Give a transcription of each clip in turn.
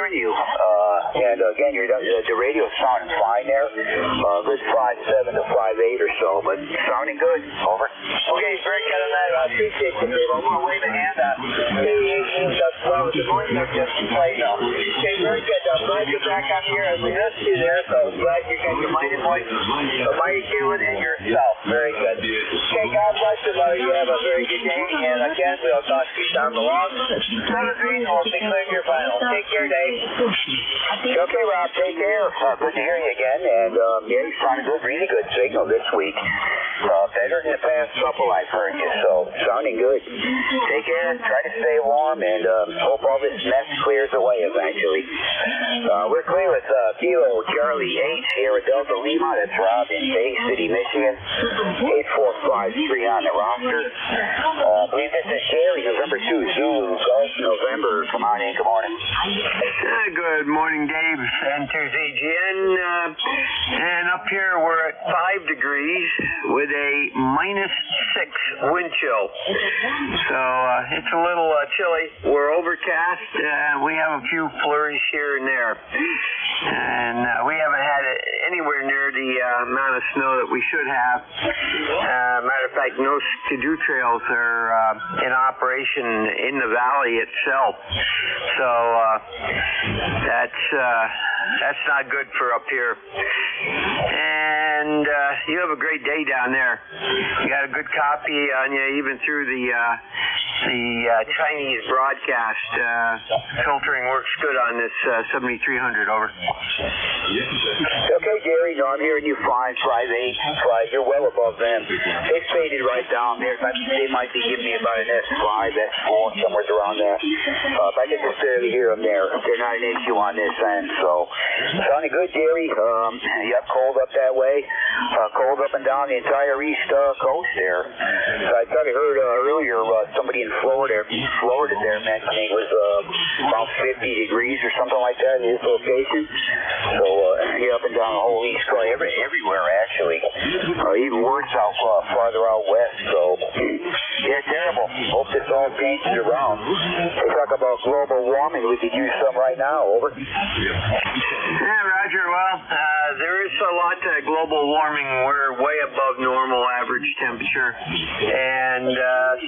hearing you. And again, the radio's sounding fine there. Good 5.7 to 5.8 or so, but sounding good. Over. Okay, very good on that. I appreciate you, Dave. I'm going to wave a hand at the morning they're just playing now. Okay, very good. I'm glad you're back up here. I missed you there, so I'm glad you got your mighty voice, the mighty feeling in yourself. Very good. Okay, God bless you, buddy. You have a very good day, and again, we'll talk to you down the line. 7-3, we'll be clearing your final. Take care, Dave. Okay, Rob, take care. Good to hear you again, and yeah, you sounded good, really good signal this week. Better than the past couple I've heard you, so sounding good. Take care, try to stay warm, and hope all this mess clears away eventually. We're clear with Kilo Charlie 8 here at Delta Lima. That's Rob in Bay City, Michigan. 8453 on the roster. I believe this is Jerry, November 2, Zulu, Golf, November. Come on in, good morning. Good morning, Dave, and to ZGN. And up here we're at 5 degrees with a -6 wind chill. So it's a little chilly. We're overcast. We have a few flurries here and there. And we haven't had it anywhere near the amount of snow that we should have. Matter of fact, no skidoo trails are in operation in the valley itself. So that's not good for up here. And you have a great day down there. You got a good copy on you, even through the Chinese broadcast. Filtering works good on this 7300. Over. Okay, Jerry. No, I'm hearing you fine. 5.8, 5. You're well above them. They faded right down there. They might be giving me about an S5, S4, somewhere around there. But I can just barely hear them there. They're not an issue on this end. So, sounding good, Jerry. Yep, cold up that way. Cold up and down the entire east coast there. I thought I heard earlier somebody in Florida there mentioning it was about 50 degrees or something like that in his location. So, yeah, up and down the whole east coast, everywhere actually. Even worse out farther out west. So, yeah, terrible. Hope this all changes around. They talk about global warming. We could use some right now. Over. Yeah, Roger. Well, there is a lot to global warming. We're way above normal average temperature. And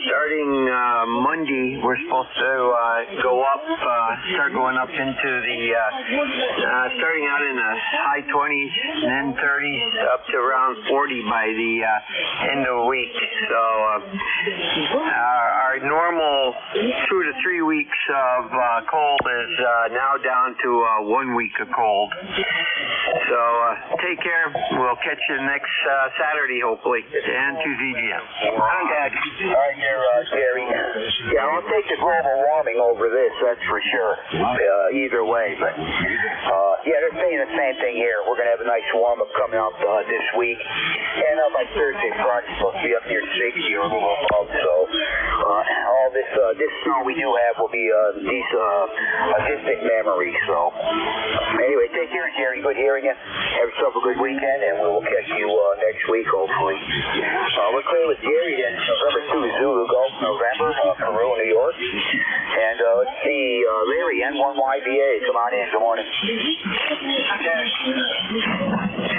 starting Monday, we're supposed to go up, start going up into the, starting out in the high 20s and then 30s up to around 40 by the end of the week. So our normal 2 to 3 weeks of cold is now down to 1 week of cold. So take care. We'll catch you next Saturday, hopefully, and to ZGM. All right, Gary. Yeah, I'll take the global warming over this, that's for sure. Either way, but yeah, they're saying the same thing here. We're going to have a nice warm-up coming up this week, and by Thursday, Friday, supposed to be up near 60 or a little above. So all this snow we do have will be a distant memory. So anyway, take care, Jerry. Good hearing you. Have yourself a good weekend, and we will catch you next week, hopefully. We're clear with Jerry then. November 2, Zulu Golf, November, Peru, New York. And let's see, Larry, N1YBA. Come on in. Good morning.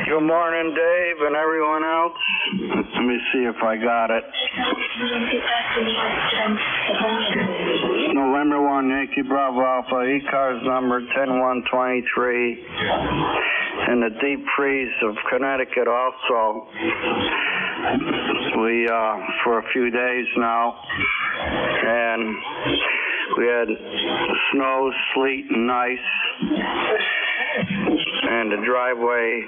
Good morning, Dave, and everyone else. Let me see if I got it. November 1, Yankee Bravo Alpha, ECARS number 10123. In the deep freeze of Connecticut also. We, for a few days now, and we had snow, sleet, and ice, and the driveway,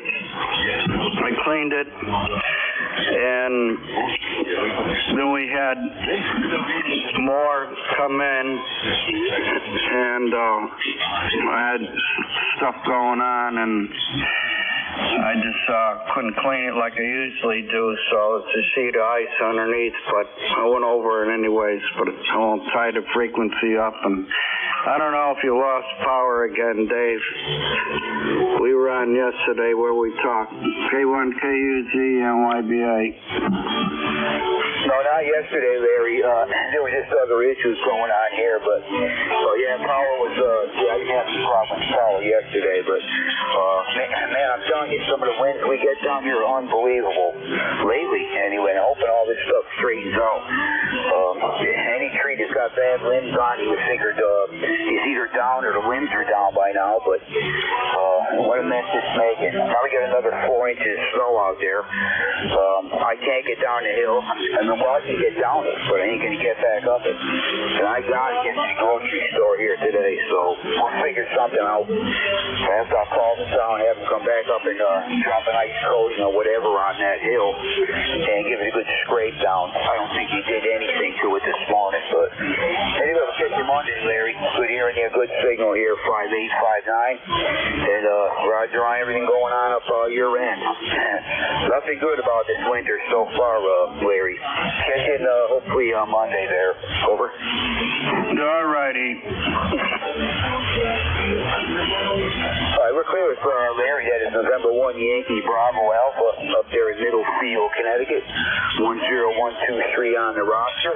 I cleaned it, and then we had more come in, and I had stuff going on, and I just couldn't clean it like I usually do, so it's a sheet of ice underneath, but I went over it anyways, but I won't tie the frequency up, and I don't know if you lost power again, Dave. We were on yesterday where we talked. K1KUZ NYBA. No, not yesterday, Larry. There were just other issues going on here, but yeah, power was. I didn't have any problem with power yesterday, but man, I'm telling you, some of the winds we get down here are unbelievable. Lately, anyway, I'm hoping all this stuff straightens out. Any tree that's got bad limbs on, you would figure it's either down or the limbs are down by now. But what a mess it's making. Probably got another 4 inches of snow out there. I can't get down the hill. I mean, well, I can get down it, but I ain't gonna get back up it. And I gotta get to the grocery store here today, so we'll figure something out. After I call the town, have them come back up and drop an ice coating or whatever on that hill and give it a good scrape down. I don't think he did anything to it this morning, but anyway, we'll catch you Monday, Larry. Good hearing you, good signal here, 5859. And Roger on everything going on up your end. Nothing good about this winter so far, Larry. Catch you hopefully on Monday there. Over. All righty. All right, we're clear with Larry. That is November 1 Yankee Bravo Alpha up there in Middlefield, Connecticut. 10123 on the roster.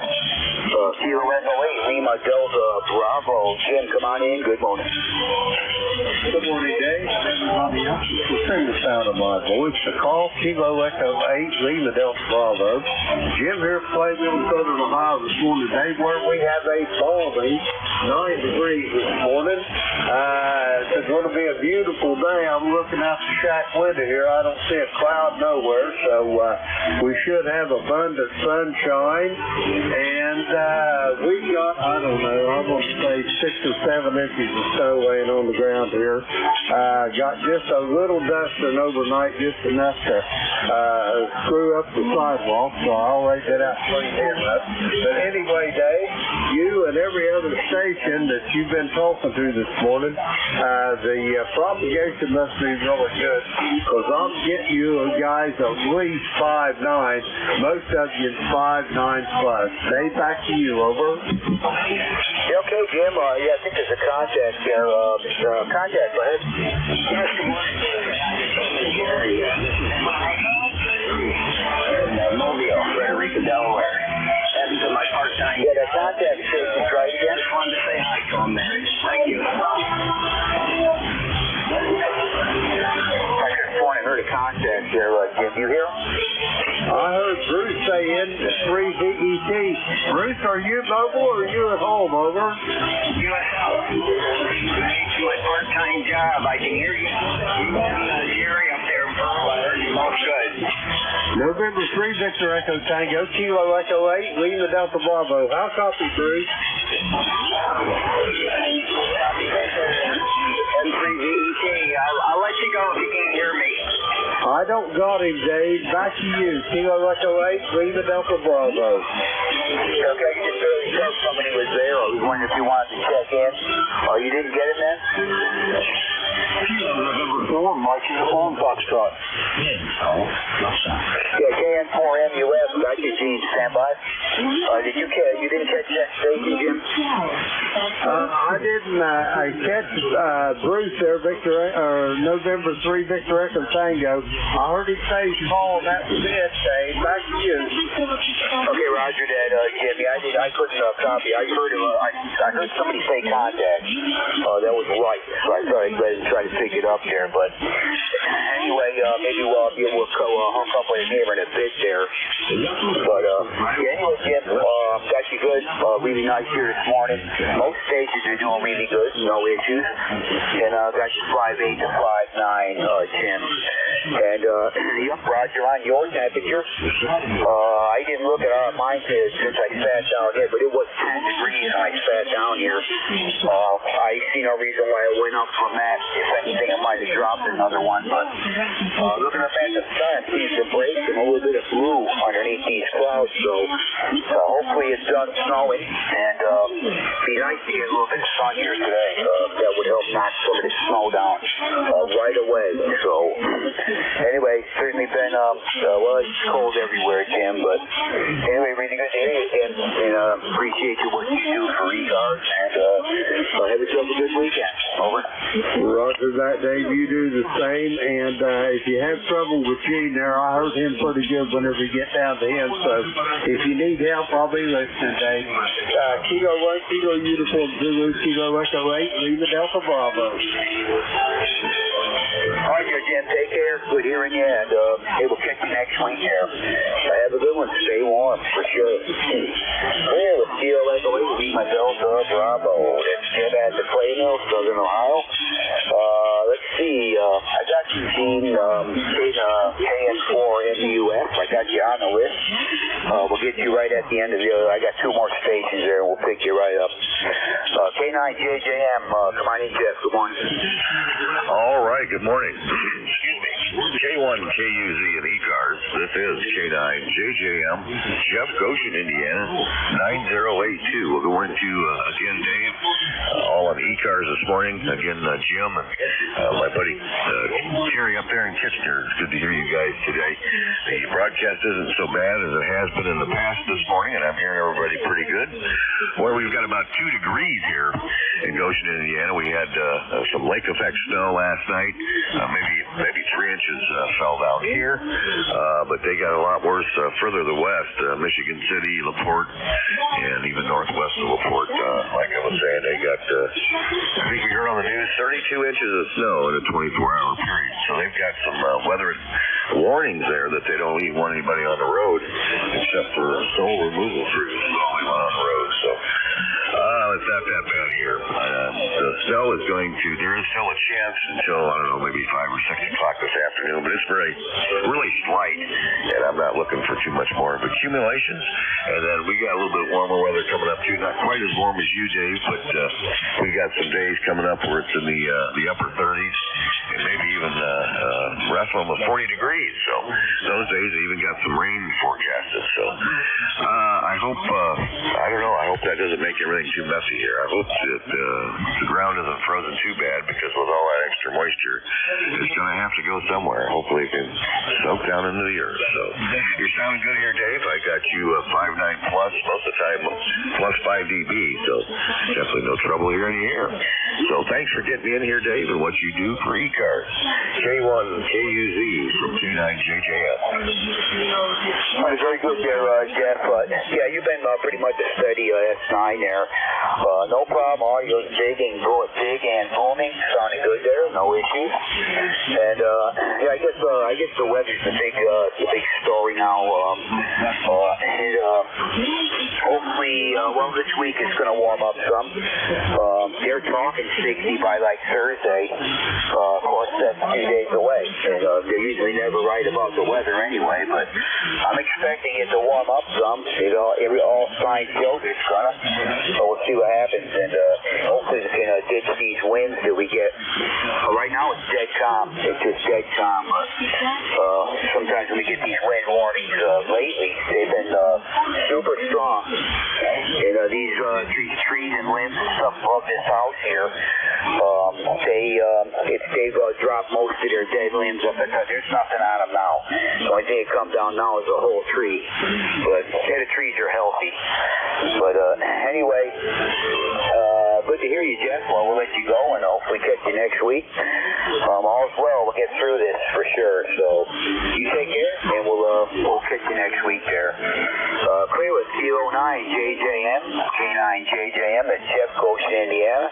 Kilo Echo 8, Lima Delta Bravo. Jim, come on in. Good morning. Good morning, Dave. Everybody else is listening to the sound of my voice. The call, Kilo Echo 8, Lima Delta Bravo. Jim here from Playville, Southern Ohio this morning, Dave, where we have a balmy 9 degrees this morning. It's going to be a beautiful day. I'm looking out the shack window here. I don't see a cloud nowhere, so we should have abundant sunshine. And we got, I don't know, I'm going to say 6 or 7 inches of snow laying on the ground here. Got just a little dusting overnight, just enough to screw up the sidewalk, so I'll rake that out clean here. But anyway, Dave, you and every other station that you've been talking to this morning, the propagation must be really good, because I'm getting you guys at least 5'9", most of you 5'9" plus. Dave, back to you, over. Yeah, okay, Jim. Yeah, I think there's a contact there. Contact, go ahead. Yes, good morning. Mobile, Frederica, Delaware. That's my part-time. Yeah, the contact station's right here. Just wanted to say hi to him there. Thank you. I could have sworn I heard a contact there. Jim, you hear him? I heard Bruce saying 3VET. Bruce, are you mobile or are you at home, over? USL. It's my part-time job. I can hear you. Jerry up there in Pearl. I heard you both good. November 3, Victor Echo Tango, Kilo Echo 8, Lima Delta Bravo. How copy, Bruce? M3VET. I'll let you go if you can't hear me. I don't got him, Dave. Back to you. Kilo Echo 8, Lima Delta Bravo. Okay, you just barely said somebody was there. I was wondering if you wanted to check in. Oh, you didn't get it, man? November 4, March Uniform Foxtrot. Yeah, KN4MUF. Got you, Gene. Stand by. You didn't catch that station, Jim? I didn't. I catch Bruce there, November 3, Victor Echo Tango. I heard him say he's calling. That was it, Dave. Back to you. Okay, Roger that, Jimmy. I couldn't copy. I heard somebody say contact. That was right. So I thought I'd go ahead and try to pick it up there. But anyway, maybe we'll hook up with him here in a bit there. But yeah, anyway, Jim, got you good. Really nice here this morning. Most stations are doing really good. No issues. And got you 5'8" to 5'9", Jim. And yep, Roger, on your temperature. I didn't look at mine since I sat down here, but it was 10 degrees when I sat down here. I see no reason why it went up from that. If anything, it might have dropped another one. But looking up at the sun, seems to break and a little bit of blue underneath these clouds. So hopefully it's done snowing, and be nice to get a little bit of sun here today. That would help knock some of the snow down right away. So anyway, certainly been well, it's cold everywhere, Jim. But anyway, really good to hear you, Jim, and appreciate you what you do for ECARS, and have yourself a good weekend. Over. Roger that, Dave. You do the same. And if you have trouble with Gene there, I heard him pretty good whenever you get down to him. So if you need help, I'll be listening, Dave. Kilo 1, Kilo Uniform Zulu, Kilo Echo 8, Lima Delta Bravo. All right, Jim, take care. Good hearing you, and hey, we'll catch you next week here. Have a good one. Stay warm, for sure. Well, with Kilo Echo 8, Lima Delta Bravo. That's Jim at the Clay Mill, Southern Ohio. Let's see. I got you, Gene, in KN4 in the U.S. I got you on the list. We'll get you right at the end of the I got 2 more stations there, and we'll pick you right up. K9JJM, come on in, Jeff. Good morning. All right, good morning. Excuse me. K1KUZ and ECARS. This is K9JJM, Jeff Goshen, Indiana, 9082. We'll go into, again, Dave, all on ECARS this morning. Again, Jim and my buddy Jerry up there in Kitchener. It's good to hear you guys today. The broadcast isn't so bad as it has been in the past this morning, and I'm hearing everybody pretty good. Well, we've got about 2 degrees here in Goshen, Indiana. We had some lake effect snow last night. Maybe 3 inches fell down here, but they got a lot worse further to the west. Michigan City, LaPorte, and even northwest of LaPorte. Like I was saying, they got, I think we heard on the news, 32 inches of snow in a 24-hour period. So they've got some weather warnings there that they don't even want anybody on the road except for snow removal crews. That's all they want on the road. So it's not that bad here. The snow is there is still a chance until, I don't know, maybe 5 or 6 o'clock this afternoon, but it's really slight, and I'm not looking for too much more accumulations. And then we got a little bit warmer weather coming up too. Not quite as warm as you, Dave, but we got some days coming up where it's in the upper 30s, and maybe even wrestling with 40 degrees. So those days they even got some rain forecasted. So I hope, I don't know, I hope that doesn't make everything too messy here. I hope that the ground isn't frozen too bad, because with all that extra moisture, it's going to have to go somewhere. Hopefully it can soak down into the earth. So you're sounding good here, Dave. I got you 5.9 plus, most of the time plus 5 dB, so definitely no trouble here in the air. So thanks for getting me in here, Dave, and what you do for ECARS. K1KUZ from K9JJM. Very good there, Jeff. Yeah, you've been pretty much a steady S9 there. No problem. Audio's big and booming. Sounding good there. No issues. And yeah, I guess the weather's the big story now. Hopefully, this week it's going to warm up some. They're talking 60 by like Thursday. Of course, that's 2 days away. And they're usually never right about the weather anyway, but I'm expecting it to warm up some. All signs show it's gonna. So we'll see what happens, and hopefully we can ditch these winds that we get. Right now it's dead calm. It's just dead calm. Sometimes when we get these wind warnings lately, they've been super strong. And these trees and limbs and stuff above this house here, they've dropped most of their dead limbs up there. There's nothing on them now. The only thing that comes down now is a whole tree. But the trees are healthy. But anyway, good to hear you, Jeff. Well, we'll let you go, and hopefully catch you next week. All's well. We'll get through this for sure. So you take care, and we'll catch you next week there. Clear with C09JJM, K9JJM. That's Jeff Goshen, Indiana.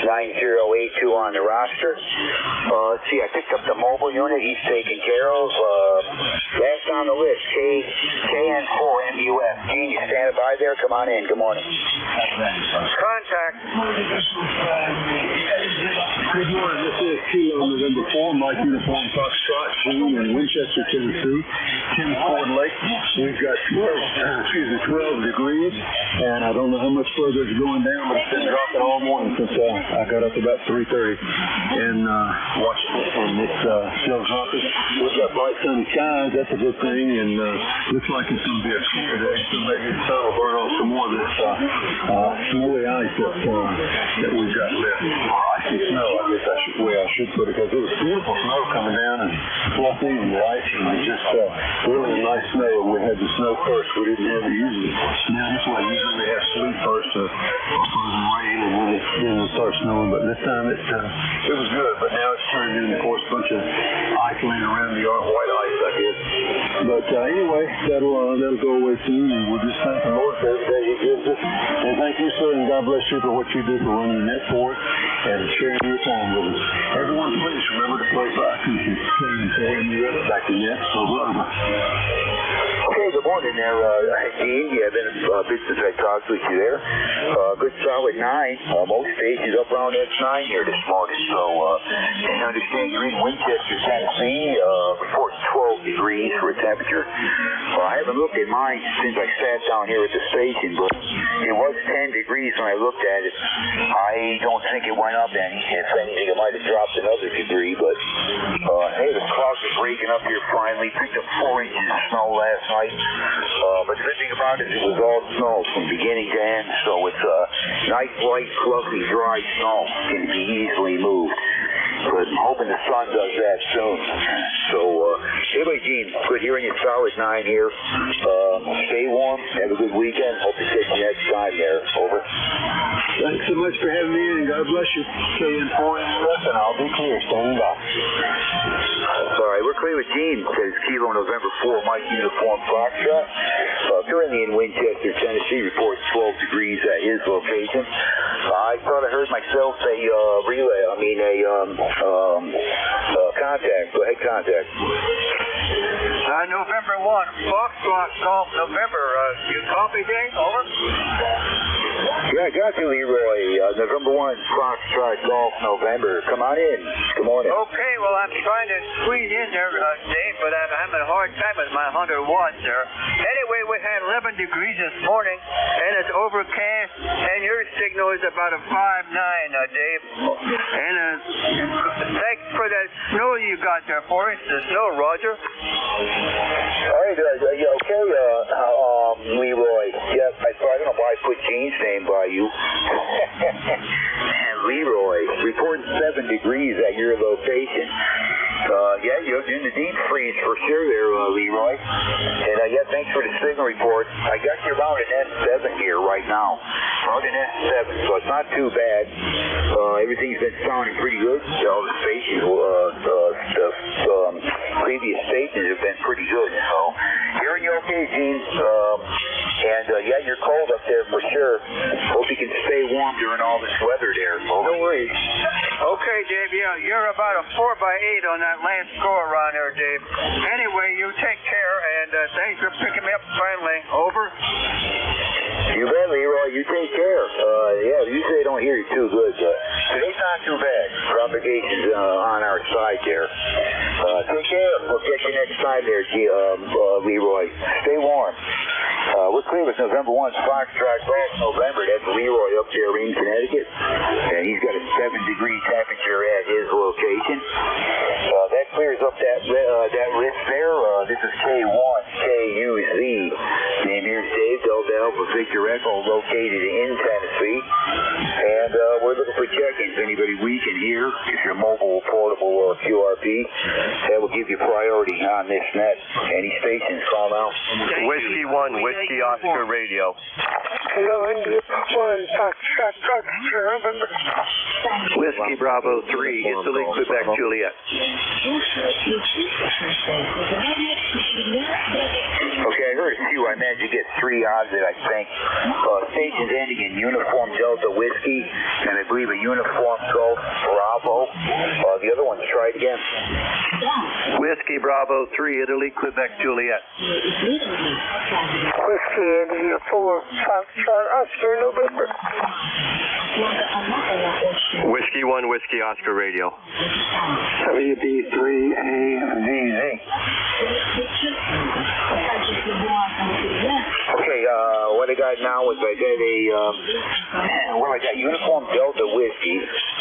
9082 on the roster. Let's see. I picked up the mobile unit. He's taken care of. Last on the list, KN4 MUF. Gene, you standing by there? Come on in. Good morning. Contact. Good morning. This is Kilo November 4, Mike Uniform Foxtrot, June in Winchester, Tennessee. Tim Ford Lake. We've got 12 degrees, and I don't know how much further it's going down, but it's been dropping all morning since I got up about 3:30 and watched it, and it's still dropping. We've got bright sunny skies. That's a good thing, and looks like it's going to be a clear day, so maybe the sun will burn off some more of this snowy ice that we've got left. Or icy snow, I guess I should should put it, because it was beautiful snow coming down and fluffy and light, and it was just really a nice snow. We had the snow first. We didn't have it usually. Now this way, usually we have sleet first, frozen rain, and then it starts snowing. But this time it was good. But now it's turned into, of course, a bunch of ice laying around the yard, white ice, I guess. But anyway, that'll go away soon, and we'll just thank the Lord for every day He gives us. And thank you, sir, and God bless you for what you do for running the net for us and sharing your time with us. Everyone, please remember to play back and back to net. So over. Okay, good morning there, Dean. Yeah, been a bit since I talked with you there. Good solid 9. Most stations up around that 9 here this morning. So, and I understand you're in Winchester, Tennessee, reporting 12 degrees for a temperature. I haven't looked at mine since I sat down here at the station, but it was 10 degrees when I looked at it. I don't think it went up any. If anything, it might have dropped another degree, but hey, the clouds are breaking up here finally. Picked up 4 inches of snow last night. But the good thing about it is it was all snow from beginning to end, so it's nice, light, fluffy, dry snow. Can be easily moved. But I'm hoping the sun does that soon. So, anyway, Gene, good hearing you. Solid 9 here. Stay warm. Have a good weekend. Hope to see you next time there. Over. Thanks so much for having me in, and God bless you. KN4 and I'll be clear. Standing by. All right, we're clear with Gene. Says Kilo November 4, Mike Uniform Foxtrot. Currently in Winchester, Tennessee, reports 12 degrees at his location. I thought I heard myself a relay. I mean contact. Go ahead, contact. November 1, Foxtrot Golf November. You copy, Dave? Over. Yeah, I got you, Leroy. November 1, Foxtrot Golf November. Come on in. Good morning. Okay, well, I'm trying to squeeze in there, Dave, but I'm having a hard time with my 100 watts there. Anyway, we had 11 degrees this morning, and it's overcast, and your signal is about a 5.9, Dave. And thanks for that snow you got there for us, the snow, Roger. All right, okay, Leroy. Yep, I don't know why I put Gene's name by you. And Leroy, report 7 degrees at your location. Yeah, you're in the deep freeze for sure there, Leroy. And yeah, thanks for the signal report. I got you around an S7 here right now. Around an S7, so it's not too bad. Everything's been sounding pretty good. All the stations, previous stations have been pretty good. So, hearing you okay, Gene. And yeah, you're cold up there for sure. Hope you can stay warm during all this weather there. No worries. Okay, Dave, yeah, you're about a 4x8 on that last score around there, Dave. Anyway, you take care, and thanks for picking me up finally. Over. You bet, Leroy. You take care. Yeah, usually I don't hear you too good. Today's not too bad. Propagation's on our side there. Take care. We'll catch you next time there, Leroy. Stay warm. We're clear with November 1, Foxtrot Golf November. That's Leroy up there in Connecticut. And he's got a 7-degree temperature at his location. That clears up that risk there. This is K1, KUZ. Name here's Dave, Delta Alpha Victor Echo, located in Tennessee. And we're looking for check-ins. Anybody we can hear, if you're mobile, portable, or QRP, that will give you priority on this net. Any stations call out. Whiskey 1, Whiskey Oscar Radio. Hello, India 1, Foxtrot November. Whiskey Bravo 3, Italy, Quebec, Juliet. Okay, I heard a few. I managed to get 3 out of it, I think. Stations ending in Uniform Delta Whiskey, and I believe a Uniform Golf Bravo. The other ones, try it again. Whiskey Bravo 3, Italy, Quebec, Juliet. Whiskey India 4, Foxtrot Oscar November. Whiskey 1, Whiskey Oscar Radio. WB3AZZ. Okay, what I got now is I got I got Uniform Delta Whiskey. I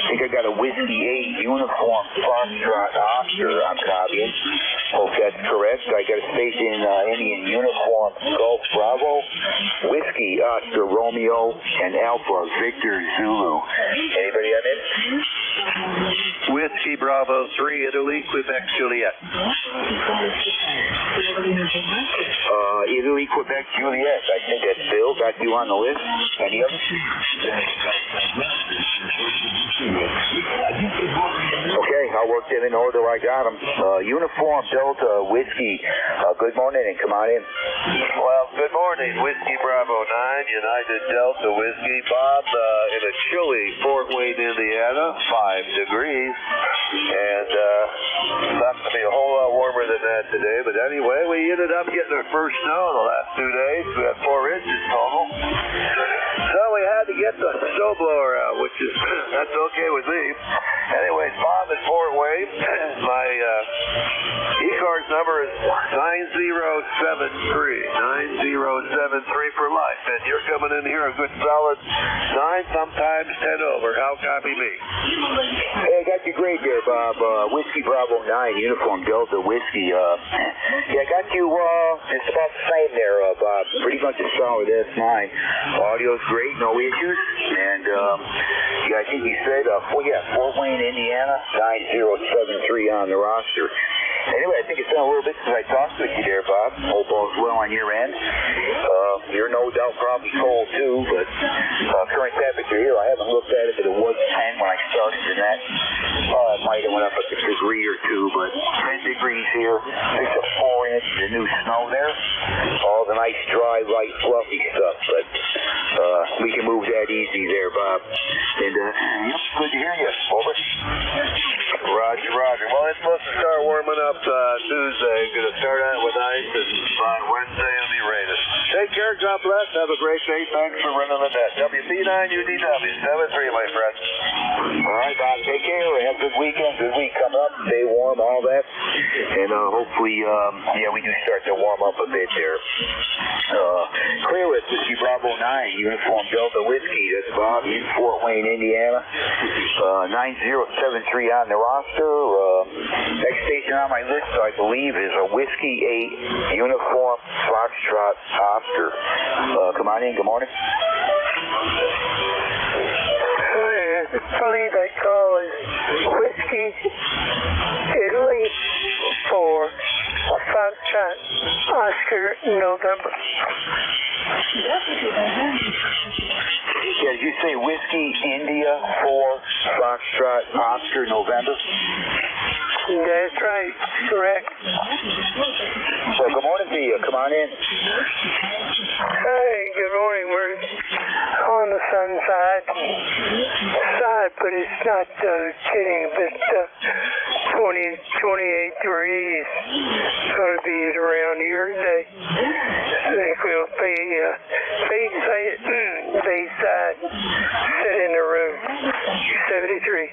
think I got a Whiskey 8 Uniform Foxtrot Oscar I'm copying. Hope that's correct. I got a station Indian Uniform Golf Bravo, Whiskey Oscar Romeo, and Alpha Victor Zulu. Anybody on it? Whiskey Bravo 3, Italy, Quebec, Juliet. Italy, Quebec, Juliet. I think that's Bill. Got you on the list. Any others? Okay, I'll work them in order. I got them. Uniform Delta Whiskey. Good morning and come on in. Well, good morning. Whiskey Bravo 9, United Delta Whiskey. Bob, in a chilly Fort Wayne, Indiana, 5 degrees. And not going to be a whole lot warmer than that today. But anyway, we ended up getting our first snow in the last 2 days. We had 4 inches total. So we had to get the snow blower out, which is, that's okay with me. Anyways, Bob in Fort Wayne. My ECARS number is 9073. 9073 for life. And you're coming in here a good solid 9, sometimes 10 over. How copy me? Hey, I got you great there, Bob. Whiskey Bravo 9, Uniform Delta Whiskey. Yeah, I got you, it's about the same there, Bob. Pretty much a solid S9. Audio's great, no issues. And, yeah, I think you said, Fort Wayne, Indiana, 9073 on the roster. Anyway, I think it's been a little bit since I talked with you there, Bob. Hope all's well on your end. You're no doubt probably cold too, but current temperature here, I haven't looked at it, but it was 10 when I started the net. It might have went up a degree or two, but 10 degrees here, 6 to 4 inches of new snow there. All the nice, dry, light, fluffy stuff, but we can move that easy there, Bob. And yep, good to hear you. Over. Roger, roger. Well, it's supposed to start warming up Tuesday. Going to start out with ice, and by Wednesday it'll be raining. Take care, God bless. Have a great day. Thanks for running the net. WB9UDW 73, my friend. All right, Bob. Take care. Have a good weekend. Good week coming up. Stay warm, all that. And hopefully, yeah, we do start to warm up a bit there. Clear with Whiskey Bravo 9, Uniform Delta Whiskey. That's Bob in Fort Wayne, Indiana. 9073 on the roster. Next station on my list, I believe, is a Whiskey 8 Uniform Foxtrot Oscar. Come on in. Good morning. I believe that call is Whiskey Italy for Foxtrot Oscar November. Yeah, did you say Whiskey India for Foxtrot Oscar November? That's right. Correct. So good morning to you. Come on in. Hey, good morning. We're on the sun side, but it's not getting a bit 28 degrees. It's going to be around here today. I think we'll be Bayside, sit in the room, 73.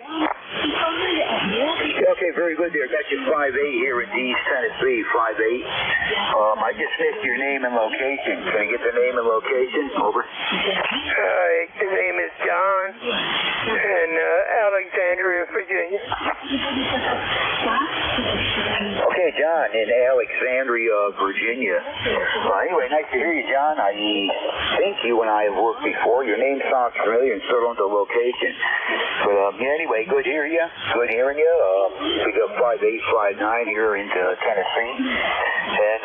Okay, very good there. Got you 5'8" here in East Tennessee, 5'8". I just missed your name and location. Can I get the name and location? Over. The name is John in Alexandria, Virginia. Okay, John in Alexandria, Virginia. Anyway, nice to hear you, John. I think you and I have worked before. Your name sounds familiar and still don't know the location. But anyway, good to hear you. Good hearing you. We got 5'8", 5'9" here into Tennessee. And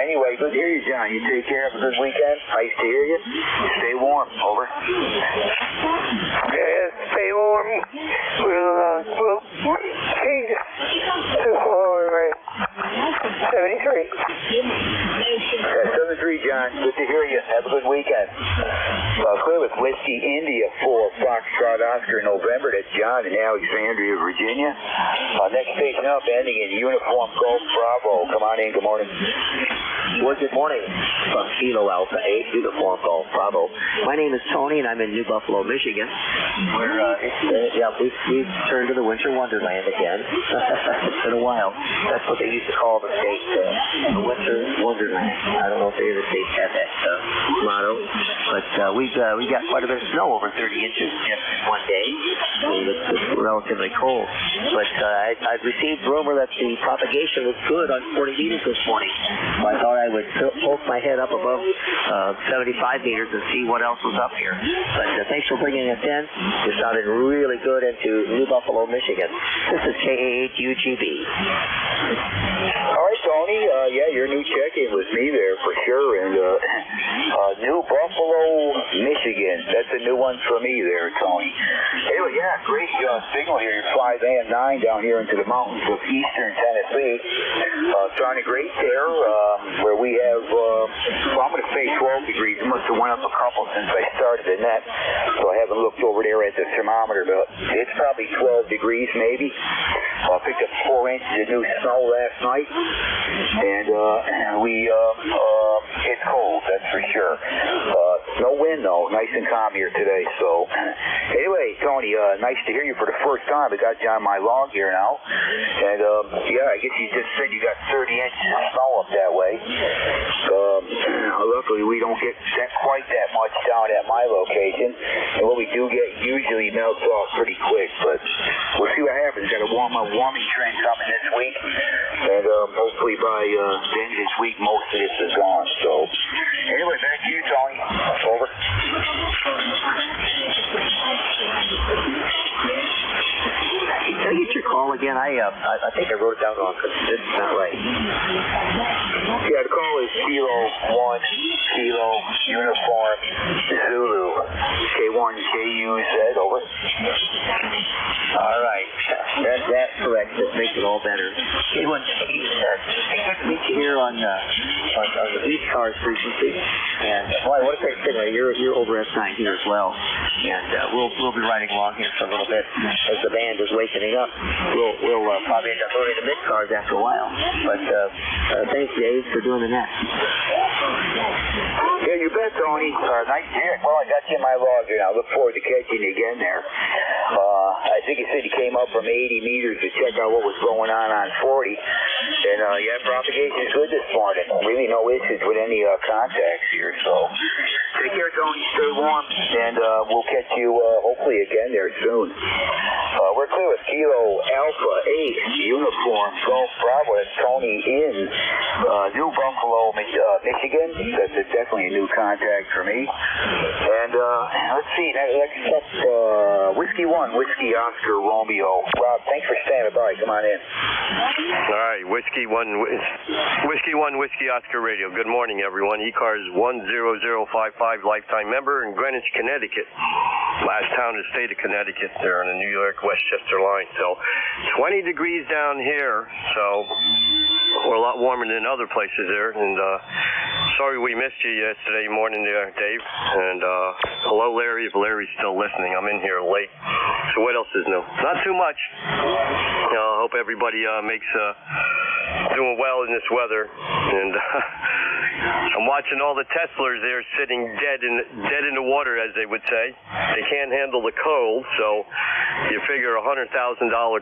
anyway, good to hear you, John. You take care. Have a good weekend. Nice to hear you. Stay warm. Over. Yes, stay warm. We'll change it to 73. 73, John. Good to hear you. Have a good weekend. Clear with Whiskey India for Foxtrot Oscar November. That's John in Alexandria, Virginia. Next station up, ending in Uniform Golf Bravo. Come on in. Good morning. Well, good morning. From Kilo Alpha 8, Uniform Golf Bravo. My name is Tony, and I'm in New Buffalo, Michigan. We've turned to the winter wonderland again. It's been a while. That's what they used to call the state, the winter wonderland. I don't know if any of the states have that motto, but we got quite a bit of snow, over 30 inches just one day. So it's relatively cold. But I received rumor that the propagation was good on 40 meters this morning. So I thought I would poke my head up above 75 meters and see what else was up here. But thanks for bringing us in. You sounded really good into New Buffalo, Michigan. This is KAHUGB. All right, Tony. Yeah, your new check-in was me there for sure. And New Buffalo, Michigan. That's a new one for me there, Tony. Anyway, yeah, great signal here. You're 5 and 9 down here into the mountains of eastern Tennessee. Sounding great there. Where we have, well, I'm going to say 12 degrees. It must have went up a couple since I started the net. So I haven't looked over there at the thermometer, but it's probably 12 degrees maybe. I picked up 4 inches of new snow last night, and it's cold, that's for sure. No wind though, nice and calm here today. So anyway, Tony, nice to hear you for the first time. I got you on my log here now, and yeah, I guess you just said you got 30 inches of snow up that way. Luckily, we don't get quite that much down at my location, and what we do get usually melts off pretty quick. But we'll see what happens. Got a warming trend coming this week, and hopefully by the end of this week, most of this is gone. So anyway, back to you, Tony. Over. Did I get your call again? I think I wrote it down wrong because this is not right. Yeah, the call is Kilo 1, Kilo Uniform Zulu, K1 KUZ, over. All right. That's correct. That makes it all better. K1 KUZ. Good to meet you here on the ECARS frequency. And boy, what a great signal. You're over S9 here as well. And we'll be riding along here for a little bit as the band is wakening up. We'll probably end up moving to mid-cars after a while. But thanks, Dave, for doing the net. Yeah, you bet, Tony. Nice to hear. Well, I got you in my log here now. I look forward to catching you again there. I think you said you came up from 80 meters to check out what was going on 40. And, yeah, propagation is good this morning. Really no issues with any contacts here. So take care, Tony. Stay warm. And we'll catch you hopefully again there soon. We're clear with Kilo Alpha 8 Uniform Golf Bravo. That's Tony in New Buffalo, Michigan. That's definitely a new contact for me. And let's see, next up, Whiskey 1, Whiskey Oscar Romeo. Rob, thanks for standing by. Come on in. All right, Whiskey 1, Whiskey Oscar Radio. Good morning, everyone. ECARS 10055, lifetime member in Greenwich, Connecticut. Last town in the state of Connecticut. They're on the New York-Westchester line. So 20 degrees down here, so we're a lot warmer than other places there. And sorry we missed you yesterday morning there, Dave. And hello, Larry, if Larry's still listening. I'm in here late. So what else is new? Not too much. I hope everybody makes doing well in this weather. And I'm watching all the Teslas there sitting dead in the water, as they would say. They can't handle the cold, so you figure $100,000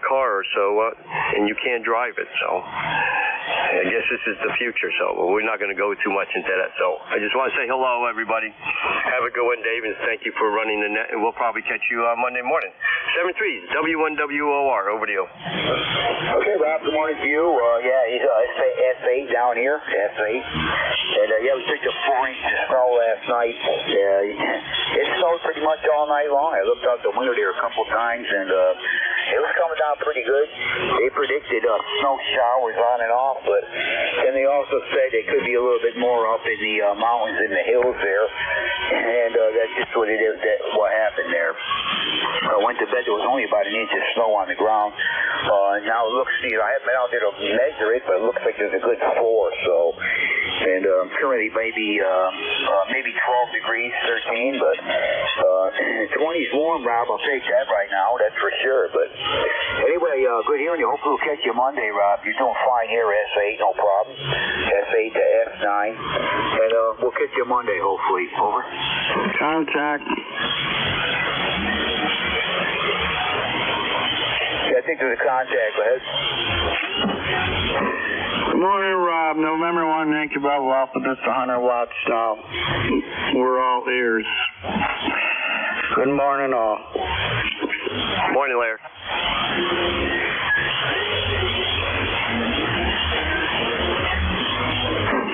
car or so, and you can't drive it. So I guess this is the future, so we're not going to go too much into that. So I just want to say hello, everybody. Have a good one, Dave, and thank you for running the net, and we'll probably catch you Monday morning. 73 W1WOR, over to you. Okay, Rob, good morning to you. Yeah, he's S8 down here, S8. And yeah, we picked up 4 inches of snow last night. It snowed pretty much all night long. I looked out the window there a couple times, and it was coming down pretty good. They predicted snow showers on and off, but then they also said it could be a little bit more up in the mountains and the hills there, and that's just what it is. What happened there. I went to bed. There was only about an inch of snow on the ground. Now it looks, I haven't been out there to measure it, but it looks like there's a good 4. So, and currently maybe 12 degrees, 13, but 20's warm, Rob. I'll take that right now. That's for sure. But anyway, good hearing you. Hopefully we'll catch you Monday, Rob. You're doing fine here, S8, no problem. S8 to S9, and we'll catch you Monday, hopefully. Over. Contact. Yeah, I think there's a contact. Go ahead. Good morning, Rob. November 1, Yankee Bravo Alpha, this is 100 watts style. We're all ears. Good morning, all. Morning, Larry.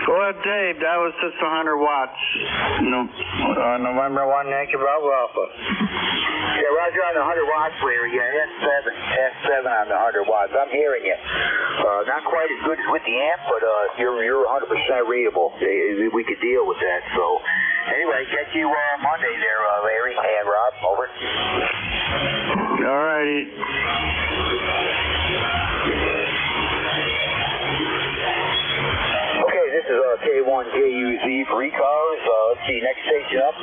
Go ahead, Dave, that was just 100 watts. November 1, Yankee Bravo Alpha. Yeah, Roger on the 100 watts, Larry. Yeah, S7 on the 100 watts. I'm hearing you. Not quite as good as with the amp, but you're 100% readable. We could deal with that. So, anyway, catch you Monday there, Larry and Rob. Over. All righty. Okay, this is K1KUZ for ECARS. Let's see, next station up,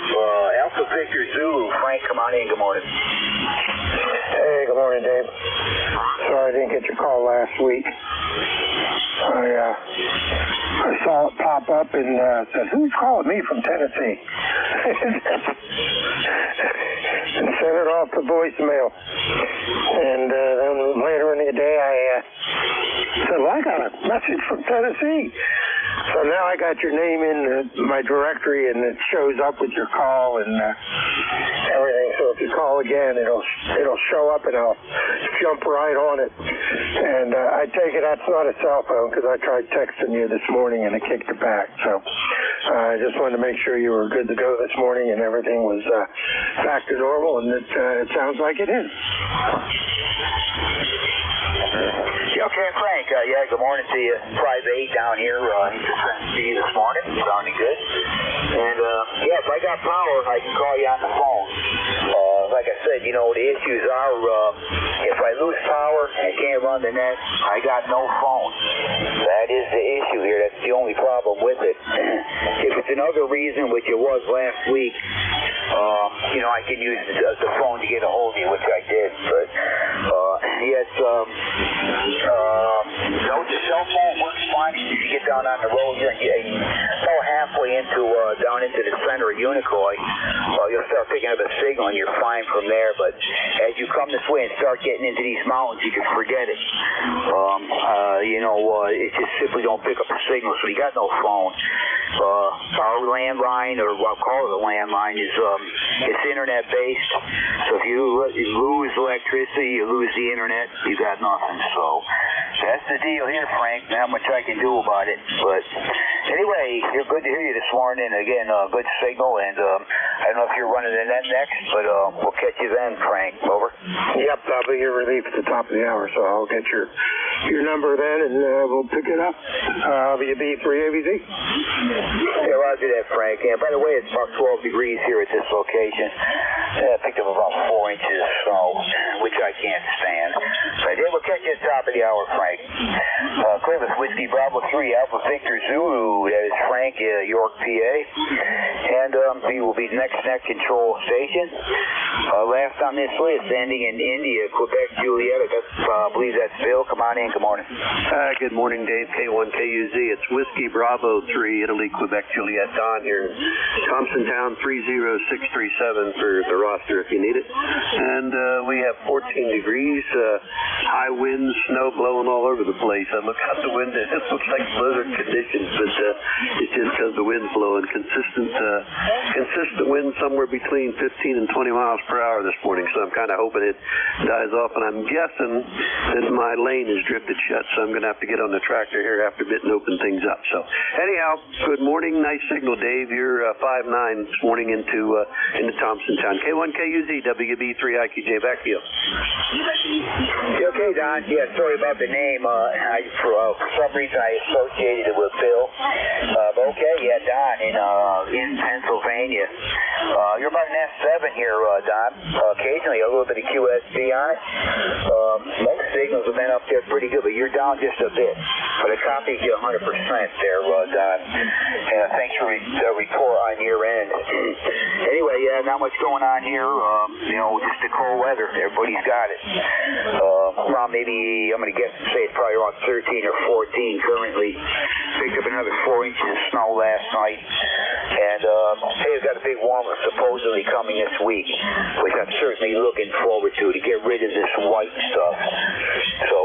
Alpha Victor Zulu. Frank, come on in. Good morning. Hey, good morning, Dave. Sorry I didn't get your call last week. I saw it pop up and said, "Who's calling me from Tennessee?" and sent it off to voicemail. And then later in the day, I said, "Well, I got a message from Tennessee." So now I got your name in my directory, and it shows up with your call and everything. So if you call again, it'll show up, and I'll jump right on it. And I take it that's not a cell phone, because I tried texting you this morning and it kicked it back. So I just wanted to make sure you were good to go this morning and everything was back to normal, and it sounds like it is. Okay, Frank. Yeah, good morning to you. 5-8 down here. See you this morning. Sounding good. And, yeah, if I got power, I can call you on the phone. Like I said, you know, the issues are, if I lose power and I can't run the net, I got no phone. That is the issue here. That's the only problem with it. If it's another reason, which it was last week, you know, I can use the phone to get a hold of you, which I did. But, yes, no, the cell phone works fine. If you get down on the road, you're about halfway down into the center of Unicoi, you'll start picking up a signal and you're fine from there. But as you come this way and start getting into these mountains, you can forget it. You know, it just simply don't pick up a signal, so you got no phone. Our landline, or I'll call it a landline, is it's internet based. So if you lose electricity, you lose the internet, you got nothing. So that's the deal here, Frank. Not much I can do about it. But anyway, you're good to hear you this morning. Again, good signal, and I don't know if you're running the net next, but we'll catch you then, Frank. Over. Yep, I'll be your relief at the top of the hour, so I'll get your number then, and we'll pick it up. I'll be a B3 ABZ. Yeah, roger that, Frank. And by the way, it's about 12 degrees here at this location. I picked up about 4 inches of snow, which I can't stand. But then we'll catch you at the top of the hour, Frank. Cleveland Whiskey Bravo 3 Alpha Victor Zulu. That is Frank, York, PA. And he will be next net control station. Last on this list, ending in India, Quebec, Juliet. I believe that's Phil. Come on in. Good morning. Good morning, Dave. K1KUZ. It's Whiskey Bravo 3, Italy, Quebec, Juliet. Don here. Thompsontown 30637 for the roster if you need it. And we have 14 degrees, high winds, snow blowing all over the place. I look out the window. It looks like blizzard conditions, but it's just because the wind's blowing. Consistent wind somewhere between 15 and 20 miles per hour this morning, so I'm kind of hoping it dies off, and I'm guessing that my lane is drifted shut, so I'm going to have to get on the tractor here after a bit and open things up. So anyhow, good morning. Nice signal, Dave. You're 5'9" this morning into Thompsontown. K1KUZ, WB3IQJ, back to you. Okay, Don. Yeah, sorry about the name. For some reason I associated it with Phil. But okay, yeah, Don in Pennsylvania. You're about an S7 here, Don. Occasionally a little bit of QSB on it. Most signals have been up there pretty good, but you're down just a bit. But I copied you 100% there, Don. And thanks for the report on your end. Anyway, yeah, not much going on here. You know, just the cold weather. Everybody's got it. Well, maybe I'm going to guess and say it's probably around 13 or 14 currently. Picked up another 4 inches of snow last night. And, hey, we've got a big warmer supposedly coming this week, which I'm certainly looking forward to get rid of this white stuff. So,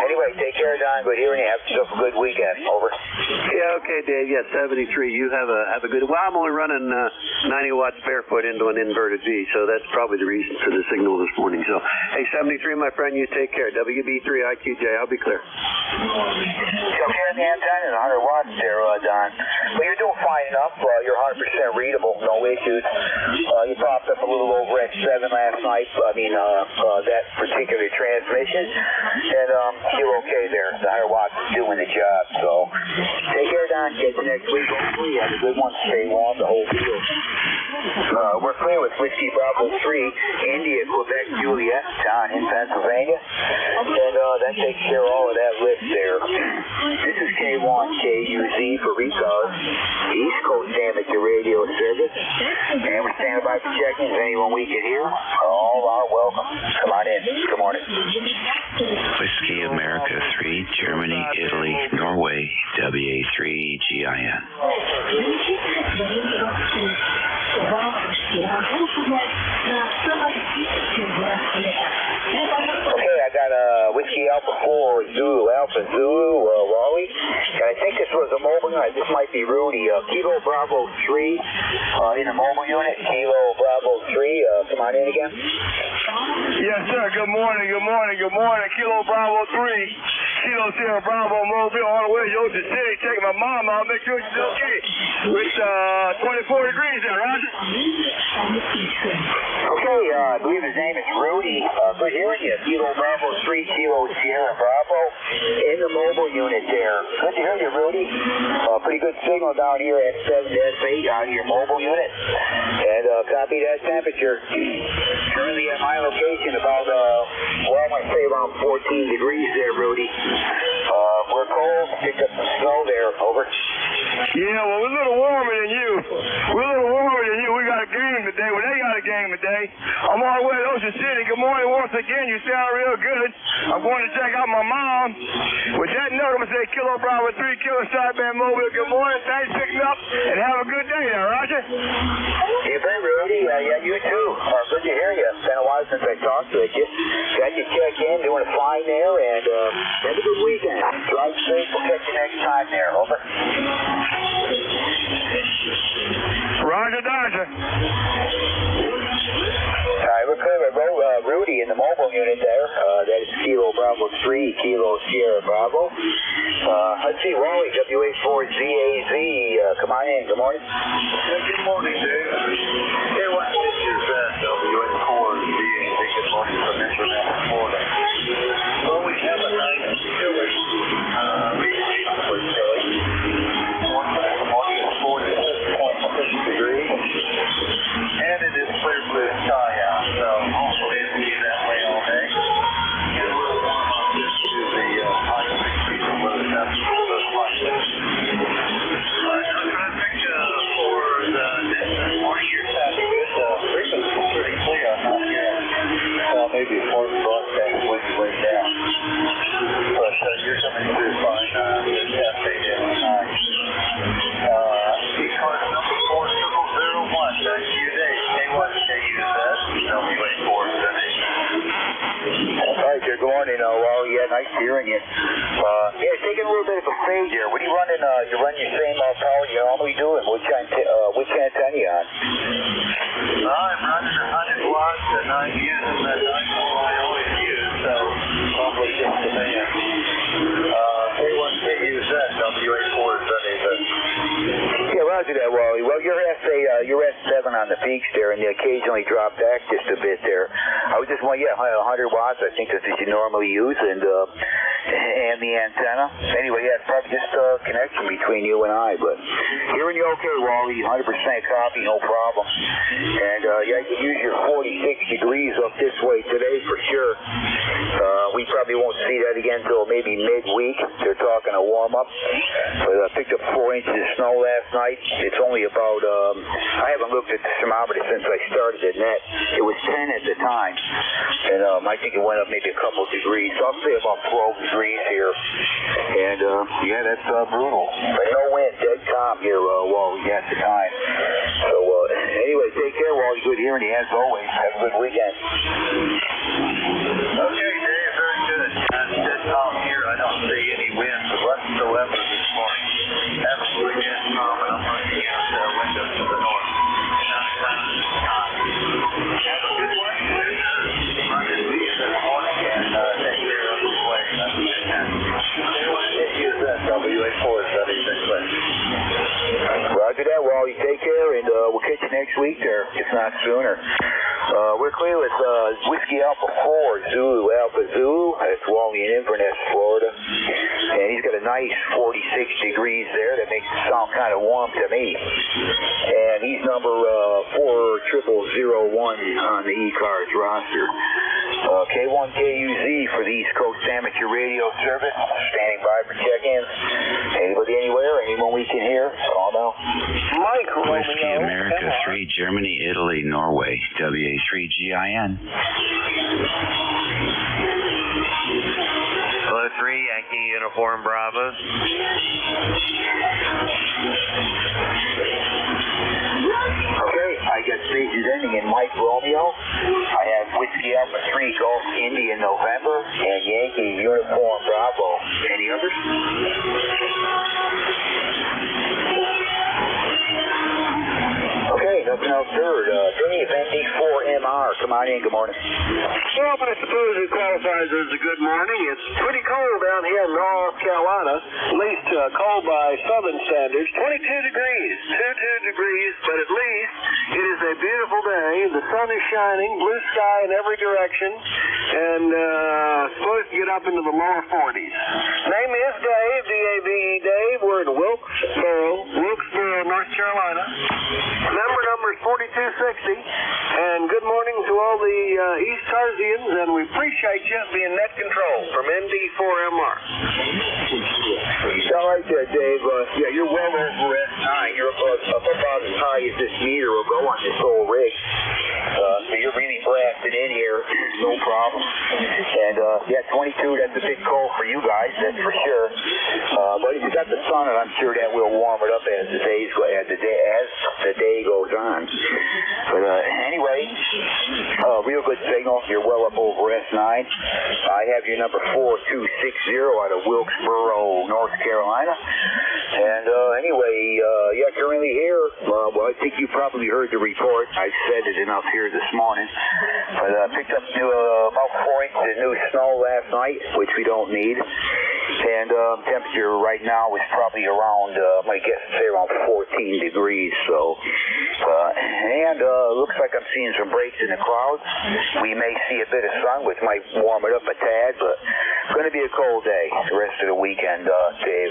anyway, take care, Don. Good hearing you. Have yourself a good weekend. Over. Yeah, okay, Dave. Yeah, 73. You have a good... Well, I'm only running 90 watts barefoot into an inverted V, so that's probably the reason for the signal this morning. So, hey, 73, my friend, you take care. WB3IQJ, I'll be clear. Okay, in the antenna and 100 watts there, Don. Well, you're doing fine enough. You're 100% readable, no issues. You popped up a little over at 7 last night. That particular transmission, and you're okay there. The 100 watts is doing the job. So take care, Don. Get you next week. Hopefully, you have a good one. Stay warm, the whole deal. We're clear with Whiskey Bravo 3, India, Quebec, Juliet, John in Pennsylvania. And that takes care of all of that list there. This is K1KUZ for ECARS, East Coast Amateur Radio Service. And we're standing by for check-ins. Anyone we can hear, all are welcome. Come on in. Good morning. Whiskey America 3, Germany, Italy, Norway, WA3GIN. Okay, I got Whiskey Alpha 4, Zulu, Alpha Zulu, Wally. And I think this was a mobile unit. This might be Rudy. Kilo Bravo 3 in the mobile unit. Kilo Bravo 3. Come on in again. Yes, sir. Good morning. Kilo Bravo 3. Kilo Sierra Bravo Mobile on the way to Ocean City. Taking my mom out. Make sure she's okay. With 24 degrees there, Roger. Okay, I believe his name is Rudy. Good hearing you. Kilo Bravo 3, Kilo Sierra Bravo in the mobile unit there. Good to hear you, Rudy. Pretty good signal down here at 7S8 on your mobile unit. And copy that temperature. Currently at my location about, I want to say around 14 degrees there, Rudy. We're cold. Picked up some snow there. Over. Yeah, well, we're a little warmer than you. We got a game today. Well, they got a game today. I'm on the way to Ocean City. Good morning once again. You sound real good. I'm going to check out my mom. With that note, I'm going to say Kilo Bravo 3, Kilo Sideband Mobile. Good morning. Thanks for picking up, and have a good day there, Roger. You bet, Rudy. Yeah, you too. Good to hear you. It's been a while since I talked with you. Got you check in, doing fine there, and have a good weekend. Drive safe. We'll catch you next time there. Over. Roger, Dodger. All right, we're clear with Rudy in the mobile unit there. That is Kilo Bravo 3, Kilo Sierra Bravo. Let's see, Wally, WA4ZAZ. Come on in. Good morning. Good morning, Dave. Hey, what is that? WA4ZAZ. Good morning from International, Florida. Well, we have a nice chilly reasonably chilly. Morning is 46.6 degrees. And it is clear blue sky out, so hopefully it will be that way all day. Get a little warm up into the high 60s and low 70s for those flights. Traffic for the next morning here sounds good. Frequency is pretty clear. I'm not hearing maybe a fourth broadcast way down. But you're coming through fine. There's F8 and 9. ECARS number 4001. Back to you, Dave. K1KUZ, WA4ZA. All right, there. Good morning, Wally. Yeah, nice hearing you. Taking a little bit of a fade here. What are you running? You run your same power you normally do, and which antenna you on? I'm running 100 watts, and I'm using that dipole I always use, so probably just the man. K1KUZ, WA4ZA. Yeah, roger that, Wally. Well, you're S7 on the peaks there, and you occasionally drop back just a bit there. I was just wondering, 100 watts, I think that's what you normally use, and the antenna. Anyway, it's probably just a connection between you and I, but hearing you okay, Wally, 100% copy, no problem. And, you can use your 46 degrees up this way today for sure. We probably won't see that again until maybe midweek. They're talking a warm-up. But I picked up 4 inches of snow last night. It's only about, I haven't looked at the thermometer since I started at net. It was 10 at the time. And I think it went up maybe a couple of degrees. So I'll say about 12 degrees here. And, that's brutal. But no wind, dead calm here, Wally, at the time. So, anyway, take care, Wally. Good hearing you, as always. Have a good weekend. Okay, Dave, very good. I'm dead calm here. I don't see any wind whatsoever this morning. Absolutely dead calm, and I'm looking out the window to the north. Have a good one. Run this weekend in the morning and take care of the way. That's fantastic. WA buddy. Take care, and we'll catch you next week, or if not sooner. We're clear with Whiskey Alpha 4, Zulu Alpha Zulu. That's Wally in Inverness, Florida. And he's got a nice 46 degrees there. That makes it sound kind of warm to me. And he's number 40001 on the ECARS roster. K1KUZ for the East Coast Amateur Radio Service. Standing by for check-ins. Anybody anywhere? Anyone we can hear? Call now. Mike Whiskey America 3, Germany, Italy, Norway, WA3GIN. Hello, 3, Yankee Uniform Bravo. Okay, I got stations ending in Mike Romeo. I have Whiskey Alpha 3 Golf India November and Yankee Uniform Bravo. Any others? Okay, nothing else heard. Dave, ND4MR, come on in, good morning. Well, I suppose it qualifies as a good morning. It's pretty cold down here in North Carolina, at least cold by southern standards. 22 degrees, 22 degrees, but at least it is a beautiful day. The sun is shining, blue sky in every direction, and supposed to get up into the lower 40s. Name is Dave, D-A-V-E, Dave. We're in Wilkesboro, North Carolina. Number is 4260, and good morning to all the East Carsians, and we appreciate you being net control from ND4MR. All right there, Dave. Yeah, you're well over S9. You're up about as high as this meter will go on this whole rig. So you're really blasted in here, no problem. And yeah, 22, that's a bit cold for you guys, that's for sure. But if you got the sun, I'm sure that will warm it up as the day goes on. But anyway, real good signal. You're well up over S9. I have your number 4260 out of Wilkesboro, North Carolina. And anyway, yeah, currently here, well, I think you probably heard the report. I said it enough here this morning. But picked up about 4 inches of new snow last night, which we don't need. And temperature right now is probably around, my guess is say around 14 degrees. So, and looks like I'm seeing some breaks in the clouds. We may see a bit of sun, which might warm it up a tad, but it's going to be a cold day the rest of the weekend, Dave.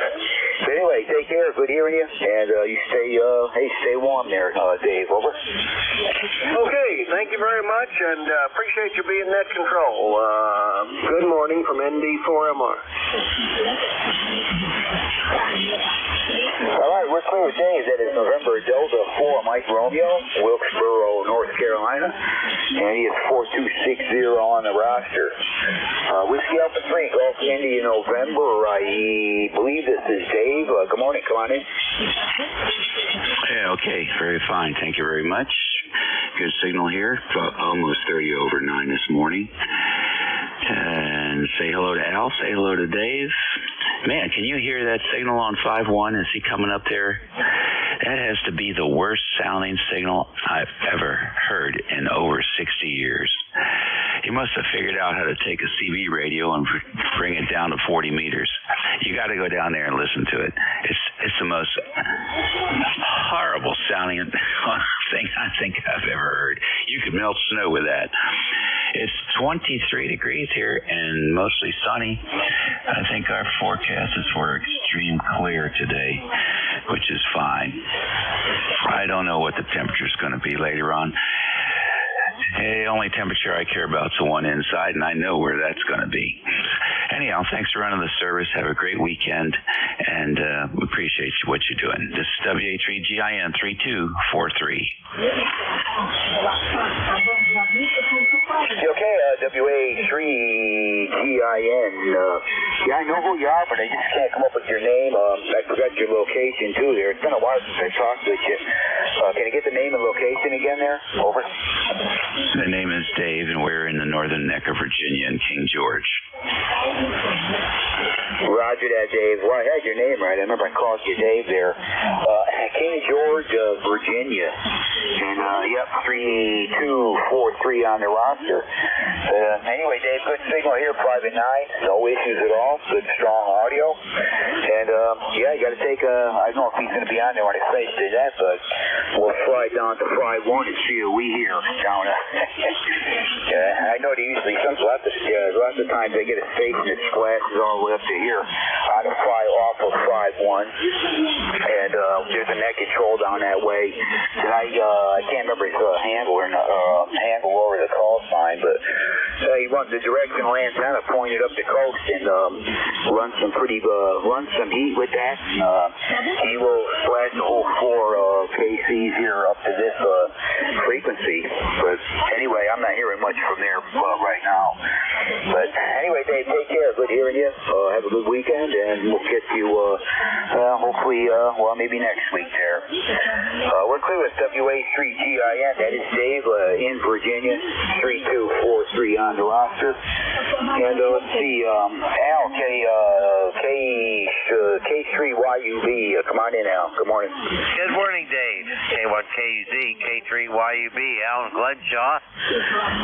But anyway, take care. Good hearing you, and you stay warm there, Dave. Over. Okay, thank you very much, and appreciate you being net control. Good morning from ND4MR. All right, we're clear with Dave. That is November Delta 4 Mike Romeo, Wilkesboro, North Carolina, and he is 4260 on the roster. Whiskey Alpha 3, Golf India November. I believe this is Dave. Good morning. Come on in. Yeah, okay. Very fine. Thank you very much. Good signal here. Almost 30 over 9 this morning. And say hello to Al. Say hello to Dave. Man, can you hear that signal on 5.1? Is he coming up there? That has to be the worst sounding signal I've ever heard in over 60 years. He must have figured out how to take a CB radio and bring it down to 40 meters. You got to go down there and listen to it. It's the most horrible sounding thing I think I've ever heard. You could melt snow with that. It's 23 degrees here and mostly sunny. I think our forecast is for extreme clear today, which is fine. I don't know what the temperature is going to be later on. The only temperature I care about is the one inside, and I know where that's going to be. Anyhow, thanks for running the service. Have a great weekend, and we appreciate what you're doing. This is WA3GIN 3243. Okay, WA3GIN. Yeah, I know who you are, but I just can't come up with your name. I forgot your location, too, there. It's been a while since I talked with you. Can I get the name and location again there? Over. The name is Dave, and we're in the northern neck of Virginia in King George. Roger that, Dave. Well, I had your name right. I remember I called you Dave there. King George, Virginia. And, yep, 3243 on the roster. Anyway, Dave, good signal here, Private 9. No issues at all. Good, strong audio. And, yeah, you got to take I don't know if he's going to be on there when I say that, but we'll fly down to Fry 1 and see who we hear down yeah, I know they usually, lots of times they get a station that splashes all the way up to here on the Fry off of Fry 1. And there's a net control down that way. And I can't remember his handle over the call sign, but he runs the directional antenna pointed up the coast and runs some heat with that. He will flash the whole 4 KCs here up to this frequency. But anyway, I'm not hearing much from there right now. But anyway, Dave, take care. Good hearing you. Have a good weekend, and we'll get you hopefully, maybe next week there. We're clear with WA3GIN. That is Dave in Virginia, 3243 on the roster. And let's see, Al, K3YUB. Come on in, Al. Good morning. Good morning, Dave. K1KUZ, K3YUB, Alan Glenshaw,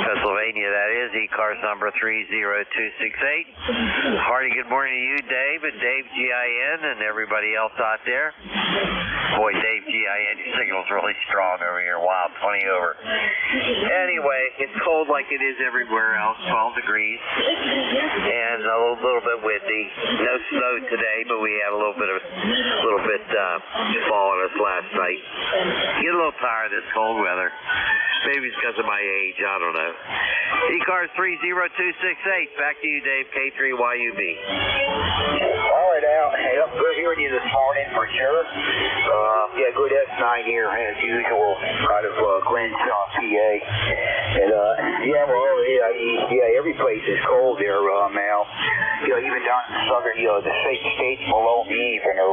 Pennsylvania, that is, ECARS number 30268. Hearty good morning to you, Dave, and Dave GIN, and everybody else out there. Boy, Dave GIN, your signal's really strong over here. Wow, 20 over. Anyway, it's cold like it is everywhere else, 12 degrees, and a little bit windy. No snow today, but we had a little bit fall on us last night. Get a little tired of this cold weather. Maybe it's because of my age. I don't know. ECARS 30268. Back to you, Dave. K3YUB. All right, Al. Hey, good hearing you this morning for sure. Yeah, good S9 here as usual out of Glenshaw, PA. And every place is cold there, Mal. Even down in the southern, the states below me even are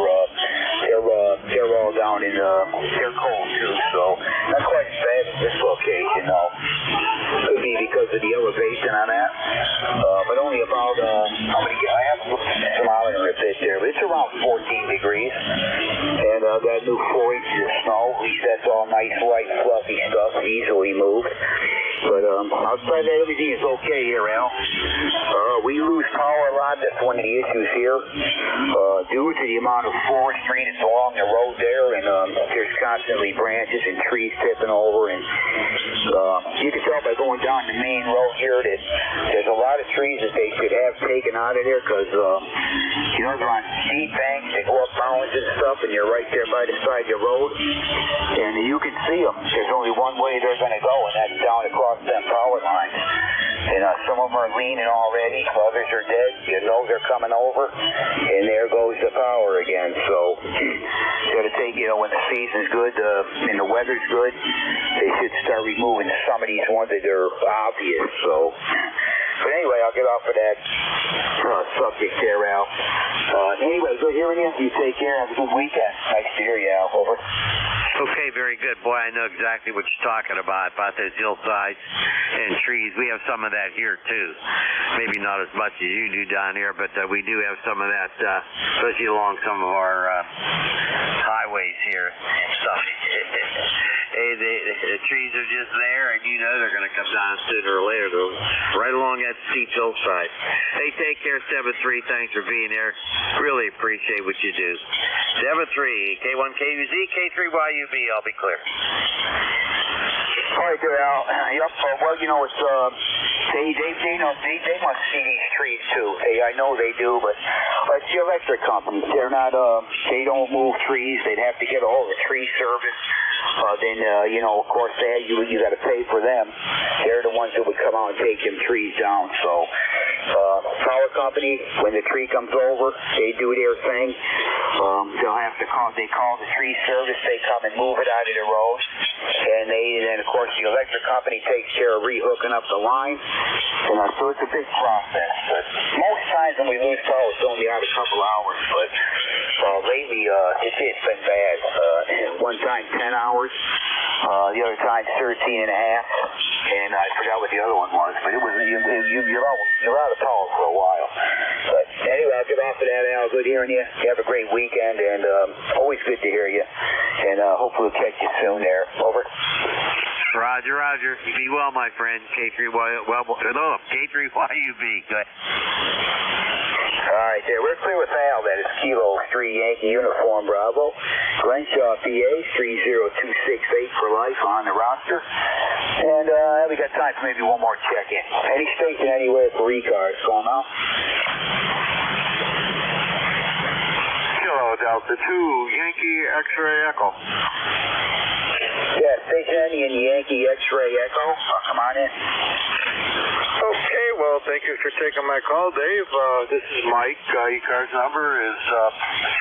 they're all down in they're cold too. So not quite as bad as this location, though. Could be because of the elevation on that. But only about I haven't looked at the thermometer a bit there, but it's around 14 degrees. And got a new 4 inches of snow. At least that's all nice, light, fluffy stuff, easily moved. But outside that, everything is okay here, Al. We lose power a lot. That's one of the issues here. Due to the amount of forestry that's along the road there, and there's constantly branches and trees tipping over, and you can tell by going down the main road here that there's a lot of trees that they could have taken out of there because, they're on steep banks, they go up mountains and stuff, and you're right there by the side of the road, and you can see them. There's only one way they're going to go, and that's down across them power lines. And some of them are leaning already, others are dead. You know they're coming over, and there goes the power again. So, got to take, when the season's good and the weather's good, they should start removing some of these ones that are obvious. So, but anyway, I'll get off of that subject there, Al. Anyway, good hearing you. You take care. Have a good weekend. Nice to hear you, Al. Over. Okay, very good. Boy, I know exactly what you're talking about those hillsides and trees. We have some of that here, too. Maybe not as much as you do down here, but we do have some of that, especially along some of our highways here. So, the trees are just there, and they're going to come down sooner or later, though, right along that steep hillside. Hey, take care, 7-3. Thanks for being there. Really appreciate what you do. 7-3, K1KUZ, K3YUB. I'll be clear. All right, there, Al. Yep. Well, it's they must see these trees too. I know they do, but it's the electric companies. They're not. They don't move trees. They'd have to get a hold of tree service. Then of course, you got to pay for them. They're the ones that would come out and take them trees down. So, power company, when the tree comes over, they do their thing. They'll have to call. They call the tree service. They come and move it out of the road, and then of course the electric company takes care of rehooking up the line. And so it's a big process. But most times when we lose power, it's only out a couple hours. But lately, it's been bad. One time 10 hours. The other time 13 and a half. And I forgot what the other one was. But it was you're out of power for a while. But anyway, I'll get off of that, Al. Good hearing you. You have a great weekend, and always good to hear you. And hopefully we'll catch you soon there. Over. Roger, Roger. You be well, my friend. K3YUB. Go ahead. All right, there. We're clear with Al. That is Kilo 3 Yankee Uniform Bravo. Glenshaw, PA, 30268 for life on the roster. And we got time for maybe one more check-in. Any station anywhere for ECARS going on? Kilo Delta 2, Yankee X-Ray Echo. Yeah, station ending in Yankee X-Ray Echo. Come on in. Okay, well, thank you for taking my call, Dave. This is Mike. ECARS number is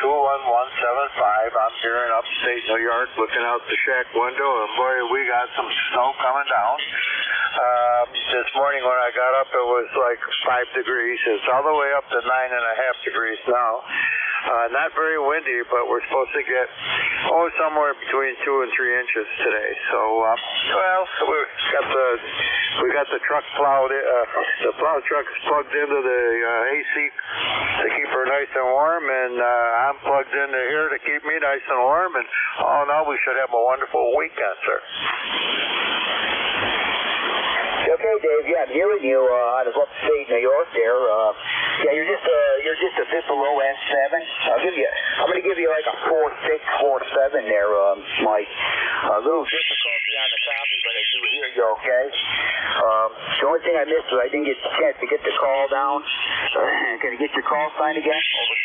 21175. I'm here in upstate New York looking out the shack window, and boy, we got some snow coming down. This morning when I got up, it was like 5 degrees. It's all the way up to 9.5 degrees now. Not very windy, but we're supposed to get, somewhere between 2 and 3 inches today. So, we got the truck plowed, the plow truck's plugged into the AC to keep her nice and warm, and I'm plugged into here to keep me nice and warm, and all in all, we should have a wonderful weekend, sir. Okay, Dave. Yeah, I'm hearing you out of upstate New York there. Yeah, you're just a bit below S7. I'm going to give you like a 4.6, 4.7 there, Mike. A little difficulty on the copy, but I do hear you okay. The only thing I missed was I didn't get a chance to get the call down. Can I get your call sign again? Over.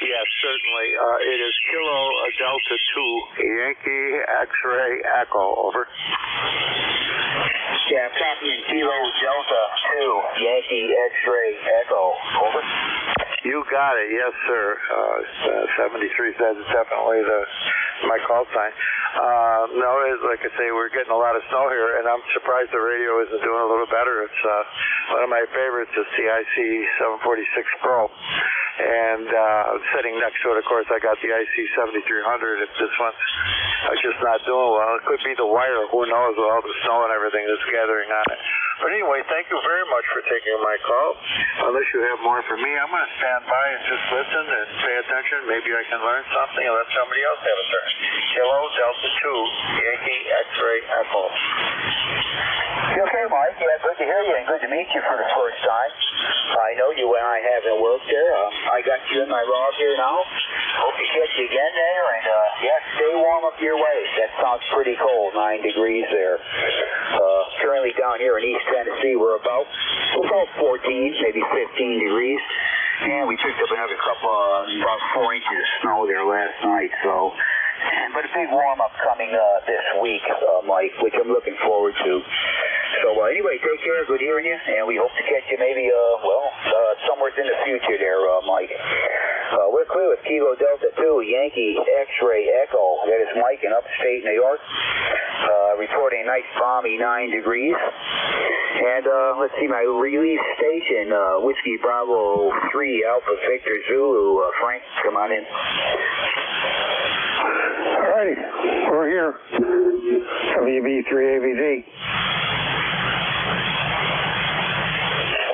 Yes, certainly. It is Kilo Delta 2, Yankee X-Ray Echo. Over. Yeah, I'm copying Kilo Delta 2, Yankee X-Ray Echo. Over. You got it, yes, sir. 73 says it's definitely my call sign. No, like I say, we're getting a lot of snow here, and I'm surprised the radio isn't doing a little better. It's one of my favorites is the IC 746 Pro. And sitting next to it, of course, I got the IC 7300. If this one's just not doing well, it could be the wire. Who knows with all the snow and everything that's gathering on it. But anyway, thank you very much for taking my call. Unless you have more for me, I'm going to stand by and just listen and pay attention. Maybe I can learn something and let somebody else have a turn. Kilo Delta 2, Yankee X-Ray Echo. Okay, Mike. Yeah, good to hear you and good to meet you for the first time. I know you and I haven't worked there. I got you in my log here now. Hope to catch you again there, and stay warm up your way. That sounds pretty cold, 9 degrees there. Currently down here in East Tennessee, we're about 14, maybe 15 degrees. And we picked up another couple, about 4 inches of snow there last night, so. But a big warm-up coming this week, Mike, which I'm looking forward to. So anyway, take care, good hearing you, and we hope to catch you maybe, somewhere in the future there, Mike. We're clear with Kilo Delta 2, Yankee X-Ray Echo. That is Mike in upstate New York, reporting a nice balmy 9 degrees. And let's see, my release station, Whiskey Bravo 3, Alpha Victor Zulu. Frank, come on in. Alrighty, we're here. WB3ABV.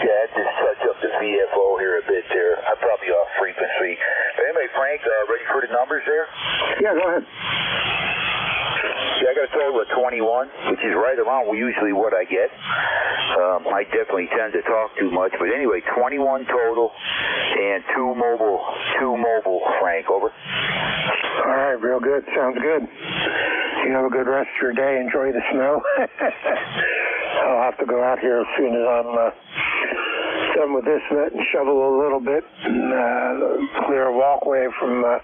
Yeah, just touch up the VFO here a bit there. I'm probably off frequency. But anyway, Frank, ready for the numbers there? Yeah, go ahead. Yeah, I got a total of 21, which is right around usually what I get. I definitely tend to talk too much, but anyway, 21 total and two mobile, Frank, over. All right, real good. Sounds good. You have a good rest of your day. Enjoy the snow. I'll have to go out here as soon as I'm done with this vet and shovel a little bit and clear a walkway from the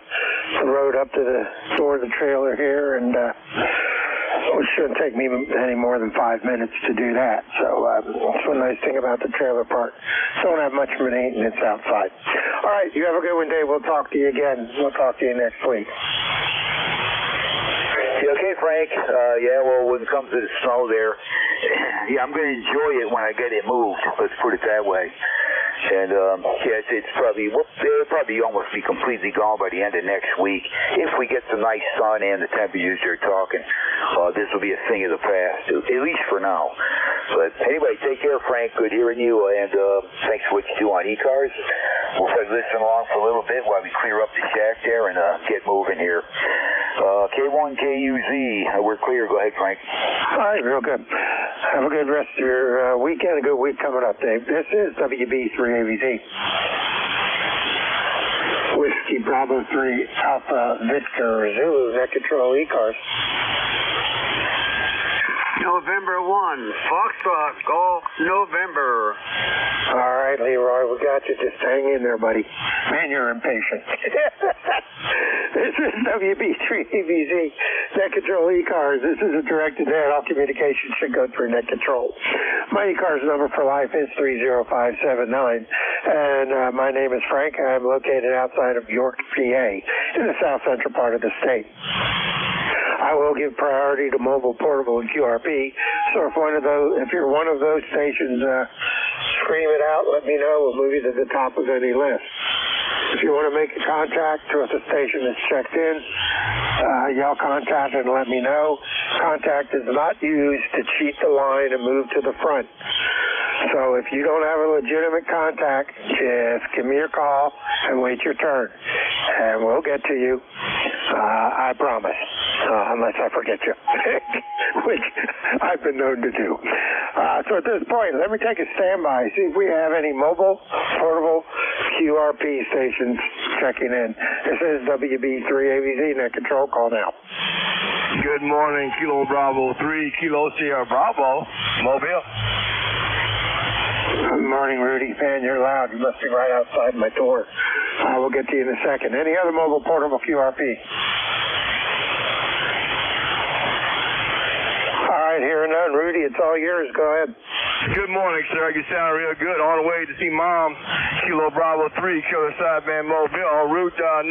road up to the door of the trailer here, and it shouldn't take me any more than 5 minutes to do that. So that's one nice thing about the trailer park. Don't have much maintenance outside. All right, you have a good one, Dave. We'll talk to you again. We'll talk to you next week. Okay, Frank. When it comes to the snow there, I'm going to enjoy it when I get it moved. Let's put it that way. And it's probably it'll probably almost be completely gone by the end of next week if we get some nice sun and the temperatures they're talking. This will be a thing of the past, at least for now. But anyway, take care, Frank. Good hearing you, and thanks for what you do on ECARS. We'll try to listen along for a little bit while we clear up the shack there and get moving here. K1KUZ, we're clear. Go ahead, Frank. All right, real good. Have a good rest of your weekend, a good week coming up, Dave. This is WB3AVZ. Whiskey Bravo 3 Alpha Victor Zulu, Net Control ECARS. November 1, Foxtrot, Golf, November. All right, Leroy, we got you. Just hang in there, buddy. Man, you're impatient. This is WB3AVZ, Net Control ECARS. This is a directed ad. All communications should go through Net Control. My ECARS number for life is 30579, and my name is Frank. I'm located outside of York, PA, in the south central part of the state. I will give priority to mobile, portable, and QRP. So if you're one of those stations, scream it out. Let me know. We'll move you to the top of any list. If you want to make a contact with a station that's checked in, yell contact and let me know. Contact is not used to cheat the line and move to the front. So if you don't have a legitimate contact, just give me a call and wait your turn, and we'll get to you. I promise, unless I forget you, which I've been known to do. So at this point, let me take a standby, see if we have any mobile, portable, QRP stations checking in. This is WB3AVZ, Net Control, call now. Good morning, Kilo Bravo 3, Kilo Sierra Bravo, Mobile. Good morning, Rudy. Man, you're loud. You must be right outside my door. We'll get to you in a second. Any other mobile, portable QRP? All right, here and none. Rudy, it's all yours. Go ahead. Good morning, sir. You sound real good. On the way to see Mom, Kilo Bravo 3, Killer Sideband Mobile, on Route 97.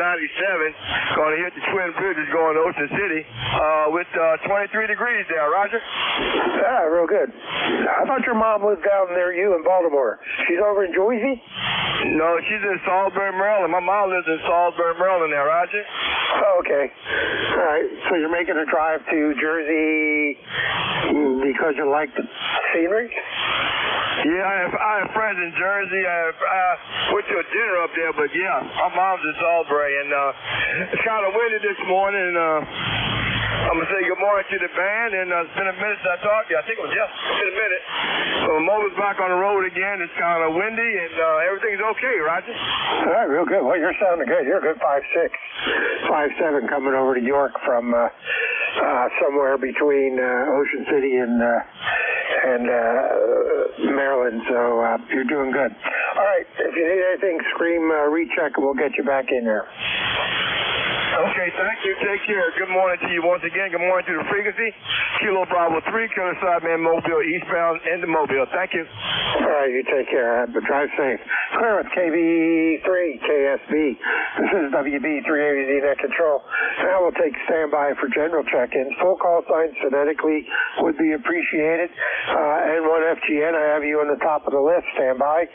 Going to hit the Twin Bridges going to Ocean City with 23 degrees there. Roger? Ah, real good. I thought your mom lived down near you in Baltimore. She's over in Jersey? No, she's in Salisbury, Maryland. My mom lives in Salisbury, Maryland there, Roger. Oh, okay. All right. So you're making a drive to Jersey because you like the scenery? Yeah, I have friends in Jersey. I went to a dinner up there, but yeah, my mom's in Salisbury, and it's kind of windy this morning, and I'm going to say good morning to the band, and it's been a minute since I talked to you. I think it was just a minute. So the motor's back on the road again. It's kind of windy, and everything's okay, Roger? All right, real good. Well, you're sounding good. You're a good 5'6", 5'7", coming over to York from somewhere between Ocean City and Maryland, so you're doing good. All right, if you need anything, scream recheck, and we'll get you back in there. Okay, thank you. Take care. Good morning to you once again. Good morning to the frequency. Kilo Bravo 3, Killer Sideman Mobile, eastbound into Mobile. Thank you. All right, you take care. But drive safe. Clear with KB3, KSB. This is WB3AVZ Net Control. Now we'll take standby for general check-ins. Full call signs phonetically would be appreciated. N1FGN, I have you on the top of the list. Standby.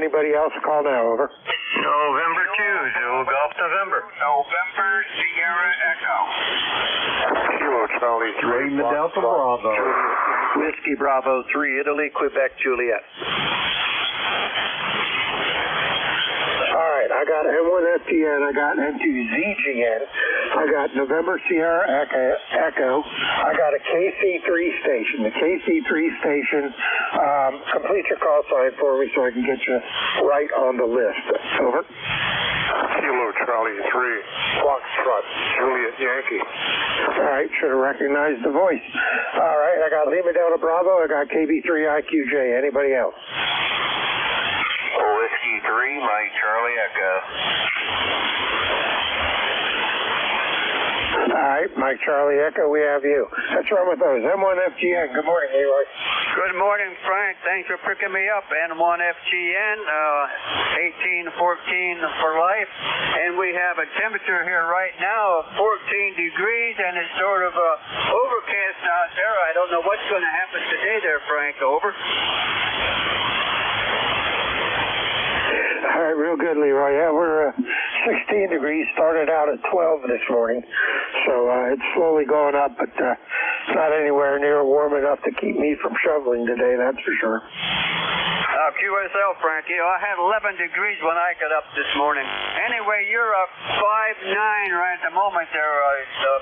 Anybody else? Call now. Over. November 2, Zulu Golf, November. November Sierra Echo. Kilo Charlie 3, Lima Delta Bravo. Whiskey Bravo 3, Italy, Quebec, Juliet. All right, I got N1FGN, I got N2ZGN, I got November Sierra Echo, I got a KC3 station. The KC3 station, complete your call sign for me so I can get you right on the list. Over. Kilo Charlie 3, Foxtrot, Juliet Yankee. All right, should have recognized the voice. All right, I got Lima Delta Bravo, I got KB3IQJ. Anybody else? Whiskey 3, Mike Charlie Echo. All right, Mike Charlie Echo, we have you. Let's run with those. M1FGN, good morning, Leroy. Good morning, Frank. Thanks for picking me up. N1FGN, 1814 for life. And we have a temperature here right now of 14 degrees, and it's sort of overcast out there. I don't know what's going to happen today there, Frank. Over. All right, real good, Leroy. Yeah, we're 16 degrees. Started out at 12 this morning, so it's slowly going up, but it's not anywhere near warm enough to keep me from shoveling today, that's for sure. Q USL, Frank. You know, I had 11 degrees when I got up this morning. Anyway, you're a 5'9" right at the moment there,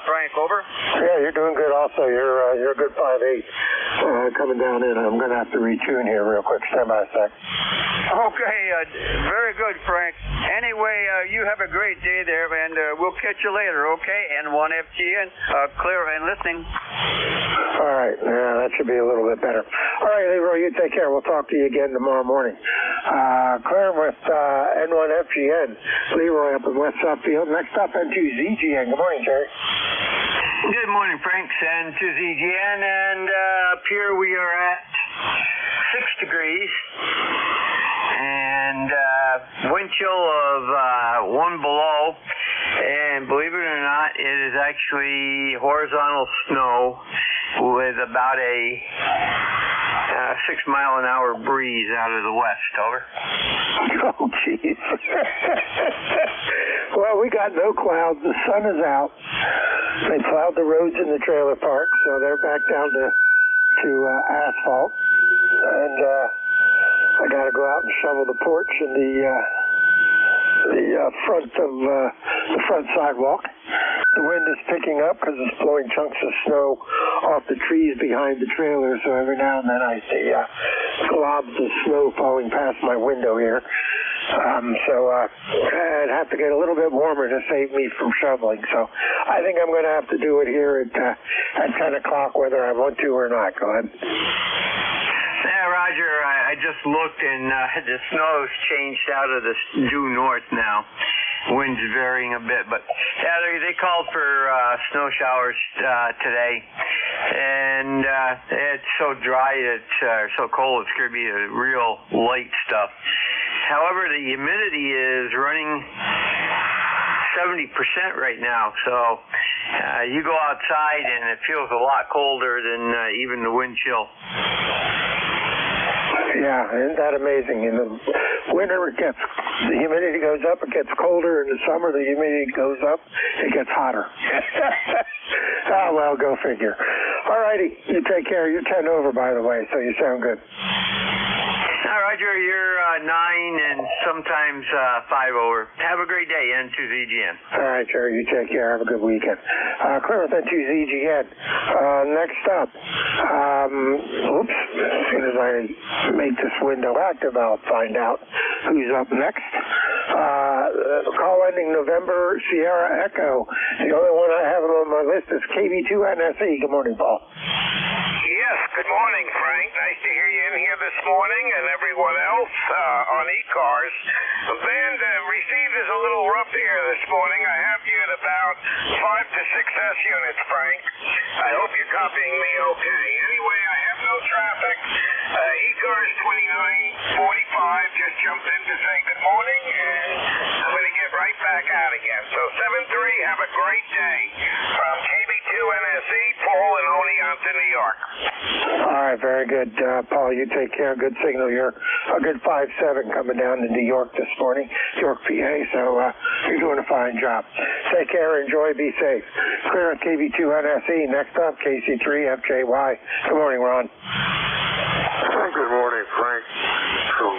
Frank, over. Yeah, you're doing good also. You're a good 5'8". Coming down in. I'm going to have to retune here real quick. Stand by a sec. Okay, very good, Frank. Anyway, you have a great day there, and we'll catch you later, okay? N1FGN, clear and listening. All right, that should be a little bit better. All right, Leroy, you take care. We'll talk to you again tomorrow morning. Clear with N1FGN. Leroy up in West Suffield. Next up, N2ZGN. Good morning, Jerry. Good morning, Frank. N2ZGN, and up here we are at 6 degrees. And wind chill of 1 below, and believe it or not, it is actually horizontal snow with about a 6-mile-an-hour breeze out of the west. Over. Oh, jeez. Well, we got no clouds. The sun is out. They plowed the roads in the trailer park, so they're back down to asphalt. And I got to go out and shovel the porch and the front of the front sidewalk. The wind is picking up because it's blowing chunks of snow off the trees behind the trailer. So every now and then I see globs of snow falling past my window here. So I'd have to get a little bit warmer to save me from shoveling. So I think I'm going to have to do it here at 10 o'clock, whether I want to or not. Go ahead. Yeah, Roger, I just looked, and the snow's changed out of the due north now. Wind's varying a bit, but yeah, they called for snow showers today, and it's so dry, it's so cold, it's going to be a real light stuff. However, the humidity is running 70% right now, so you go outside and it feels a lot colder than even the wind chill. Yeah, isn't that amazing? In the winter, the humidity goes up, it gets colder. In the summer, the humidity goes up, it gets hotter. Well, go figure. All righty, you take care. You're 10 over, by the way, so you sound good. Roger, you're 9 and sometimes 5 over. Have a great day, N2ZGN. All right, Jerry, you take care. Have a good weekend. Clear with N2ZGN. Next up, oops, as soon as I make this window active, I'll find out who's up next. Call ending November, Sierra Echo. The only one I have on my list is KB2NSE. Good morning, Paul. Yes, good morning, Frank. Nice to hear you in here this morning, and everyone else on ECARS. The band received is a little rough here this morning. I have you at about 5 to 6 S units, Frank. I hope you're copying me okay. Anyway, I have no traffic. ECARS 2945 just jumped in to say good morning, and I'm going to get right back out again. So 7-3, have a great day. From KB2NSE, Paul and Oni on to New York. All right, very good. Paul, you take care. Good signal. You're a good 5-7 coming down to New York this morning, York, PA, so you're doing a fine job. Take care. Enjoy. Be safe. Clear at KB2NSE. Next up, KC3FJY. Good morning, Ron. Good morning, Frank. From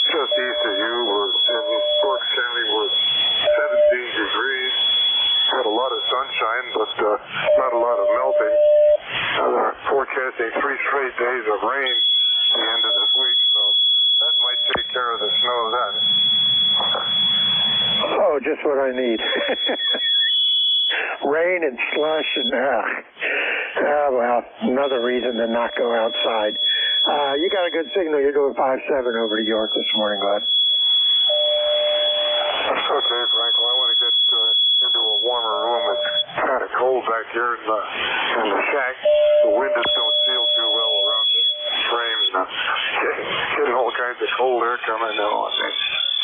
just east of you was in Berks County was 17 degrees. Had a lot of sunshine, but not a lot of melting. Forecasting 3 straight days of rain at the end of this week, so that might take care of the snow then. Oh, just what I need. Rain and slush and well, another reason to not go outside. You got a good signal. You're doing 5-7 over to York this morning, bud. Okay, Frank. Well, I want to get into a warmer room. It's kind of cold back here in the shack. The windows don't seal too well around the frames. Now, getting all kinds of cold air coming now.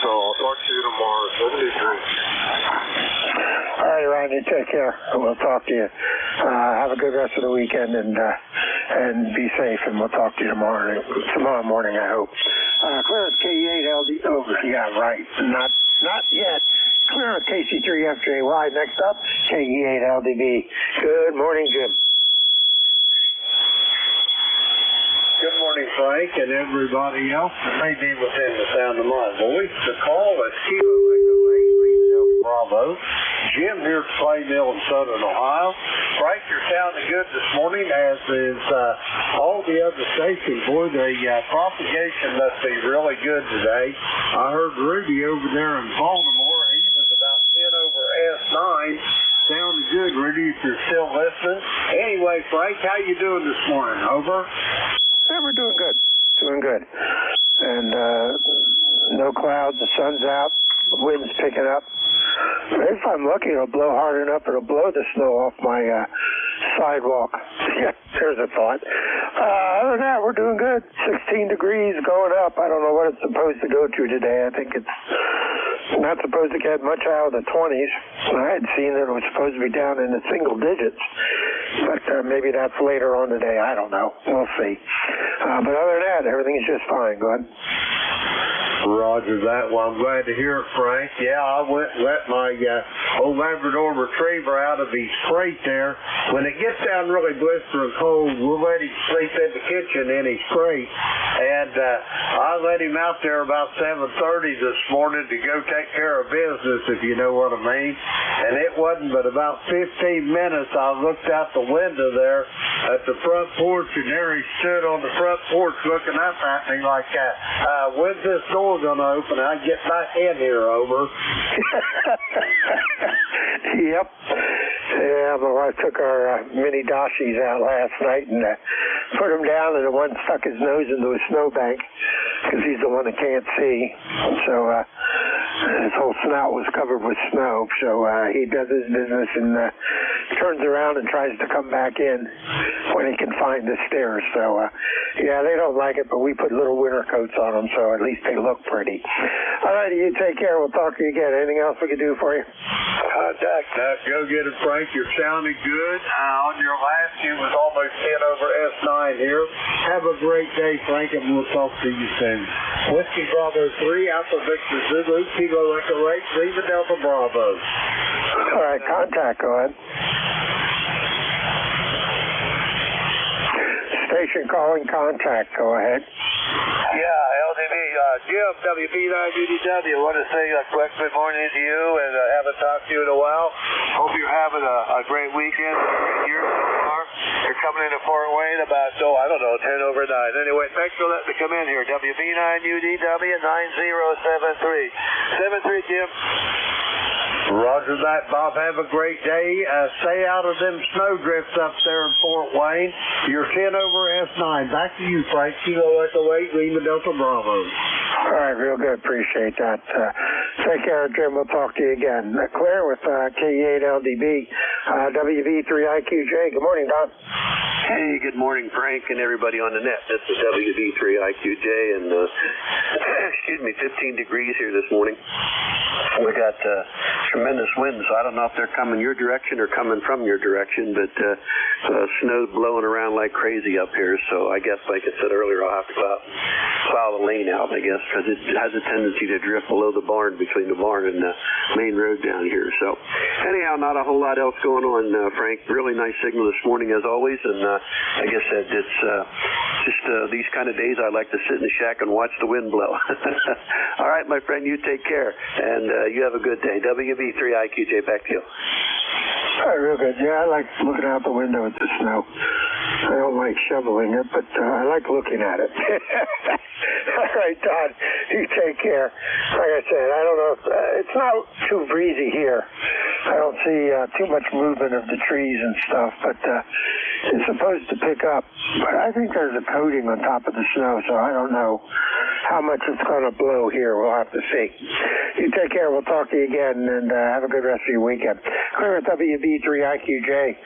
So I'll talk to you tomorrow. 73. All right, Ron, you take care. We'll talk to you. Have a good rest of the weekend and be safe, and we'll talk to you tomorrow morning, I hope. Clear at K8LD over. Yeah, right. Not yet. Clear at KC3FJY. Next up, KE8LDB. Good morning, Jim. Good morning, Frank, and everybody else that may be within the sound of my voice. The call is Kilo Echo 8, Bravo. Jim here at Clay Mill in Southern Ohio. Frank, you're sounding good this morning, as is all the other stations. Boy, the propagation must be really good today. I heard Rudy over there in Baltimore. He was about 10 over S9. Sounding good, Rudy, if you're still listening. Anyway, Frank, how you doing this morning? Over? Yeah, we're doing good. Doing good. And no clouds, the sun's out, the wind's picking up. If I'm lucky, it'll blow hard enough, it'll blow the snow off my sidewalk. Yeah, there's a thought. Other than that, we're doing good. 16 degrees going up. I don't know what it's supposed to go to today. I think it's not supposed to get much out of the 20s. I had seen that it was supposed to be down in the single digits. But maybe that's later on today. I don't know. We'll see. But other than that, everything's just fine. Go ahead. Roger that. Well, I'm glad to hear it, Frank. Yeah, I went and let my old Labrador Retriever out of his crate there. When it gets down really blistering cold, we'll let him sleep in the kitchen in his crate. And I let him out there about 7:30 this morning to go take care of business, if you know what I mean. And it wasn't but about 15 minutes I looked out the window there at the front porch, and there he stood on the front porch looking up at me like, when's this door going to open? I get back in here, over. Yep. Yeah, my wife took our mini Dashies out last night and put him down, and the one stuck his nose into a snowbank because he's the one that can't see. So his whole snout was covered with snow. So he does his business and turns around and tries to come back in when he can find the stairs. So, yeah, they don't like it, but we put little winter coats on them, so at least they look pretty. All right, you take care. We'll talk to you again. Anything else we can do for you? Contact. Go get it, Frank. You're sounding good. On your last, you was almost 10 over S9 here. Have a great day, Frank, and we'll talk to you soon. Whiskey Bravo 3, Alpha Victor Zulu, Kilo Echo 8, Lima Delta Bravo. All right, contact. Go ahead. Station calling, contact. Go ahead. Yeah, LDB, Jim, WB9UDW. I want to say a quick good morning to you, and haven't talked to you in a while. Hope you're having a great weekend, a great year so far. You're coming into Fort Wayne about, 10 over 9. Anyway, thanks for letting me come in here. WB9UDW 9073. 73, Jim. Roger that, Bob. Have a great day. Stay out of them snowdrifts up there in Fort Wayne. You're 10 over S9. Back to you, Frank. Kilo Echo 8, Lima Delta Bravo. All right, real good. Appreciate that. Take care, Jim. We'll talk to you again. Claire with KE8LDB, WV3IQJ. Good morning, Don. Hey, good morning, Frank, and everybody on the net. This is WV3IQJ, and 15 degrees here this morning. We got tremendous winds, so I don't know if they're coming your direction or coming from your direction, but snow blowing around like crazy up here, so I guess, like I said earlier, I'll have to go out and plow the lane out, I guess, because it has a tendency to drift below the barn, between the barn and the main road down here. So, anyhow, not a whole lot else going on, Frank. Really nice signal this morning, as always, and like I said, it's just these kind of days I like to sit in the shack and watch the wind blow. All right, my friend, you take care, and you have a good day. WB3IQJ, back to you. All right, real good. Yeah, I like looking out the window at the snow. I don't like shoveling it, but I like looking at it. All right, Todd, you take care. Like I said, I don't know if it's not too breezy here. I don't see too much movement of the trees and stuff, but it's supposed to pick up. But I think there's a coating on top of the snow, so I don't know how much it's going to blow here. We'll have to see. You take care. We'll talk to you again, and have a good rest of your weekend. Clear at WB3IQJ.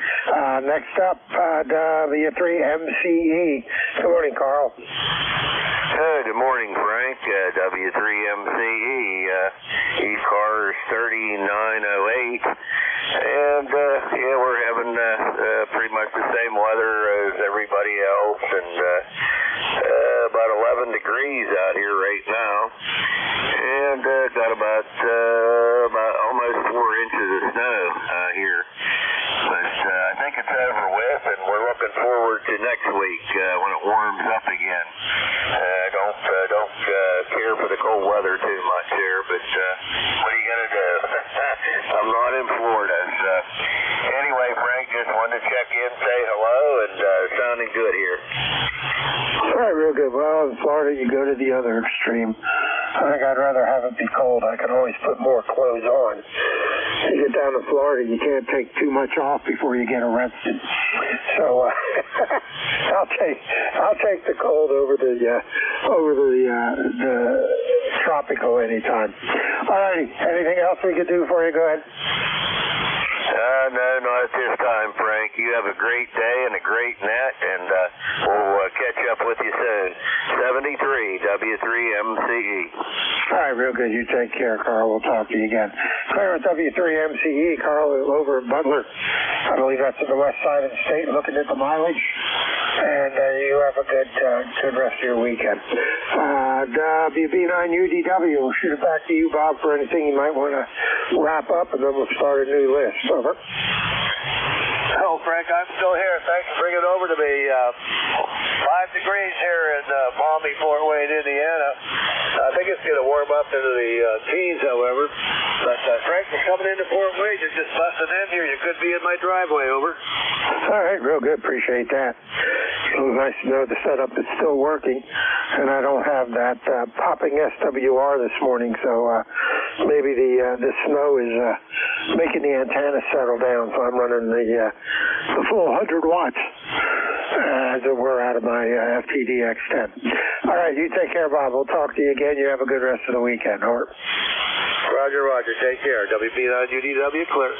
Next up, W3MCE. Good morning, Carl. Good morning, Frank. W3MCE, ECARS 3908. And, we're having pretty much the same weather as everybody else, and about 11 degrees out here right now. And got about almost 4 inches of snow here. But I think it's over with, and we're looking forward to next week when it warms up again. too much here, but what are you going to do? I'm not in Florida. So. Anyway, Frank, just wanted to check in, say hello, and sounding good here. All right, real good. Well, in Florida, you go to the other extreme. I think I'd rather have it be cold. I can always put more clothes on. You get down to Florida, you can't take too much off before you get arrested. So I'll take the cold over the tropical anytime. All righty. Anything else we could do for you? Go ahead. No, not at this time, Frank. You have a great day and a great net, and we'll catch up with you soon. 73 W3MCE. All right, real good. You take care, Carl. We'll talk to you again. Clear with W3MCE. Carl over at Butler. I believe that's on the west side of the state, looking at the mileage. And you have a good rest of your weekend. WB9UDW. We'll shoot it back to you, Bob, for anything you might want to wrap up, and then we'll start a new list. Over. Oh, Frank, I'm still here. Thanks for bringing it over to me. 5 degrees here in balmy Fort Wayne, Indiana. I think it's going to warm up into the teens, however. But, Frank, we're coming into Fort Wayne. You're just busting in here. You could be in my driveway, over. All right, real good. Appreciate that. It was nice to know the setup is still working, and I don't have that popping SWR this morning, so maybe the snow is making the antenna settle down, so I'm running the full 100 watts, as it were, out of my FTDX10. All right, you take care, Bob. We'll talk to you again. You have a good rest of the weekend. Over. Roger. Take care. WB9UDW, clear.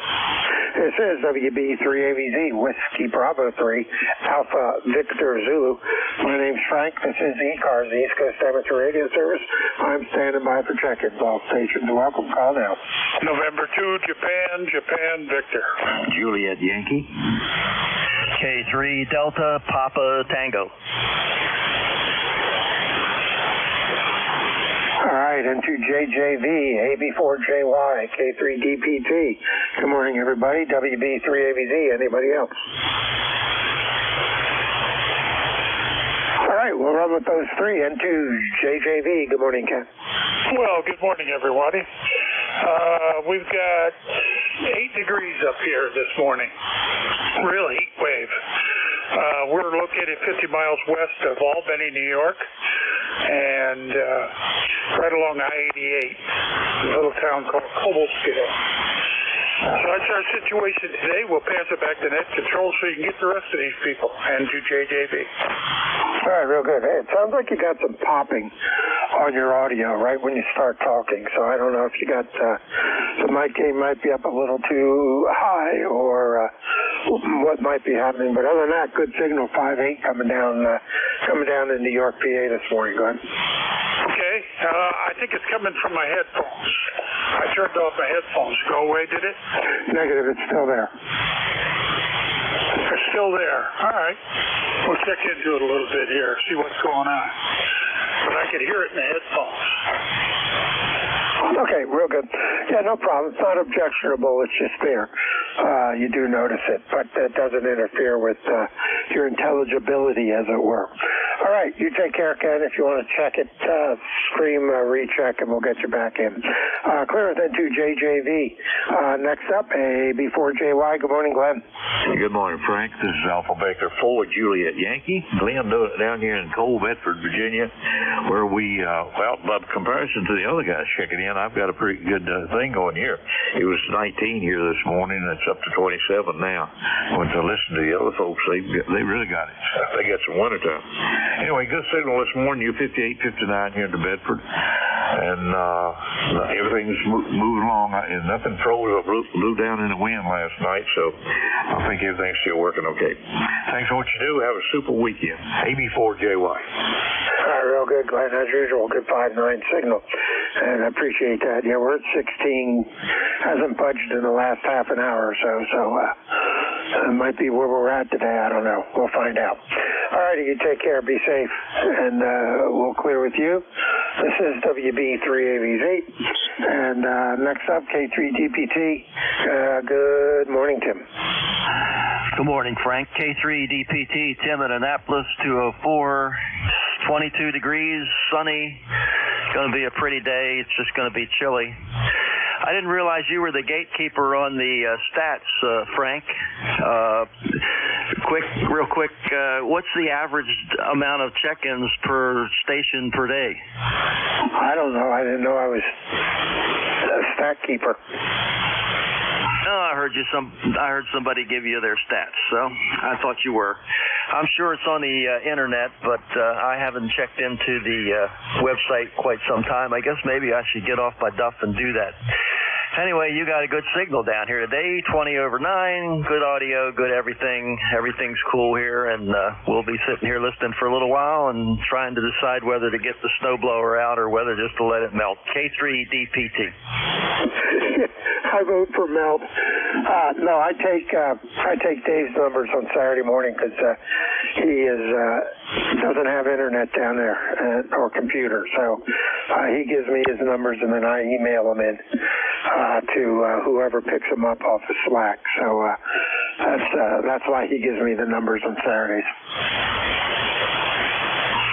This is WB3AVZ, Whiskey Bravo 3, Alpha Victor Zulu. My name's Frank. This is ECARS, the East Coast Amateur Radio Service. I'm standing by for check-in. All stations welcome. Call now. November 2, Japan, Victor. Juliet Yankee. K3 Delta Papa Tango. All right, into JJV, AB4JY, K3DPT. Good morning, everybody. WB3AVZ. Anybody else? All right, we'll run with those three. Into JJV. Good morning, Ken. Well, good morning, everybody. We've got 8 degrees up here this morning. Real heat wave. We're located 50 miles west of Albany, New York, and right along I-88, a little town called Cobblesdale. So that's our situation today. We'll pass it back to net control so you can get the rest of these people and to JJV. All right, real good. Hey, it sounds like you got some popping on your audio right when you start talking. So I don't know if you got the mic gain might be up a little too high or what might be happening. But other than that, good signal. 5.8 coming down in New York, PA this morning. Go ahead. Okay. I think it's coming from my headphones. I turned off my headphones. Go away, did it? Negative. It's still there. It's still there. All right. We'll check into it a little bit here, see what's going on. But I could hear it in the headphones. Okay, real good. Yeah, no problem. It's not objectionable. It's just there. You do notice it, but that doesn't interfere with your intelligibility, as it were. All right, you take care, Ken. If you want to check it, scream, recheck, and we'll get you back in. Clear then to JJV. Next up, AB4JY. Good morning, Glenn. Good morning, Frank. This is Alpha Baker 4, Juliet Yankee. Glenn down here in Cole, Bedford, Virginia, where we, well, by comparison to the other guys checking in, I've got a pretty good thing going here. It was 19 here this morning, and it's up to 27 now. When I listen to the other folks, they really got it. They got some wintertime. Anyway, good signal this morning. You're 58, 59 here to Bedford, and everything's moving along. And nothing froze or blew down in the wind last night, so I think everything's still working okay. Thanks for what you do. Have a super weekend. AB4JY. All right, real good, Glenn. As usual, good 5-9 signal, and I appreciate that. Yeah, we're at 16. Hasn't budged in the last half an hour or so, it might be where we're at today. I don't know. We'll find out. All righty, you take care. Be safe, and we'll clear with you. This is WB3AVZ, and next up, K3DPT. Good morning, Tim. Good morning, Frank. K3DPT, Tim at Annapolis, 204, 22 degrees, sunny. going to be a pretty day. It's just going to be chilly. I didn't realize you were the gatekeeper on the stats, Frank. Real quick, what's the average amount of check-ins per station per day? I don't know. I didn't know I was a stat keeper. No, I heard somebody give you their stats, so I thought you were. I'm sure it's on the internet, but I haven't checked into the website quite some time. I guess maybe I should get off my duff and do that. Anyway, you got a good signal down here today, 20 over 9, good audio, good everything. Everything's cool here, and we'll be sitting here listening for a little while and trying to decide whether to get the snowblower out or whether just to let it melt. K3DPT. I vote for melt. No, I take Dave's numbers on Saturday morning because he doesn't have internet down there or computer, so he gives me his numbers and then I email them in to whoever picks them up off the Slack. So that's why he gives me the numbers on Saturdays.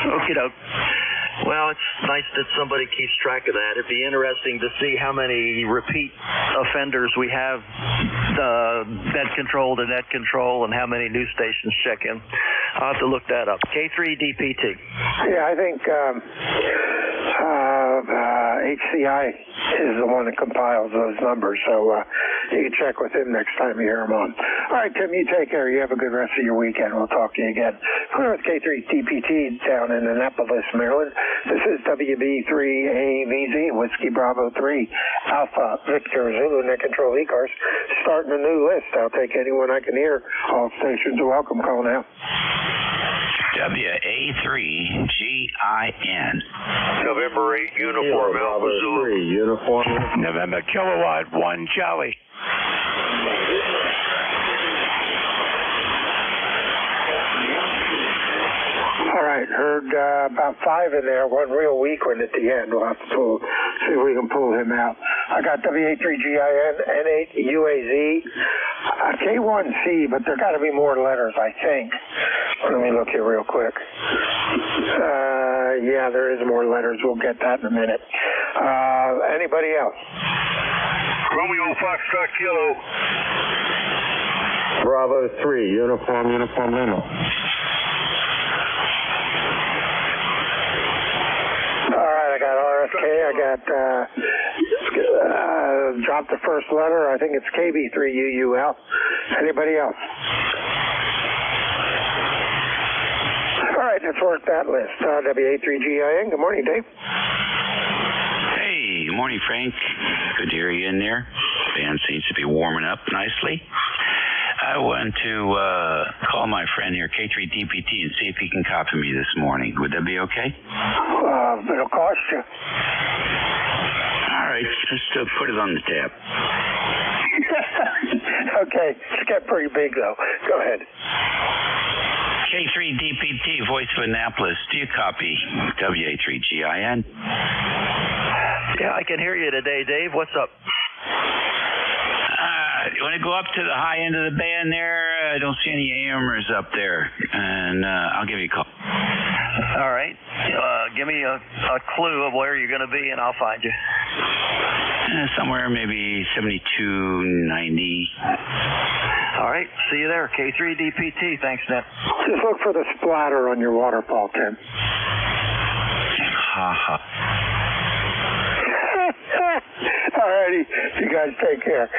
Okie doke. Well, it's nice that somebody keeps track of that. It'd be interesting to see how many repeat offenders we have, net control to net control, and how many new stations check in. I'll have to look that up. K3DPT. Yeah, I think HCI is the one that compiles those numbers, so you can check with him next time you hear him on. All right, Tim, you take care. You have a good rest of your weekend. We'll talk to you again. We're with K3DPT down in Annapolis, Maryland. This is WB3AVZ, Whiskey Bravo 3, Alpha Victor Zulu, Net Control ECARS. Starting a new list. I'll take anyone I can hear. All stations are welcome. Call now. WA3GIN. November 8, Uniform Alpha Zulu. Uniform. November Kilowatt 1 Charlie. All right, heard about 5 in there, one real weak one at the end. We'll have to see if we can pull him out. I got WA3GIN, N8UAZ, K1C, but there got to be more letters, I think. Let me look here real quick. Yeah, there is more letters. We'll get that in a minute. Anybody else? Romeo Foxtrot Kilo. Bravo 3, Uniform Limo. I got RFK, I got, dropped the first letter, I think it's KB3UUL. Anybody else? All right, let's work that list. WA3GIN, good morning, Dave. Hey, good morning, Frank. Good to hear you in there. The band seems to be warming up nicely. I want to call my friend here, K3DPT, and see if he can copy me this morning. Would that be okay? It'll cost you. All right, just put it on the tab. Okay, it's got pretty big, though. Go ahead. K3DPT, Voice of Annapolis. Do you copy WA3GIN? Yeah, I can hear you today, Dave. What's up? You want to go up to the high end of the band there? I don't see any AMers up there, and I'll give you a call. All right. Give me a clue of where you're going to be, and I'll find you. Somewhere maybe 7290. All right. See you there. K3DPT. Thanks, Ned. Just look for the splatter on your waterfall, Tim. Ha ha. All righty, you guys take care.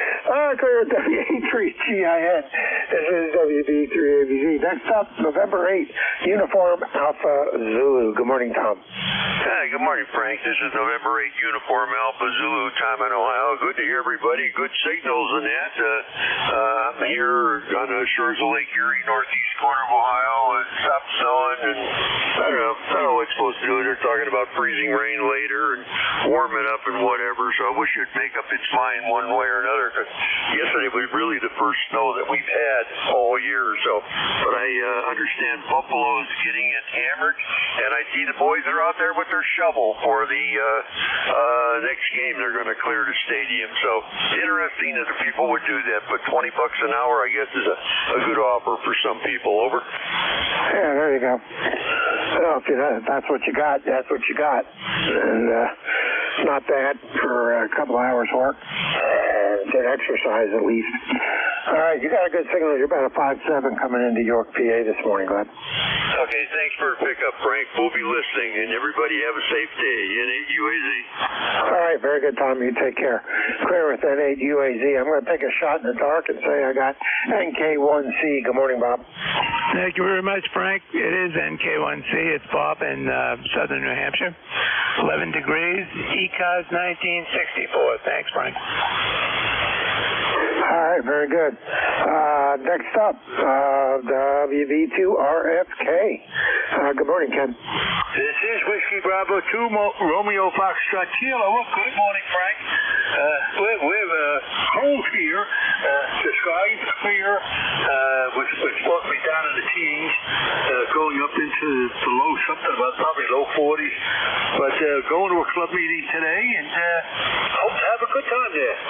Clear WA3GIN. This is WB3AVZ. Next up, November 8th, Uniform Alpha Zulu. Good morning, Tom. Hey, good morning, Frank. This is November 8th, Uniform Alpha Zulu, time in Ohio. Good to hear everybody. Good signals in that. I'm here on the shores of Lake Erie, northeast corner of Ohio. It stopped snowing, and I don't know what it's supposed to do. They're talking about freezing rain later and warming up and whatever, so I wish it'd make up its mind one way or another, because yesterday was really the first snow that we've had all year. So, but I understand Buffalo's getting it hammered, and I see the boys are out there with their shovel for the next game. They're going to clear the stadium. So interesting that the people would do that, but $20 an hour, I guess, is a good offer for some people. Over. Yeah, there you go. Well, if that's what you got, that's what you got. And not bad for a couple hours work. It's an exercise at least. All right, you got a good signal. You're about a 5-7 coming into York, PA this morning, Glenn. Okay, thanks for the pickup, Frank. We'll be listening, and everybody have a safe day. N8 UAZ. All right, very good, Tom. You take care. Clear with N8 UAZ. I'm going to take a shot in the dark and say I got NK1C. Good morning, Bob. Thank you very much, Frank. It is NK1C. It's Bob in southern New Hampshire. 11 degrees, ECARS 1964. Thanks, Frank. All right, very good. Next up, WV2RFK. Good morning, Ken. This is Whiskey Bravo 2, Romeo Foxtrot Kilo. Well, good morning, Frank. We're cold here. The sky's clear. We're supposed to be down in the teens, going up into the low, something about probably low 40s. But going to a club meeting today, and hope to have a good time there.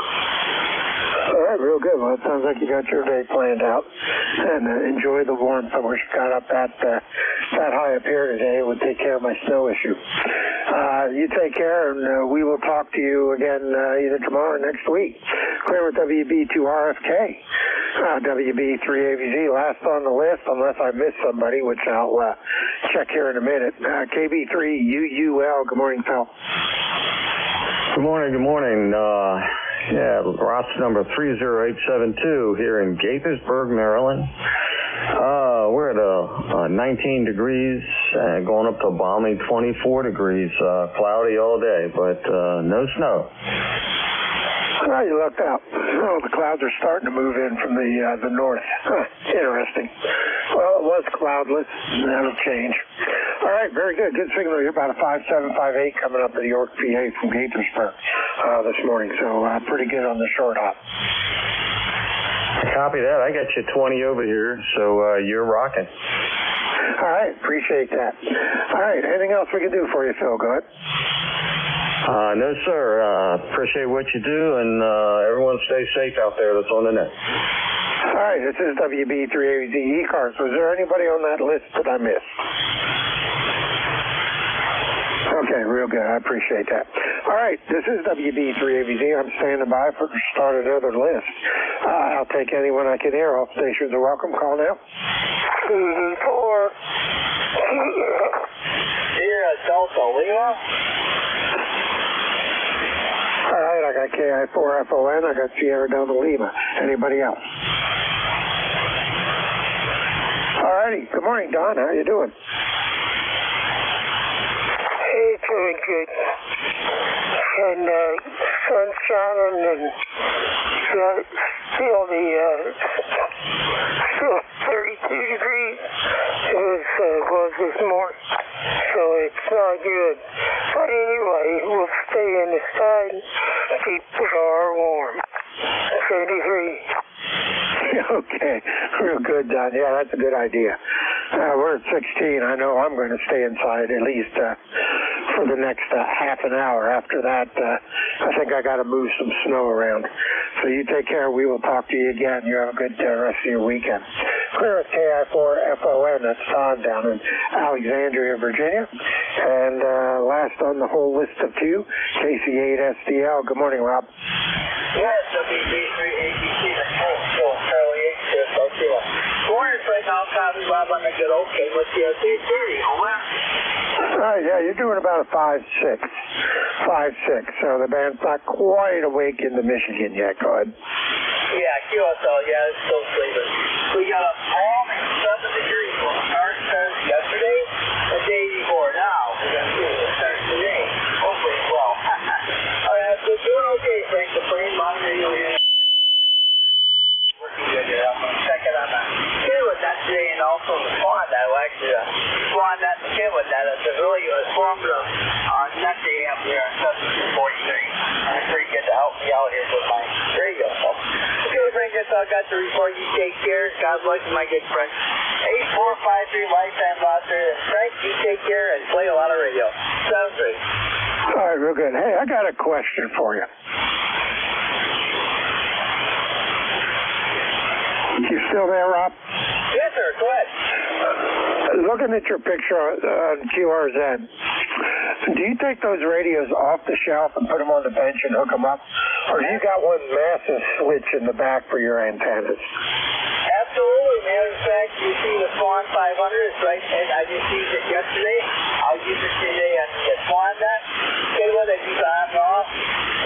All right, real good. Well, it sounds like you got your day planned out, and enjoy the warmth. I wish I got up that high up here today. It would take care of my snow issue. You take care, and we will talk to you again either tomorrow or next week. Clear with WB2RFK. WB3AVZ, last on the list, unless I missed somebody, which I'll check here in a minute. KB3UUL. Good morning, Phil. Good morning, good morning. Yeah, roster number 30872 here in Gaithersburg, Maryland. We're at 19 degrees, going up to a balmy 24 degrees, cloudy all day, but no snow. Well, you lucked out. Oh, the clouds are starting to move in from the north. Interesting. Well, it was cloudless, and that'll change. All right, very good. Good signal. You're about a 5-7, 5-8 coming up to York, PA from Gaithersburg this morning, so pretty good on the short hop. Copy that. I got you 20 over here, so you're rocking. All right, appreciate that. All right, anything else we can do for you, Phil? Go ahead. No, sir. Appreciate what you do, and everyone stay safe out there that's on the net. All right, this is WB3AZ ECARS. Was there anybody on that list that I missed? Okay, real good. I appreciate that. All right, this is WB3AVZ. I'm standing by for to start another list. I'll take anyone I can hear. All stations are welcome. Call now. CD4. Sierra Delta Lima. All right, I got KI4FON. I got Sierra Delta Lima. Anybody else? All righty. Good morning, Don. How you doing? Hey, doing good. And sun shining and still 32 degrees. It was this morning, so it's not good. But anyway, we'll stay inside and keep the car warm. 73. Okay, real good, Don. Yeah, that's a good idea. We're at 16. I know I'm going to stay inside at least for the next half an hour. After that, I think I got to move some snow around. So you take care. We will talk to you again. You have a good rest of your weekend. Clear at KI4FON. That's Don down in Alexandria, Virginia. And last on the whole list of two, KC8SDL. Good morning, Rob. Yes, WB3ABC. Charlie 8, Kilo. Morning, Frank. I'll copy Rob on the good. Okay, what's the 830? Over. All right, yeah, you're doing about a 5-6. 5-6. So the band's not quite awake into Michigan yet. Go ahead. Yeah, QSL, yeah, it's still sleeping. We got a warm 7 degrees. Well, start yesterday, the day before. Now, we're going to see what starts today. Hopefully, well. All right, so doing okay, Frank. The frame monitor, you'll working good here. I'm going to check it on the kidwood net today and also the swan net. Well, actually, the swan net and the kidwood net. It's a really informative net day up here on 1743. It's pretty good to help me out here with my radio. So, okay, Frank, that's all I got to report. You take care. God bless you, my good friend. 8453 lifetime roster. Frank, you take care and play a lot of radio. Sounds great. All right, real good. Hey, I got a question for you. You still there, Rob? Yes, sir. Go ahead. looking at your picture on QRZ, do you take those radios off the shelf and put them on the bench and hook them up? Or do you got one massive switch in the back for your antennas? Absolutely, man. In fact, you see the Swan 500 is right, and I just used it yesterday. I'll use it today on the Swan net. Okay, what I use on and off.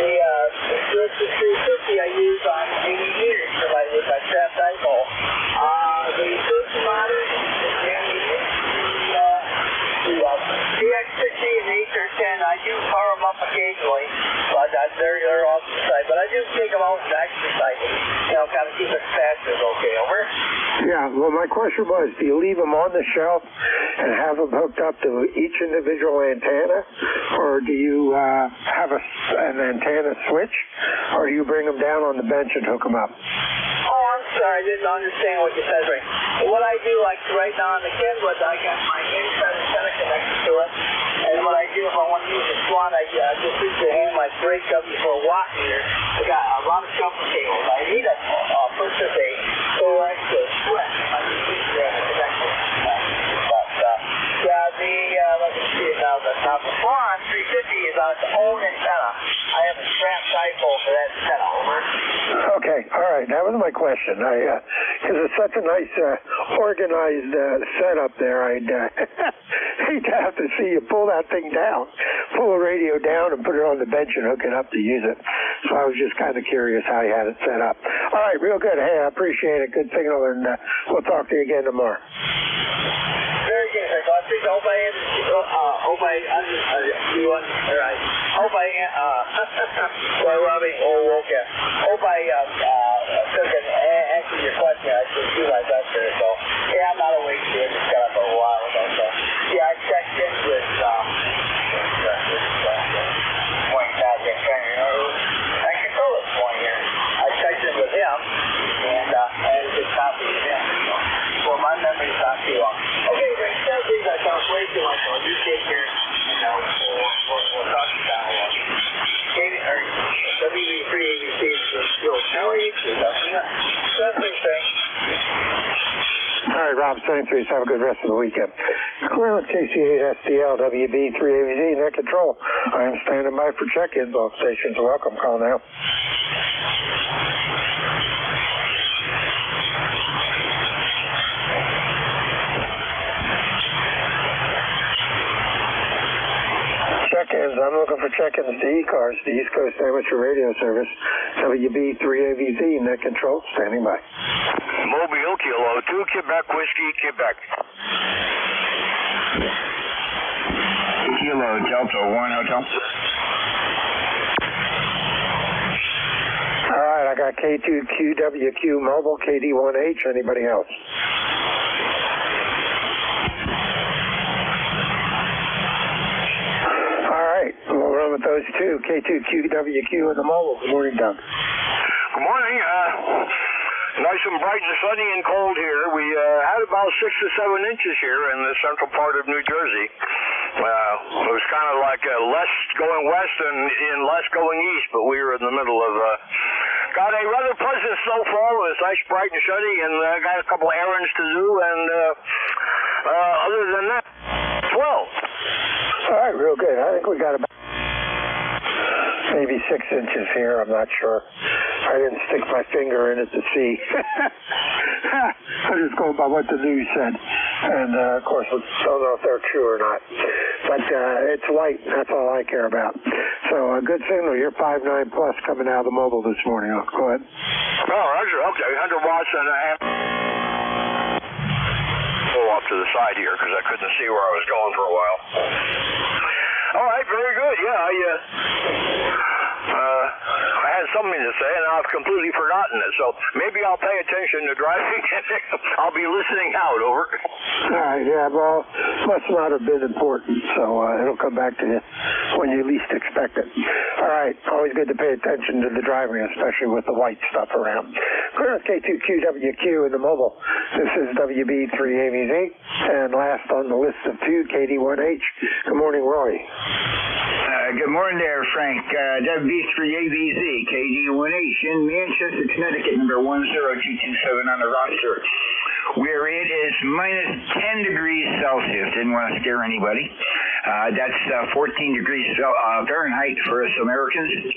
The switch 350 I use on 80 meters for with my trap dipole. The switch monitor, the DX60 and the ECARS 10, I do power them up occasionally, but they're off the side. But I do take them out and exercise them, kind of keep it faster. Okay, over? Yeah, well, my question was, do you leave them on the shelf and have them hooked up to each individual antenna, or do you have an antenna switch, or do you bring them down on the bench and hook them up? Oh, I'm sorry, I didn't understand what you said. Right. What I do, like right now on the Kenwood, I got my inside antenna connected to it, and what I do if I want to use the Swan, I just use the hand my brake up for a watt meter. I got a lot of jumper cables. I need a first of a coax switch. I just use that connection. Let me see it now. The Swan 350 is on its own antenna. I have a strap dipole for that antenna. Over. Okay, all right. That was my question. Because it's such a nice, organized setup there. I'd hate to have to see you pull that thing down, pull the radio down, and put it on the bench and hook it up to use it. So I was just kind of curious how you had it set up. All right, real good. Hey, I appreciate it. Good signal, and we'll talk to you again tomorrow. Very good. I think I took an answer to your question. I should do my best there. So, yeah, I'm not awake to it. Just got up a while ago. So, yeah, I checked in with point out there. I control this point here. I checked in with him, and I had a good copy of him. So my memory's not too long. Okay, Rick, tell me I talk way too much. So you take care. We'll talk to you down the line. WB3 ABC is still Kelly. All right, Rob, thanks. Have a good rest of the weekend. Clear with KC8STL, WB3AVZ, net control. I am standing by for check-in. Both stations are welcome. Call now. Check-ins. I'm looking for check-ins to ECARS, the East Coast Amateur Radio Service. WB3AVZ, net control, standing by. Mobile Kilo 2, Quebec Whiskey, Quebec. Kilo Delta 1 Hotel. All right, I got K2QWQ Mobile, KD1H. Anybody else? We'll run with those two, K2QWQ and the mobile. Good morning, Doug. Good morning. Nice and bright and sunny and cold here. We had about 6 to 7 inches here in the central part of New Jersey. It was kind of like less going west and less going east, but we were in the middle of got a rather pleasant snowfall. It was nice, bright and sunny, and got a couple errands to do, and other than that, well. All right, real good. I think we got about maybe 6 inches here. I'm not sure. I didn't stick my finger in it to see. I'm just going by what the news said. And, of course, we don't know if they're true or not. But it's white. That's all I care about. So a good signal. You're 5.9 plus coming out of the mobile this morning. Go ahead. Oh, Roger. Okay, 100 watts and a half. Pull off to the side here because I couldn't see where I was going for a while. All right, very good. Yeah, I had something to say, and I've completely forgotten it. So maybe I'll pay attention to driving. I'll be listening out. Over. All right. Yeah. Well, must not have been important, so it'll come back to you when you least expect it. All right. Always good to pay attention to the driving, especially with the white stuff around. Clear with K2QWQ in the mobile. This is WB3AVZ, and last on the list of two, KD1H. Good morning, Roy. Good morning there, Frank. WB3AVZ, KD1H in Manchester, Connecticut, number 10227 on the roster. where it is minus 10 degrees Celsius. Didn't want to scare anybody. That's 14 degrees Fahrenheit for us Americans.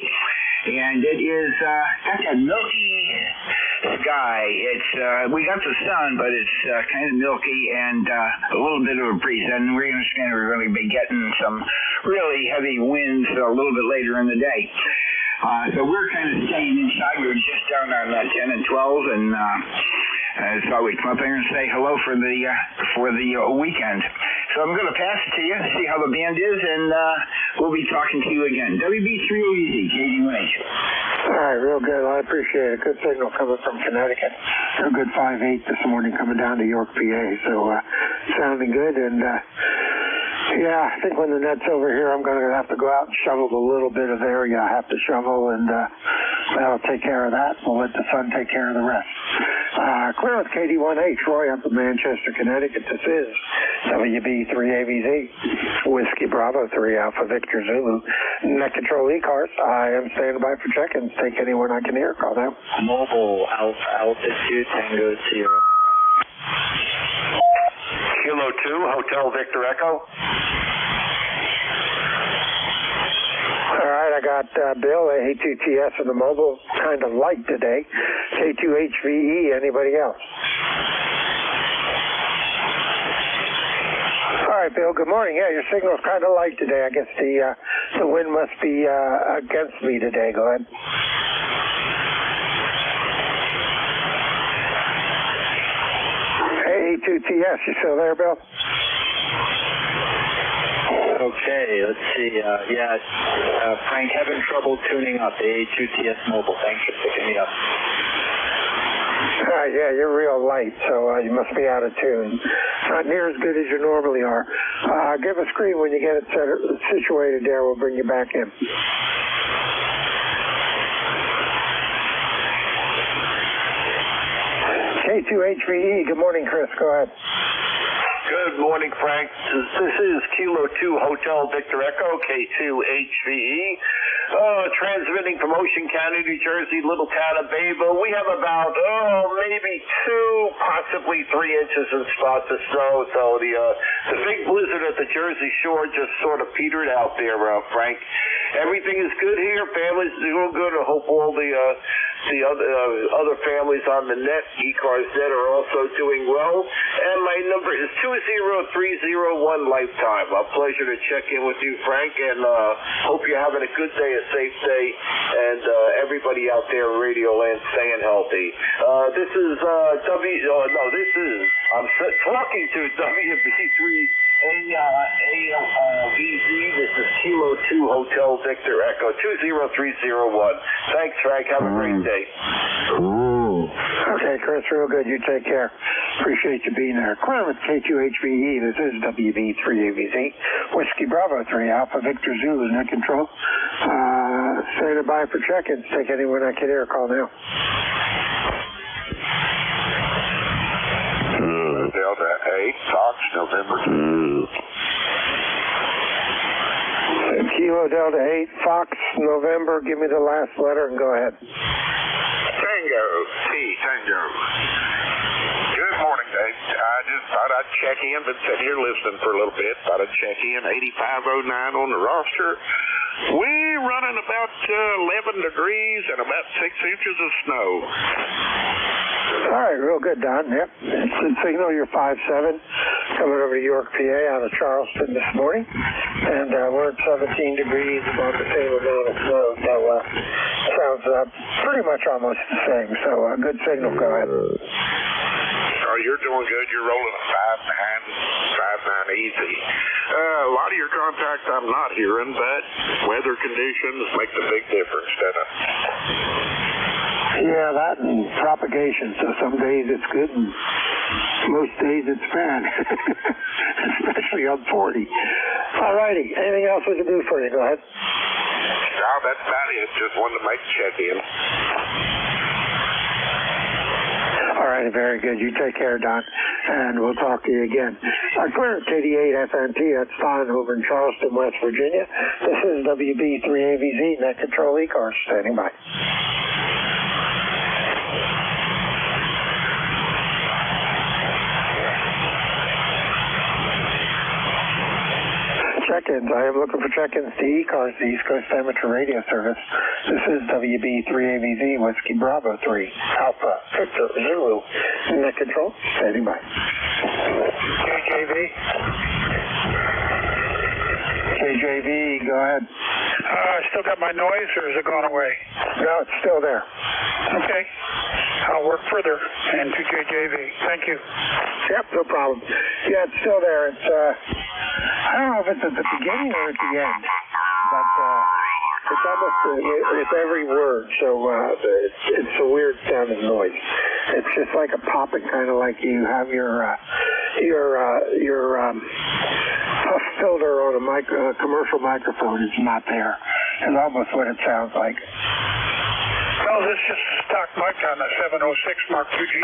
And it is got that milky sky. It's we got the sun, but it's kind of milky and a little bit of a breeze. And we're going to be getting some really heavy winds a little bit later in the day. So we're kind of staying inside. We're just down on 10 and 12, and so we come up there and say hello for the weekend. So I'm going to pass it to you, see how the band is, and we'll be talking to you again. WB3OEZ, KD1H. All right, real good. I appreciate it. Good signal coming from Connecticut. A good 5-8 this morning coming down to York, PA. So sounding good, and yeah, I think when the net's over here, I'm going to have to go out and shovel the little bit of area I have to shovel, and that'll take care of that. We'll let the sun take care of the rest. Clear with KD1H, Roy up in Manchester, Connecticut. This is WB3AVZ, Whiskey Bravo 3 Alpha Victor Zulu, Net Control ECARS. I am standing by for check-ins. Take anyone I can hear. Call now. Mobile Alpha Altitude Tango Sierra. Kilo 2, Hotel Victor Echo. All right, I got Bill, A2TS in the mobile, kind of light today. K2HVE, anybody else? All right, Bill, good morning. Yeah, your signal's kind of light today. I guess the wind must be against me today. Go ahead. A2TS, you still there, Bill? Okay, let's see. Frank, having trouble tuning up the A2TS mobile. Thanks for picking me up. Yeah, you're real light, so you must be out of tune. Not near as good as you normally are. Give a screen when you get it situated there. We'll bring you back in. K2HVE, good morning, Chris. Go ahead. Good morning, Frank. This is Kilo 2 Hotel Victor Echo, K2HVE. Transmitting from Ocean County, New Jersey, little town of Bayville. We have about, maybe 2, possibly 3 inches in spots of snow. So the big blizzard at the Jersey Shore just sort of petered out there, Frank. Everything is good here. Families doing good. I hope all the other families on the net, ECARS net, are also doing well. And my number is 20301 Lifetime. A pleasure to check in with you, Frank, and hope you're having a good day, a safe day, and everybody out there in Radio Land staying healthy. I'm talking to WB3 AVZ. This is Kilo 2 Hotel Victor Echo, 20301. Thanks, Frank. Have a great day. Ooh. Okay, Chris, real good. You take care. Appreciate you being there. Clear with K2HVE. This is WB3AVZ. Whiskey Bravo 3 Alpha Victor Zulu, net control. Standing by for check-ins. Take anyone I can hear. Call now. Delta 8, Fox, November. Kilo Delta 8, Fox, November. Give me the last letter and go ahead. Tango, Tango. Good morning, Dave. I just thought I'd check in, but sitting here listening for a little bit. Thought I'd check in. 8509 on the roster. We're running about 11 degrees and about 6 inches of snow. All right, real good, Don. Yep. It's signal, you're 5-7. Coming over to York, PA out of Charleston this morning. And we're at 17 degrees, about the same amount of snow. So sounds pretty much almost the same. So good signal. Go ahead. Oh, you're doing good. You're rolling a 5-9 easy. A lot of your contacts I'm not hearing, but weather conditions make the big difference, doesn't it? Yeah, that and propagation. So some days it's good and most days it's bad, especially on 40. All righty. Anything else we can do for you? Go ahead. No, that's about it. Just wanted to make a check-in. All right, very good. You take care, Don, and we'll talk to you again. Clear at KD8 FNT, that's fine over in Charleston, West Virginia. This is WB3AVZ, Net Control ECARS, standing by. check-ins. I am looking for check-ins to ECARS, the East Coast Amateur Radio Service. This is WB3AVZ, Whiskey Bravo 3, Alpha, Victor, Zulu. Net control, standing by. KJV, go ahead. Still got my noise, or has it gone away? No, it's still there. Okay. I'll work further into KJV. Thank you. Yep, no problem. Yeah, it's still there. It's, I don't know if it's at the beginning or at the end, but it's almost, it's every word, so it's a weird sounding noise. It's just like a popping, kind of like you have your puff filter on a commercial microphone. It's not there. It's almost what it sounds like. Well, this is just a stock mic on the 706 Mark IIG.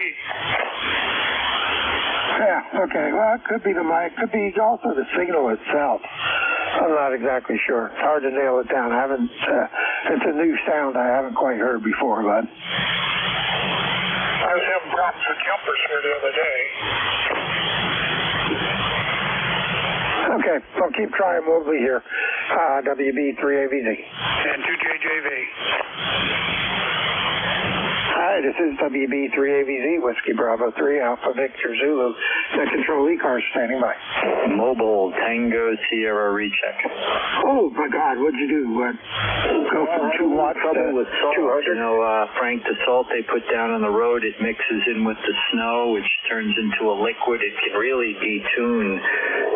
Yeah, okay. Well, it could be the mic. Could be also the signal itself. I'm not exactly sure. It's hard to nail it down. I haven't, it's a new sound I haven't quite heard before, bud. I was having problems with jumpers here the other day. Okay, I'll keep trying mobily here. WB3AVZ. And 2JJV. Hi, this is WB3AVZ, Whiskey Bravo 3, Alpha Victor Zulu. Net control ECARS standing by. Mobile Tango Sierra recheck. Oh my God, what'd you do? What? Go from 2 watts to with salt. 200? You know, Frank, the salt they put down on the road, it mixes in with the snow, which turns into a liquid. It can really detune,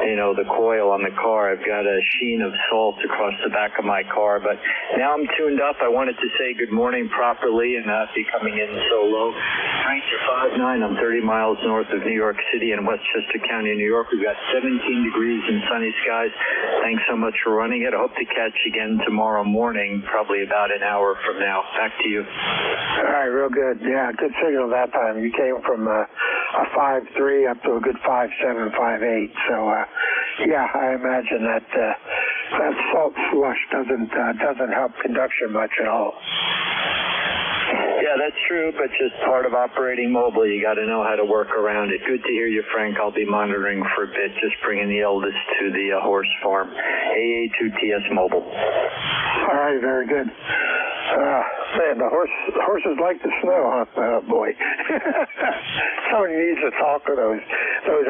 you know, the coil on the car. I've got a sheen of salt across the back of my car, but now I'm tuned up. I wanted to say good morning properly and not be coming in so low. Frank, you're 5'9". I'm 30 miles north of New York City in Westchester County, New York. We've got 17 degrees and sunny skies. Thanks so much for running it. I hope to catch you again tomorrow morning, probably about an hour from now. Back to you. All right, real good. Yeah, good signal that time. You came from a 5.3 up to a good 5.7, 5.8. So, yeah, I imagine that that salt slush doesn't help conduction much at all. Yeah, that's true, but just part of operating mobile. You got to know how to work around it. Good to hear you, Frank. I'll be monitoring for a bit, just bringing the eldest to the horse farm. AA2TS Mobile. All right, very good. Man, the horses like the snow, huh? Oh, boy. Somebody needs to talk to those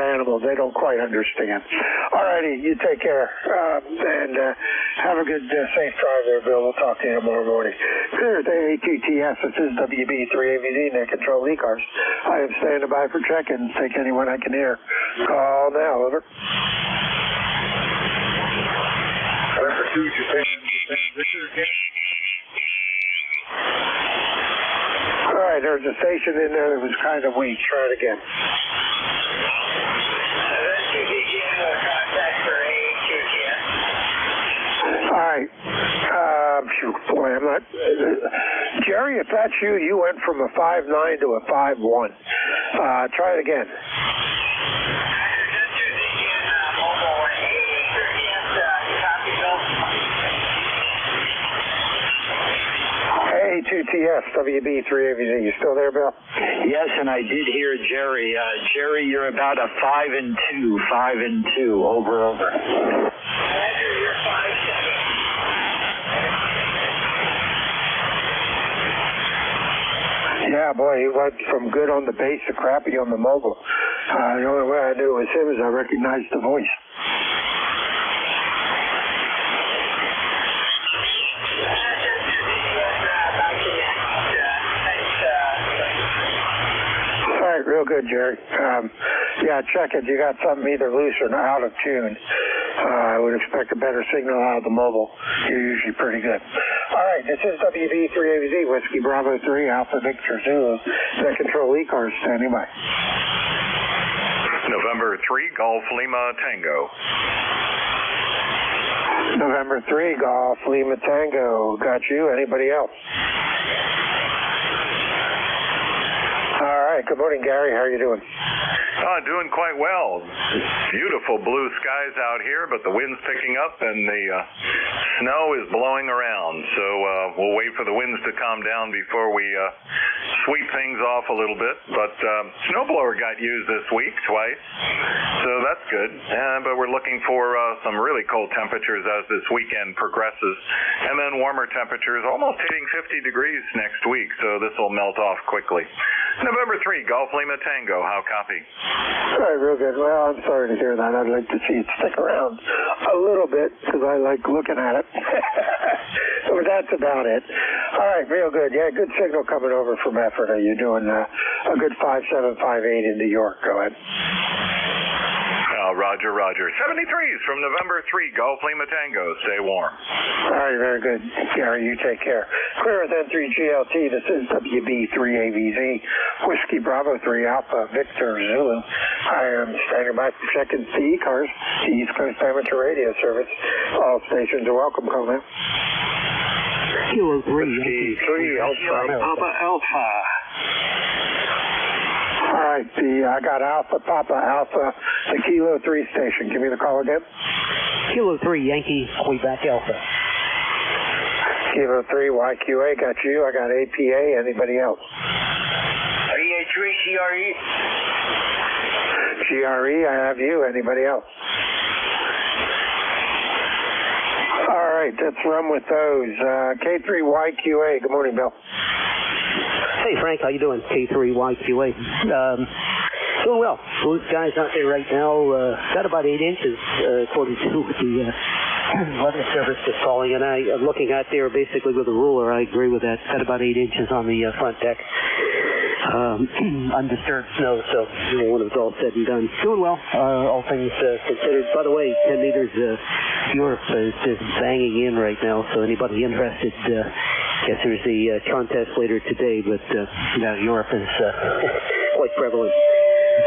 animals. They don't quite understand. All righty, you take care. And have a good, safe drive there, Bill. We'll talk to you tomorrow morning. Clear at AA2TS. This is WB3AVZ, Net Control ECARS. I am standing by for check-ins. Take anyone I can hear. Call now, over. Number 2, Japan. All right, there's a station in there that was kind of weak. Try it again. All right. Boy, I'm not... Jerry, if that's you, you went from a 5.9 to a 5.1. Try it again. AA2TS, WB3AVZ. You still there, Bill? Yes, and I did hear Jerry. Jerry, you're about a 5 and 2. Over. Yeah, boy, he went from good on the base to crappy on the mobile. The only way I knew it was him is I recognized the voice. All right, real good, Jerry. Yeah, check it. You got something either loose or out of tune. I would expect a better signal out of the mobile. You're usually pretty good. All right, this is WB3AVZ, Whiskey Bravo 3, Alpha Victor Zulu. Net control ECARS standing by. November 3, Golf Lima Tango. November 3, Golf Lima Tango. Got you. Anybody else? All right. Good morning, Gary. How are you doing? Doing quite well. Beautiful blue skies out here, but the wind's picking up and the snow is blowing around. So we'll wait for the winds to calm down before we sweep things off a little bit, but snowblower got used this week twice, so that's good. But we're looking for some really cold temperatures as this weekend progresses, and then warmer temperatures, almost hitting 50 degrees next week, so this will melt off quickly. November 3, Golf Lima Tango, how copy? All right, real good. Well, I'm sorry to hear that. I'd like to see it stick around a little bit because I like looking at it. But that's about it. All right, real good. Yeah, good signal coming over from Ephrata. You're doing a good 5758 into York. Go ahead. Roger, Roger. 73s from November 3, Golf Lima Tango. Stay warm. All right, very good. Gary, you take care. Clear with N3GLT. This is WB3AVZ, Whiskey Bravo 3 Alpha Victor Zulu. I am standing by for seconds to ECARS, the East Coast Amateur Radio Service. All stations are welcome. Call now. Kilo 3. Whiskey 3 Alpha Papa Alpha. All right, I got Alpha Papa Alpha, the Kilo 3 station. Give me the call again. Kilo 3 Yankee Quebec Alpha. Kilo 3 YQA, got you. I got APA. Anybody else? REA3 GRE. GRE, I have you. Anybody else? All right, let's run with those. K3YQA. Good morning, Bill. Hey, Frank, how you doing? K3YQA. Doing well. Blue skies out there right now. Got about 8 inches, according to the weather service that's calling. And I'm looking out there basically with a ruler. I agree with that. Got about 8 inches on the front deck. Undisturbed snow, so when it's all said and done. Doing well, all things considered. By the way, 10 meters Europe is just banging in right now, so anybody interested, guess there's a contest later today, but Europe is quite prevalent.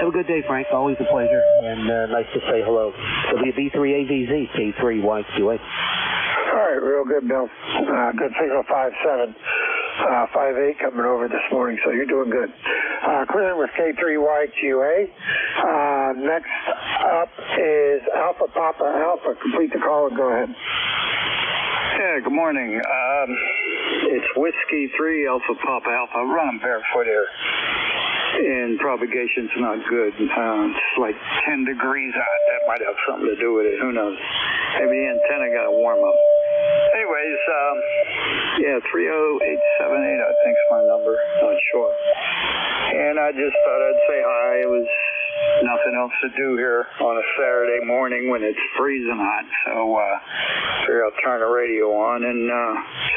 Have a good day, Frank. Always a pleasure, and nice to say hello. WB3AVZ, K3YQA. All right, real good, Bill. Good signal, 5-7. 5-8 coming over this morning, so you're doing good. Clearing with K3YQA. Next up is Alpha Papa Alpha. Complete the call and go ahead. Yeah, good morning. It's Whiskey 3 Alpha Papa Alpha. I'm running barefoot here. And propagation's not good. It's like 10 degrees out. That might have something to do with it. Who knows? Maybe the antenna got to warm up. Anyways, yeah, 30878 I think's my number. Not sure. And I just thought I'd say hi. It was nothing else to do here on a Saturday morning when it's freezing hot. So figure I'll turn the radio on and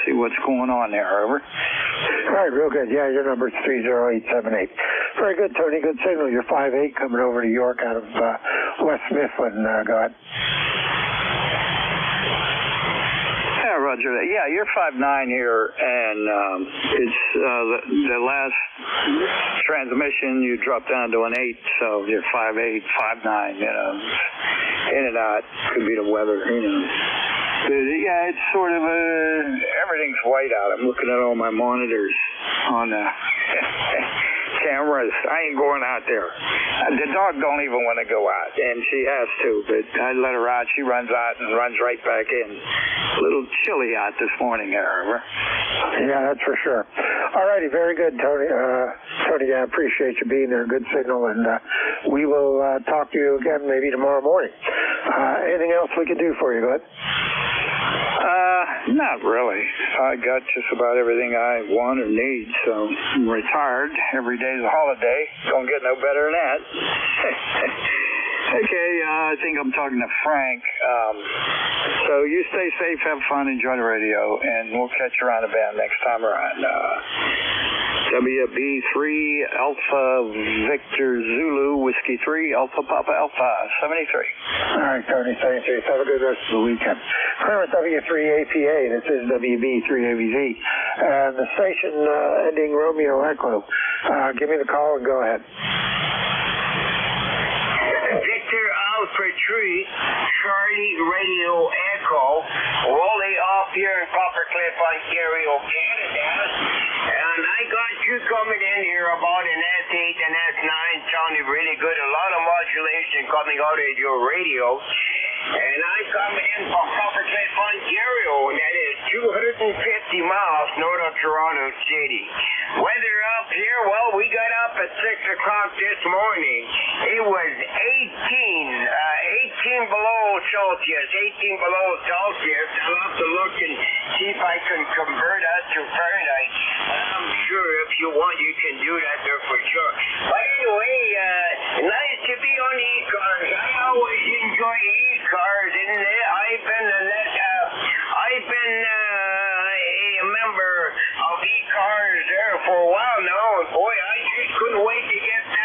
see what's going on there. Over. All right, real good. Yeah, your number's 30878. Very good, Tony. Good signal. You're 5-8 coming over to York out of West Mifflin. Go ahead. Yeah, Roger that. Yeah, you're 5'9" here, and it's the last transmission you dropped down to an 8, so you're 5'8", 5'9", you know. In and out. Could be the weather, who knows. But, yeah, it's sort of everything's white out. I'm looking at all my monitors on the cameras. I ain't going out there. The dog don't even want to go out, and she has to, but I let her out. She runs out and runs right back in. A little chilly out this morning, however. Yeah, that's for sure. All righty, very good, Tony. Tony, I appreciate you being there. Good signal, and we will talk to you again maybe tomorrow morning. Anything else we can do for you, bud? Not really. I got just about everything I want or need, so I'm retired. Every day's a holiday. Don't get no better than that. Okay, I think I'm talking to Frank. So you stay safe, have fun, enjoy the radio, and we'll catch you around the band next time around. WB3 Alpha Victor Zulu Whiskey 3 Alpha Papa Alpha 73. All right, Tony, 73. Have a good rest of the weekend. Clear with W3APA. This is WB3AVZ. And the station ending Romeo Echo. Give me the call and go ahead. Victor Alpha 3, Charlie Radio Echo, rolling off here in Coppercliff, Ontario, Canada. And I got you coming in here about an S8 and S9, sounding really good. A lot of modulation coming out of your radio. and I come in from Coppercliff, Ontario, and that is 250 miles north of Toronto City. Weather up here, well, we got up at 6 o'clock this morning. It was 18 below Celsius, 18 below Celsius. I'll have to look and see if I can convert that to Fahrenheit. I'm sure if you want, you can do that there for sure. But anyway, nice to be on ECARS. I always enjoy ECARS, isn't it? I've been a member of ECARS there for a while now, and boy, I just couldn't wait to get that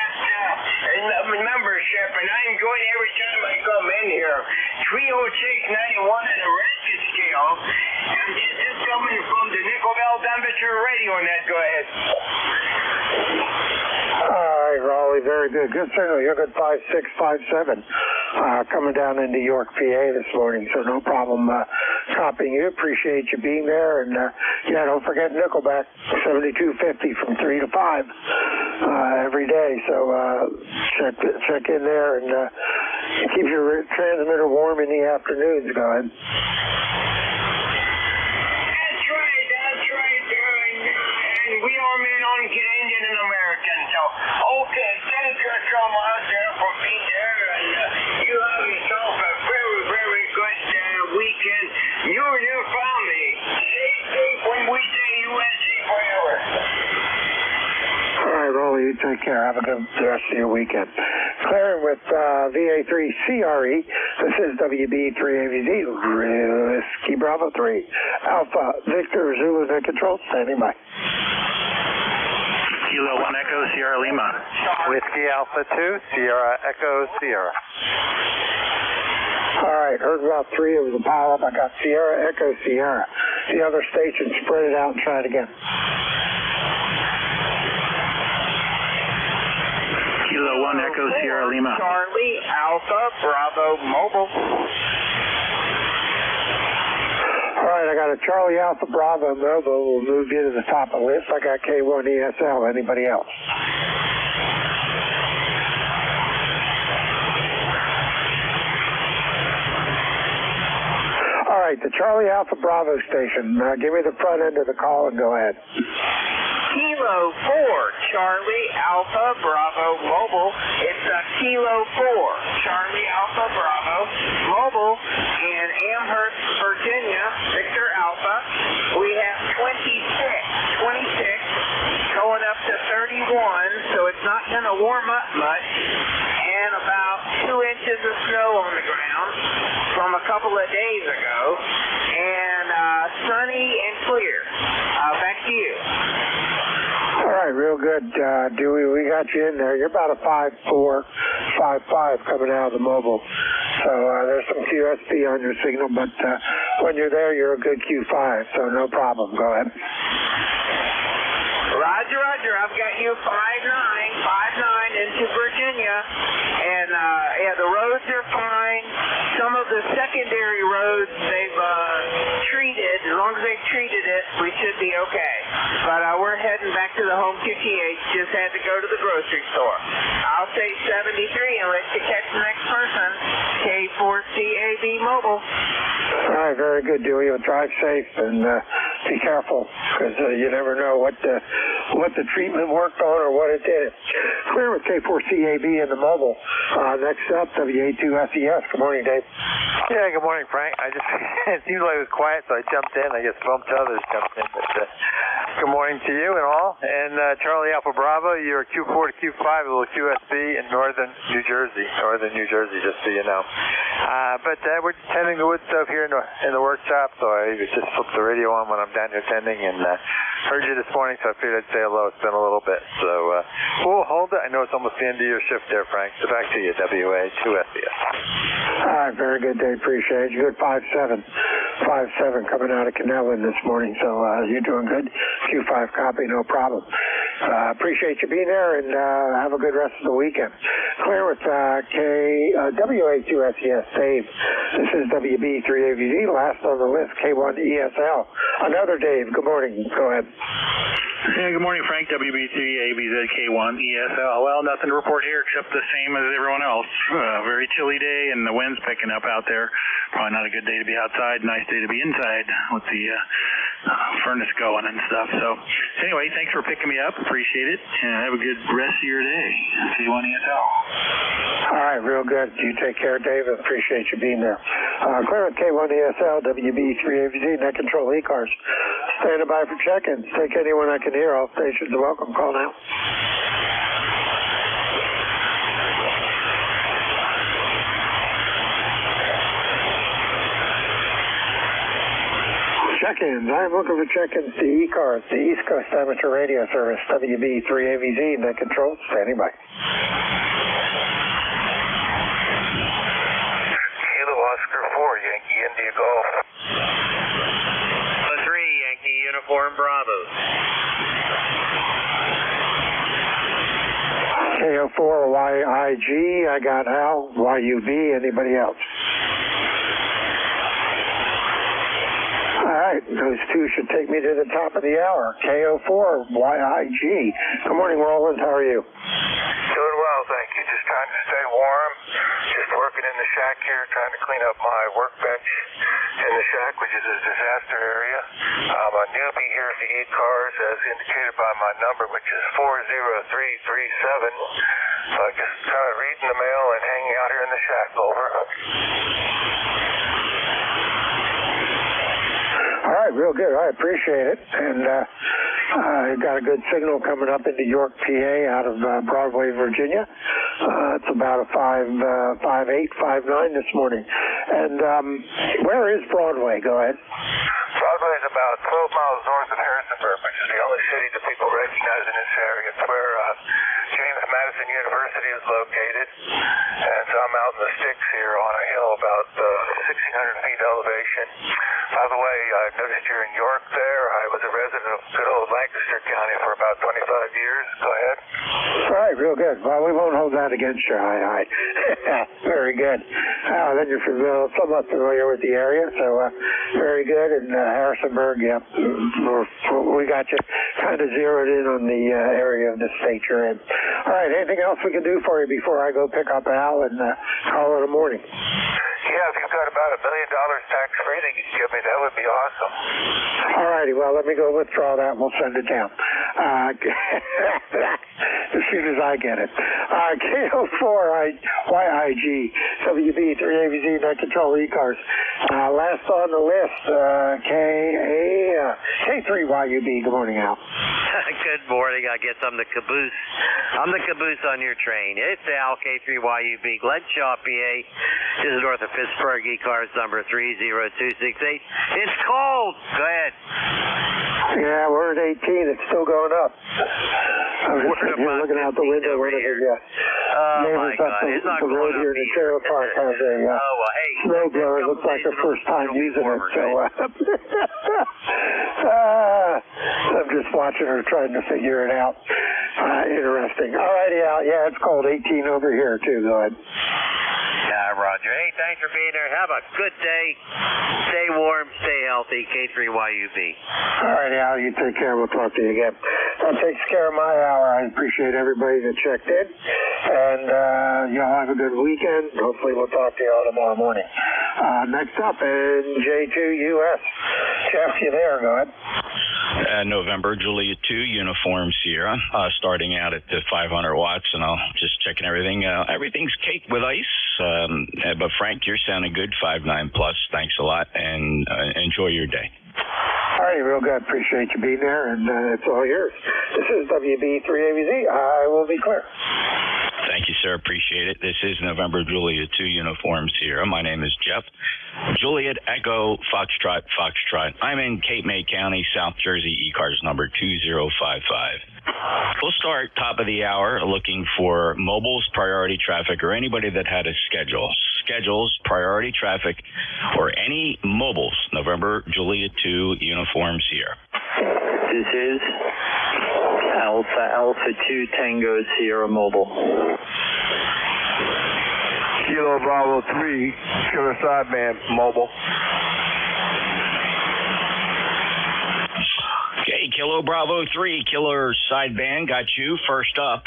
membership, and I enjoy it every time I come in here. 306.91 on the ratchet scale, and this is coming from the Nickel Bell Temperature Radio Net. Go ahead. All right, Raleigh, very good. Good signal. You're good 5657. Coming down into York, PA this morning, so no problem copying you. Appreciate you being there, and yeah, don't forget Nickelback, 7250 from 3 to 5 every day. So check in there and keep your transmitter warm in the afternoons. Go ahead. That's right, and we are men on Canadian and American. So okay, thank you so much for being there, and you have yourself a very, very good weekend. You and your family. Stay safe when we say USA forever. All right, Rolly, you take care. Have a good rest of your weekend. Clearing with VA3CRE. This is WB3AVZ, Whiskey Bravo 3. Alpha, Victor, Zulu, net control, standing by. Kilo 1 Echo, Sierra Lima. Whiskey Alpha 2, Sierra Echo, Sierra. All right, heard about 3 of the pileup. I got Sierra Echo, Sierra. The other station, spread it out and try it again. Kilo 1 Echo, Sierra Lima. Charlie Alpha Bravo Mobile. All right, I got a Charlie Alpha Bravo Mobile. We'll move you to the top of the list. I got K1 ESL. Anybody else? All right, the Charlie Alpha Bravo station. Give me the front end of the call and go ahead. Kilo 4, Charlie Alpha Bravo Mobile. It's a Kilo 4, Charlie Alpha Bravo Mobile in Amherst, Virginia, Victor Alpha. We have 26, going up to 31, so it's not going to warm up much, and about 2 inches of snow on the ground from a couple of days ago, and sunny and clear. Back to you. All right, real good, Dewey. We got you in there. You're about a 5.4, 5.5 coming out of the mobile. So there's some QSP on your signal, but when you're there, you're a good Q5, so no problem. Go ahead. Roger, Roger. I've got you 5.9 into Virginia, and yeah, the roads are fine. Some of the secondary roads they've treated. As long as they've treated it, we should be okay. But we're heading back to the home QTH. Just had to go to the grocery store. I'll say 73 and let you catch the next person. K4CAB Mobile. All right, very good, Dewey. You'll drive safe and be careful, because you never know what the treatment worked on or what it did. Clear with K4CAB in the mobile. Next up, WA2SES. Good morning, Dave. Yeah, good morning, Frank. It seemed like it was quiet, so I jumped in. I guess bumped others jumped in. But good morning to you and all. And Charlie Alpha Bravo, you're Q4 to Q5, a little QSB in northern New Jersey, just so you know. But we're tending the wood stuff here in the workshop, so I just flipped the radio on when I'm down here tending, and heard you this morning, so I figured I'd say hello. It's been a little bit, so we'll hold it. I know it's almost the end of your shift there, Frank. So back to you, WA2SES. All right, very good, Dave. Appreciate it. You're good 5.7 coming out of Canellan this morning, so you're doing good. Q5 copy, no problem. Appreciate you being there, and have a good rest of the weekend. Clear with WA2SES, Dave. This is WB3AVZ, last on the list, K1 ESL. Another Dave. Good morning. Go ahead. Yeah, good morning, Frank. WB3 ABZK1 ESL. Well, nothing to report here except the same as everyone else. Very chilly day, and the wind's picking up out there. Probably not a good day to be outside. Nice day to be inside with the furnace going and stuff. So, anyway, thanks for picking me up. Appreciate it, and have a good rest of your day. K1 ESL. All right, real good. You take care, Dave. Appreciate you being there. Clear at K1 ESL, WB3AVZ, net control ECARS. Standing by for check-ins. Take anyone I can hear. All stations are welcome. Call now. Check-ins. I'm looking for check-ins to ECARS, the East Coast Amateur Radio Service, WB3AVZ, net control. Standing by. Kilo Oscar 4, Yankee India Golf. 3, Yankee Uniform Bravo. KO4YIG, I got Al, YUB, anybody else? All right, those two should take me to the top of the hour. KO4YIG. Good morning, Roland. How are you? Doing well, thank you. Just trying to stay warm. Just working in the shack here, trying to clean up my workbench in the shack, which is a disaster area. I'm a newbie here at the ECARS, as indicated by my number, which is 40337. So I just kind of reading the mail and hanging out here in the shack. Over. All right, real good. I appreciate it. And I got a good signal coming up into York, PA, out of Broadway, Virginia. It's about a 5.8, 5.9 this morning. And where is Broadway? Go ahead. Broadway is about 12 miles north of Harrisonburg, which is the only city that people recognize in this area. It's where James Madison University is located. And so I'm out in the sticks here on a hill about 1,600 feet elevation. By the way, I noticed you're in York there. I was a resident of good old Lancaster County for about 25 years. Go ahead. All right, real good. Well, we won't hold that against you. Very good. Then you're somewhat familiar with the area, so very good. And Harrisonburg, yeah, we got you kind of zeroed in on the area of the state you're in. All right, anything else we can do for you before I go pick up Al and call it a morning? Yeah, if you've got about $1 million tax-free that you can give me, that would be awesome. All righty, well, let me go withdraw that and we'll send it down. As soon as I get it. KO4YIG, WB3AVZ, net control ECARS. Last on the list, K3YUB. Good morning, Al. Good morning. I guess I'm the caboose. I'm the caboose on your train. It's Al, K3YUB, Glenshaw, PA. This is north of Pittsburgh, ECARS number 30268. It's cold. Go ahead. Yeah, we're at 18. It's still going up. I was just looking out the window. Over here. Oh, my God. It's not the going road up here in the trailer park has a snow blower. Looks like the first time using it. So I'm just watching her trying to figure it out. Interesting. All righty, Al. Yeah, it's cold. 18 over here, too. Go ahead. Yeah, Roger. Hey, thanks for being there. Have a good day. Stay warm, stay healthy. K3YUB. All right, Al, you take care. We'll talk to you again. That takes care of my hour. I appreciate everybody that checked in. And y'all have a good weekend. Hopefully we'll talk to you all tomorrow morning. Next up is J2US. Jeff, you there? Go ahead. November, Julia 2, Uniform Sierra, starting out at the 500 watts, and I'll just checking everything. Everything's caked with ice, but Frank, you're sounding good, 5.9 plus. Thanks a lot, and enjoy your day. All right, real good. Appreciate you being there, and it's all yours. This is WB3AVZ. I will be clear. Thank you, sir. Appreciate it. This is November, Julia 2, Uniform Sierra. My name is Jeff. Juliet Echo Foxtrot Foxtrot. I'm in Cape May County, South Jersey, ECARS number 2055. We'll start top of the hour looking for mobiles, priority traffic, or anybody that had a schedule. Schedules, priority traffic, or any mobiles. November, Julia 2, Uniform Sierra. This is Alpha 2 Tango Sierra Mobile. Kilo Bravo 3, Killer Sideband Mobile. Okay, Kilo Bravo 3, Killer Sideband, got you first up.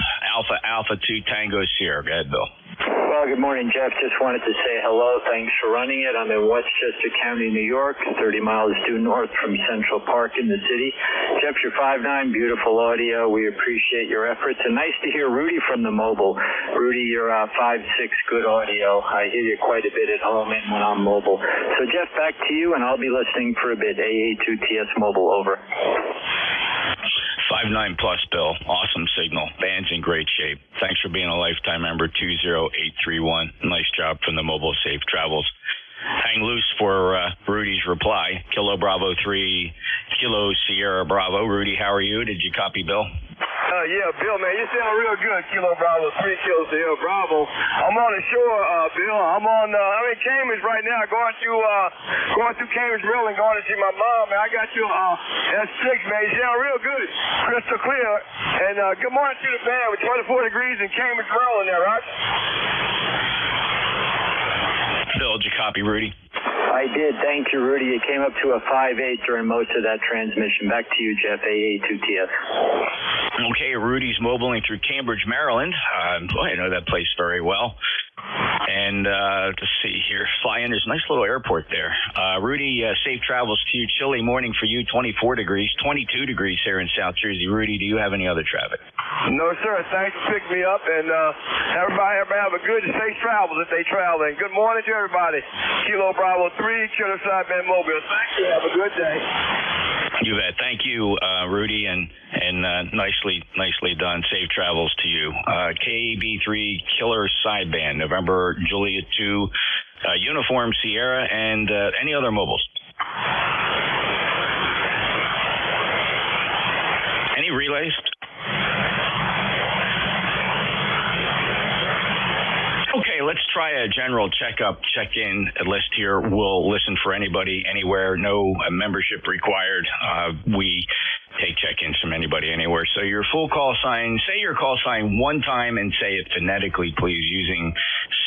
Alpha 2 Tango Sierra. Go ahead, Bill. Well, good morning, Jeff. Just wanted to say hello. Thanks for running it. I'm in Westchester County, New York, 30 miles due north from Central Park in the city. Jeff, you're 5'9", beautiful audio. We appreciate your efforts. And nice to hear Rudy from the mobile. Rudy, you're 5'6", good audio. I hear you quite a bit at home and when I'm mobile. So, Jeff, back to you, and I'll be listening for a bit. AA2TS mobile, over. 5'9" plus, Bill. Awesome signal. Band's in great shape. Thanks for being a lifetime member, 20831. Nice job from the mobile. Safe travels. Hang loose for Rudy's reply. Kilo Bravo 3, Kilo Sierra Bravo. Rudy, how are you? Did you copy Bill? Yeah, Bill, man, you sound real good. Kilo Bravo 3, Kilo Sierra Bravo. I'm on the shore, Bill. I'm in Cambridge right now, going through Cambridge, Maryland, going to see my mom, man. I got you S6, man. You sound real good, crystal clear. And good morning to the band with 24 degrees in Cambridge, Maryland there, right? Bill, did you copy Rudy? I did. Thank you, Rudy. It came up to a 5'8" during most of that transmission. Back to you, Jeff, AA2TS. Okay, Rudy's mobiling through Cambridge, Maryland. Boy, I know that place very well. And let's see here. Fly in. There's a nice little airport there. Rudy, safe travels to you. Chilly morning for you, 24 degrees, 22 degrees here in South Jersey. Rudy, do you have any other traffic? No, sir. Thanks for picking me up. And everybody have a good and safe travels if they travel. And good morning to everybody. Kilo Bravo 3, Killer Sideband Mobile. Thank you. Have a good day. You bet. Thank you, Rudy, and nicely done. Safe travels to you. KB3 Killer Sideband, November Juliet 2, Uniform Sierra, and any other mobiles. Any relays? Okay, let's try a general check-in list here. We'll listen for anybody, anywhere, no membership required. We take check-ins from anybody, anywhere. So your full call sign, say your call sign one time and say it phonetically, please, using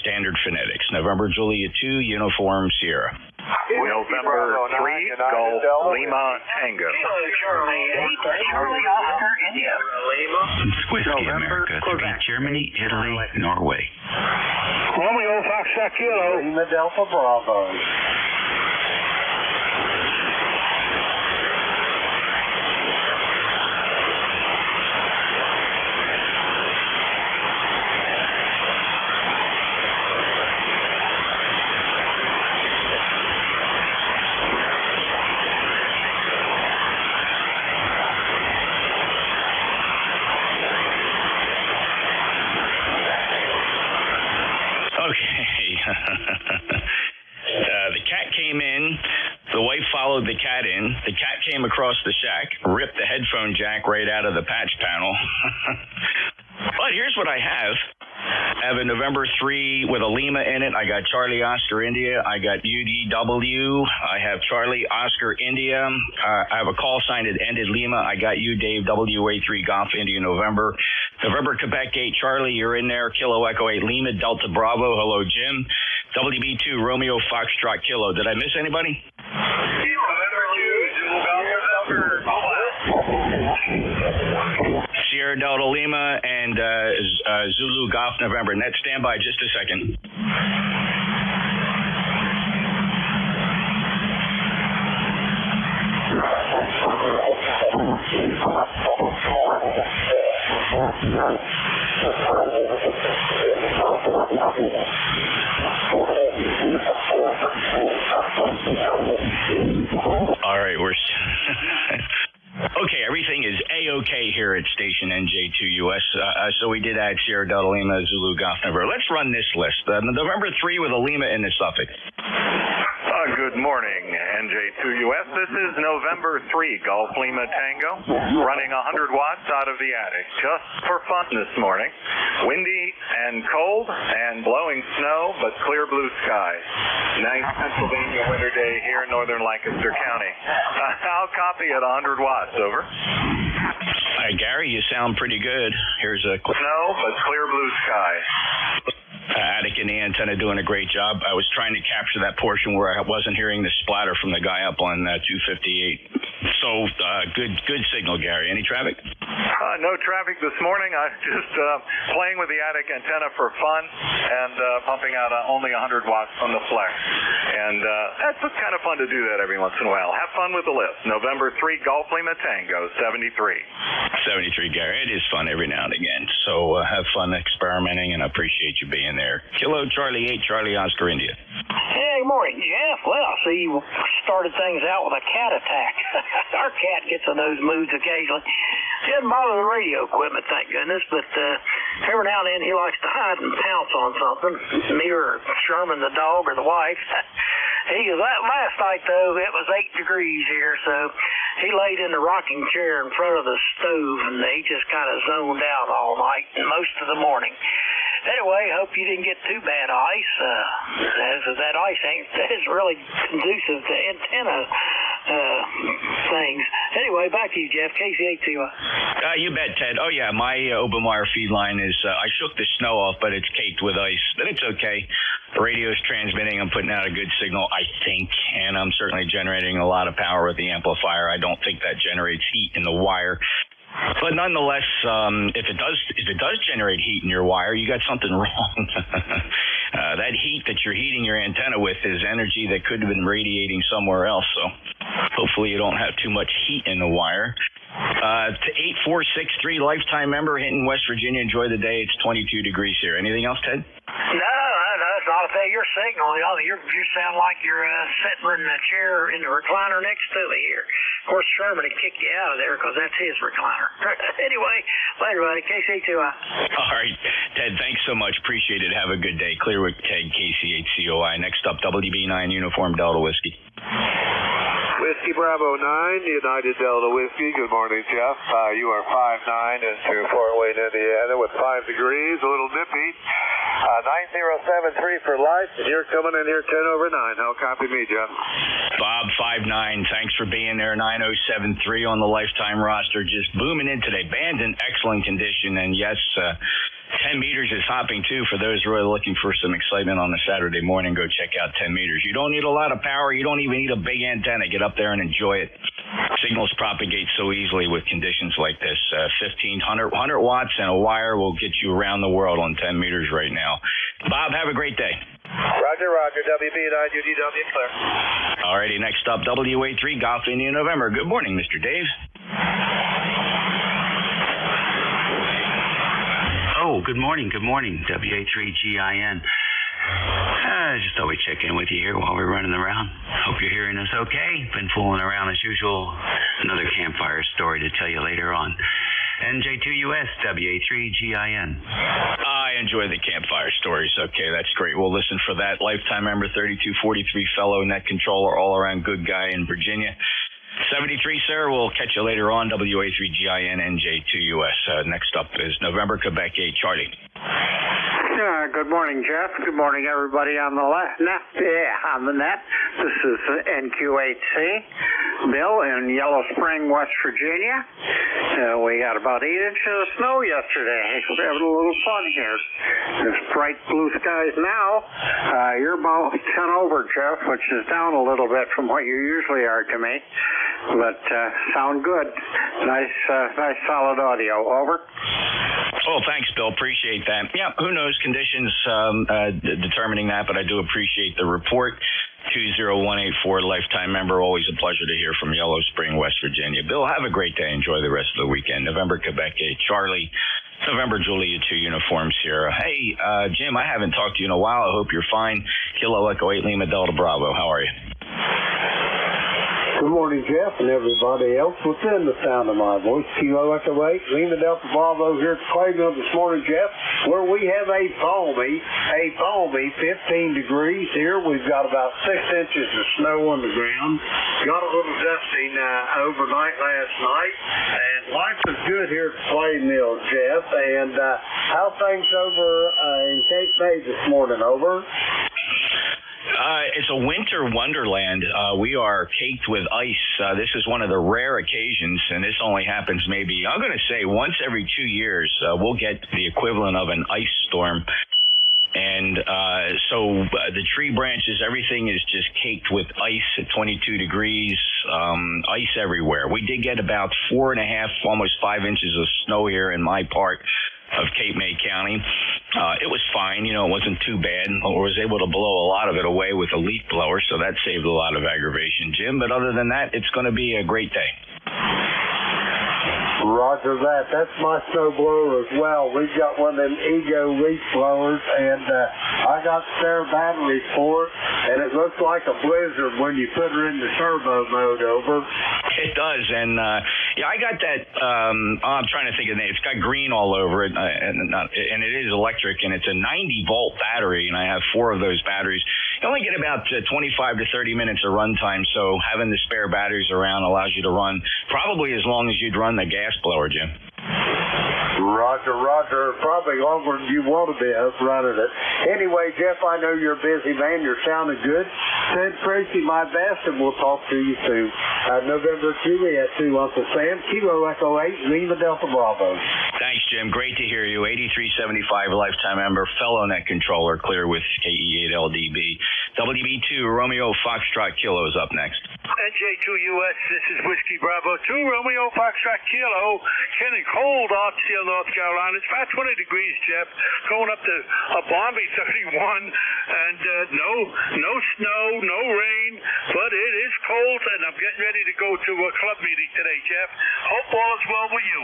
standard phonetics. November Juliet 2, Uniform Sierra. November 3, Golf Lima Tango. Charlie Oscar, India. Whiskey America 3, Germany, Italy, Norway. Romeo Foxtrot Kilo. Lima Delta Bravo. The cat came in. The wife followed the cat in. The cat came across the shack, ripped the headphone jack right out of the patch panel. But here's what I have. I have a November 3 with a Lima in it. I got Charlie Oscar India. I got UDW. I have Charlie Oscar India. I have a call sign that ended Lima. I got you, Dave, WA3 Golf India November. November Quebec 8 Charlie, you're in there. Kilo Echo 8 Lima Delta Bravo. Hello, Jim. WB2 Romeo Foxtrot Kilo. Did I miss anybody? Sierra Delta Lima and Zulu Golf November. Net standby just a second. All right, we're okay, everything is A-OK here at Station NJ2US. So we did add Sierra Delta Lima, Zulu Golf November. Let's run this list. November 3 with a Lima in the suffix. Good morning, NJ2US. This is November 3, Golf Lima Tango, running 100 watts out of the attic. Just for fun this morning. Windy and cold and blowing snow, but clear blue skies. Nice Pennsylvania winter day here in northern Lancaster County. I'll copy at 100 watts, over. Hi, Gary, you sound pretty good. Here's a... Snow, but clear blue skies. Attic and the antenna doing a great job. I was trying to capture that portion where I wasn't hearing the splatter from the guy up on 258. So good signal, Gary. Any traffic? No traffic this morning. I'm just playing with the attic antenna for fun and pumping out only 100 watts from the flex. And that's kind of fun to do that every once in a while. Have fun with the lift. November 3, Golf Lima Tango, 73. 73, Gary. It is fun every now and again. So have fun experimenting, and I appreciate you being there. Kilo Charlie 8, Charlie Oscar India. Hey, good morning, Jeff. Well, I see you started things out with a cat attack. Our cat gets in those moods occasionally. He doesn't bother the radio equipment, thank goodness, but every now and then he likes to hide and pounce on something, me or Sherman the dog or the wife. Last night, though, it was 8 degrees here, so he laid in the rocking chair in front of the stove, and he just kind of zoned out all night and most of the morning. Anyway, hope you didn't get too bad ice. That ice is really conducive to antenna things. Anyway, back to you, Jeff. KC8CY. You bet, Ted. Oh, yeah, my Obermeyer feed line is, I shook the snow off, but it's caked with ice. But it's okay. The radio's transmitting. I'm putting out a good signal, I think, and I'm certainly generating a lot of power with the amplifier. I don't think that generates heat in the wire. But nonetheless, if it does generate heat in your wire, you got something wrong. That heat that you're heating your antenna with is energy that could have been radiating somewhere else. So hopefully you don't have too much heat in the wire. To 8463 lifetime member hitting West Virginia. Enjoy the day. It's 22 degrees here. Anything else, Ted? No, it's not a thing. Your signal, you sound like you're sitting in a chair in the recliner next to me here. Of course, Sherman would kick you out of there because that's his recliner. Anyway, later, buddy. KC2I. All right, Ted, thanks so much. Appreciate it. Have a good day. Clear with Ted, KC8COI. Next up, WB9 Uniform Delta Whiskey. Whiskey Bravo 9, United Delta Whiskey. Good morning, Jeff. You are 5'9" into Fort Wayne, Indiana with 5 degrees, a little nippy. 9073 for life, and you're coming in here 10 over 9. How copy me, Jeff? Bob 5'9", thanks for being there. 9073 on the lifetime roster, just booming in today. Band's in excellent condition, and yes, 10 meters is hopping too. For those really looking for some excitement on a Saturday morning, go check out 10 meters. You don't need a lot of power. You don't even need a big antenna. Get up there and enjoy it. Signals propagate so easily with conditions like this. 1,500 watts and a wire will get you around the world on 10 meters right now. Bob, have a great day. Roger, Roger. WB9UDW clear. All righty, next up, WA3 Golf India November. Good morning, Mr. Dave. Oh, good morning, WA3GIN. I just thought we'd check in with you here while we're running around. Hope you're hearing us okay. Been fooling around as usual. Another campfire story to tell you later on. NJ2US, WA3GIN. I enjoy the campfire stories. Okay, that's great. We'll listen for that. Lifetime member 3243 fellow net controller, all-around good guy in Virginia. 73, sir. We'll catch you later on. WA3GIN, NJ2US. Next up is November, Quebec 8, Charlie. Good morning, Jeff. Good morning, everybody on the on the net. This is NQ8C, Bill in Yellow Spring, West Virginia. We got about 8 inches of snow yesterday. We're having a little fun here. There's bright blue skies now. You're about 10 over, Jeff, which is down a little bit from what you usually are to me. But sound good. Nice solid audio. Over. Oh, thanks, Bill. Appreciate that. Yeah, who knows conditions determining that, but I do appreciate the report. 20184 lifetime member. Always a pleasure to hear from Yellow Spring, West Virginia. Bill, have a great day. Enjoy the rest of the weekend. November, Quebec 8, Charlie. November, Julia 2 Uniform Sierra. Hey, Jim, I haven't talked to you in a while. I hope you're fine. Kilo Echo 8 Lima Delta Bravo. How are you? Good morning, Jeff, and everybody else within the sound of my voice. Kilo Echo 8, Lima Delta Bravo here at Clayville this morning, Jeff, where we have a balmy 15 degrees here. We've got about 6 inches of snow on the ground. Got a little dusting overnight last night, and life is good here at Clayville, Jeff. And how things over in Cape May this morning? Over. It's a winter wonderland. We are caked with ice. This is one of the rare occasions, and this only happens maybe, I'm going to say, once every 2 years. We'll get the equivalent of an ice storm. And so the tree branches, everything is just caked with ice at 22 degrees, ice everywhere. We did get about 4.5, almost 5 inches of snow here in my part of Cape May County. It was fine, it wasn't too bad. I was able to blow a lot of it away with a leaf blower, so that saved a lot of aggravation, Jim. But other than that, it's going to be a great day. Roger that. That's my snow blower as well. We've got one of them Ego leaf blowers, and I got spare batteries for it, and it looks like a blizzard when you put her in the turbo mode. Over. It does, and I got that. I'm trying to think of the name. It's got green all over it, and it is electric, and it's a 90-volt battery, and I have 4 of those batteries. You only get about 25 to 30 minutes of runtime, so having the spare batteries around allows you to run probably as long as you'd run the gas blower, Jim. Roger. Probably longer than you want to be running it. Anyway, Jeff, I know you're a busy man. You're sounding good. Send Tracy my best, and we'll talk to you soon. November Juliet to Uncle Sam, Kilo Echo 8, Lima Delta Bravo. Thanks, Jim. Great to hear you. 8375, lifetime member, fellow net controller, clear with KE8LDB. WB2, Romeo Foxtrot Kilo is up next. NJ2US, this is Whiskey Bravo 2, Romeo Foxtrot Kilo, getting cold off Steele, North Carolina. It's about 20 degrees, Jeff, going up to a balmy 31, and no snow, no rain, but it is cold, and I'm getting ready to go to a club meeting today, Jeff. Hope all is well with you.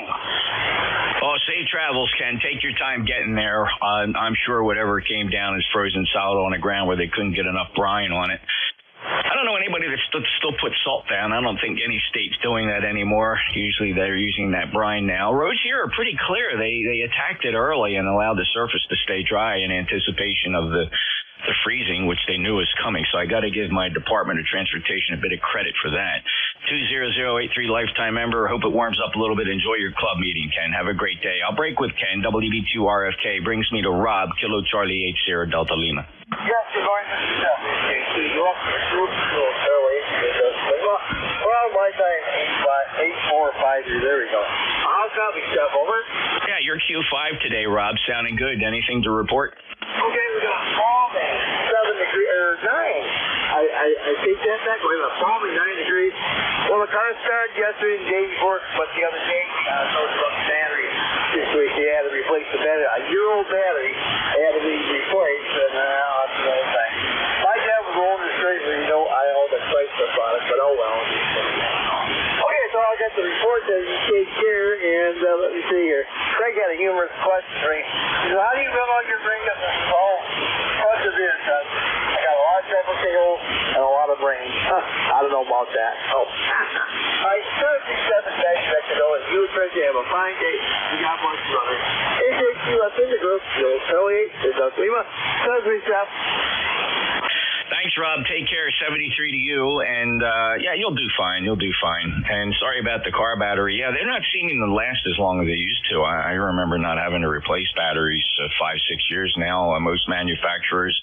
Oh, safe travels, Ken. Take your time getting there. I'm sure whatever came down is frozen solid on the ground where they couldn't get enough brine on it. I don't know anybody that still puts salt down. I don't think any state's doing that anymore. Usually they're using that brine now. Roads here are pretty clear. They attacked it early and allowed the surface to stay dry in anticipation of the freezing, which they knew was coming. So I got to give my Department of Transportation a bit of credit for that. 20083 lifetime member. Hope it warms up a little bit. Enjoy your club meeting, Ken. Have a great day. I'll break with Ken. WB2 RFK brings me to Rob, Kilo Charlie 80 Delta Lima. Yes, you're going to well, my time 8453. There we go. I'll copy stuff over. Yeah, you're Q5 today, Rob. Sounding good. Anything to report? Okay, we got a palm at 7 degrees or 9. I take that back. We have a palm at 9 degrees. Well, the car started yesterday and the day before, but the other day, talked about the battery. This week they had to replace the battery. A year-old battery had to be replaced, and that's the other thing. My dad was rolling straight, but I owe the price of the product, but oh well. Okay, so I got the report that you take care, and let me see here. Craig had a humorous question for me. He said, how do you run all your ring up this whole bunch of this? I got a lot of trouble cable and a lot of brains. I don't know about that. Oh. All right, 767 days back to know, and you and Tracy have a fine day. You got much brother. AJQ up in the group. You'll tell me. It's up Lima. Jeff. Thanks, Rob. Take care. 73 to you. And, yeah, you'll do fine. You'll do fine. And sorry about the car battery. Yeah, they're not seeming to last as long as they used to. I remember not having to replace batteries 5-6 years now. Most manufacturers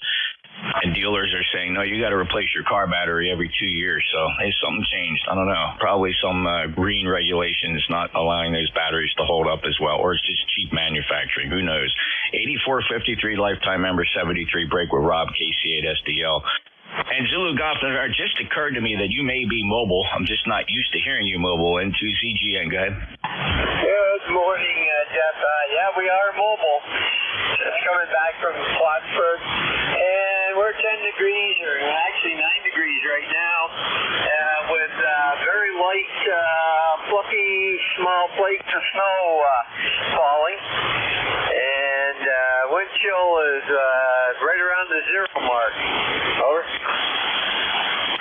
and dealers are saying, no, you got to replace your car battery every 2 years. So hey, something changed. I don't know. Probably some green regulation is not allowing those batteries to hold up as well. Or it's just cheap manufacturing. Who knows? 8453 lifetime member 73 break with Rob, KC8SDL. And Zulu Goffner, it just occurred to me that you may be mobile. I'm just not used to hearing you mobile. Into ZGN, go ahead. Good morning, Jeff. Yeah, we are mobile. Just coming back from Plattsburgh. And we're 10 degrees, or actually 9 degrees right now, with very light, fluffy, small flakes of snow falling. And wind chill is right around the 0 mark. Over.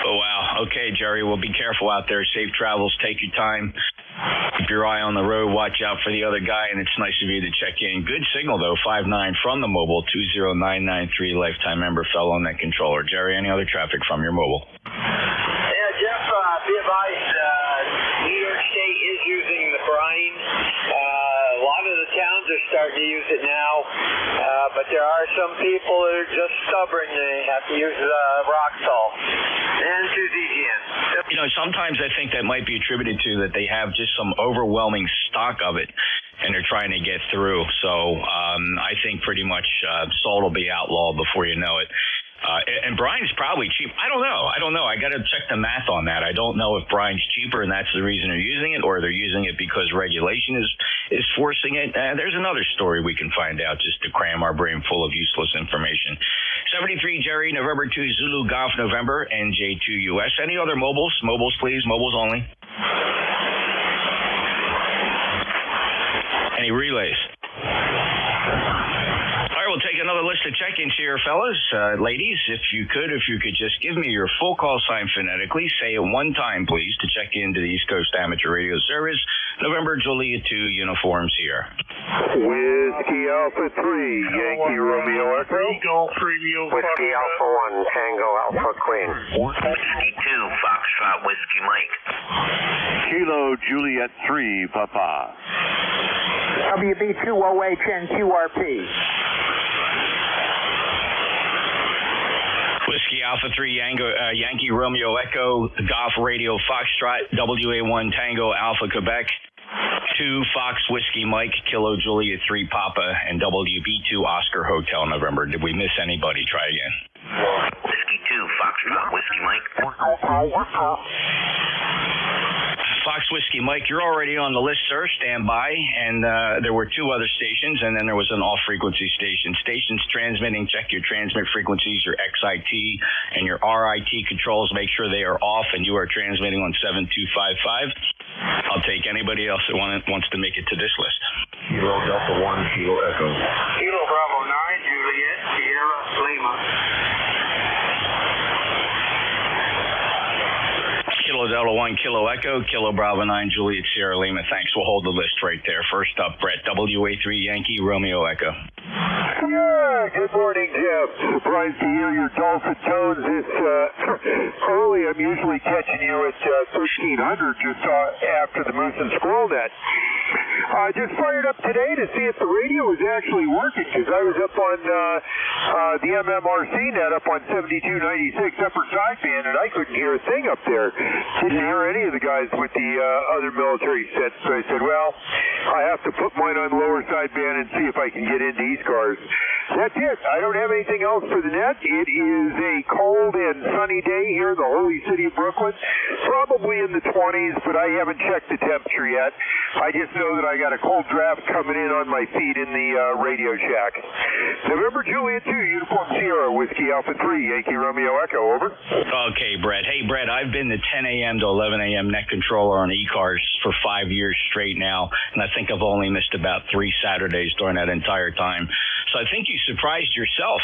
Oh, wow. Okay, Jerry. Well, be careful out there. Safe travels. Take your time. Keep your eye on the road. Watch out for the other guy, and it's nice of you to check in. Good signal, though. 5-9 from the mobile. 20993 lifetime member fellow net controller. Jerry, any other traffic from your mobile? Yeah, Jeff, be advised, New York State is using the brine. A lot of the towns are starting to use it now, but there are some people that are just stubborn. They have to use rock salt. And to ZGN. Sometimes I think that might be attributed to that they have just some overwhelming stock of it. and they're trying to get through. So I think pretty much salt will be outlawed before you know it. And brine's probably cheap. I don't know. I got to check the math on that. I don't know if brine's cheaper and that's the reason they're using it, or they're using it because regulation is forcing it. There's another story we can find out just to cram our brain full of useless information. 73 Jerry, November 2 Zulu Golf November, NJ2 US. Any other mobiles? Mobiles, please. Mobiles only. Any relays? We'll take another list of check-ins here, fellas. Ladies, if you could just give me your full call sign phonetically. Say it one time, please, to check into the East Coast Amateur Radio Service. November Juliet 2 uniforms here. Whiskey Alpha 3, Yankee Romeo Echo. Whiskey Alpha 1, Tango Alpha Queen. Whiskey 2, Foxtrot Whiskey Mike. Kilo Juliet 3, Papa. WB2OH NQRP. Whiskey Alpha 3 Yankee Romeo Echo Golf Radio Foxtrot WA1 Tango Alpha Quebec 2 Fox Whiskey Mike Kilo Juliet 3 Papa and WB2 Oscar Hotel November. Did we miss anybody? Try again. Whiskey 2 Foxtrot Whiskey Mike. Fox Whiskey Mike, you're already on the list, sir. Stand by. And there were 2 other stations, and then there was an off-frequency station. Stations transmitting, check your transmit frequencies, your XIT and your RIT controls. Make sure they are off, and you are transmitting on 7255. I'll take anybody else that wants to make it to this list. Kilo Delta 1, Kilo Echo. Kilo Bravo 9, Juliet, Sierra, Lima. Kilo Delta 1, Kilo Echo, Kilo Bravo 9, Juliet, Sierra Lima. Thanks. We'll hold the list right there. First up, Brett, WA3 Yankee, Romeo Echo. Yeah, good morning, Jeff. Surprised to hear your dulcet tones this early. I'm usually catching you at 1300 just after the Moose and Squirrel Net. Just fired up today to see if the radio was actually working, because I was up on the MMRC net up on 7296 upper sideband, and I couldn't hear a thing up there. Didn't hear any of the guys with the other military sets, so I said, well, I have to put mine on lower sideband and see if I can get into ECARS. That's it. I don't have anything else for the net. It is a cold and sunny day here in the holy city of Brooklyn. Probably in the 20s, but I haven't checked the temperature yet. I just know that I got a cold draft coming in on my feet in the Radio Shack. November Juliet 2, Uniform Sierra, Whiskey Alpha 3, Yankee Romeo Echo, over. Okay, Brett. Hey, Brett, I've been the 10 a.m. to 11 a.m. net controller on ECARS for 5 years straight now, and I think I've only missed about 3 Saturdays during that entire time. So I think you surprised yourself.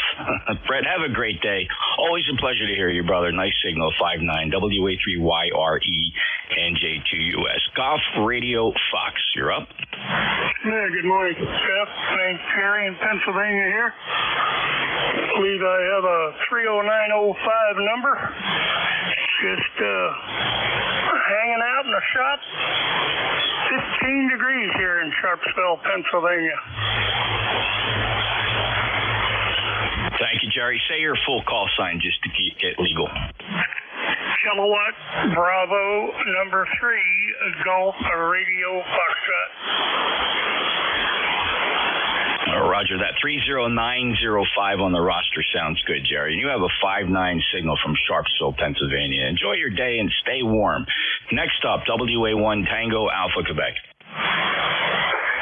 Brett, have a great day. Always a pleasure to hear you, brother. Nice signal, 59 WA3YRE NJ2US. Golf Radio Fox, you're up. Yeah, good morning, Jeff. Name's Terry in Pennsylvania here. I believe I have a 30905 number. Just hanging out in the shop. 15 degrees here in Sharpsville, Pennsylvania. Thank you, Jerry. Say your full call sign just to get legal. Kilowatt Bravo number 3 Golf Radio Foxtrot. Roger that. 30905 on the roster sounds good, Jerry. You have a 59 signal from Sharpsville, Pennsylvania. Enjoy your day and stay warm. Next up, WA1 Tango Alpha Quebec.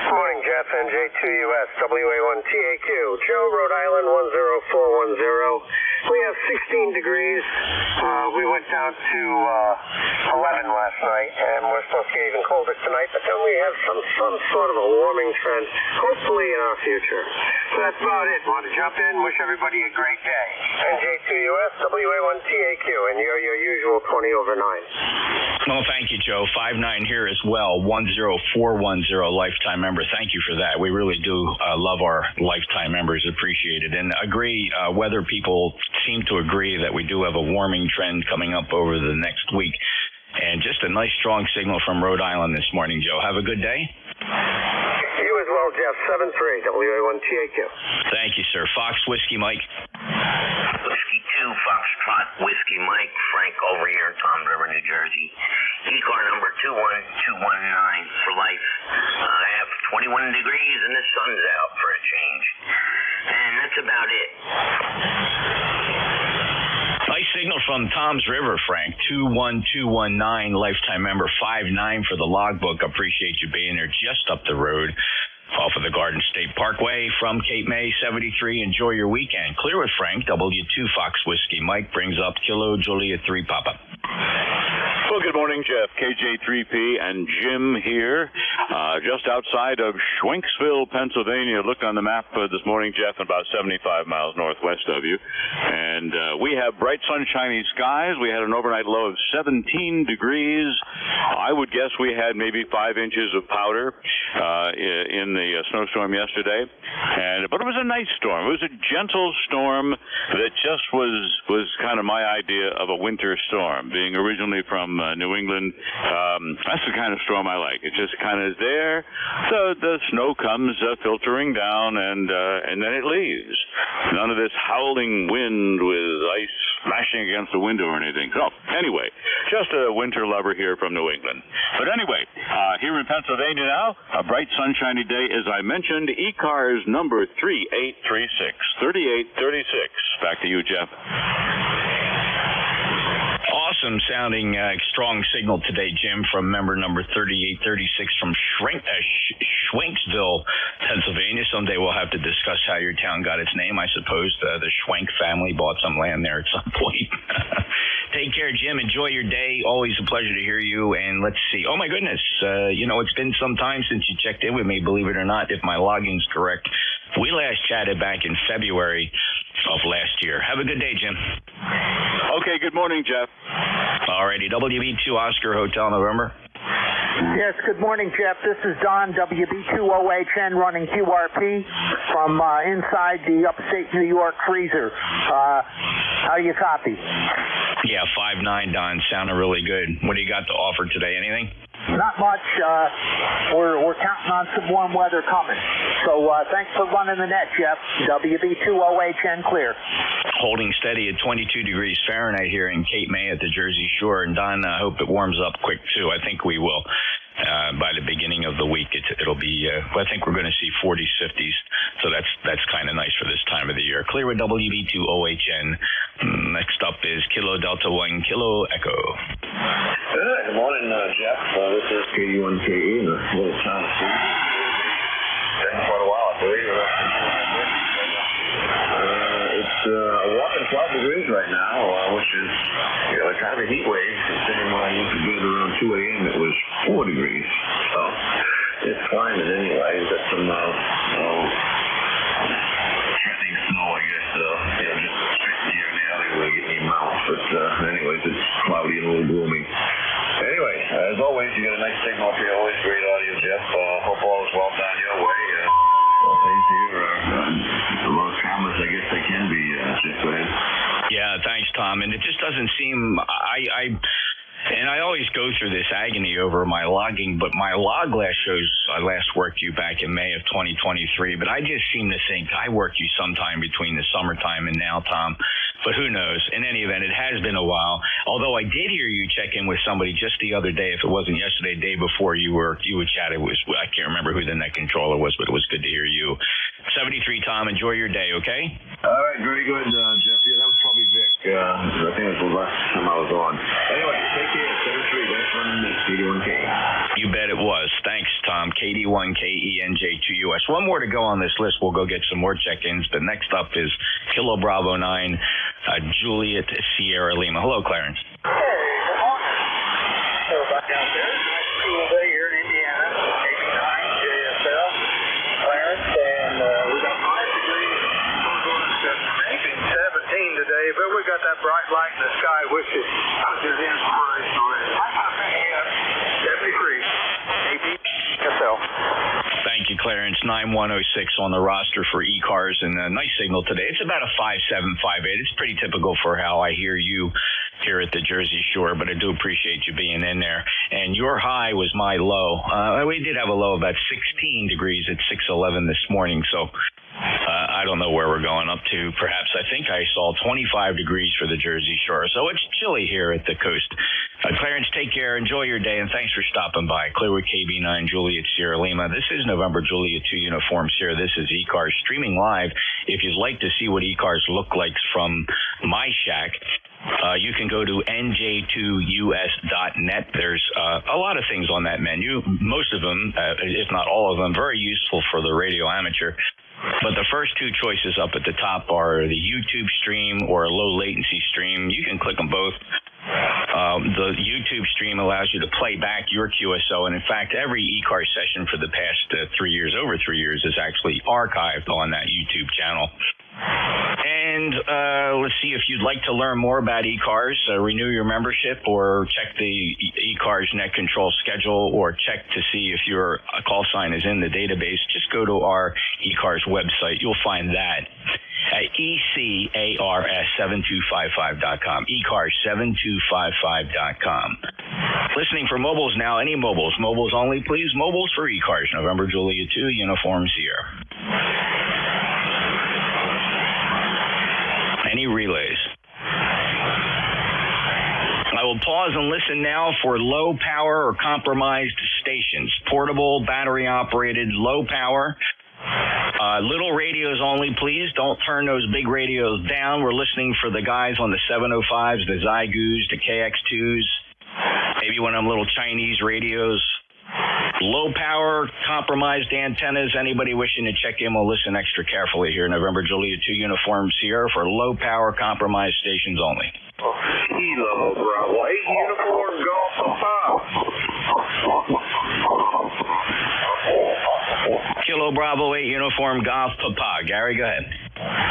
Good morning, Jeff. NJ2US, WA1 TAQ, Joe, Rhode Island 10410. We have 16 degrees. We went down to 11 last night, and we're supposed to get even colder tonight, but then we have some sort of a warming trend, hopefully in our future. So that's about it. Want to jump in? Wish everybody a great day. NJ2US, WA1 TAQ, and you're your usual 20 over 9. Well, thank you, Joe. 59 here as well, 10410 lifetime member. Thank you for that. We really do love our lifetime members. Appreciate it. And agree, weather people seem to agree that we do have a warming trend coming up over the next week. And just a nice strong signal from Rhode Island this morning, Joe. Have a good day. You as well, Jeff. 73 WA1 TAQ. Thank you, sir. Fox Whiskey Mike. Whiskey 2 Foxtrot Whiskey Mike. Frank over here, Tom River, New Jersey. ECAR number 21219 for life. I have 21 degrees, and the sun's out for a change. And that's about it. Nice signal from Tom's River, Frank. 21219, lifetime member 59 for the logbook. Appreciate you being there just up the road off of the Garden State Parkway from Cape May 73. Enjoy your weekend. Clear with Frank. W2 Fox Whiskey Mike brings up Kilo Juliet 3 Papa. Well, good morning, Jeff. KJ3P and Jim here, just outside of Schwenksville, Pennsylvania. Looked on the map this morning, Jeff, about 75 miles northwest of you. And we have bright, sunshiny skies. We had an overnight low of 17 degrees. I would guess we had maybe 5 inches of powder in the snowstorm yesterday. But it was a nice storm. It was a gentle storm that just was kind of my idea of a winter storm, being originally from New England. That's the kind of storm I like. It just kind of is there. So the snow comes filtering down, and then it leaves. None of this howling wind with ice smashing against the window or anything. So anyway, just a winter lover here from New England. But anyway, here in Pennsylvania now, a bright sunshiny day, as I mentioned. ECARS number 3836. 3836. Back to you, Jeff. Awesome sounding strong signal today, Jim, from member number 3836 from Schwenksville, Pennsylvania. Someday we'll have to discuss how your town got its name. I suppose the Schwenk family bought some land there at some point. Take care, Jim. Enjoy your day. Always a pleasure to hear you. And let's see. Oh, my goodness. It's been some time since you checked in with me, believe it or not, if my logging's correct. We last chatted back in February of last year. Have a good day, Jim. Okay, good morning, Jeff. Alrighty, WB2 Oscar Hotel, November. Yes, good morning, Jeff. This is Don, WB2OHN, running QRP from inside the upstate New York freezer. How do you copy? Yeah, 5'9", Don. Sounding really good. What do you got to offer today? Anything? Not much. We're counting on some warm weather coming. So thanks for running the net, Jeff. WB2OHN clear. Holding steady at 22 degrees Fahrenheit here in Cape May at the Jersey Shore. And Don, I hope it warms up quick, too. I think we will. By the beginning of the week, it'll be, I think we're going to see 40s, 50s. So that's kind of nice for this time of the year. Clear with WB2OHN. Next up is Kilo Delta 1 Kilo Echo. Good morning, Jeff. This is KU1KE in the little town of Sea. Been quite a while, I believe. It's a whopping 12 degrees right now, which is kind of a heat wave, considering when I used to do it around 2 a.m. it was 4 degrees. So it's climbing anyway. We've got some shredding snow, I guess, just straight here in the alleyway getting your mouth. But anyways, it's cloudy and a little gloomy. Anyway, as always, you got a nice signal up here. Always great audio, Jeff. Hope all is well down your way. Things here are the most harmless, I guess they can be. Jeff, go ahead. Yeah, thanks, Tom. And it just doesn't seem, and I always go through this agony over my logging, but my log shows I last worked you back in May of 2023. But I just seem to think I worked you sometime between the summertime and now, Tom. But who knows? In any event, it has been a while. Although I did hear you check in with somebody just the other day. If it wasn't yesterday, day before you would chat. It was, I can't remember who the net controller was, but it was good to hear you. 73, Tom. Enjoy your day, okay? All right, very good, Jeff. Yeah, that was probably Vic. I think it was the last time I was on. Anyway, take care. 73. That's from KD1K. You bet it was. Thanks, Tom. KD1KENJ2US. One more to go on this list. We'll go get some more check-ins. But next up is Kilo Bravo 9, Juliet Sierra Lima. Hello, Clarence. Hey, good morning. So back out there. Nice cool day here in Indiana. 89 JSL. Clarence, and we got 5 degrees. We're going to maybe 17 today, but we got that bright light in the sky, which is inspirational. 73. JSL. Thank you, Clarence. 9106 on the roster for ECARS, and a nice signal today. It's about a 5758. It's pretty typical for how I hear you here at the Jersey Shore, but I do appreciate you being in there. And your high was my low. We did have a low of about 16 degrees at 6:11 this morning, so I don't know where we're going up to. Perhaps I think I saw 25 degrees for the Jersey Shore, so it's chilly here at the coast. Clarence, take care. Enjoy your day, and thanks for stopping by. Clearwood KB9, Juliet Sierra Lima. This is November Juliet 2 Uniform Sierra. This is ECARS streaming live. If you'd like to see what ECARS look like from my shack, you can go to nj2us.net. There's a lot of things on that menu. Most of them, if not all of them, very useful for the radio amateur. But the first two choices up at the top are the YouTube stream or a low latency stream. You can click them both. The YouTube stream allows you to play back your QSO, and in fact, every ECARS session for the past 3 years, over 3 years, is actually archived on that YouTube channel. And let's see, if you'd like to learn more about ECARS, renew your membership, or check the ECARS net control schedule, or check to see if your call sign is in the database, just go to our ECARS website. You'll find that at ECARS7255.com, ECARS7255.com. Listening for mobiles now. Any mobiles? Mobiles only, please. Mobiles for ECARS. November Juliet 2, Uniforms here. Any relays? I will pause and listen now for low power or compromised stations. Portable, battery operated, low power. Little radios only, please. Don't turn those big radios down. We're listening for the guys on the 705s, the Zygoos, the KX2s, maybe one of them little Chinese radios. Low power, compromised antennas. Anybody wishing to check in will listen extra carefully here. November Juliet 2 Uniform Sierra for low power, compromised stations only. Kilo Bravo 8 Uniform Golf Papa. Kilo Bravo 8 Uniform Golf Papa. Gary, go ahead.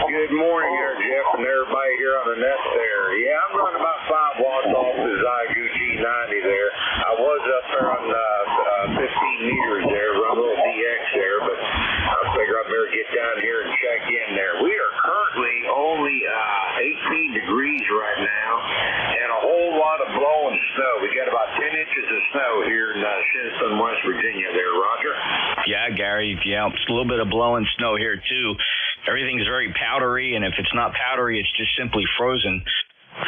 Good morning there, Jeff, and everybody here on the net there. Yeah, I'm running about 5 watts off the Zygo G90 there. I was up there on 15 meters there, run a little DX there, but I figure I better get down here and check in there. We are currently only 18 degrees right now, and a whole lot of blowing snow. We got about 10 inches of snow here in Shinnston, West Virginia there, Roger. Yeah, Gary, yeah, it's a little bit of blowing snow here, too. Everything's very powdery, and if it's not powdery, it's just simply frozen.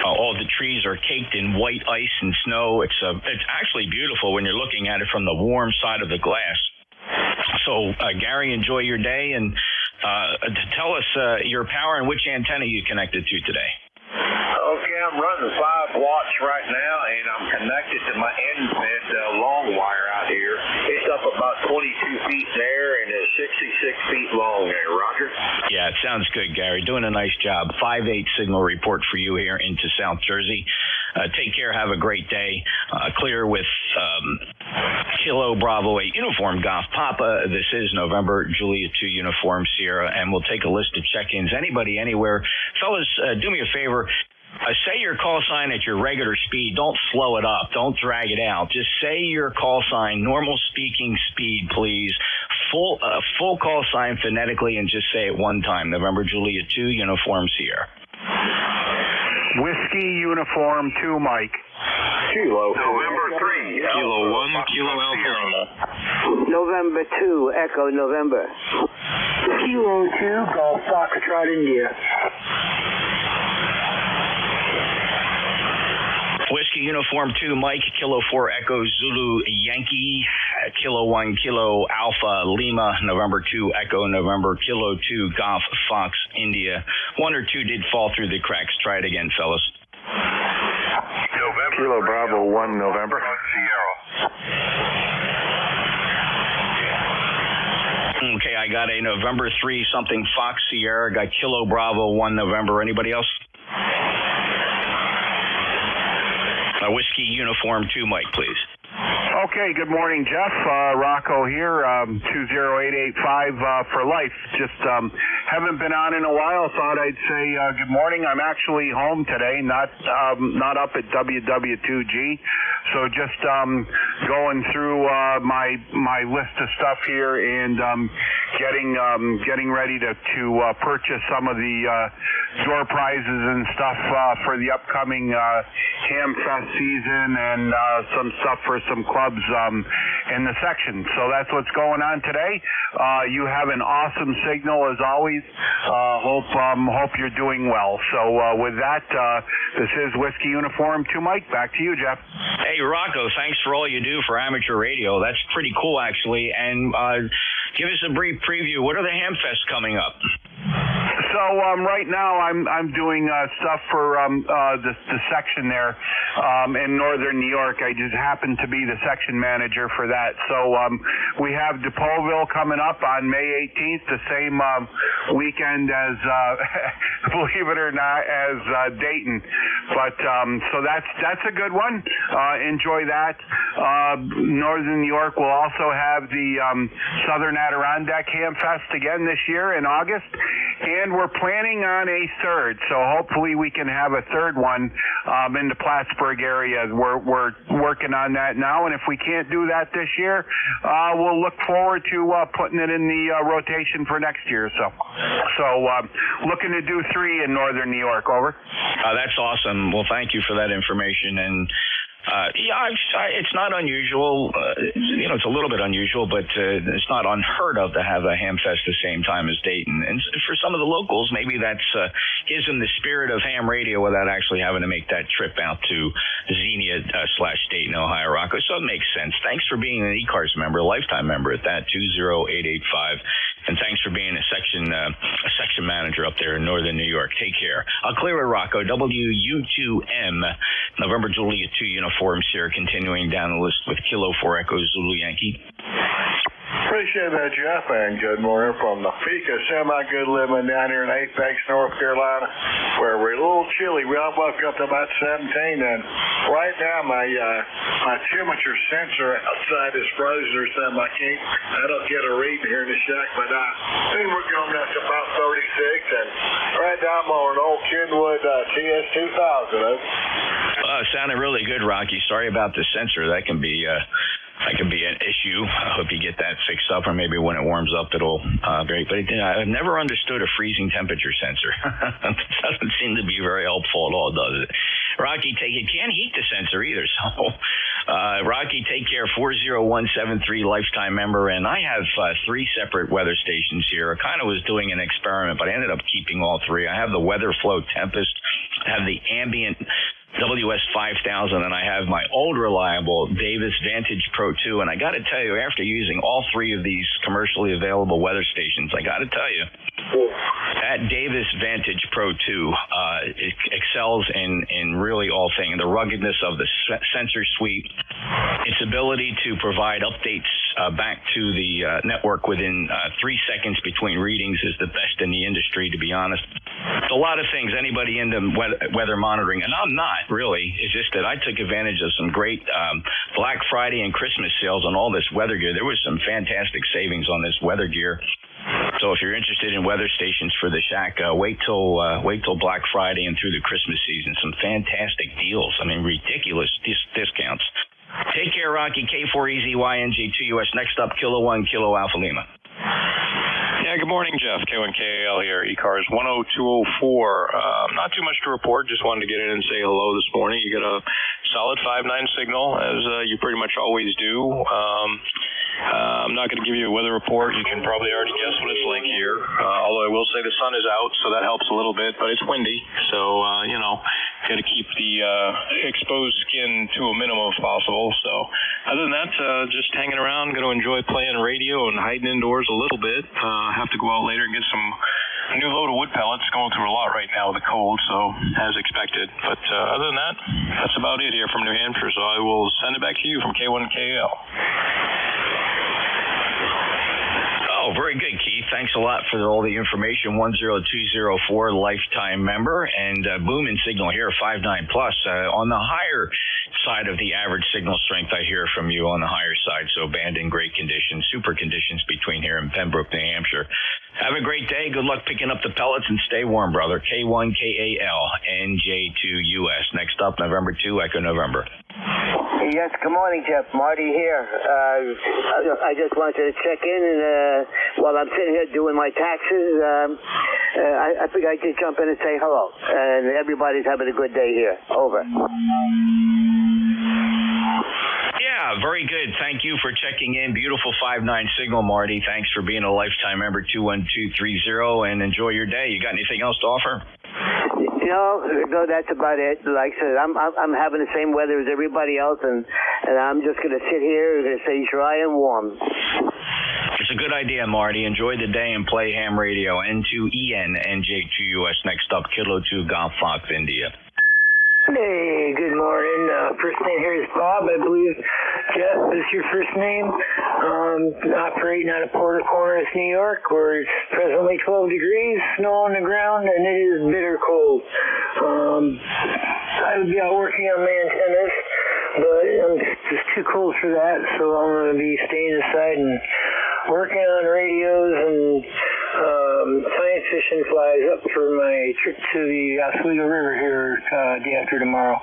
All the trees are caked in white ice and snow. It's actually beautiful when you're looking at it from the warm side of the glass. So, Gary, enjoy your day, and tell us your power and which antenna you connected to today. Okay, I'm running 5 watts right now, and I'm connected to my end-fed long wire out here. It's up about 22 feet there, and it's 66 feet long there, Roger. Yeah, it sounds good, Gary. Doing a nice job. 5-8 signal report for you here into South Jersey. Take care. Have a great day. Clear with Kilo Bravo 8 Uniform Golf Papa. This is November Juliet 2 Uniform Sierra, and we'll take a list of check-ins. Anybody, anywhere. Fellas, do me a favor. Say your call sign at your regular speed. Don't slow it up. Don't drag it out. Just say your call sign, normal speaking speed, please. Full call sign phonetically, and just say it one time. November Juliet 2 Uniform Sierra. Whiskey Uniform 2, Mike. Kilo. November 3. Kilo 1, Kilo Alpha. November 2, Echo November. Kilo 2, Golf Foxtrot India. Whiskey Uniform 2, Mike, Kilo 4 Echo Zulu Yankee, Kilo 1 Kilo Alpha Lima, November 2 Echo November, Kilo 2 Golf Fox India. 1 or 2 did fall through the cracks. Try it again, fellas. November. Kilo Bravo 1 November. Sierra. Okay, I got a November 3 something Fox Sierra. Got Kilo Bravo 1 November. Anybody else? Whiskey Uniform 2, Mike, please. Okay, good morning, Jeff. Rocco here, 20885 for life. Just haven't been on in a while. Thought I'd say good morning. I'm actually home today, not up at WW2G. So just going through my list of stuff here and getting ready to purchase some of the door prizes and stuff for the upcoming Ham Fest season, and some stuff for some clubs clubs in the section. So that's what's going on today. You have an awesome signal as always. Hope you're doing well. So with that, this is Whiskey Uniform 2 Mike. Back to you, Jeff. Hey, Rocco, thanks for all you do for amateur radio. That's pretty cool, actually. And give us a brief preview. What are the Hamfests coming up? So right now I'm doing stuff for the section there in northern New York. I just happen to be the section manager for that. So we have DePaulville coming up on May 18th, the same weekend as believe it or not, as Dayton. But so that's a good one. Enjoy that. Northern New York will also have the Southern Adirondack Hamfest again this year in August. And we're planning on a third, so hopefully we can have a third one in the Plattsburgh area. We're working on that now, and if we can't do that this year, we'll look forward to putting it in the rotation for next year. So looking to do 3 in northern New York. Over. That's awesome. Well, thank you for that information. And it's not unusual. It's a little bit unusual, but it's not unheard of to have a Hamfest the same time as Dayton. And for some of the locals, maybe that's gives them the spirit of ham radio without actually having to make that trip out to Xenia / Dayton, Ohio, Rocco. So it makes sense. Thanks for being an ECARS member, a lifetime member at that, 20885. And thanks for being a section manager up there in northern New York. Take care. Clear it, Rocco. WU2M, November Juliet 2 uniforms here, continuing down the list with Kilo 4 Echo Zulu Yankee. Appreciate that, Jeff, and good morning from the Fika Semi-Good Living down here in Apex, North Carolina, where we're a little chilly. We all woke up to about 17, and right now my temperature sensor outside is frozen or something. I don't get a reading here in the shack, but I think we're going up to about 36, and right now I'm on an old Kenwood TS2000. Sounded really good, Rocky. Sorry about the sensor. That can be an issue. I hope you get that fixed up, or maybe when it warms up, it'll break. But I've never understood a freezing temperature sensor. It doesn't seem to be very helpful at all, does it? Rocky, you can't heat the sensor either. So, Rocky, take care. 40173 lifetime member, and I have 3 separate weather stations here. I kind of was doing an experiment, but I ended up keeping all 3. I have the Weather Flow Tempest. I have the Ambient WS5000, and I have my old reliable Davis Vantage Pro 2. And I got to tell you, after using all 3 of these commercially available weather stations, I got to tell you, that Davis Vantage Pro 2 it excels in really all things. The ruggedness of the sensor suite, its ability to provide updates back to the network within 3 seconds between readings is the best in the industry, to be honest. It's a lot of things. Anybody into weather monitoring, and I'm not really, it's just that I took advantage of some great Black Friday and Christmas sales on all this weather gear. There was some fantastic savings on this weather gear. So if you're interested in weather stations for the shack, wait till Black Friday and through the Christmas season. Some fantastic deals. I mean, ridiculous discounts. Take care, Rocky. K4EZYNG2US. Next up, Kilo 1, Kilo Alpha Lima. Yeah, good morning, Jeff. K1KAL here, ECARS 10204. Not too much to report. Just wanted to get in and say hello this morning. You got a solid 5.9 signal, as you pretty much always do. I'm not going to give you a weather report. You can probably already guess what it's like here. Although I will say the sun is out, so that helps a little bit, but it's windy. So, got to keep the exposed skin to a minimum if possible. So, other than that, just hanging around, going to enjoy playing radio and hiding indoors a little bit. Have to go out later and get a new load of wood pellets. Going through a lot right now with the cold, so as expected. But other than that, that's about it here from New Hampshire. So I will send it back to you from K1KL. Oh, very good, Keith. Thanks a lot for all the information. 10204 lifetime member, and booming signal here, 5.9 plus. On the higher side of the average signal strength, I hear from you on the higher side. So band in great condition, super conditions between here and Pembroke, New Hampshire. Have a great day. Good luck picking up the pellets and stay warm, brother. K1KAL NJ2US. Next up, November 2, Echo November. Yes, good morning, Jeff. Marty here. I just wanted to check in, and while I'm sitting here doing my taxes, I figured I'd just jump in and say hello. And everybody's having a good day here. Over. Yeah, Very good. Thank you for checking in. Beautiful 5-9 signal, Marty. Thanks for being a lifetime member, 21230, and enjoy your day. You got anything else to offer? No, that's about it. Like I said, I'm having the same weather as everybody else, and I'm just going to sit here and say dry and warm. It's a good idea, Marty. Enjoy the day and play ham radio. N2EN, NJ2US. Next up, Kilo 2 Golf Fox, India. Hey, good morning. First name here is Bob. I believe Jeff is your first name. Operating out of Porter Corners, New York, where it's presently 12 degrees, snow on the ground, and it is bitter cold. I would be out working on my antennas, but it's just too cold for that, so I'm going to be staying inside and working on radios and tying fishing flies up for my trip to the Oswego River here day after tomorrow.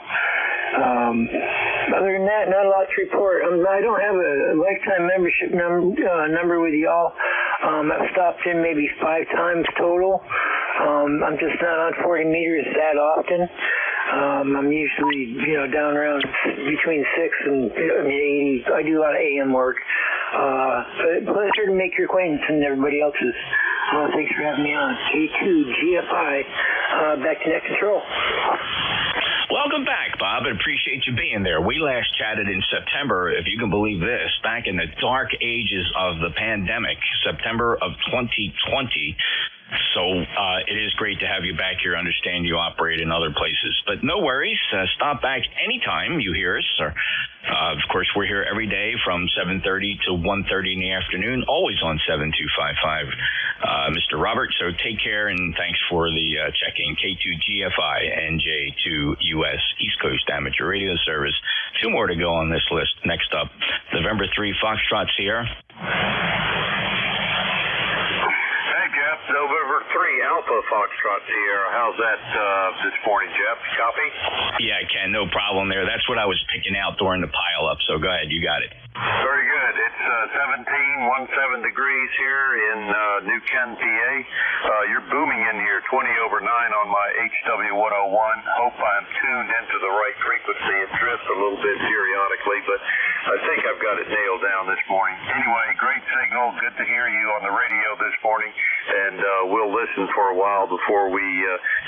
Other than that, not a lot to report. I don't have a lifetime membership number with y'all. I've stopped in maybe 5 times total. I'm just not on 40 meters that often. I'm usually, down around between 6 and 80. I do a lot of AM work. But pleasure to make your acquaintance and everybody else's. Thanks for having me on. K2GFI, back to net control. Welcome back, Bob. I appreciate you being there. We last chatted in September, if you can believe this, back in the dark ages of the pandemic, September of 2020. So it is great to have you back here. Understand you operate in other places. But no worries. Stop back anytime you hear us. Of course, we're here every day from 7:30 to 1:30 in the afternoon, always on 7255. Mr. Robert, so take care and thanks for the check-in. K2GFI, NJ2US, East Coast Amateur Radio Service. 2 more to go on this list. Next up, November 3, Foxtrot Sierra. November 3, Alpha Foxtrot Sierra. How's that this morning, Jeff? Copy? Yeah, Ken, no problem there. That's what I was picking out during the pile-up, so go ahead, you got it. Very good. It's 17 degrees here in New Ken, PA. You're booming in here, 20 over 9 on my HW101. Hope I'm tuned into the right frequency. It drifts a little bit periodically, but I think I've got it nailed down this morning. Anyway, great signal. Good to hear you on the radio this morning, and we'll listen for a while before we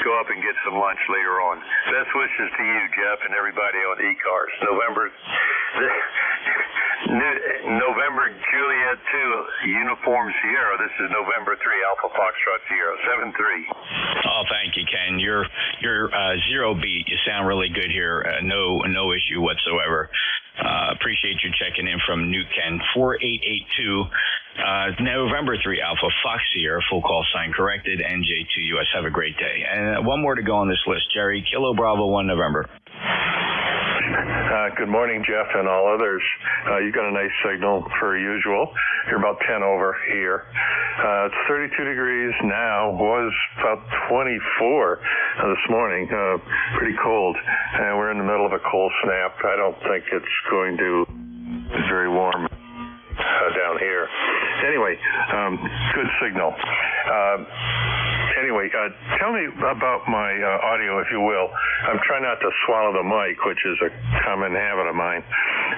go up and get some lunch later on. Best wishes to you, Jeff, and everybody on ECARS. November Juliet 2 Uniform Sierra. This is November 3 Alpha Foxtrot Sierra 73. Oh, thank you, Ken. You're 0 beat. You sound really good here. No issue whatsoever. Appreciate you checking in from New Ken. 4882 November 3 Alpha Fox Sierra. Full call sign corrected. NJ2US. Have a great day. And 1 more to go on this list. Jerry, Kilo Bravo 1 November. Good morning, Jeff, and all others. You got a nice signal per usual. You're about 10 over here. It's 32 degrees now. Was about 24 this morning. Pretty cold. And we're in the middle of a cold snap. I don't think it's going to be very warm down here. Anyway, good signal. Tell me about my audio, if you will. I'm trying not to swallow the mic, which is a common habit of mine.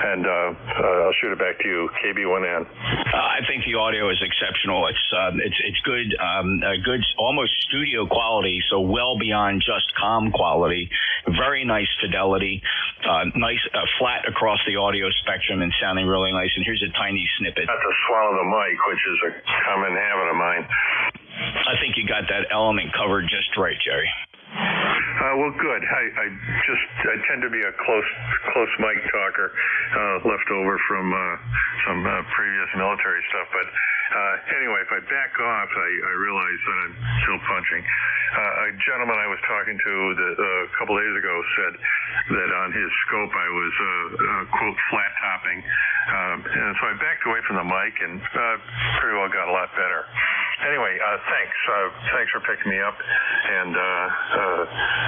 And I'll shoot it back to you, KB1N. I think the audio is exceptional. It's good, good, almost studio quality, so well beyond just comm quality. Very nice fidelity, nice flat across the audio spectrum, and sounding really nice. And here's a tiny snippet. Not to swallow the mic, which is a common habit of mine. I think you got that element covered just right, Jerry. Well, good. I tend to be a close mic talker, left over from some previous military stuff. But anyway, if I back off, I realize that I'm still punching. A gentleman I was talking to a couple days ago said that on his scope I was quote flat topping, and so I backed away from the mic and pretty well got a lot better. Anyway, thanks. Thanks for picking me up, and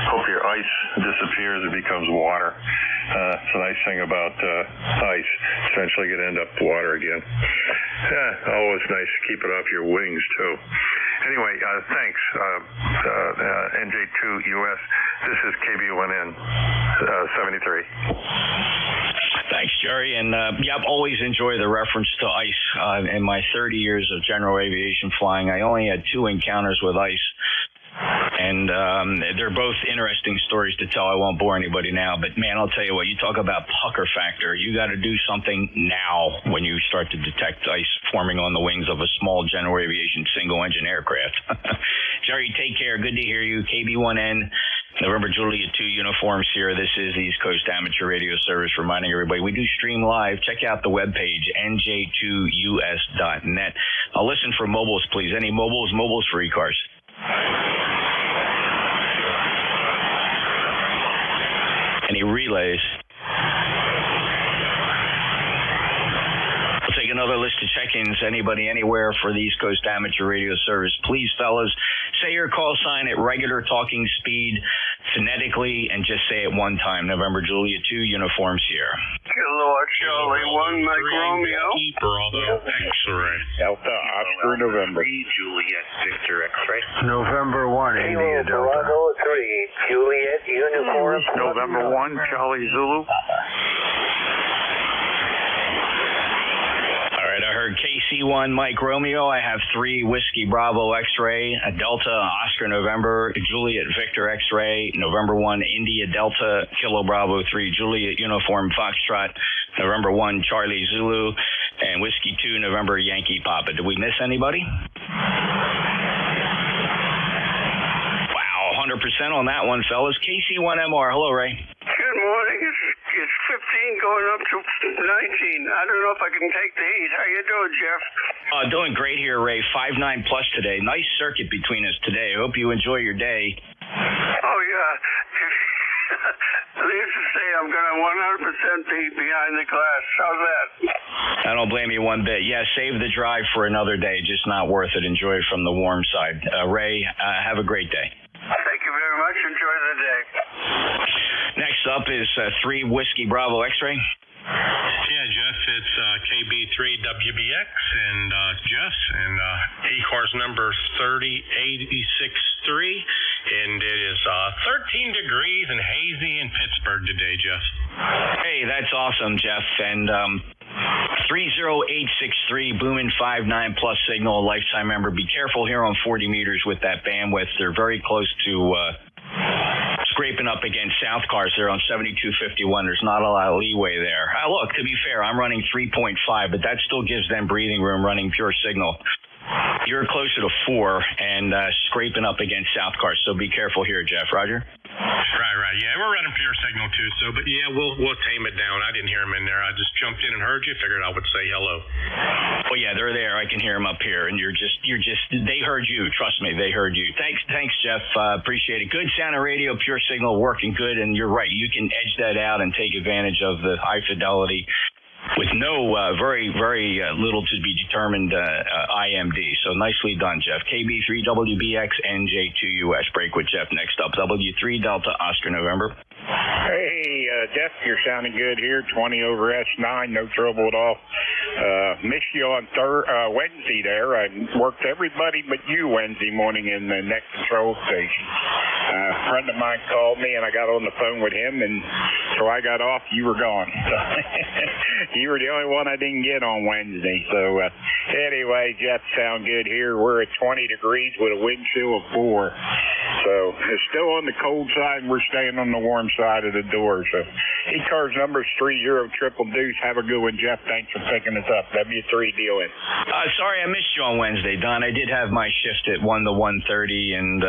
hope your ice disappears and becomes water. It's a nice thing about ice. Eventually you end up water again. Always nice to keep it off your wings, too. Anyway, thanks, NJ2US. This is KB1N 73. Thanks, Jerry. And I've always enjoyed the reference to ice. In my 30 years of general aviation flying, I only had 2 encounters with ice. And they're both interesting stories to tell. I won't bore anybody now. But, man, I'll tell you what, you talk about pucker factor. You got to do something now when you start to detect ice forming on the wings of a small general aviation single-engine aircraft. Jerry, take care. Good to hear you. KB1N, November Juliet 2 uniforms here. This is the East Coast Amateur Radio Service reminding everybody we do stream live. Check out the webpage, nj2us.net. Listen for mobiles, please. Any mobiles for ECARS. Any relays? We'll take another list of check-ins. Anybody, anywhere for the East Coast Amateur Radio Service. Please, fellas, say your call sign at regular talking speed, phonetically, and just say it one time. November Juliet 2 uniforms here. Kilo Charlie 1, Mike Romeo. Bravo X-ray. Delta Oscar November. Juliet Victor X-ray. November 1, India Delta. Bravo 3, Juliet Uniform. November 1, Charlie Zulu. All right, I heard KC1 Mike Romeo. I have 3 Whiskey Bravo X-ray, a Delta Oscar November, Juliet Victor X-ray, November 1 India Delta, Kilo Bravo 3 Juliet Uniform Foxtrot, November 1 Charlie Zulu, and Whiskey 2 November Yankee Papa. Did we miss anybody? Wow, 100% on that one, fellas. KC1MR. Hello, Ray. Good morning. It's 15 going up to 19. I don't know if I can take the heat. How you doing, Jeff? Doing great here, Ray. 5.9 plus today. Nice circuit between us today. I hope you enjoy your day. Oh, yeah. Needless to say, I'm going to 100% be behind the glass. How's that? I don't blame you one bit. Yeah, save the drive for another day. Just not worth it. Enjoy it from the warm side. Ray, have a great day. Thank you very much. Enjoy the day. Next up is 3 Whiskey Bravo X-ray. Yeah, Jeff, it's KB3WBX and Jeff, and ECARS number 30863, and it is 13 degrees and hazy in Pittsburgh today, Jeff. Hey, that's awesome, Jeff. And 30863, booming 5.9 plus signal, a lifetime member. Be careful here on 40 meters with that bandwidth. They're very close to scraping up against South cars there on 7251. There's not a lot of leeway there. Look, to be fair, I'm running 3.5, but that still gives them breathing room running pure signal. You're closer to 4 and scraping up against South cars, so be careful here, Jeff. Roger? Right. Yeah, we're running pure signal too, so, but yeah, we'll tame it down. I didn't hear him in there. I just jumped in and heard you, figured I would say hello. Well, yeah, they're there. I can hear them up here, and they heard you. Trust me, they heard you. Thanks, Jeff. Appreciate it. Good sound of radio, pure signal, working good, and you're right. You can edge that out and take advantage of the high fidelity with no very little to be determined IMD. So nicely done, Jeff. KB3WBX NJ2US. Break with Jeff next up. W3 Delta Oscar November. Hey, Jeff, you're sounding good here. 20 over S9, no trouble at all. Missed you on Wednesday there. I worked everybody but you Wednesday morning in the net control station. A friend of mine called me, and I got on the phone with him, and so I got off. You were gone. So you were the only one I didn't get on Wednesday. So anyway, Jeff, sound good here. We're at 20 degrees with a wind chill of 4. So it's still on the cold side, and we're staying on the warm side of the door. So ECARS number is 30 Deuce. Have a good one, Jeff. Thanks for picking us up. W3 deal in. Sorry I missed you on Wednesday, Don. I did have my shift at 1 to 1:30, and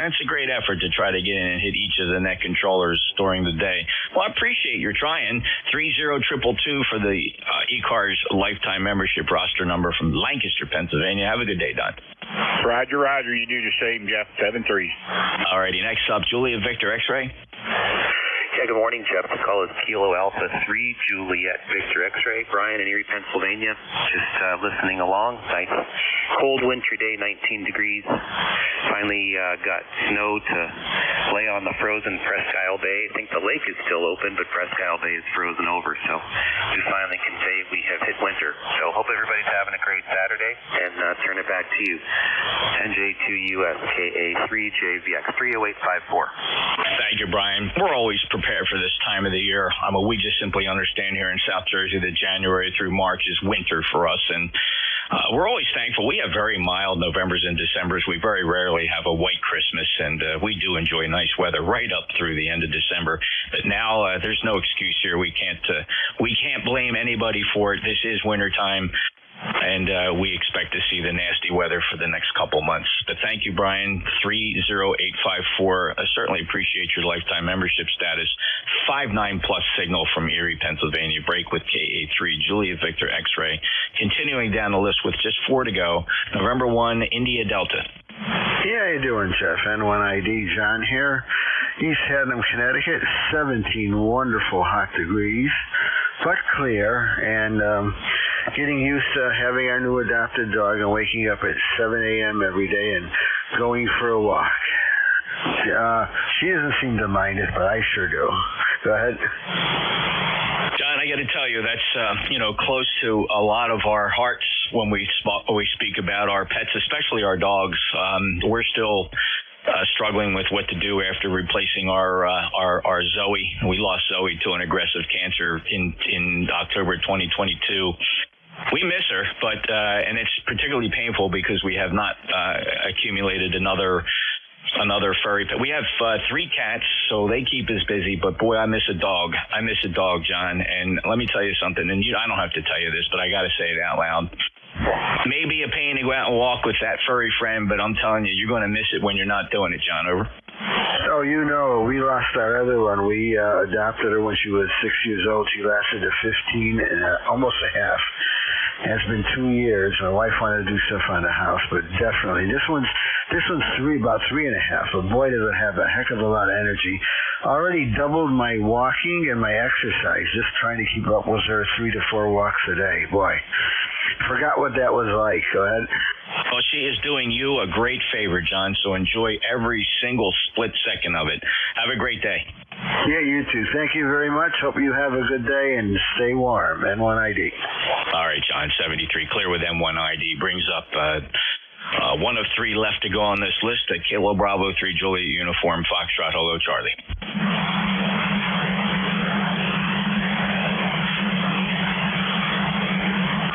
it's a great effort to try to get in and hit each of the net controllers during the day. Well, I appreciate your trying. 30222 for the ECARS lifetime membership roster number from Lancaster, Pennsylvania. Have a good day, Don. Roger. You do the same, Jeff. 7-3. All righty. Next up, Julia Victor X-ray. Yeah, good morning, Jeff. The call is Kilo Alpha 3, Juliet Victor X-ray. Brian in Erie, Pennsylvania. Just listening along. Nice cold winter day, 19 degrees. Finally got snow to lay on the frozen Presque Isle Bay. I think the lake is still open, but Presque Isle Bay is frozen over. So we finally can say we have hit winter. So hope everybody's having a great Saturday, and turn it back to you. NJ2US KA3JVX 30854. Thank you, Brian. We're always prepared for this time of the year. We just simply understand here in South Jersey that January through March is winter for us, and we're always thankful. We have very mild Novembers and Decembers. We very rarely have a white Christmas, and we do enjoy nice weather right up through the end of December. But now there's no excuse here. We can't blame anybody for it. This is wintertime. And we expect to see the nasty weather for the next couple months. But thank you, Brian. 30854. I certainly appreciate your lifetime membership status. 59+ signal from Erie, Pennsylvania. Break with KA3. Juliet Victor X-ray. Continuing down the list with just 4 to go. November 1, India Delta. Yeah, how you doing, Jeff? N1ID, John here. East Haddam, Connecticut. 17 wonderful hot degrees, but clear, and getting used to having our new adopted dog and waking up at 7 a.m. every day and going for a walk. She doesn't seem to mind it, but I sure do. Go ahead. John, I got to tell you, that's close to a lot of our hearts when we speak about our pets, especially our dogs. We're still struggling with what to do after replacing our Zoe. We lost Zoe to an aggressive cancer in October 2022. We miss her, but and it's particularly painful because we have not accumulated another furry pet. We have 3 cats, so they keep us busy. But boy, I miss a dog. I miss a dog, John. And let me tell you something. And I don't have to tell you this, but I got to say it out loud. Maybe a pain to go out and walk with that furry friend, but I'm telling you, you're going to miss it when you're not doing it, John. Over. Oh, we lost our other one. We adopted her when she was 6 years old. She lasted to 15 and almost a half. It's been 2 years. My wife wanted to do stuff on the house, but definitely this one's about 3.5. But boy, does it have a heck of a lot of energy. Already doubled my walking and my exercise, just trying to keep up with her 3 to 4 walks a day. Boy, forgot what that was like. Go ahead. Well, she is doing you a great favor, John, so enjoy every single split second of it. Have a great day. Yeah, you too. Thank you very much. Hope you have a good day and stay warm. N1ID. All right, John, 73. Clear with N1ID. Brings up 1 of 3 left to go on this list. Kilo Bravo 3 Juliet Uniform Foxtrot. Hello, Charlie.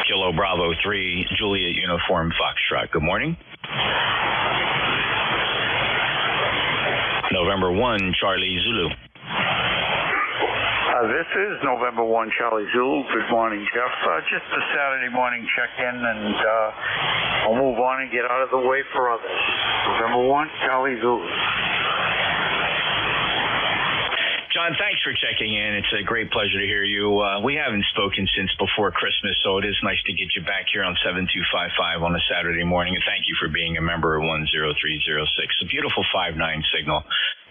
Kilo Bravo 3 Juliet Uniform Foxtrot. Good morning. November 1 Charlie Zulu. This is November 1 Charlie Zulu. Good morning, Jeff. Just a Saturday morning check-in, and I'll move on and get out of the way for others. November 1 Charlie Zulu. John, thanks for checking in. It's a great pleasure to hear you. We haven't spoken since before Christmas, so it is nice to get you back here on 7255 on a Saturday morning. And thank you for being a member of 10306. A beautiful 59 signal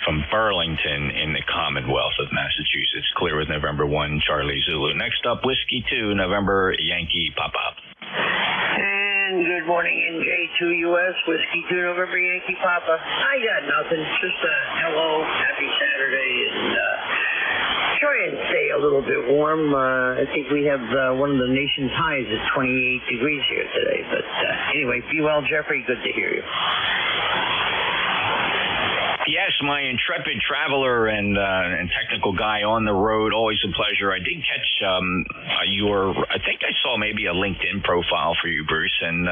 from Burlington in the Commonwealth of Massachusetts. Clear with November 1 Charlie Zulu. Next up, Whiskey 2 November Yankee Papa. And good morning, NJ2US, Whiskey 2 November Yankee Papa. I got nothing, just a hello, happy Saturday, and try and stay a little bit warm. I think we have one of the nation's highs at 28 degrees here today. But anyway, be well, Jeffrey. Good to hear you. Yes, my intrepid traveler and technical guy on the road. Always a pleasure. I did catch I think I saw maybe a LinkedIn profile for you, Bruce, and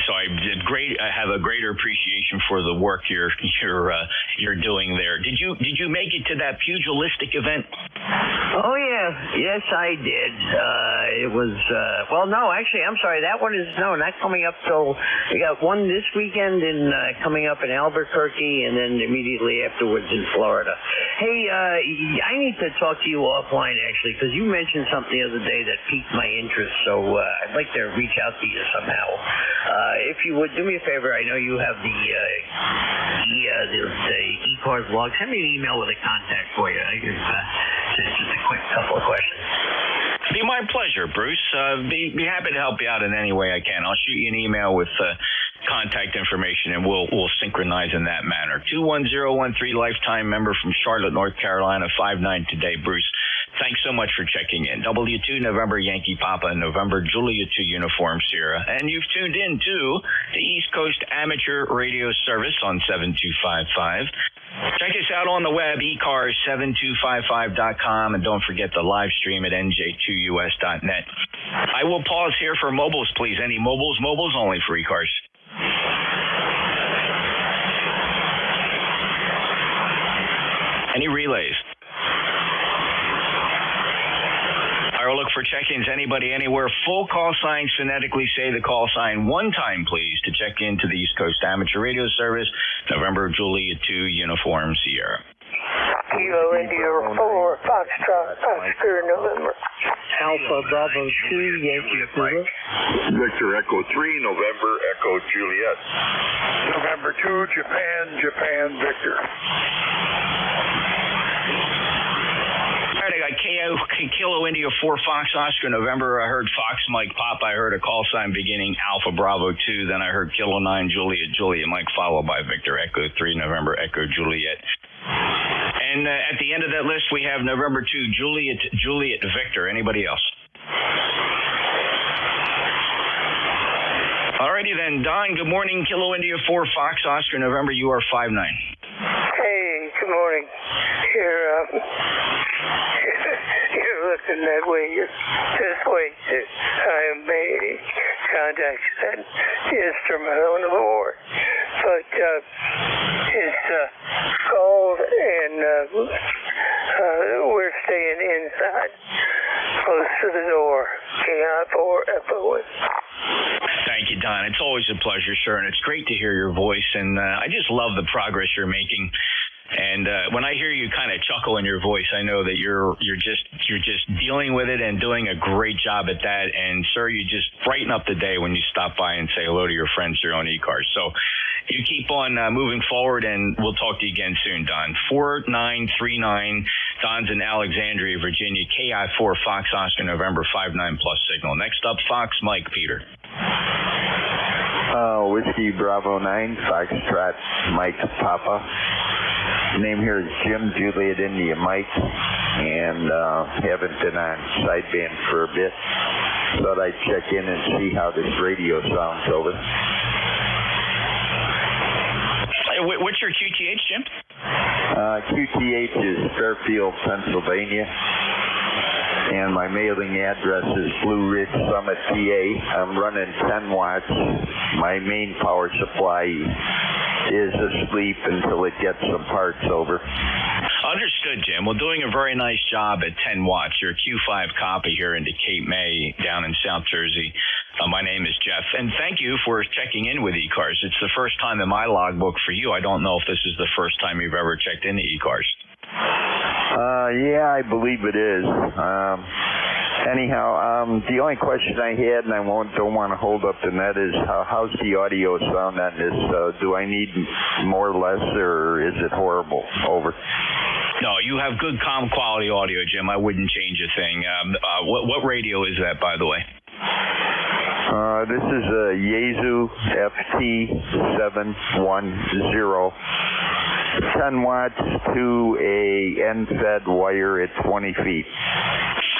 so I did great. I have a greater appreciation for the work you're doing there. Did you make it to that pugilistic event? Oh yeah, yes I did. It was no, actually I'm sorry. That one is not coming up till we got one this weekend and coming up in Albuquerque, and then immediately afterwards in Florida. Hey, I need to talk to you offline actually, because you mentioned something the other day that piqued my interest. So I'd like to reach out to you somehow. If you would do me a favor, I know you have the ECARS log. Send me an email with a contact for you. Just a quick couple of questions. Be my pleasure, Bruce. Be happy to help you out in any way I can. I'll shoot you an email with contact information, and we'll synchronize in that manner. 21013 lifetime member from Charlotte, North Carolina, 59 today, Bruce. Thanks so much for checking in. W2 November Yankee Papa, November Julia 2 Uniform Sierra. And you've tuned in to the East Coast Amateur Radio Service on 7255. Check us out on the web, ECARS7255.com, and don't forget the live stream at nj2us.net. I will pause here for mobiles, please. Any mobiles? Mobiles only for ECARS. Any relays? I will look for check-ins. Anybody, anywhere. Full call signs. Phonetically say the call sign one time, please, to check into the East Coast Amateur Radio Service. November Juliet 2 Uniform Sierra. Kilo India 4 Foxtrot Oscar November. Alpha Bravo 2 Yankee Zulu. Victor Echo 3 November Echo Juliet. November 2 Japan Victor. I got Kilo India 4 Fox Oscar November. I heard Fox Mike Pop. I heard a call sign beginning Alpha Bravo 2. Then I heard Kilo 9 Juliet Mike, followed by Victor Echo 3 November Echo Juliet. And at the end of that list, we have November 2 Juliet Victor. Anybody else? Alrighty then, Don. Good morning. Kilo India 4 Fox Oscar November. You are 5-9. Hey, good morning. You're looking that way. This way. I made contact that instrument on the board. But it's cold and we're staying inside, close to the door. KI4FOS. Thank you, Don. It's always a pleasure, sir, and it's great to hear your voice. And I just love the progress you're making. And when I hear you kind of chuckle in your voice, I know that you're just dealing with it and doing a great job at that. And sir, you just brighten up the day when you stop by and say hello to your friends here on ECARS. So you keep on moving forward, and we'll talk to you again soon, Don. 4939. Don's in Alexandria, Virginia. KI4 Fox Oscar November 59 plus signal. Next up, Fox Mike Peter. Whiskey Bravo 9 Foxtrot Mike Papa. Name here is Jim Juliet India Mike, and haven't been on sideband for a bit. Thought I'd check in and see how this radio sounds over. What's your QTH, Jim? QTH is Fairfield, Pennsylvania. And my mailing address is Blue Ridge Summit, PA. I'm running 10 watts. My main power supply is asleep until it gets some parts over. Understood, Jim. Well, doing a very nice job at 10 watts. Your Q5 copy here into Cape May down in South Jersey. My name is Jeff, and thank you for checking in with ECARS. It's the first time in my logbook for you. I don't know if this is the first time you've ever checked into ECARS. Yeah, I believe it is. Anyhow, the only question I had, and I don't want to hold up the net, is how's the audio sound on this? Do I need more or less, or is it horrible? Over. No, you have good, calm quality audio, Jim. I wouldn't change a thing. What radio is that, by the way? This is a Yaesu FT710. 10 watts to a end-fed wire at 20 feet.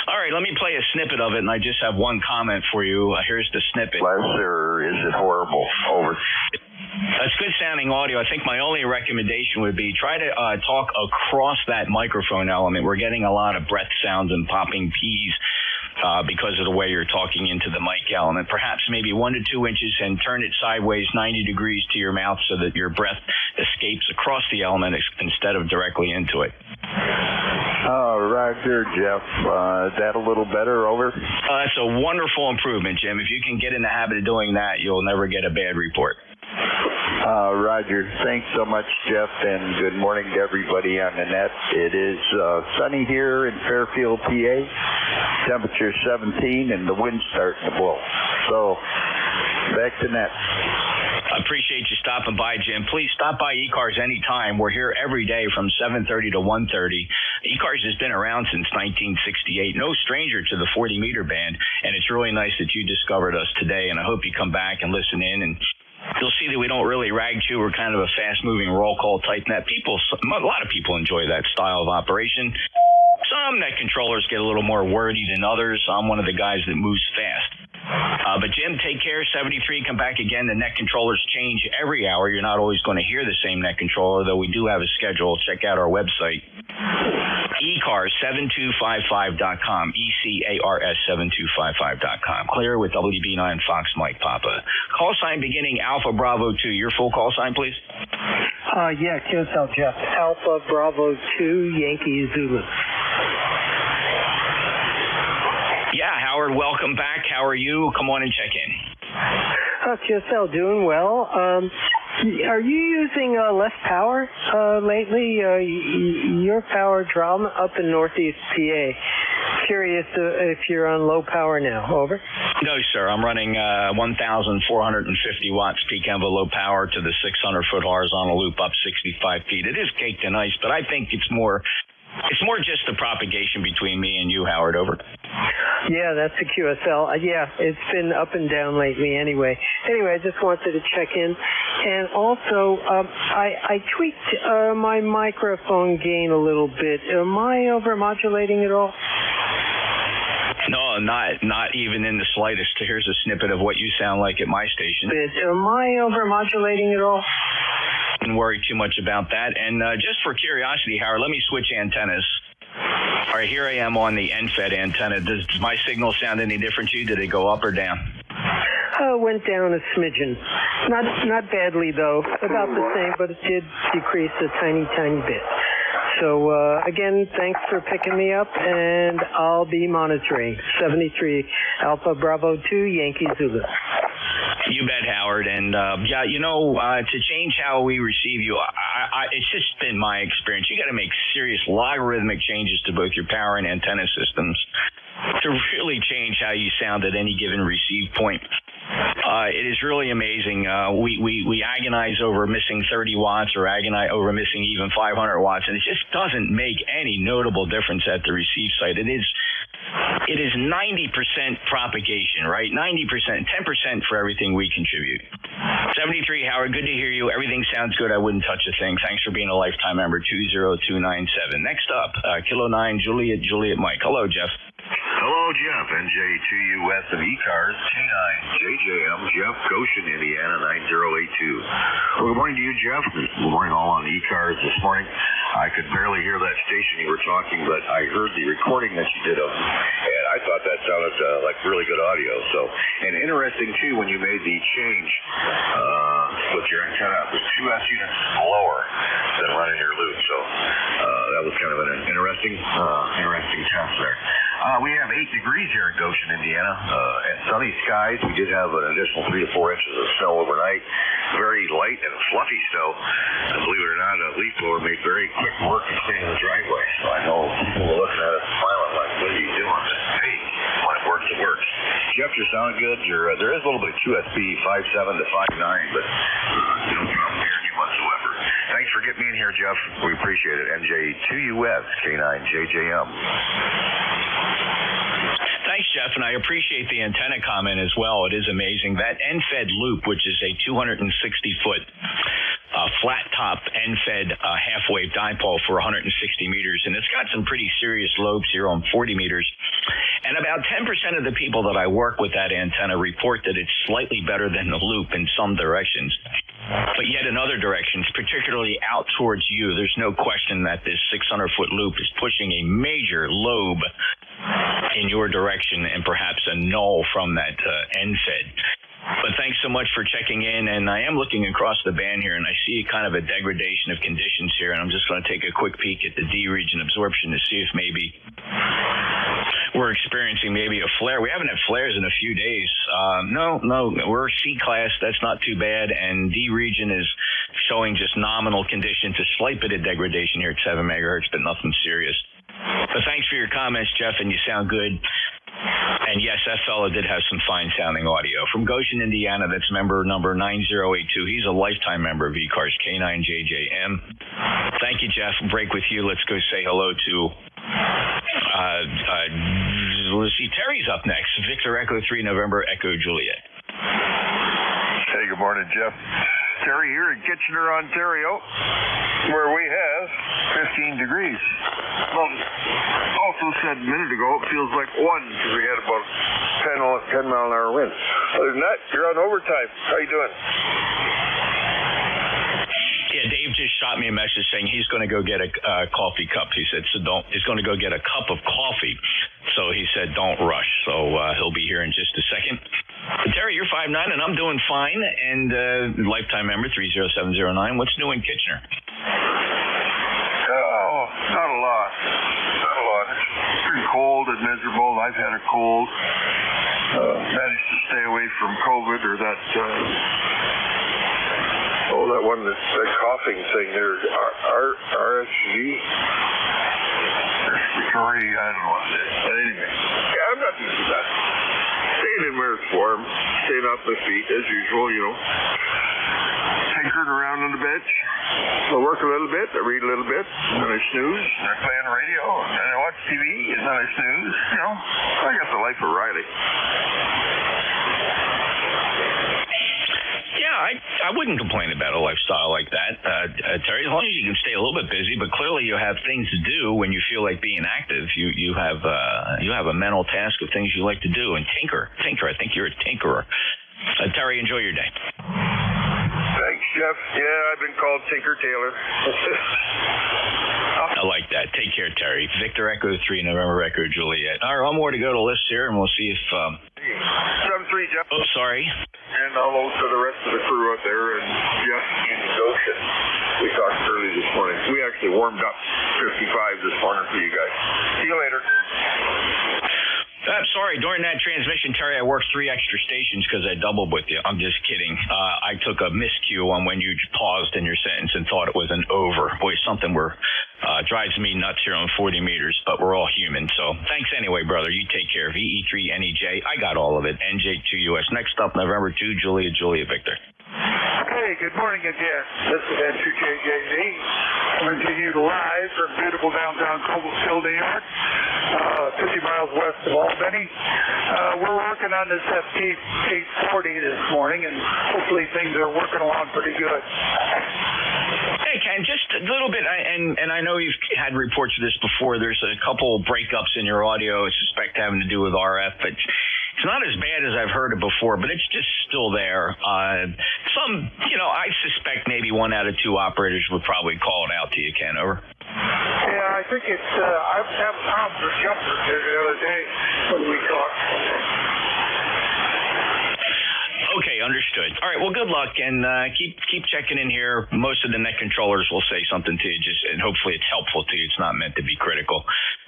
All right, let me play a snippet of it, and I just have one comment for you. Here's the snippet. Or is it horrible? Over. That's good sounding audio. I think my only recommendation would be try to talk across that microphone element. We're getting a lot of breath sounds and popping P's. Because of the way you're talking into the mic element. Perhaps maybe 1 to 2 inches and turn it sideways 90 degrees to your mouth so that your breath escapes across the element instead of directly into it. Roger, Jeff. Is that a little better? Over? That's a wonderful improvement, Jim. If you can get in the habit of doing that, you'll never get a bad report. Roger. Thanks so much, Jeff, and good morning to everybody on the net. It is sunny here in Fairfield, PA. Temperature 17, and the wind's starting to blow. So, back to net. I appreciate you stopping by, Jim. Please stop by ECARS anytime. We're here every day from 7:30 to 1:30. ECARS has been around since 1968. No stranger to the 40-meter band, and it's really nice that you discovered us today, and I hope you come back and listen in, and you'll see that we don't really rag you. We're kind of a fast-moving roll call type net. A lot of people enjoy that style of operation. Some net controllers get a little more wordy than others. I'm one of the guys that moves fast. But Jim, take care. 73, come back again. The net controllers change every hour. You're not always going to hear the same net controller, though we do have a schedule. Check out our website, ECARS7255.com, ECARS7255.com. Clear with WB9 Fox Mike Papa. Call sign beginning Alpha Bravo 2. Your full call sign, please. Yeah, QSL Jeff. Alpha Bravo 2 Yankee Zulu. Yeah, Howard, welcome back. How are you? Come on and check in. QSL, doing well. Are you using less power lately? Your power drum up in Northeast PA. Curious if you're on low power now. Over. No, sir. I'm running 1,450 watts peak envelope power to the 600-foot horizontal loop up 65 feet. It is caked in ice, but I think it's more just the propagation between me and you, Howard. Over. Yeah, that's a QSL. Yeah, it's been up and down lately anyway. Anyway, I just wanted to check in. And also, I tweaked my microphone gain a little bit. Am I overmodulating at all? No, not even in the slightest. Here's a snippet of what you sound like at my station. Am I overmodulating at all? Don't worry too much about that. And just for curiosity, Howard, let me switch antennas. All right, here I am on the NFED antenna. Does my signal sound any different to you? Did it go up or down? Went down a smidgen. Not badly, though. About the same, but it did decrease a tiny bit. So, again, thanks for picking me up, and I'll be monitoring. 73 Alpha Bravo 2 Yankee Zulu. You bet, Howard. And, to change how we receive you, it's just been my experience. You got to make serious logarithmic changes to both your power and antenna systems to really change how you sound at any given receive point. It is really amazing. We agonize over missing 30 watts or agonize over missing even 500 watts, and it just doesn't make any notable difference at the receive site. It is 90% propagation, right? 90%, 10% for everything we contribute. 73, Howard, good to hear you. Everything sounds good. I wouldn't touch a thing. Thanks for being a lifetime member, 20297. Next up, Kilo 9, Juliet Mike. Hello, Jeff. Hello, Jeff. NJ2US and ECARS, K9JJM, Jeff, Goshen, Indiana, 9082. Well, good morning to you, Jeff. Good morning all on ECARS this morning. I could barely hear that station you were talking, but I heard the recording that you did of them, and I thought that sounded like really good audio. So, and interesting, too, when you made the change with your antenna, the 2S units lower than running your loop. So that was kind of an interesting test there. We have 8 degrees here in Goshen, Indiana, and sunny skies. We did have an additional 3 to 4 inches of snow overnight. Very light and fluffy snow. And believe it or not, a leaf blower made very quick work of cleaning the driveway. So I know people were looking at us smiling like, what are you doing? Hey, when it works, it works. Jeff, you're sounding good. There is a little bit of QSP 5.7 to 5.9, but no problem hearing you whatsoever. Thanks for getting me in here, Jeff. We appreciate it. NJ2US, K9JJM. Thanks, Jeff, and I appreciate the antenna comment as well. It is amazing. That NFED loop, which is a 260-foot flat-top NFED half-wave dipole for 160 meters, and it's got some pretty serious lobes here on 40 meters. And about 10% of the people that I work with that antenna report that it's slightly better than the loop in some directions. But yet in other directions, particularly out towards you, there's no question that this 600-foot loop is pushing a major lobe in your direction and perhaps a null from that NFED. But thanks so much for checking in, and I am looking across the band here, and I see kind of a degradation of conditions here, and I'm just going to take a quick peek at the D region absorption to see if maybe we're experiencing maybe a flare. We haven't had flares in a few days. No, we're C-class. That's not too bad, and D region is showing just nominal conditions, a slight bit of degradation here at 7 megahertz, but nothing serious. But thanks for your comments, Jeff, and you sound good. And yes, that fellow did have some fine-sounding audio. From Goshen, Indiana, that's member number 9082. He's a lifetime member of ECARS, K9JJM. Thank you, Jeff. Break with you. Let's go say hello to, let's see, Terry's up next. Victor Echo 3, November Echo Juliet. Hey, good morning, Jeff. Terry here in Kitchener, Ontario, where we have 15 degrees. Well, also Joe said a minute ago, it feels like 1 because we had about 10 mile an hour winds. Other than that, you're on overtime. How you doing? Yeah, Dave just shot me a message saying he's going to go get a coffee cup. He said, he's going to go get a cup of coffee. So he said, don't rush. So he'll be here in just a second. Terry, you're 5'9", and I'm doing fine. And lifetime member 30709. What's new in Kitchener? Oh, not a lot. Not a lot. It's pretty cold and miserable. I've had a cold. Managed to stay away from COVID or that. That one, that coughing thing there, RSV. Respiratory, I don't know what it is. But anyway, yeah, I'm not used to that. Staying in where it's warm, staying off my feet as usual, you know. Tinkering around on the bench. I work a little bit, I read a little bit, and then I snooze, and I play on the radio, and then I watch TV, and then I snooze. You know, I got the life of Riley. Yeah, I wouldn't complain about a lifestyle like that, Terry, as long as you can stay a little bit busy. But clearly, you have things to do when you feel like being active. You have a mental task of things you like to do, and tinker. I think you're a tinkerer. Terry, enjoy your day. Thanks, Jeff. Yeah, I've been called Tinker Taylor. I like that. Take care, Terry. Victor Echo 3, November Echo Juliet. All right, one more to go to list here, and we'll see if. 7-3, Jeff. Oops, sorry. And hello to the rest of the crew out there, and Jeff in Goshen. We talked early this morning. We actually warmed up 55 this morning for you guys. See you later. I'm sorry. During that transmission, Terry, I worked 3 extra stations because I doubled with you. I'm just kidding. I took a miscue on when you paused in your sentence and thought it was an over. Boy, something drives me nuts here on 40 meters, but we're all human. So thanks anyway, brother. You take care. VE3NEJ. I got all of it. NJ2US. Next up, November 2, Julia Victor. Hey, good morning again. This is N2JJZ. Coming to you live from beautiful downtown Cobblestone, New York, 50 miles west of Albany. We're working on this FT840 this morning, and hopefully things are working along pretty good. Hey, Ken, just a little bit, and I know you've had reports of this before. There's a couple breakups in your audio, I suspect having to do with RF, but it's not as bad as I've heard it before, but it's just still there. I suspect maybe 1 out of 2 operators would probably call it out to you, Ken. Over. Yeah, I think it's, I was having problems with jumpers there the other day when we talked. Okay, understood. All right, well, good luck, and keep checking in here. Most of the net controllers will say something to you, and hopefully it's helpful to you. It's not meant to be critical.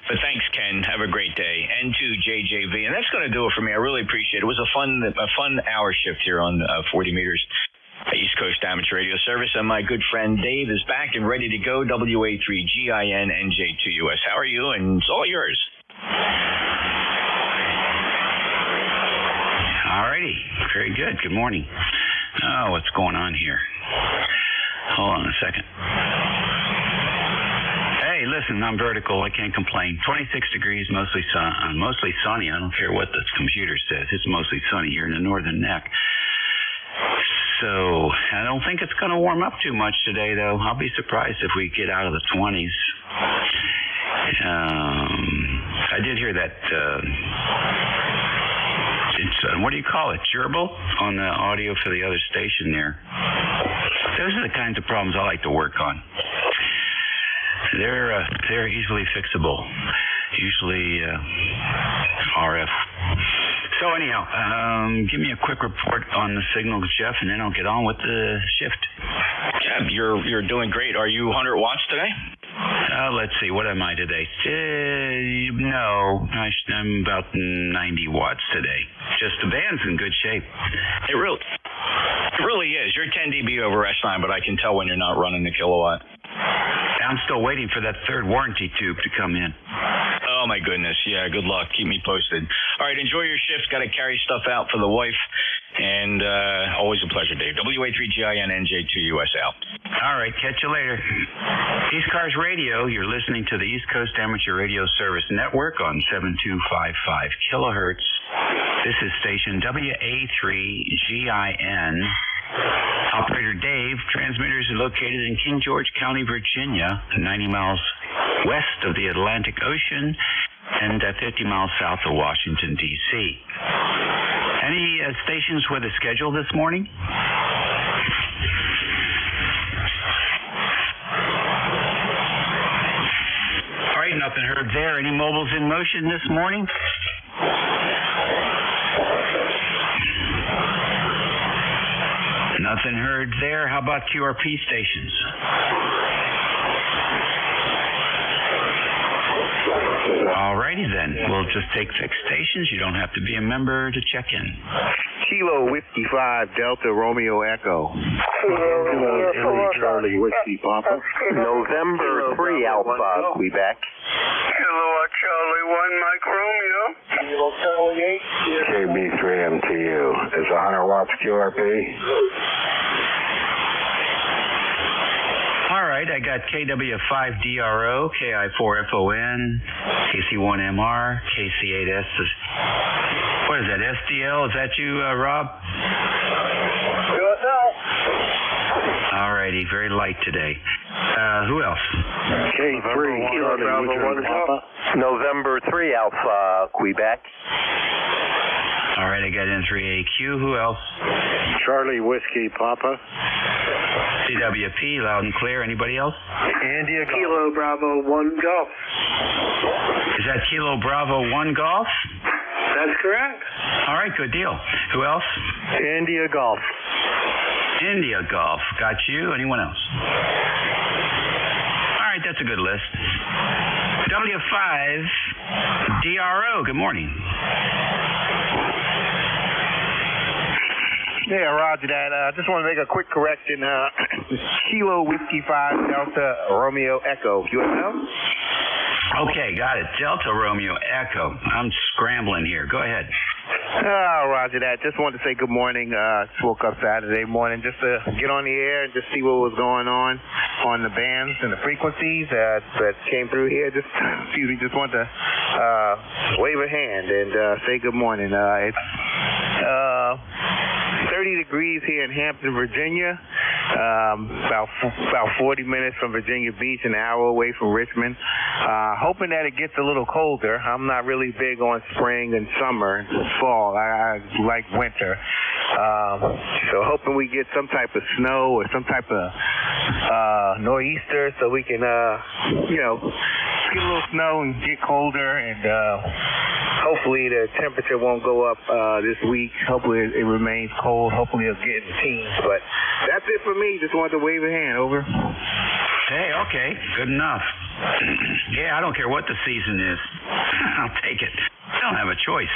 But thanks, Ken. Have a great day. N2JJV, and that's going to do it for me. I really appreciate it. It was a fun hour shift here on 40 meters. East Coast Amateur Radio Service, and my good friend Dave is back and ready to go. WA3GIN NJ2US. How are you? And it's all yours. All righty. Very good. Good morning. Oh, what's going on here? Hold on a second. Hey, listen, I'm vertical. I can't complain. 26 degrees, mostly sunny. I don't care what the computer says. It's mostly sunny here in the northern neck. So I don't think it's going to warm up too much today, though. I'll be surprised if we get out of the 20s. I did hear that. What do you call it? Gerbil on the audio for the other station there. Those are the kinds of problems I like to work on. They're easily fixable. Usually RF. So anyhow, give me a quick report on the signals, Jeff, and then I'll get on with the shift. Yeah, you're doing great. Are you 100 watts today? Let's see. What am I today? No, I'm about 90 watts today. Just the band's in good shape. It really is. You're 10 dB over S9, but I can tell when you're not running the kilowatt. I'm still waiting for that third warranty tube to come in. Oh, my goodness. Yeah, good luck. Keep me posted. All right, enjoy your shift. Got to carry stuff out for the wife. And always a pleasure, Dave. WA3GIN NJ2US out. All right, catch you later. ECARS Radio, you're listening to the East Coast Amateur Radio Service Network on 7255 kilohertz. This is station WA3GIN. Operator Dave. Transmitters are located in King George County, Virginia, 90 miles west of the Atlantic Ocean. and 50 miles south of Washington, D.C. Any stations with a schedule this morning? All right, nothing heard there. Any mobiles in motion this morning? Nothing heard there. How about QRP stations? Alrighty then. We'll just take fixed stations. You don't have to be a member to check in. Kilo Whiskey 5 Delta Romeo Echo. Charlie Whiskey Papa. November 3 Alpha, Quebec. Kilo Charlie 1 Mike Romeo. Kilo Charlie 8. KB3MTU. Is 100 watts QRP? All right, I got KW5DRO, KI4FON, KC1MR, KC8S. What is that, SDL? Is that you, Rob? All righty, very light today. Who else? K3 Charlie Papa. November 3 Alpha, Quebec. All right, I got N3AQ. Who else? Charlie Whiskey Papa. CWP, loud and clear. Anybody else? India Kilo Bravo 1 Golf. Is that Kilo Bravo 1 Golf? That's correct. All right, good deal. Who else? India Golf. India Golf. Got you. Anyone else? All right, that's a good list. W5DRO, good morning. Yeah, roger that. I just want to make a quick correction. Kilo Whiskey 5 Delta Romeo Echo. USL? Okay, got it. Delta Romeo Echo. I'm scrambling here. Go ahead. Roger that. Just wanted to say good morning. Just woke up Saturday morning just to get on the air and just see what was going on the bands and the frequencies that came through here. Just wanted to wave a hand and say good morning. It's 30 degrees here in Hampton, Virginia. About 40 minutes from Virginia Beach, an hour away from Richmond. Hoping that it gets a little colder. I'm not really big on spring and summer and fall. I like winter. So hoping we get some type of snow or some type of nor'easter so we can, get a little snow and get colder, and hopefully the temperature won't go up this week. Hopefully it remains cold. Hopefully it'll get in the teens. But that's it for me. Just wanted to wave a hand. Over. Hey, okay. Good enough. Yeah, I don't care what the season is. I'll take it. I don't have a choice.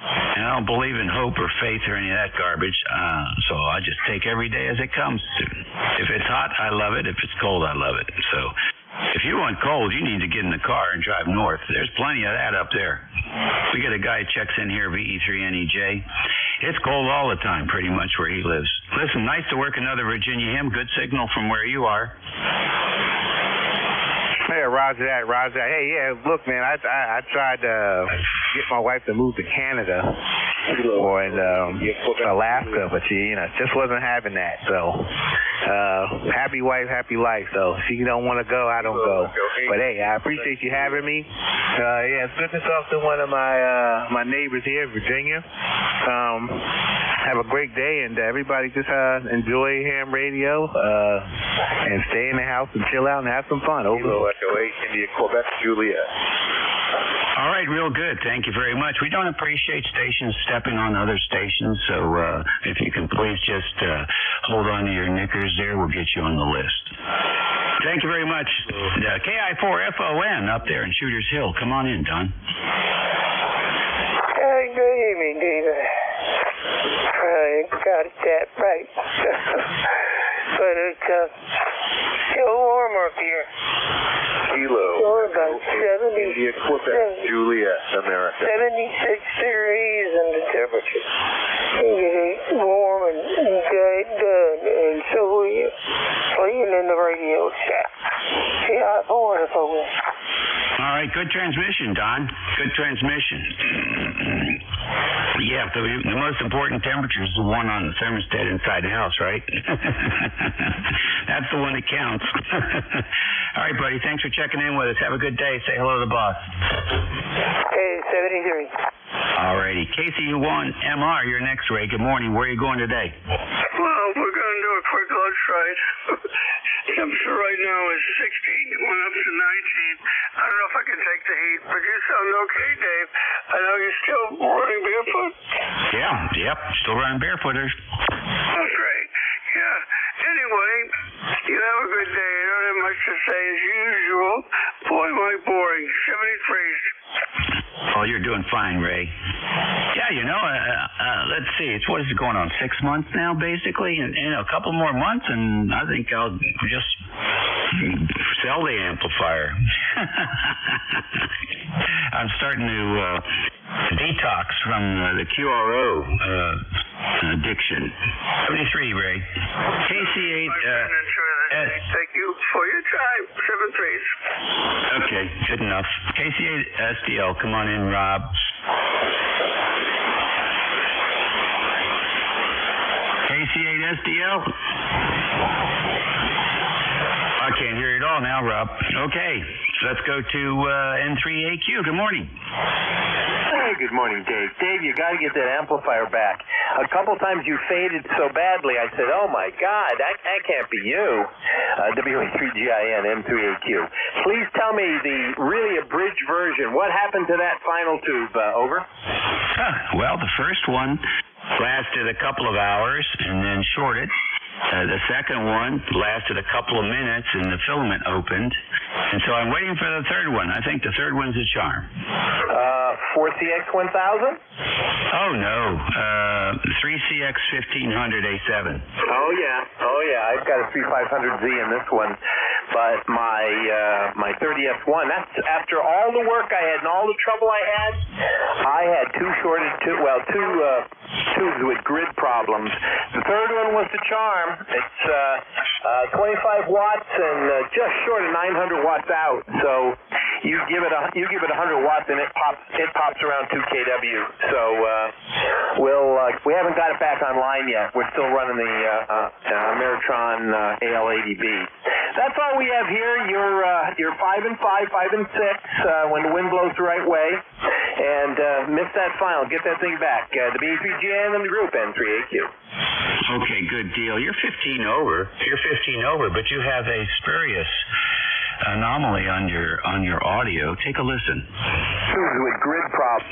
And I don't believe in hope or faith or any of that garbage, so I just take every day as it comes. If it's hot, I love it. If it's cold, I love it. So if you want cold, you need to get in the car and drive north. There's plenty of that up there. We got a guy who checks in here, VE3NEJ. It's cold all the time, pretty much where he lives. Listen, nice to work another Virginia hymn. Good signal from where you are. Yeah, roger that. Hey, yeah, look, man, I tried to get my wife to move to Canada or in Alaska, but she, just wasn't having that. So, happy wife, happy life. So, if she don't want to go, I don't go. But hey, I appreciate you having me. Yeah, it's good to talk to one of my neighbors here in Virginia. Have a great day, and everybody just enjoy ham radio and stay in the house and chill out and have some fun. Over. Echo 8, India, Quebec, Juliet. All right, real good. Thank you very much. We don't appreciate stations stepping on other stations, so if you can please just hold on to your knickers there, we'll get you on the list. Thank you very much. KI4FON up there in Shooters Hill. Come on in, Don. Hey, good evening, David. I got that right. But it's still warm up here. Kilo. We're about 70. India, Quebec, Juliet, America. 76 degrees in the temperature. It's warm and done, and so we're playing in the radio shack. Yeah, I want it for me. All right, good transmission, Don. Good transmission. Yeah, the most important temperature is the one on the thermostat inside the house, right? That's the one that counts. All right, buddy. Thanks for checking in with us. Have a good day. Say hello to the boss. Hey, 73. All righty. KCU1MR, you're next, Ray. Good morning. Where are you going today? Well, we're going to do a quick lunch ride. Temperature right now is 16, going up to 19. I don't know if I can take the heat, but you sound okay, Dave. I know you're still running barefoot. Yeah, still running barefooters. Oh, great. Yeah. Anyway, you have a good day. I don't have much to say as usual. Boy, my boring. 73. Oh, you're doing fine, Ray. Yeah, let's see. What is it going on? 6 months now, basically? And a couple more months, and I think I'll just sell the amplifier. I'm starting to detox from the QRO addiction. 73, Ray. KC8. Thank you for your time. 7 3s. Okay, good enough. KC8 SDL, come on in, Rob. KC8 SDL. I can't hear you at all now, Rob. Okay, let's go to N3AQ. Good morning. Hey, good morning, Dave. Dave, you got to get that amplifier back. A couple times you faded so badly, I said, oh, my God, that can't be you. WA3GIN, M3AQ. Please tell me the really abridged version. What happened to that final tube? Over? Well, the first one lasted a couple of hours and then shorted. The second one lasted a couple of minutes and the filament opened. And so I'm waiting for the third one. I think the third one's a charm. 4CX1000? Oh, no. 3CX1500A7. Oh, yeah. I've got a 3500Z in this one. But my 30S1, that's after all the work I had and all the trouble I had two tubes with grid problems. The third one was the charm. It's 25 watts and just short of 900 watts out. So you give it 100 watts and it pops around 2 kW. So we haven't got it back online yet. We're still running the Ameritron AL80B. That's all we have here. You're 5 and 5, 5 and 6 when the wind blows the right way. And miss that final. Get that thing back. The B3GN and the group N3AQ. Okay, good deal. You're 15 over, but you have a spurious anomaly on your audio. Take a listen. Tubes with grid problems.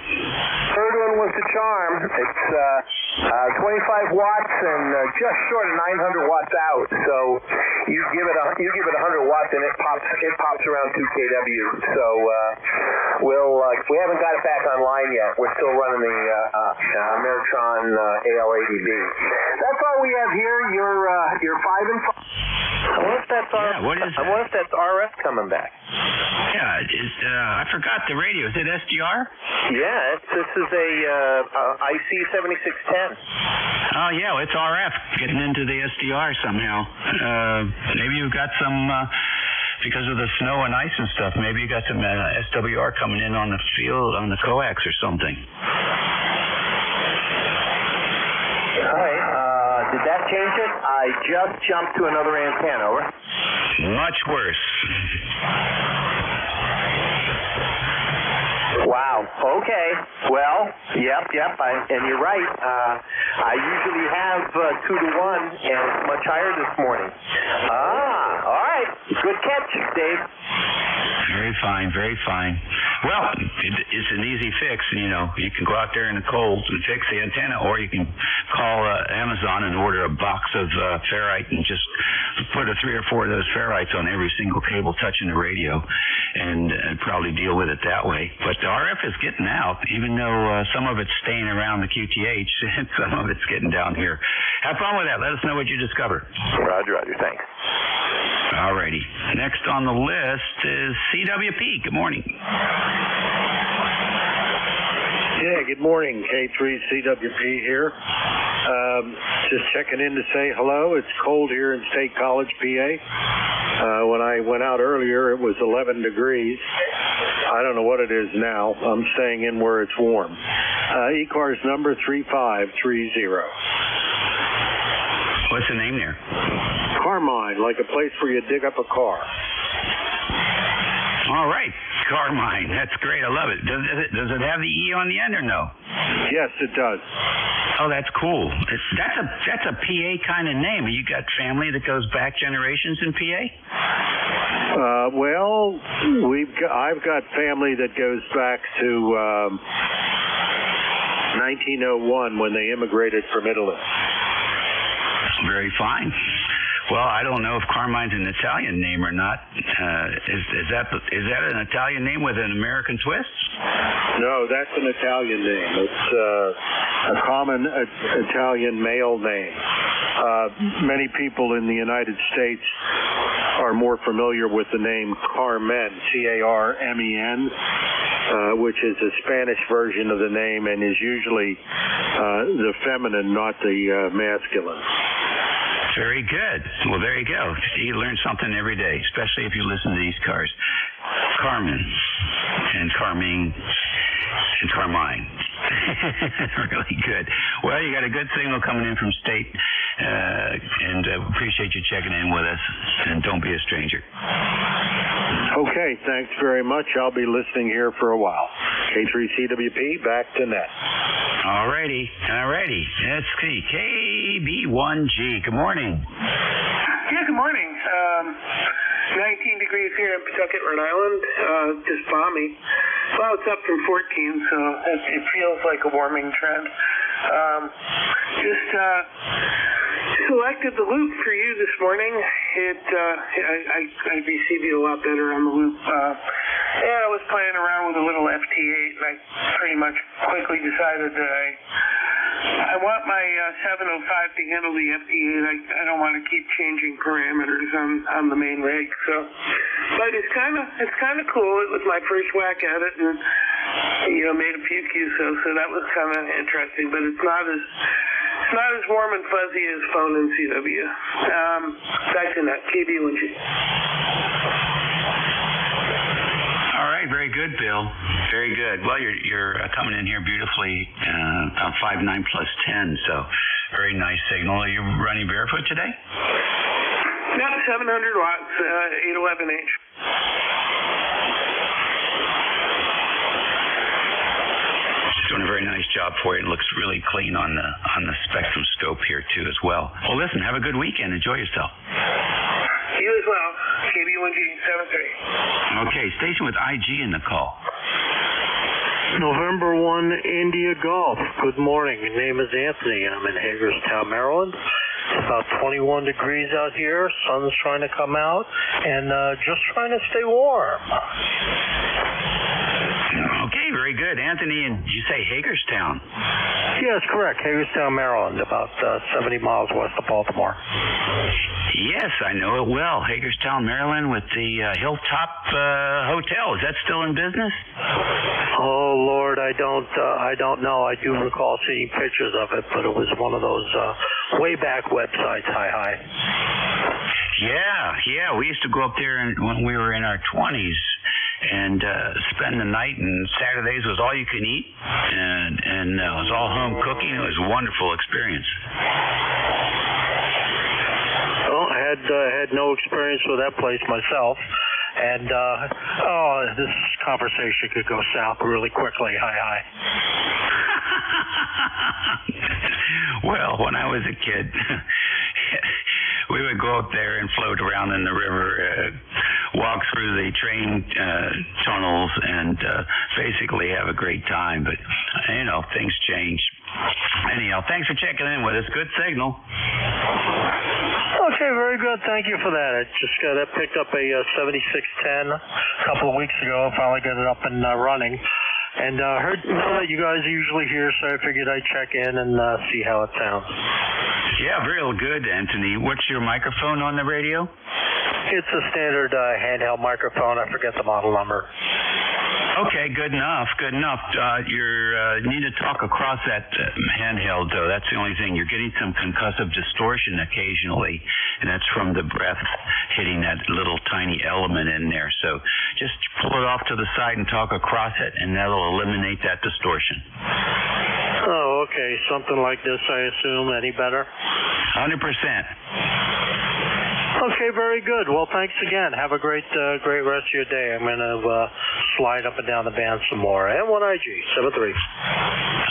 Third one was the charm. It's 25 watts and just short of 900 watts out. So you give it 100 watts and it pops around 2 kW. So we haven't got it back online yet. We're still running the Ameritron AL80B. That's all we have here. You're 5 and 5. I wonder if that's RF. Yeah, what is that? I wonder if that's RF coming back. Yeah, I forgot the radio. Is it SDR? Yeah, this is a IC 7610. Oh yeah, well, it's RF getting into the SDR somehow. Maybe you've got some because of the snow and ice and stuff. Maybe you got some SWR coming in on the field on the coax or something. All right. Did that change it? I just jumped to another antenna. Over. Much worse. Wow. Okay. Well, yep. And you're right. I usually have 2 to 1, and it's much higher this morning. All right. Good catch, Dave. Very fine. Well, it's an easy fix. You can go out there in the cold and fix the antenna, or you can call Amazon and order a box of ferrite and just put 3 or 4 of those ferrites on every single cable touching the radio, and probably deal with it that way. But the RF is getting out, even though some of it's staying around the QTH and some of it's getting down here. Have fun with that. Let us know what you discover. Roger. Thanks. Alrighty. Next on the list is CWP. Good morning. Yeah, good morning. K3CWP here. Just checking in to say hello. It's cold here in State College, PA. When I went out earlier, it was 11 degrees. I don't know what it is now. I'm staying in where it's warm. ECARS number 3530. What's the name there? Carmine, like a place where you dig up a car. All right, Carmine. That's great. I love it. Does it have the E on the end or no? Yes, it does. Oh, that's cool. That's a PA kind of name. You got family that goes back generations in PA? Well, I've got family that goes back to 1901 when they immigrated from Italy. Very fine. Well, I don't know if Carmine's an Italian name or not. Is that an Italian name with an American twist? No, that's an Italian name. It's a common Italian male name. Many people in the United States are more familiar with the name Carmen, C-A-R-M-E-N, which is a Spanish version of the name and is usually the feminine, not the masculine. Very good. Well, there you go. You learn something every day, especially if you listen to ECARS. Carmen and Carmine and Carmine. Really good. Well, you got a good signal coming in from state, and appreciate you checking in with us. And don't be a stranger. Okay, thanks very much. I'll be listening here for a while. K3CWP, back to net. Alrighty. Let's see. KB1G. Good morning. Yeah, good morning. 19 degrees here in Pawtucket, Rhode Island. Just balmy. Well, it's up from 14, so it feels like a warming trend. Just selected the loop for you this morning. I received it a lot better on the loop. And I was playing around with a little FT8, and I pretty much quickly decided that I want my 705 to handle the FT8. I don't want to keep changing parameters on the main rig. So, but it's kind of cool. It was my first whack at it, and made a few QSO, so that was kind of interesting. But it's not as warm and fuzzy as phone and CW. Back to that, KB1G. All right, very good, Bill. Very good. Well, you're coming in here beautifully, about 5.9 plus 10, so very nice signal. Are you running barefoot today? Yep, 700 watts, 811H. Doing a very nice job for you. It looks really clean on the spectrum scope here too as well. Well, listen, have a good weekend. Enjoy yourself. You as well. KB1G 73. Okay, station with IG in the call. November 1, India Golf. Good morning. My name is Anthony. I'm in Hagerstown, Maryland. It's about 21 degrees out here. Sun's trying to come out, and just trying to stay warm. Okay, very good. Anthony, and did you say Hagerstown? Yes, correct. Hagerstown, Maryland, about 70 miles west of Baltimore. Yes, I know it well. Hagerstown, Maryland, with the Hilltop Hotel. Is that still in business? Oh Lord, I don't know. I do recall seeing pictures of it, but it was one of those way back websites. Hi. Yeah. We used to go up there when we were in our 20s and spend the night, and Saturdays was all you can eat, and it was all home cooking. It was a wonderful experience. Well, I had no experience with that place myself, and this conversation could go south really quickly. Hi. Well, when I was a kid, we would go up there and float around in the river, walk through the train tunnels, and basically have a great time. But, things change. Anyhow, thanks for checking in with us. Good signal. Okay, very good. Thank you for that. I just got picked up a 7610 a couple of weeks ago. Finally got it up and running. And heard that you guys are usually here, so I figured I'd check in and see how it sounds. Yeah, real good, Anthony. What's your microphone on the radio? It's a standard handheld microphone. I forget the model number. Okay, good enough. You need to talk across that handheld, though. That's the only thing. You're getting some concussive distortion occasionally, and that's from the breath hitting that little tiny element in there. So just pull it off to the side and talk across it, and that'll eliminate that distortion. Oh, okay. okay. Something like this, I assume. Any better? 100%. Okay, very good. Well, thanks again. Have a great rest of your day. I'm going to slide up and down the band some more. M1IG, 73.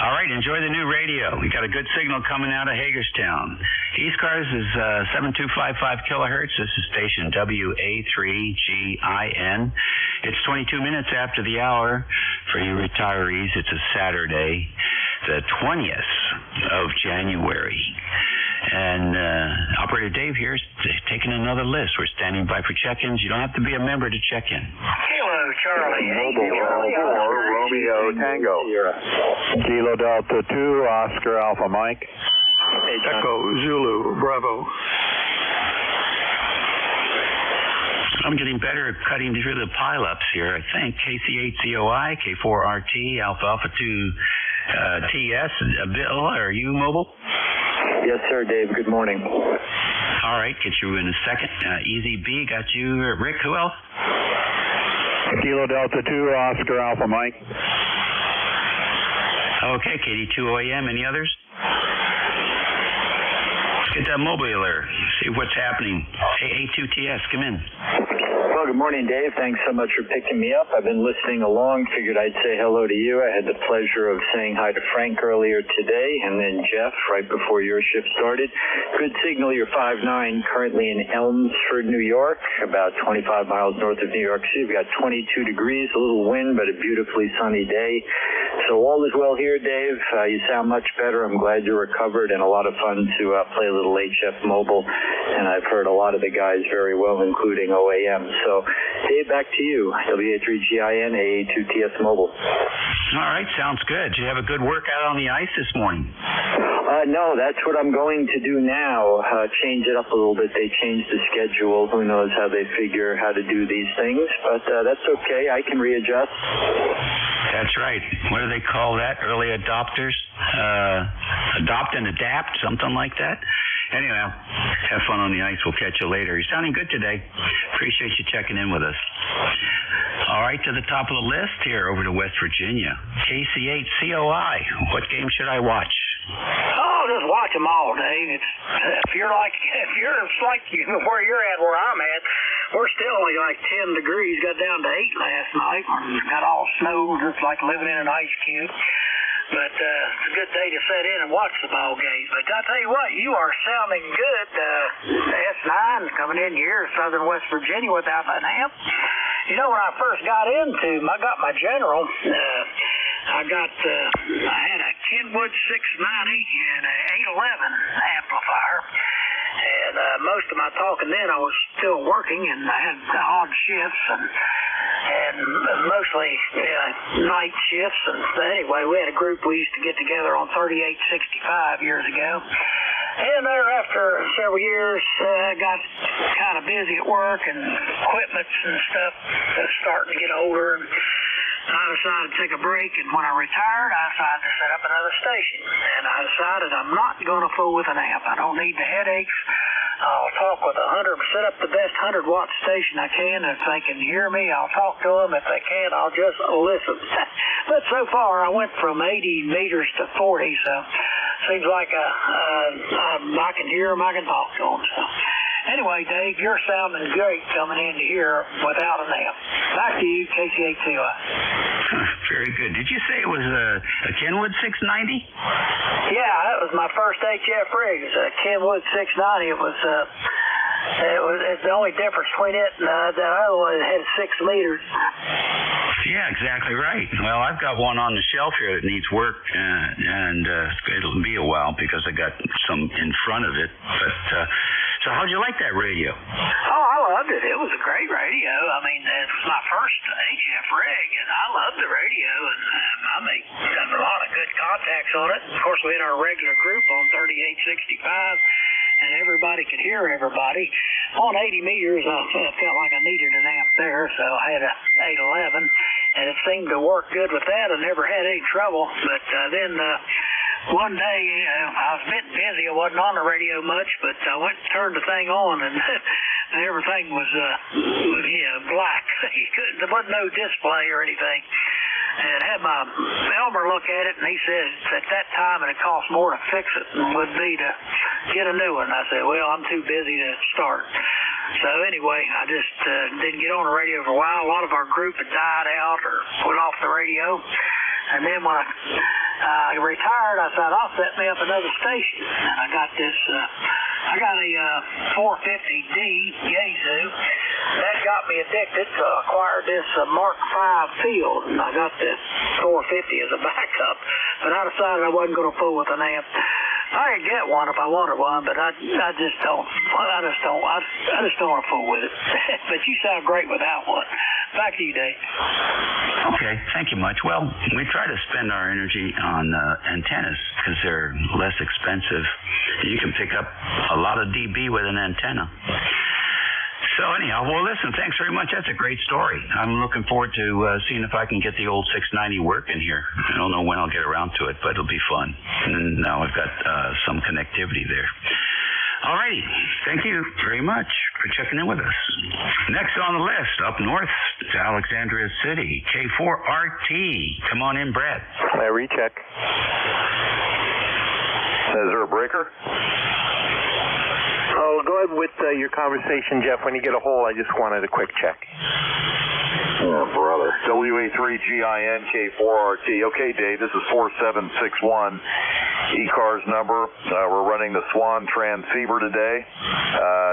All right, enjoy the new radio. We got a good signal coming out of Hagerstown. ECARS is 7255 kilohertz. This is station WA3GIN. It's 22 minutes after the hour. For you retirees, it's a Saturday, the 20th of January. And Operator Dave here is taking another list. We're standing by for check-ins. You don't have to be a member to check in. Hello, Charlie. Mobile Romeo Tango. Kilo Delta 2, Oscar Alpha Mike. Echo Zulu Bravo. I'm getting better at cutting through the pileups here, I think. KC8COI, K4RT, Alpha Alpha 2 TS. Bill, are you mobile? Yes, sir, Dave. Good morning. All right, get you in a second. Easy B, got you. Rick, who else? Kilo Delta 2, Oscar Alpha Mike. Okay, KD2OAM. Any others? Let's get that mobiler. See what's happening. AA2TS, come in. Well, good morning, Dave. Thanks so much for picking me up. I've been listening along. Figured I'd say hello to you. I had the pleasure of saying hi to Frank earlier today, and then Jeff right before your shift started. Good signal. You're 5'9", currently in Elmsford, New York, about 25 miles north of New York City. We've got 22 degrees, a little wind, but a beautifully sunny day. So all is well here, Dave. You sound much better. I'm glad you're recovered, and a lot of fun to play a little HF Mobile. And I've heard a lot of the guys very well, including OAM. So, Dave, back to you. WA3GIN, AA2TS Mobile. All right, sounds good. Did you have a good workout on the ice this morning? No, that's what I'm going to do now. Change it up a little bit. They changed the schedule. Who knows how they figure how to do these things. But that's okay. I can readjust. That's right. What do they call that? Early adopters? Adopt and adapt, something like that. Anyway, have fun on the ice. We'll catch you later. You're sounding good today. Appreciate you checking in with us. All right, to the top of the list here, over to West Virginia. KC8COI. What game should I watch? Oh, just watch them all, Dave. If you're like where you're at, where I'm at, we're still only like 10 degrees. Got down to 8 last night. Got all snow, just like living in an ice cube. But it's a good day to sit in and watch the ball game. But I tell you what, you are sounding good. S9 coming in here, Southern West Virginia, without an amp. You know, when I first got my General. I had a Kenwood 690 and a 811 amplifier. And most of my talking then, I was still working, and I had odd shifts and mostly night shifts. And anyway, we had a group we used to get together on 3865 years ago. And there, after several years, got kind of busy at work, and equipment and stuff was starting to get older. And I decided to take a break, and when I retired, I decided to set up another station. And I decided I'm not going to fool with an amp. I don't need the headaches. I'll talk with set up the best 100-watt station I can. If they can hear me, I'll talk to them. If they can't, I'll just listen. But so far, I went from 80 meters to 40, so seems like I can hear them, I can talk to them. So. Anyway, Dave, you're sounding great coming in here without an amp. Back to you, KC8COI. Very good. Did you say it was a Kenwood 690? Yeah, that was my first HF rig. It was a Kenwood 690. It's the only difference between it and the other one. It had 6 meters. Yeah, exactly right. Well, I've got one on the shelf here that needs work, and it'll be a while because I got some in front of it. But so how'd you like that radio? Oh, I loved it. It was a great radio. I mean, it was my first HF rig, and I loved the radio, and I got a lot of good contacts on it. Of course, we had our regular group on 3865. And everybody could hear everybody. On 80 meters, I felt like I needed an amp there, so I had a 811, and it seemed to work good with that. I never had any trouble. But then one day, I was a bit busy. I wasn't on the radio much, but I went and turned the thing on, and everything was black. There wasn't no display or anything. and had my Elmer look at it, and he says at that time it cost more to fix it than would be to get a new one. I said, well, I'm too busy to start. So anyway, I just didn't get on the radio for a while. A lot of our group had died out or went off the radio. And then when I retired, I thought, I'll set me up another station. And I got this, I got a 450D Yazoo. That got me addicted, so I acquired this Mark V Field. And I got the 450 as a backup. But I decided I wasn't going to fool with an amp. I could get one if I wanted one, but I just don't want to fool with it. But you sound great without one. Back to you, Dave. Okay, thank you much. Well, we try to spend our energy on antennas because they're less expensive. You can pick up a lot of dB with an antenna. So anyhow, well, listen, thanks very much. That's a great story. I'm looking forward to seeing if I can get the old 690 working here. I don't know when I'll get around to it, but it'll be fun. And now I've got some connectivity there. All righty. Thank you very much for checking in with us. Next on the list, up north to Alexandria City, K4RT. Come on in, Brad. I recheck. Is there a breaker? Oh, go ahead with your conversation, Jeff. When you get a hold, I just wanted a quick check. Oh, brother. WA3GIN K4RT. Okay, Dave, this is 4761. ECARS number. We're running the Swan transceiver today.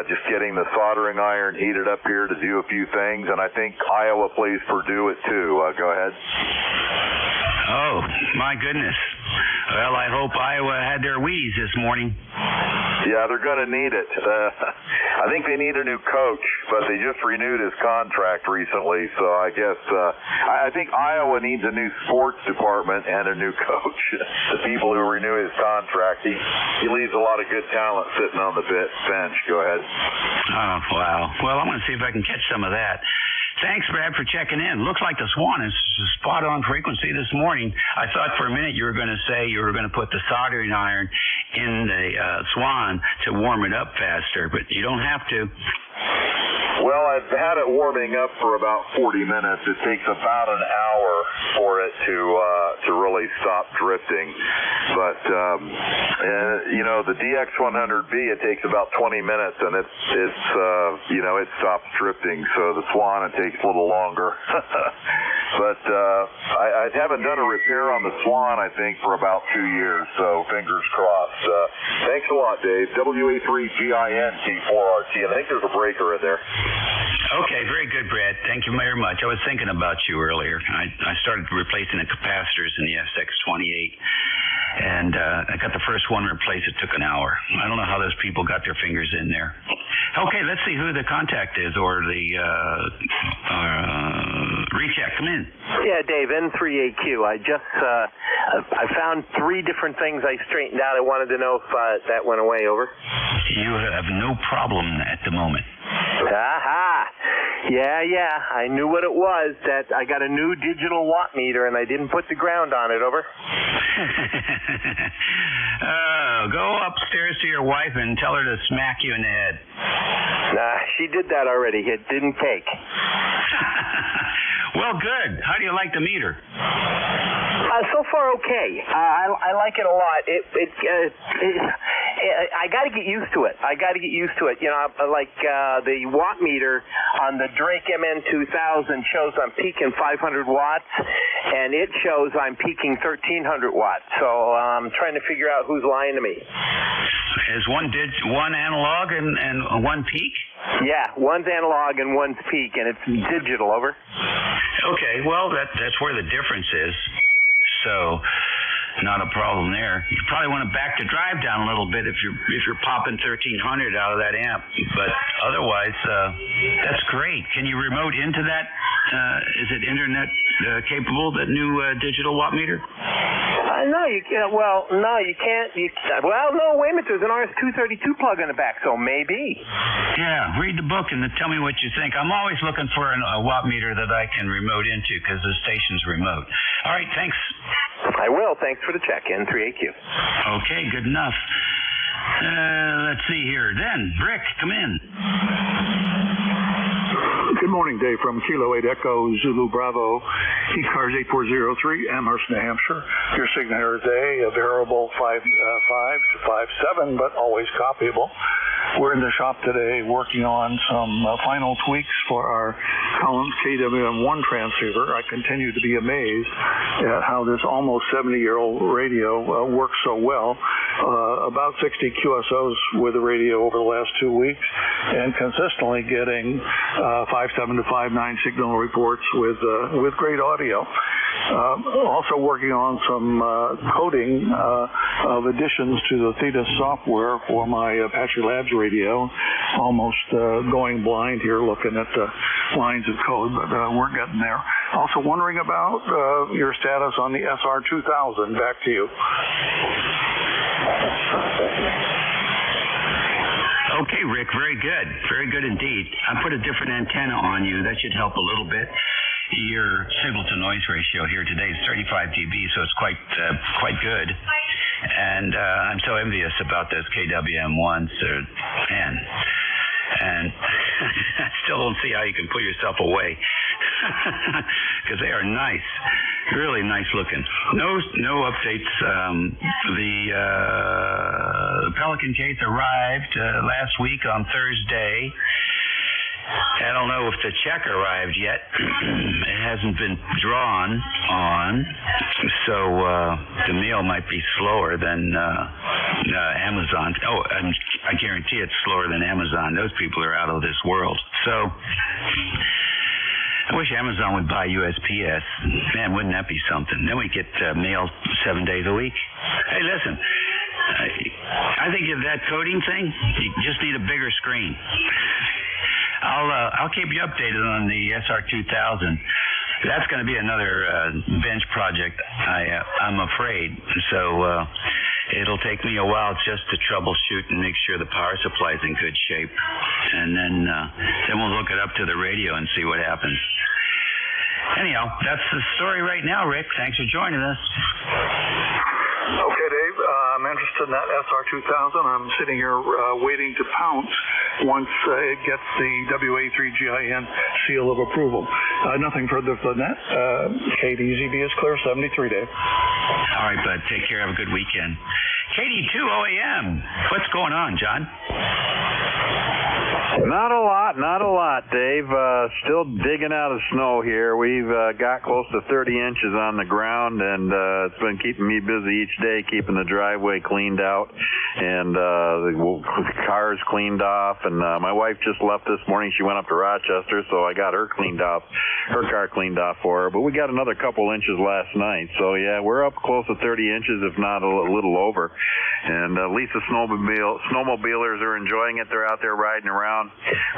Just getting the soldering iron heated up here to do a few things, and I think Iowa plays Purdue at 2. Go ahead. Oh, my goodness. Well, I hope Iowa had their Wheaties this morning. Yeah, they're going to need it. I think they need a new coach, but they just renewed his contract recently, so I guess I think Iowa needs a new sports department and a new coach. The people who renew his contract, he leaves a lot of good talent sitting on the bench. Go ahead. Oh, wow. Well, I'm going to see if I can catch some of that. Thanks, Brad, for checking in. Looks like the Swan is spot-on frequency this morning. I thought for a minute you were going to say you were going to put the soldering iron in the Swan to warm it up faster, but you don't have to. Well, I've had it warming up for about 40 minutes. It takes about an hour for it to really stop drifting. But the DX100B, it takes about 20 minutes, and it stops drifting. So the Swan, it takes a little longer. But I haven't done a repair on the Swan, I think, for about 2 years. So fingers crossed. Thanks a lot, Dave. WA3GIN T4RT. I think there's a breaker in there. Okay, very good, Brad. Thank you very much. I was thinking about you earlier. I started replacing the capacitors in the SX28, and I got the first one replaced. It took an hour. I don't know how those people got their fingers in there. Okay, let's see who the contact is or the recheck. Come in. Yeah, Dave, N3AQ. I found 3 different things I straightened out. I wanted to know if that went away. Over. You have no problem at the moment. Aha! Yeah. I knew what it was. That I got a new digital watt meter and I didn't put the ground on it. Over. Go upstairs to your wife and tell her to smack you in the head. Nah, she did that already. It didn't take. Well, good. How do you like the meter? So far, okay. I like it a lot. I got to get used to it. You know, like the watt meter on the Drake MN2000 shows I'm peaking 500 watts, and it shows I'm peaking 1,300 watts. So I'm trying to figure out who's lying to me. Is one analog and one peak? Yeah, one's analog and one's peak, and it's digital. Over. Okay, well that's where the difference is. So, not a problem there. You probably want to back the drive down a little bit if you're popping 1,300 out of that amp. But otherwise, that's great. Can you remote into that? Is it internet capable, that new digital watt meter? No, you can't. Well, no, you can't. No, wait a minute. There's an RS-232 plug in the back, so maybe. Yeah, read the book and then tell me what you think. I'm always looking for a watt meter that I can remote into because the station's remote. All right, thanks. I will. Thanks for the check, N3AQ. Okay, good enough. Let's see here. Then, Rick, come in. Good morning, Dave, from Kilo 8 Echo Zulu Bravo, ECARS 8403, Amherst, New Hampshire. Your signal today, a variable 5.5 to 5.7, but always copyable. We're in the shop today working on some final tweaks for our Collins KWM1 transceiver. I continue to be amazed at how this almost 70-year-old radio works so well. About 60 QSOs with the radio over the last 2 weeks, and consistently getting 5.7 to 5.9 signal reports with great audio. Also working on some coding of additions to the Theta software for my Apache Labs radio. Almost going blind here looking at the lines of code, but we're getting there. Also wondering about your status on the SR2000. Back to you. Okay, Rick, very good. Very good indeed. I put a different antenna on you. That should help a little bit. Your signal-to-noise ratio here today is 35 dB, so it's quite good. And I'm so envious about those KWM1s. Man. And I still don't see how you can pull yourself away because they are nice, really nice looking. No updates. The Pelican case arrived last week on Thursday. I don't know if the check arrived yet. It hasn't been drawn on, so the mail might be slower than Amazon. Oh, I guarantee it's slower than Amazon. Those people are out of this world. So I wish Amazon would buy USPS. Man, wouldn't that be something? Then we get mail 7 days a week. Hey, listen, I think of that coding thing, you just need a bigger screen. I'll keep you updated on the SR2000. That's going to be another bench project, I'm afraid. So it'll take me a while just to troubleshoot and make sure the power supply's in good shape, and then we'll hook it up to the radio and see what happens. Anyhow, that's the story right now, Rick. Thanks for joining us. Okay, Dave, I'm interested in that SR2000. I'm sitting here waiting to pounce once it gets the WA3GIN seal of approval. Nothing further than that. KDZB is clear, 73, Dave. All right, bud. Take care. Have a good weekend. KD2 OAM. What's going on, John? Not a lot, Dave. Still digging out of snow here. We've got close to 30 inches on the ground, and it's been keeping me busy each day, keeping the driveway cleaned out and the cars cleaned off. And my wife just left this morning. She went up to Rochester, so I got her car cleaned off for her. But we got another couple inches last night. So, yeah, we're up close to 30 inches, if not a little over. And at least the snowmobilers are enjoying it. They're out there riding around.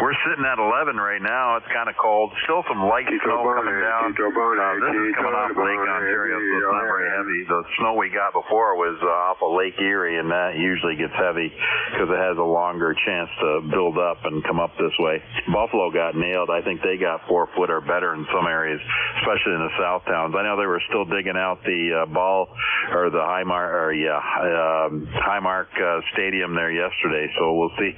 We're sitting at 11 right now. It's kind of cold. Still some light snow coming down. This is coming off Lake Ontario, so it's not very heavy. The snow we got before was off of Lake Erie, and that usually gets heavy because it has a longer chance to build up and come up this way. Buffalo got nailed. I think they got 4 foot or better in some areas, especially in the south towns. I know they were still digging out the Highmark Stadium there yesterday, so we'll see.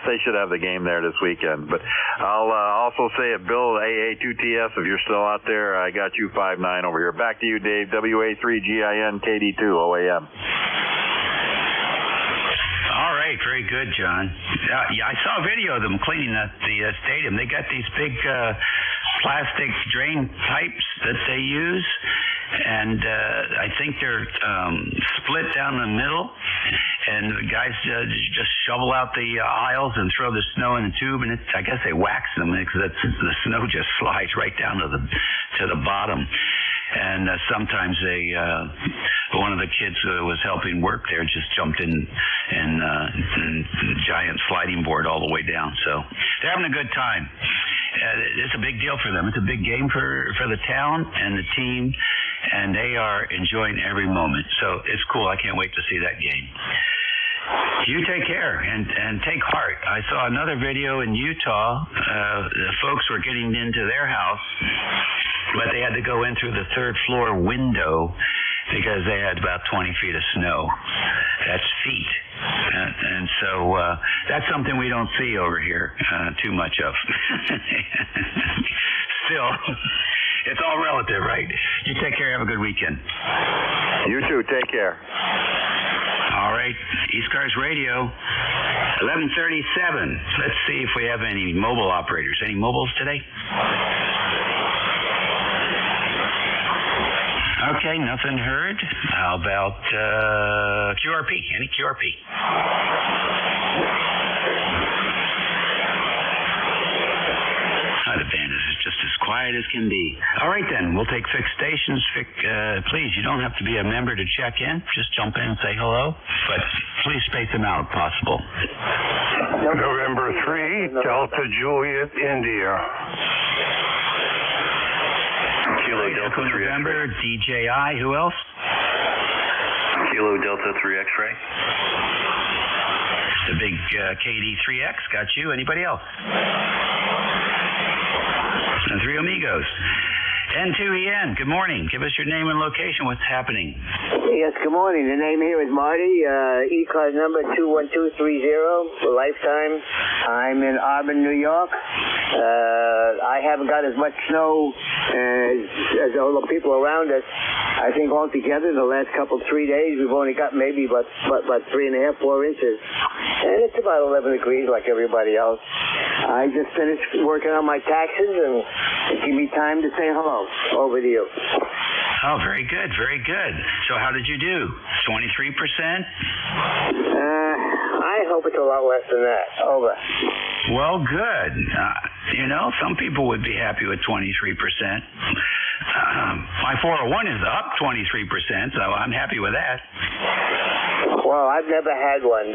They should have the game there this weekend. But I'll also say it, Bill, AA2TS, if you're still out there, I got you 5-9 over here. Back to you, Dave. WA3GIN KD2 OAM. All right, very good, John. Yeah, I saw a video of them cleaning the stadium. They got these big plastic drain pipes that they use, and I think they're split down the middle, and the guys just shovel out the aisles and throw the snow in the tube, and I guess they wax them because the snow just slides right down to the bottom. And sometimes one of the kids who was helping work there just jumped in giant sliding board all the way down. So they're having a good time. It's a big deal for them. It's a big game for the town and the team, and they are enjoying every moment. So it's cool. I can't wait to see that game. You take care and take heart. I saw another video in Utah. The folks were getting into their house, but they had to go in through the third floor window because they had about 20 feet of snow. That's feet. And so that's something we don't see over here too much of. Still, it's all relative, right? You take care. Have a good weekend. You too. Take care. All right. ECARS Radio, 11:37. Let's see if we have any mobile operators. Any mobiles today? Okay, nothing heard. How about QRP? Any QRP? The band is just as quiet as can be. All right, then. We'll take fixed stations. Please, you don't have to be a member to check in. Just jump in and say hello. But please space them out if possible. November 3, Delta Juliet, India. Kilo Delta 3 November, DJI. Who else? Kilo Delta 3 X-ray. The big KD3X. Got you. Anybody else? And Three Amigos. N2EN, good morning. Give us your name and location. What's happening? Yes, good morning. The name here is Marty. ECARS number 21230 for lifetime. I'm in Auburn, New York. I haven't got as much snow as all the people around us. I think altogether in the last 3 days we've only got maybe about 3.5, 4 inches. And it's about 11 degrees like everybody else. I just finished working on my taxes and give me time to say hello. Over to you. Oh, very good, very good. So how did you do? 23%? I hope it's a lot less than that. Over. Well, good. Some people would be happy with 23%. My 401 is up 23%, so I'm happy with that. Well, I've never had one.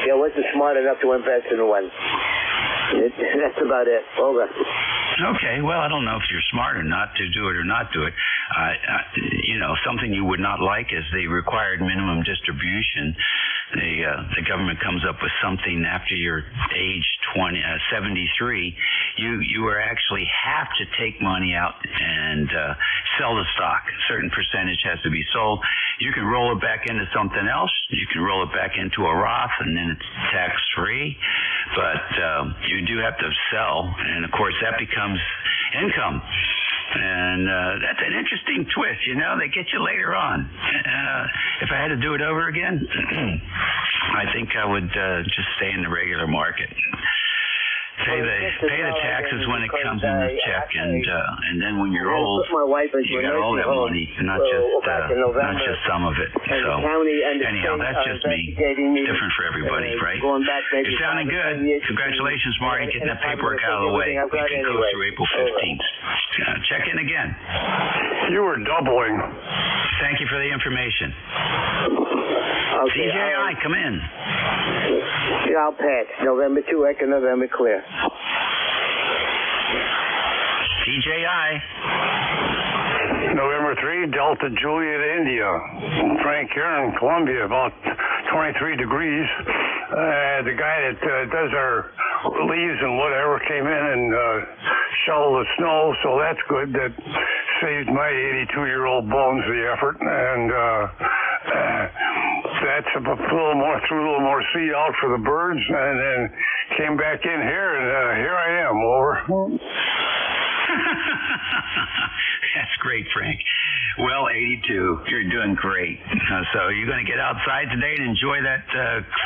I wasn't smart enough to invest in one. That's about it. Over. Okay, well, I don't know if you're smart or not to do it or not do it. Something you would not like is the required minimum distribution. The government comes up with something after your age 73, you actually have to take money out and sell the stock. A certain percentage has to be sold. You can roll it back into something else. You can roll it back into a Roth, and then it's tax-free. But you do have to sell, and of course that becomes income. And that's an interesting twist, they get you later on. If I had to do it over again, I think I would just stay in the regular market. Pay the taxes when it comes in the check, and then when you're old, you got all that money, not just some of it. So anyhow, that's just me. It's different for everybody, right? You're sounding good. Congratulations, Marty, getting that paperwork out of the way. We can go through April 15th. Check in again. You were doubling. Thank you for the information. Okay, DJI, come in. Yeah, I'll pass. November 2, Echo November clear. DJI. November 3, Delta Juliet, India. Frank here in Columbia, about 23 degrees. The guy that does our leaves and whatever came in and shoveled the snow, so that's good. That saved my 82-year-old bones the effort, and that's threw a little more seed out for the birds, and then came back in here, and here I am. Over. That's great, Frank. Well, 82. You're doing great. So you're going to get outside today and enjoy that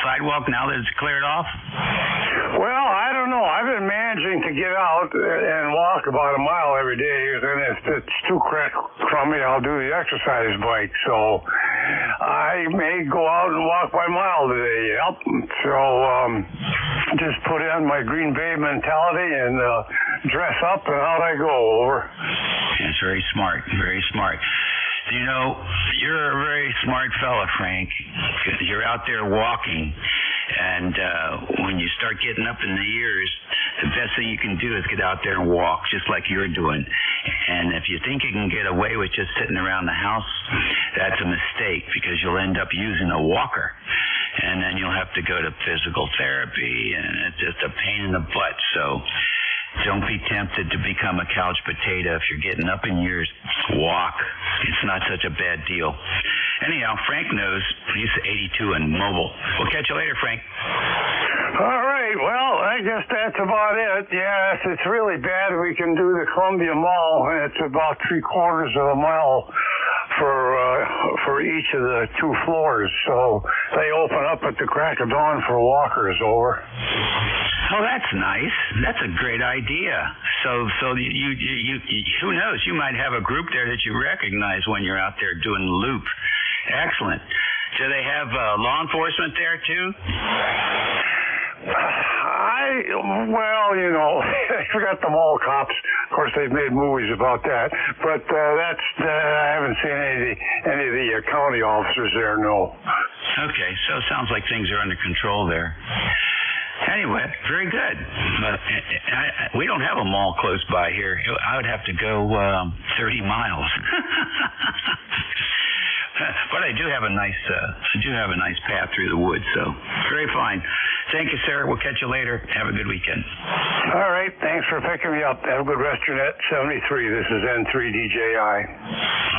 sidewalk now that it's cleared off? Well, I don't know. I've been managing to get out and walk about a mile every day. Then it's too crummy. I'll do the exercise bike. So I may go out and walk by mile today. Yep. So just put in my Green Bay mentality and dress up, and out I go. Over. That's very smart. Very smart. You're a very smart fella, Frank. You're out there walking, and when you start getting up in the years, the best thing you can do is get out there and walk, just like you're doing. And if you think you can get away with just sitting around the house, that's a mistake, because you'll end up using a walker. And then you'll have to go to physical therapy, and it's just a pain in the butt. So don't be tempted to become a couch potato. If you're getting up in years, walk. It's not such a bad deal. Anyhow, Frank knows. He's 82 and mobile. We'll catch you later, Frank. All right. Well, I guess that's about it. Yes, it's really bad. We can do the Columbia Mall, and it's about 3/4 of a mile for each of the 2 floors. So they open up at the crack of dawn for walkers. Over. Oh, that's nice. That's a great idea. So you who knows? You might have a group there that you recognize when you're out there doing the loop. Excellent. Do they have law enforcement there too? Well, you know, I forgot the mall cops. Of course, they've made movies about that. But I haven't seen any of the county officers there, no. Okay, so it sounds like things are under control there. Anyway, very good. But we don't have a mall close by here. I would have to go 30 miles. But I do have a nice path through the woods, so very fine. Thank you, sir. We'll catch you later. Have a good weekend. All right. Thanks for picking me up. Have a good rest, Jeanette. 73. This is N3DJI.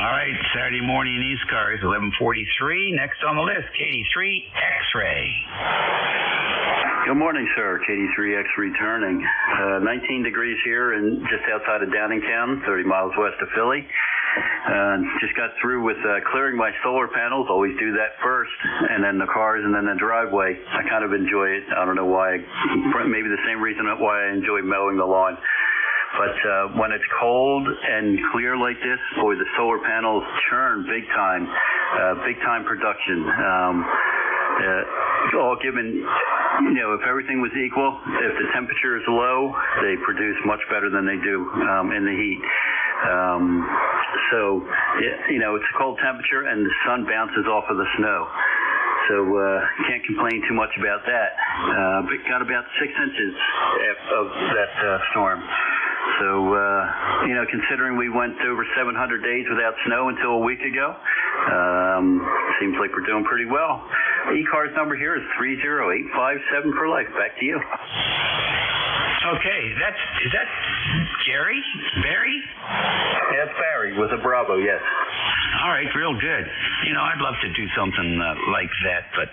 All right. Saturday morning ECARS, 11:43. Next on the list, KD3 X-Ray. Good morning, sir. KD3X returning. 19 degrees here and just outside of Downingtown, 30 miles west of Philly. Just got through with clearing my solar panels. Always do that first, and then the cars, and then the driveway. I kind of enjoy it. I don't know why. Maybe the same reason why I enjoy mowing the lawn. But when it's cold and clear like this, boy, the solar panels churn big time production. All given, you know, if everything was equal, if the temperature is low, they produce much better than they do in the heat. So, you know, it's a cold temperature and the sun bounces off of the snow. So can't complain too much about that. But got about 6 inches of that storm. So, you know, considering we went over 700 days without snow until a week ago, seems like we're doing pretty well. ECARS number here is 30857 for life. Back to you. Okay, is that Barry? Yeah, it's Barry with a Bravo, yes. All right, real good. You know, I'd love to do something like that, but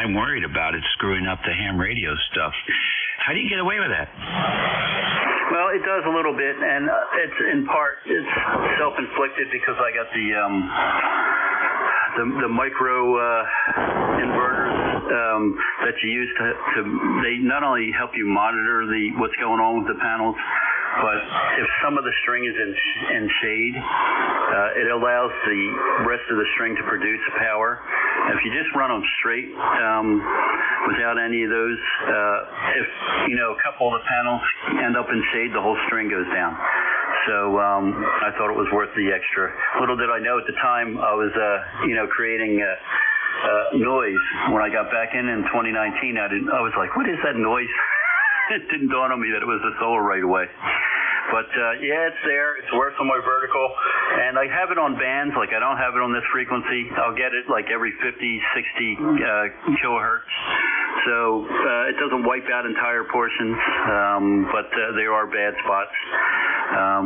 I'm worried about it screwing up the ham radio stuff. How do you get away with that? Well, it does a little bit, and it's in part it's self-inflicted because I got the micro inverters that you use to they not only help you monitor what's going on with the panels, but if some of the string is in shade, it allows the rest of the string to produce power. And if you just run them straight without any of those, if you know a couple of the panels end up in shade, the whole string goes down. So I thought it was worth the extra. Little did I know at the time I was, you know, creating noise. When I got back in 2019, I was like, what is that noise? It didn't dawn on me that it was the solar right away. But yeah, it's there. It's works on my vertical, and I have it on bands. Like I don't have it on this frequency. I'll get it like every 50, 60 kilohertz. So it doesn't wipe out entire portions, but there are bad spots.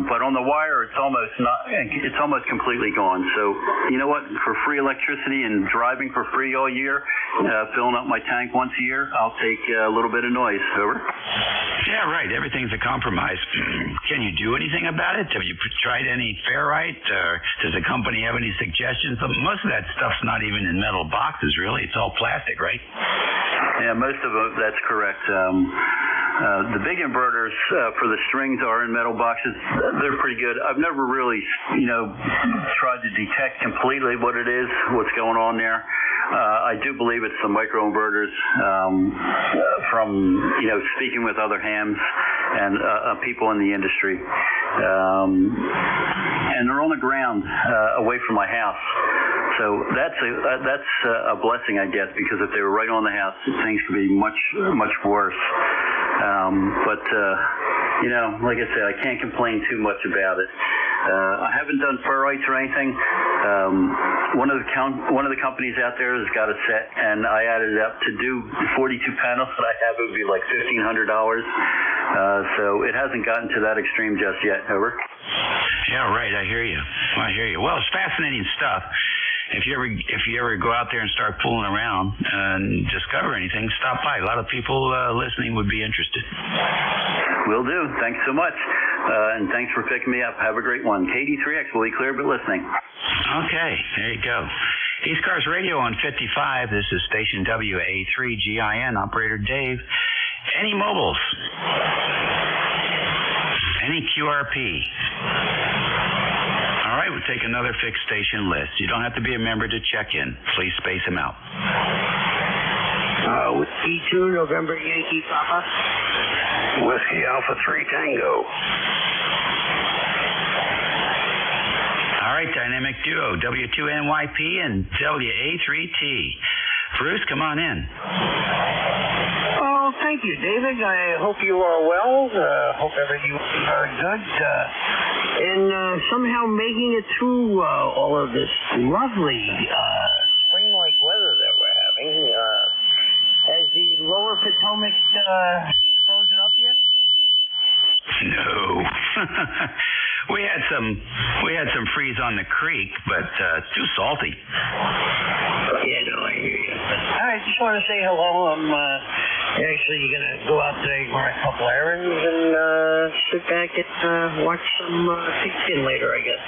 But on the wire, it's almost completely gone. So you know what? For free electricity and driving for free all year, filling up my tank once a year, I'll take a little bit of noise. Over. Yeah, right. Everything's a compromise. Can you do anything about it? Have you tried any ferrite? Or does the company have any suggestions? Most of that stuff's not even in metal boxes, really. It's all plastic, right? Yeah, most of it, that's correct. The big inverters for the strings are in metal boxes. They're pretty good. I've never really, you know, tried to detect completely what it is, what's going on there. I do believe it's the microinverters from, you know, speaking with other hams and people in the industry. And they're on the ground away from my house. So that's a blessing, I guess, because if they were right on the house, things could be much worse. But you know, like I said, I can't complain too much about it. I haven't done ferrites or anything. One of the companies out there has got a set, and I added it up to do 42 panels that I have. It would be like $1,500. So it hasn't gotten to that extreme just yet. Over. Yeah, right. I hear you. Well, it's fascinating stuff. if you ever go out there and start fooling around and discover anything, stop by. A lot of people listening would be interested. Will do. Thanks so much. And thanks for picking me up. Have a great one. KD3X, fully clear but listening. Okay, there you go. ECARS Radio on 55. This is station WA3GIN. Operator Dave. Any mobiles? Any QRP? All right, we'll take another fixed station list. You don't have to be a member to check in. Please space them out. Whiskey 2, November Yankee Papa. Whiskey Alpha 3 Tango. All right, Dynamic Duo, W2NYP and WA3T. Bruce, come on in. Oh, thank you, David. I hope you are well. Hope everything is very good. And somehow making it through all of this lovely spring-like weather that we're having. Has the lower Potomac frozen up yet? No. we had some freeze on the creek, but too salty. Yeah, no, I hear you. I just want to say hello. I'm actually going to go out today, run a couple errands, and sit back and watch some Pigskin later, I guess.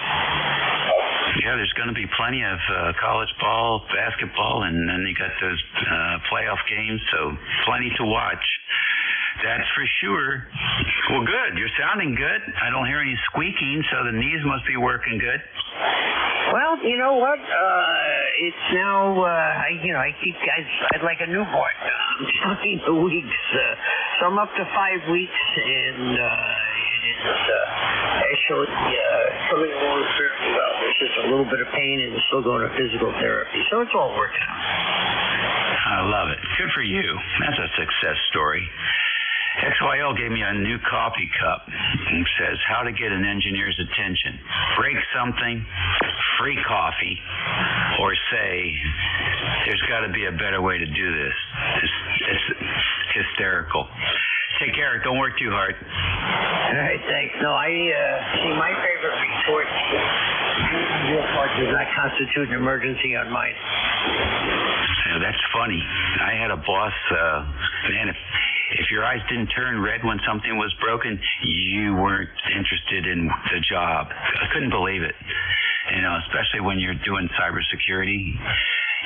Yeah, there's going to be plenty of college ball, basketball, and then you got those playoff games, so plenty to watch. That's for sure. Well, good. You're sounding good. I don't hear any squeaking, so the knees must be working good. Well, you know what? It's now, I'd like a newborn. I'm counting the weeks. So I'm up to 5 weeks, and it is actually coming along fairly well. There's just a little bit of pain, and still going to physical therapy. So it's all working out. I love it. Good for you. That's a success story. XYL gave me a new coffee cup and says how to get an engineer's attention. Break something, free coffee, or say there's got to be a better way to do this. It's hysterical. Take care. Don't work too hard. All right, thanks. No, see, my favorite retort does not constitute an emergency on mine. Yeah, that's funny. I had a boss, man, if your eyes didn't turn red when something was broken, you weren't interested in the job. I couldn't believe it. You know, especially when you're doing cybersecurity,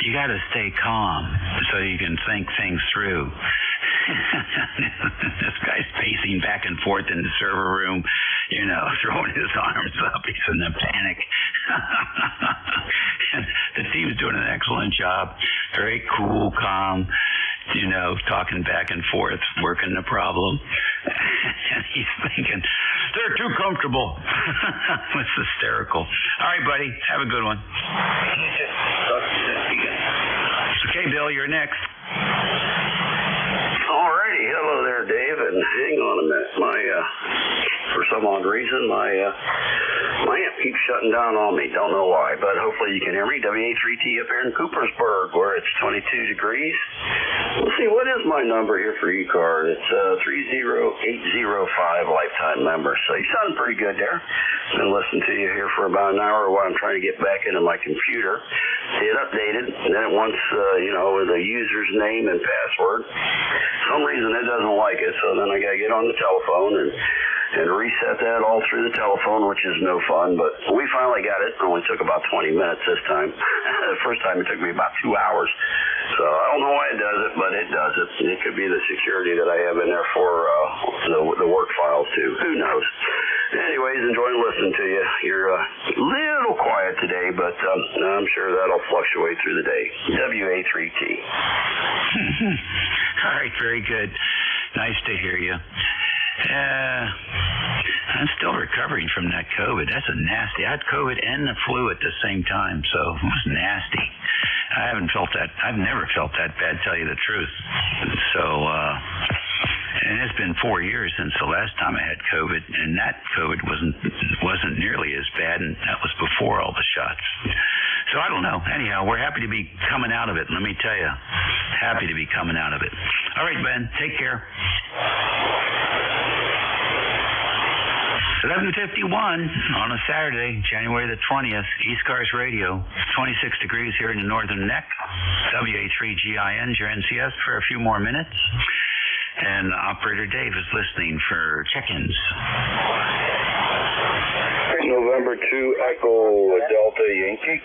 you got to stay calm so you can think things through. This guy's pacing back and forth in the server room, you know, throwing his arms up. He's in a panic. And the team's doing an excellent job. Very cool, calm, you know, talking back and forth, working the problem. And he's thinking, they're too comfortable. It's hysterical. All right, buddy. Have a good one. Okay, Bill, you're next. Alrighty, hello there, Dave, and hang on a minute. For some odd reason, my amp keeps shutting down on me. Don't know why, but hopefully you can hear me. WA3T up here in Coopersburg, where it's 22 degrees. Let's see, what is my number here for ECARS? It's 30805 lifetime member. So you sound pretty good there. Been listening to you here for about an hour while I'm trying to get back into my computer. See it updated, and then it wants, the user's name and password. For some reason it doesn't like it, so then I got to get on the telephone and reset that all through the telephone, which is no fun, but we finally got it. It only took about 20 minutes this time. The first time it took me about 2 hours. So I don't know why it does it, but it does it. It could be the security that I have in there for the work files too. Who knows? Anyways, enjoying listening to you. You're a little quiet today, but I'm sure that'll fluctuate through the day. WA3T. All right, very good. Nice to hear you. I'm still recovering from that COVID. That's a nasty. I had COVID and the flu at the same time, so it was nasty. I haven't felt that. I've never felt that bad, tell you the truth. So, and it's been 4 years since the last time I had COVID, and that COVID wasn't nearly as bad, and that was before all the shots. So I don't know. Anyhow, we're happy to be coming out of it. Let me tell you, happy to be coming out of it. All right, Ben, take care. 11:51 on a Saturday, January the 20th, ECARS Radio, 26 degrees here in the northern neck. WA3GIN, your NCS for a few more minutes. And Operator Dave is listening for check-ins. November 2 Echo Delta Yankee.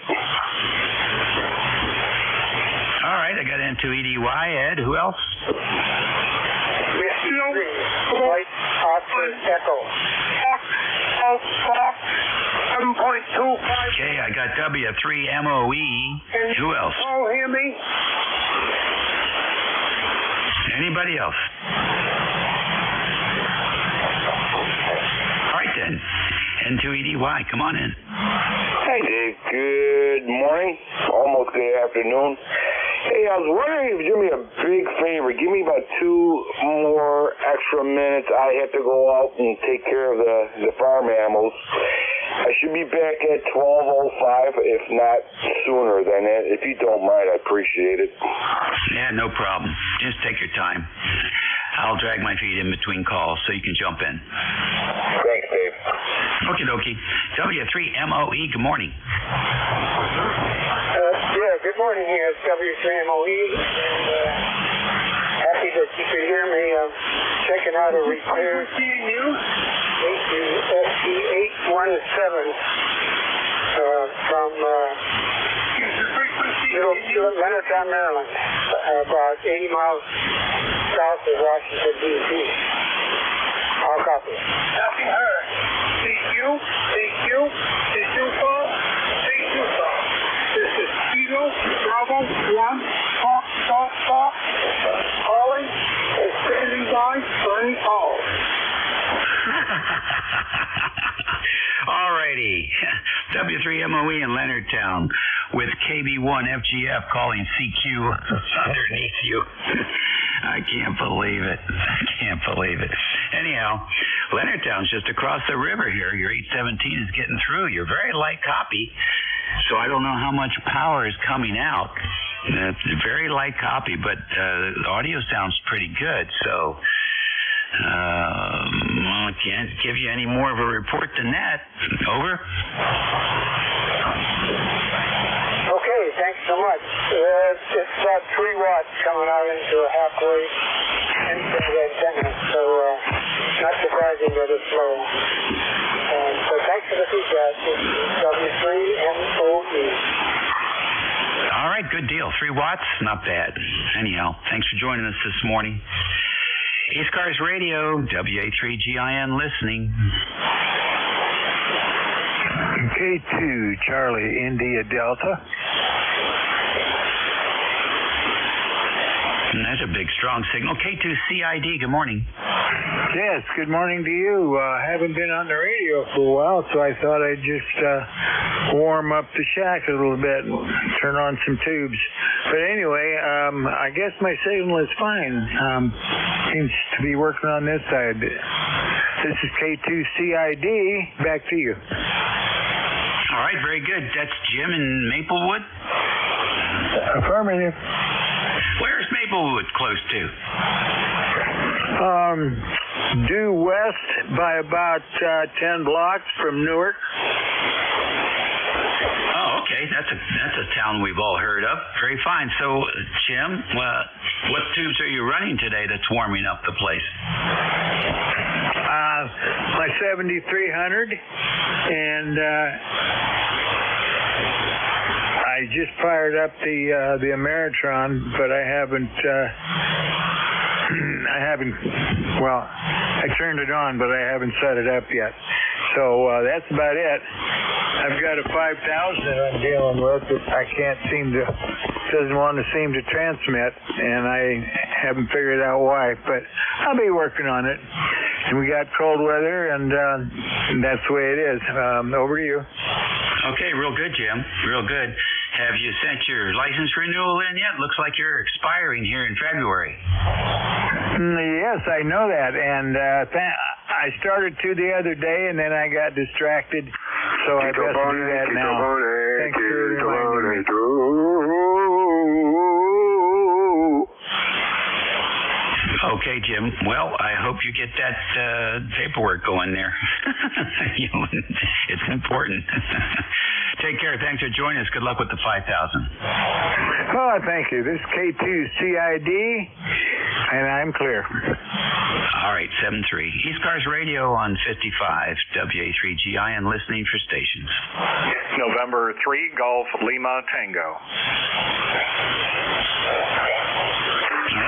All right, I got into EDY. Ed, who else? White Oscar Echo. 7.25. Okay, I got W3MOE. Who else? Oh, hear me? Anybody else? All right then. N2EDY, come on in. Hey, Dave. Good morning. Almost good afternoon. Hey, I was wondering if you do me a big favor. Give me about 2 more extra minutes. I have to go out and take care of the farm animals. I should be back at 12:05, if not sooner than that. If you don't mind, I appreciate it. Yeah, no problem. Just take your time. I'll drag my feet in between calls so you can jump in. Thanks, Dave. Okie dokie. W3MOE, good morning. Yeah, good morning here. It's W3MOE. And, happy that you could hear me. I'm checking out a repair. SC817 from Leonardtown, Maryland, about 80 miles south of Washington, D.C. I'll copy. Copy her. CQ, call. This is Kilo Bravo 1, talk, calling, standing by for any calls. All righty. W3MOE in Leonardtown with KB1FGF calling CQ underneath you. I can't believe it. Anyhow, Leonardtown's just across the river here. Your 817 is getting through. You're very light copy, so I don't know how much power is coming out. It's a very light copy, but the audio sounds pretty good, so I can't give you any more of a report than that. Over. Okay, thanks so much. It's about 3 watts coming out into a halfway into the antenna, so not surprising that it's low. So thanks for the feedback. It's W3MOE. All right, good deal. 3 watts, not bad. Anyhow, thanks for joining us this morning. ECARS Radio, WA3GIN listening. K2, Charlie, India Delta. And that's a big, strong signal. K2CID, good morning. Yes, good morning to you. Haven't been on the radio for a while, so I thought I'd just warm up the shack a little bit and turn on some tubes. But anyway, I guess my signal is fine. Seems to be working on this side. This is K2CID. Back to you. All right, very good. That's Jim in Maplewood? Affirmative. Where's Maplewood close to? Due west by about 10 blocks from Newark. Oh, okay. That's a town we've all heard of. Very fine. So, Jim, what tubes are you running today that's warming up the place? My 7300, and I just fired up the Ameritron, but I haven't. Well, I turned it on, but I haven't set it up yet. So that's about it. I've got a 5000 that I'm dealing with that doesn't want to seem to transmit, and I haven't figured out why, but I'll be working on it. And we got cold weather, and that's the way it is. Over to you. Okay, real good, Jim. Real good. Have you sent your license renewal in yet? Looks like you're expiring here in February. Yes, I know that, and I started to the other day, and then I got distracted, so I best do that now. Thanks for reminding me. Okay, Jim. Well, I hope you get that paperwork going there. It's important. Take care. Thanks for joining us. Good luck with the 5,000. Oh, thank you. This is K2's CID, and I'm clear. All right, 7-3. ECARS Radio on 55 WA3GI and listening for stations. November 3, Golf Lima Tango.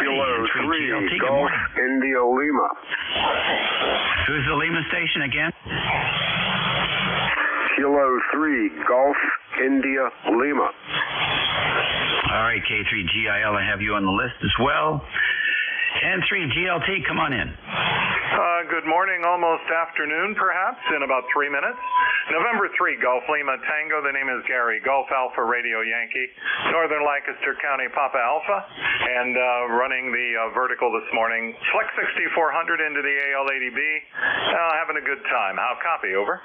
Kilo 3, Golf India Lima. Who's the Lima station again? Kilo 3, Golf India Lima. All right, K3GIL, I have you on the list as well. And 3GLT, come on in. Good morning, almost afternoon, perhaps, in about 3 minutes. November 3, Golf Lima Tango. The name is Gary. Golf Alpha Radio Yankee. Northern Lancaster County Papa Alpha. And running the vertical this morning. Flex 6400 into the AL80B. Having a good time. How copy? Over.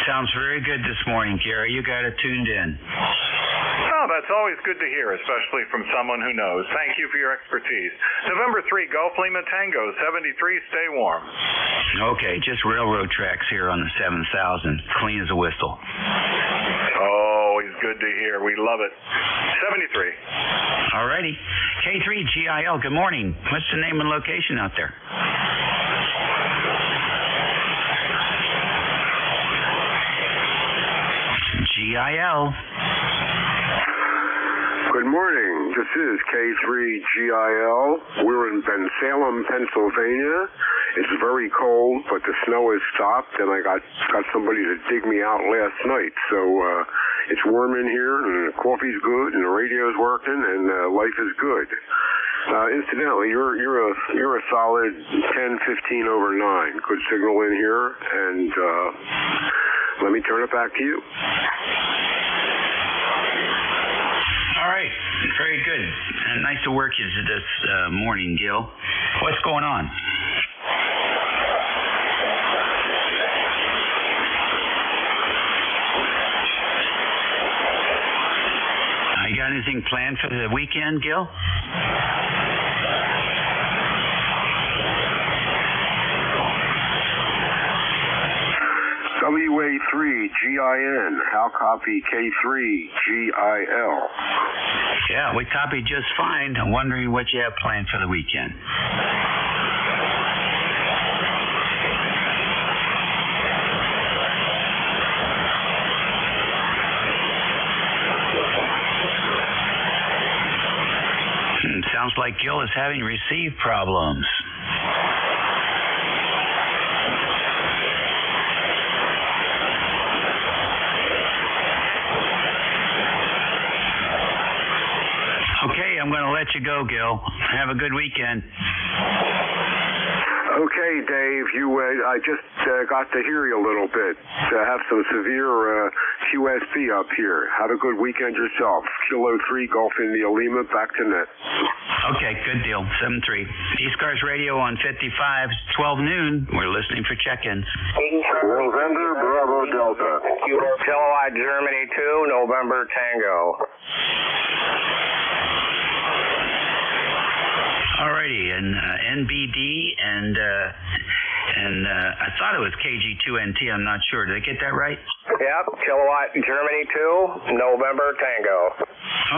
Sounds very good this morning, Gary. You got it tuned in. Oh, that's always good to hear, especially from someone who knows. Thank you for your expertise. November 3, Golf Lima Tango, 73, stay warm. Okay, just railroad tracks here on the 7,000, clean as a whistle. Always good to hear. We love it. 73. All righty. K3GIL, good morning. What's the name and location out there? GIL. Good morning. This is K3GIL. We're in Bensalem, Pennsylvania. It's very cold, but the snow has stopped, and I got somebody to dig me out last night. So it's warm in here, and the coffee's good, and the radio's working, and life is good. Incidentally, you're a solid 10-15 over 9. Good signal in here, and let me turn it back to you. All right, very good. Nice to work you this morning, Gil. What's going on? You got anything planned for the weekend, Gil? WA3GIN, how copy K3GIL? Yeah, we copied just fine. I'm wondering what you have planned for the weekend. Sounds like Gil is having receive problems. Okay, I'm going to let you go, Gil. Have a good weekend. Okay, Dave, I just got to hear you a little bit. Have some severe QSP up here. Have a good weekend yourself. Kilo 3, Golf India Lima, back to net. Okay, good deal. 7-3. ECARS Radio on 55, 12 noon. We're listening for check-ins. November Bravo Delta. Kilowatt Germany 2, November Tango. Alrighty, and NBD and I thought it was KG2NT. I'm not sure. Did I get that right? Yep, Kilowatt Germany 2, November Tango.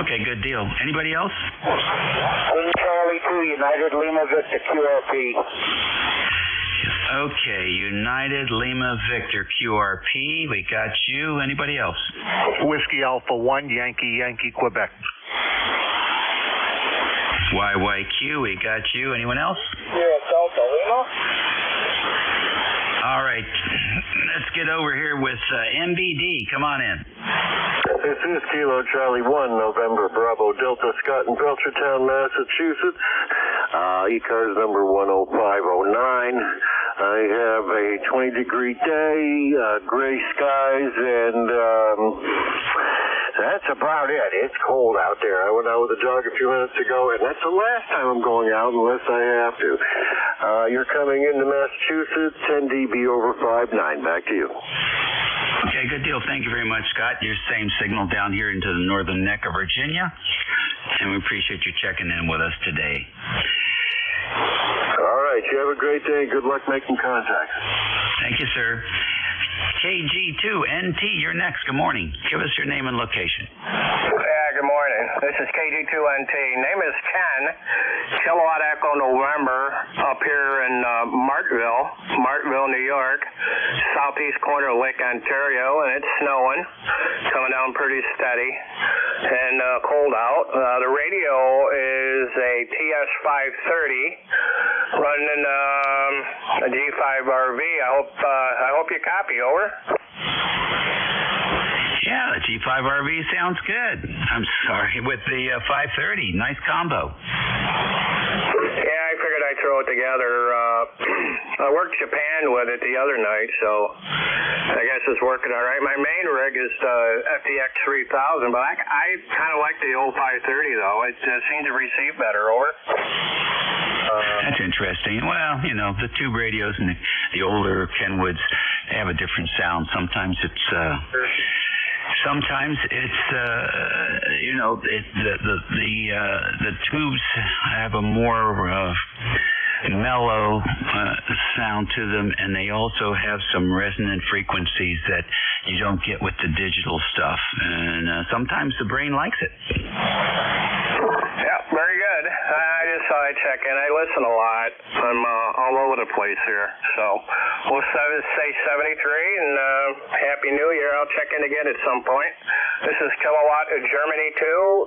Okay, good deal. Anybody else? Charlie 2, United Lima Victor QRP. Okay, United Lima Victor QRP. We got you. Anybody else? Whiskey Alpha 1, Yankee Quebec. YYQ, we got you. Anyone else? Yeah, Delta Lima. All right, let's get over here with MBD. Come on in. This is Kilo Charlie 1, November Bravo Delta, Scott in Belchertown, Massachusetts. ECARS number 10509. I have a 20-degree day, gray skies, and that's about it. It's cold out there. I went out with a jog a few minutes ago, and that's the last time I'm going out unless I have to. You're coming into Massachusetts, 10 dB over 5.9. Back to you. Okay, good deal. Thank you very much, Scott. Your same signal down here into the northern neck of Virginia, and we appreciate you checking in with us today. Have a great day. Good luck making contact. Thank you, sir. KG2NT, you're next. Good morning. Give us your name and location. Yeah, good morning. This is KG2NT. Name is Ken. Kilowatt Echo November up here in Martville, New York, southeast corner of Lake Ontario, and it's snowing, coming down pretty steady and cold out. The radio is a TS530 running a G5RV. I hope you copy. Over. Yeah, the G5RV sounds good. I'm sorry, with the 530. Nice combo. Yeah, I figured I'd throw it together. I worked Japan with it the other night, so I guess it's working all right. My main rig is the FDX 3000, but I kind of like the old 530, though. It seems to receive better. Over. That's interesting. Well, you know, the tube radios and the older Kenwoods, they have a different sound. Sometimes it's you know, the tubes have a more mellow sound to them, and they also have some resonant frequencies that you don't get with the digital stuff. And sometimes the brain likes it. Yeah, very good. I just thought I'd check in. I listen a lot. I'm all over the place here. So we'll say 73 and Happy New Year. I'll check in again at some point. This is Kilowatt of Germany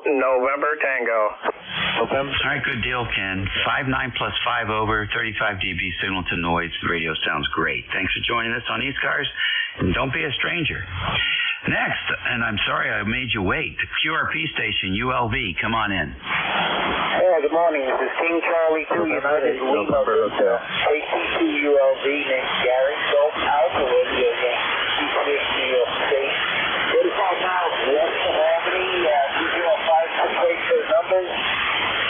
2, November Tango. All right, good deal, Ken. 5.9 plus 5 over, 35 dB signal to noise. The radio sounds great. Thanks for joining us on ECARS, and don't be a stranger. Next, and I'm sorry I made you wait, the QRP station, ULV. Come on in. Yeah, good morning. This is King Charlie 2, United Lima, AC2 ULV, named Gary, Gulf Alpha Radio, Yankee, New York State. 35 miles west of Albany, 205 those numbers.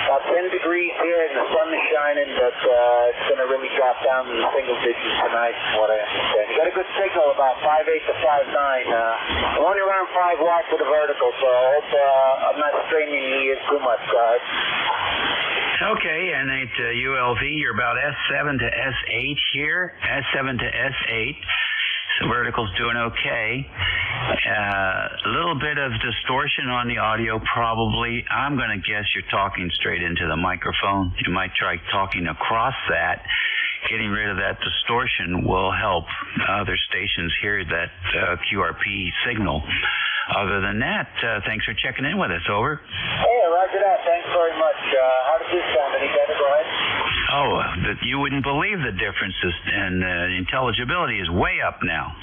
About 10 degrees here, and the sun is shining, but it's going to really drop down to the single digits tonight, from what I understand. You got a good signal, about 5.8 to 5.9. I'm only around 5 watts with the vertical, so I hope I'm not straining the ears too much, guys. Okay, and at ULV, you're about S7 to S8 here, S7 to S8. So vertical's doing okay. A little bit of distortion on the audio, probably. I'm going to guess you're talking straight into the microphone. You might try talking across that. Getting rid of that distortion will help other stations hear that QRP signal. Other than that, thanks for checking in with us. Over. Hey, roger that. Thanks very much. How does this sound? Any better? Go ahead. Oh, you wouldn't believe the differences, and intelligibility is way up now.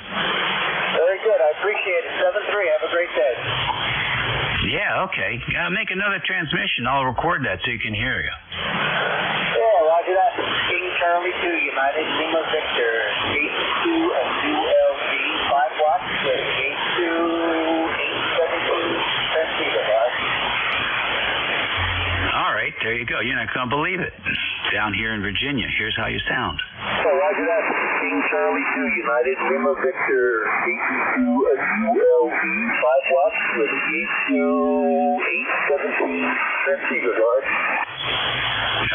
Very good. I appreciate it. 7-3. Have a great day. Yeah, okay. Make another transmission. I'll record that so you can hear you. Yeah, roger that. King Charlie 2, United Lima Victor, 82 and ULV, 5 watts, 82, 872 transceiver. All right, there you go. You're not going to believe it. Down here in Virginia, here's how you sound. So roger that. King Charlie 2, United Lima Victor, 82 and ULV, 5 watts, 82, 817 transceiver.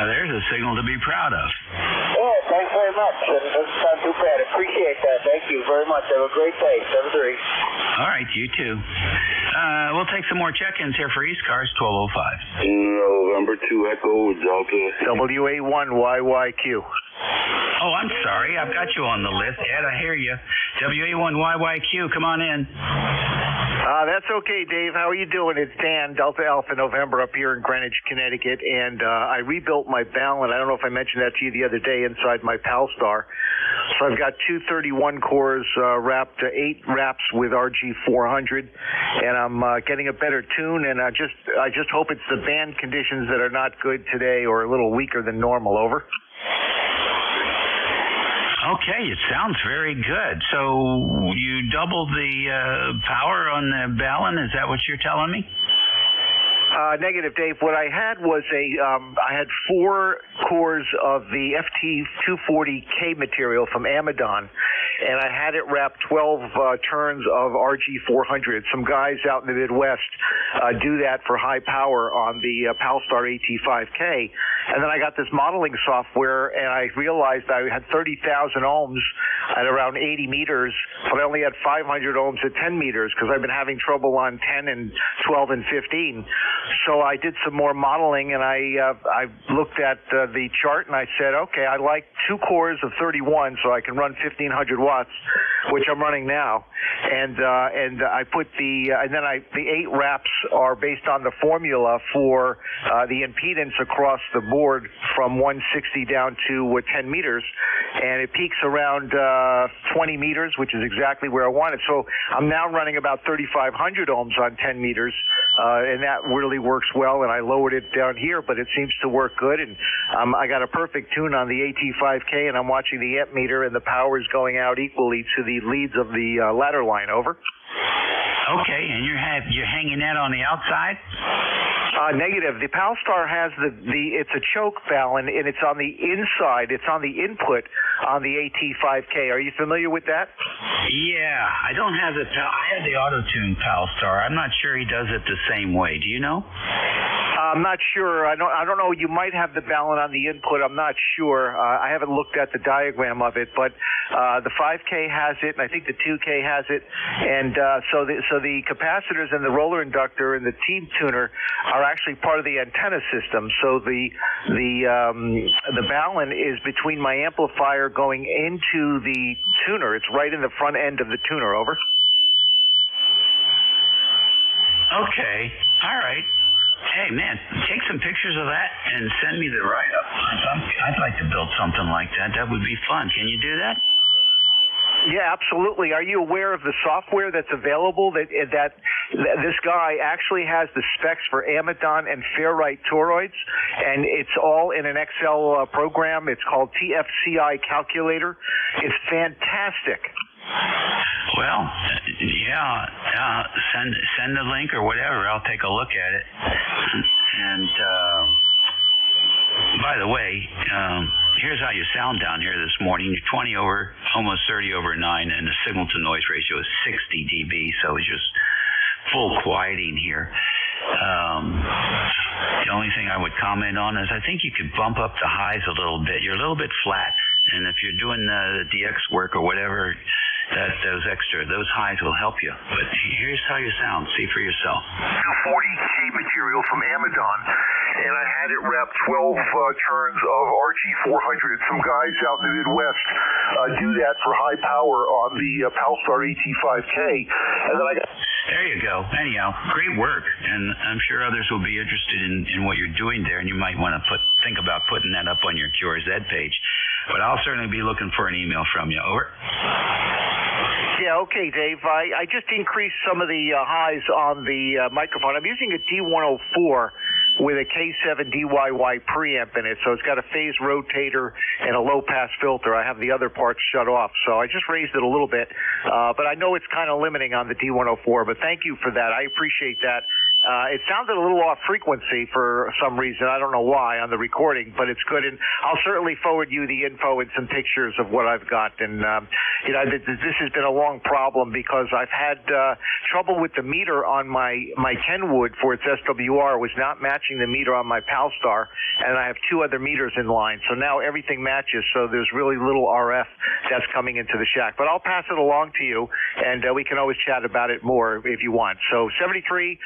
Now, there's a signal to be proud of. Yeah, thanks very much. It doesn't sound too bad. Appreciate that. Thank you very much. Have a great day. 7-3. All right, you too. We'll take some more check-ins here for ECARS, 1205. November 2 Echo Delta. WA1YYQ. Oh, I'm sorry. I've got you on the list. Ed, I hear you. WA1YYQ, come on in. That's okay, Dave. How are you doing? It's Dan, Delta Alpha November up here in Greenwich, Connecticut, and I rebuilt my balun. I don't know if I mentioned that to you the other day inside my PALSTAR. So I've got 231 cores wrapped, 8 wraps with RG400, and I'm getting a better tune, and I just hope it's the band conditions that are not good today or a little weaker than normal. Over. Okay, it sounds very good. So you doubled the power on the balun? Is that what you're telling me? Negative, Dave. What I had was I had 4 cores of the FT240K material from Amadon, and I had it wrapped 12 turns of RG400. Some guys out in the Midwest do that for high power on the PALSTAR AT5K, And then I got this modeling software, and I realized I had 30,000 ohms at around 80 meters, but I only had 500 ohms at 10 meters because I've been having trouble on 10 and 12 and 15. So I did some more modeling, and I looked at the chart, and I said, okay, I like 2 cores of 31, so I can run 1,500 watts, which I'm running now. And I put the 8 wraps are based on the formula for the impedance across the board from 160 down to 10 meters, and it peaks around 20 meters, which is exactly where I want it. So I'm now running about 3,500 ohms on 10 meters, and that really works well, and I lowered it down here, but it seems to work good, and I got a perfect tune on the AT5K, and I'm watching the amp meter, and the power is going out equally to the leads of the ladder line. Over. Okay, and you're hanging that on the outside? Negative. The Palstar has it's a choke valve, and it's on the inside. It's on the input on the AT5K. Are you familiar with that? Yeah, I don't have I have the auto-tune Palstar. I'm not sure he does it the same way. Do you know? I'm not sure. I don't know. You might have the balun on the input. I'm not sure. I haven't looked at the diagram of it, but the 5K has it, and I think the 2K has it. And so the capacitors and the roller inductor and the T tuner are actually part of the antenna system. So the balun is between my amplifier going into the tuner. It's right in the front end of the tuner. Over. Okay. All right. Hey, man, take some pictures of that and send me the write-up. I'd like to build something like that. That would be fun. Can you do that? Yeah, absolutely. Are you aware of the software that's available? That this guy actually has the specs for Amidon and ferrite toroids, and it's all in an Excel program. It's called TFCI Calculator. It's fantastic. Well, yeah, send the link or whatever. I'll take a look at it. And by the way, here's how you sound down here this morning. You're 20 over, almost 30 over 9, and the signal to noise ratio is 60 dB, so it's just full quieting here. The only thing I would comment on is I think you could bump up the highs a little bit. You're a little bit flat, and if you're doing the DX work or whatever, those highs will help you. But here's how you sound. See for yourself. 40K material from Amidon, and I had it wrap 12 turns of RG400. Some guys out in the Midwest do that for high power on the Palstar AT5K, and then I got... There you go. Anyhow, great work, and I'm sure others will be interested in what you're doing there, and you might want to think about putting that up on your QRZ page. But I'll certainly be looking for an email from you. Over. Yeah, okay, Dave. I just increased some of the highs on the microphone. I'm using a D104 with a K7 DYY preamp in it, so it's got a phase rotator and a low-pass filter. I have the other parts shut off, so I just raised it a little bit. But I know it's kind of limiting on the D104, but thank you for that. I appreciate that. It sounded a little off frequency for some reason. I don't know why on the recording, but it's good. And I'll certainly forward you the info and some pictures of what I've got. And, this has been a long problem because I've had trouble with the meter on my Kenwood for its SWR. It was not matching the meter on my Palstar, and I have 2 other meters in line. So now everything matches, so there's really little RF that's coming into the shack. But I'll pass it along to you, and we can always chat about it more if you want. So 73...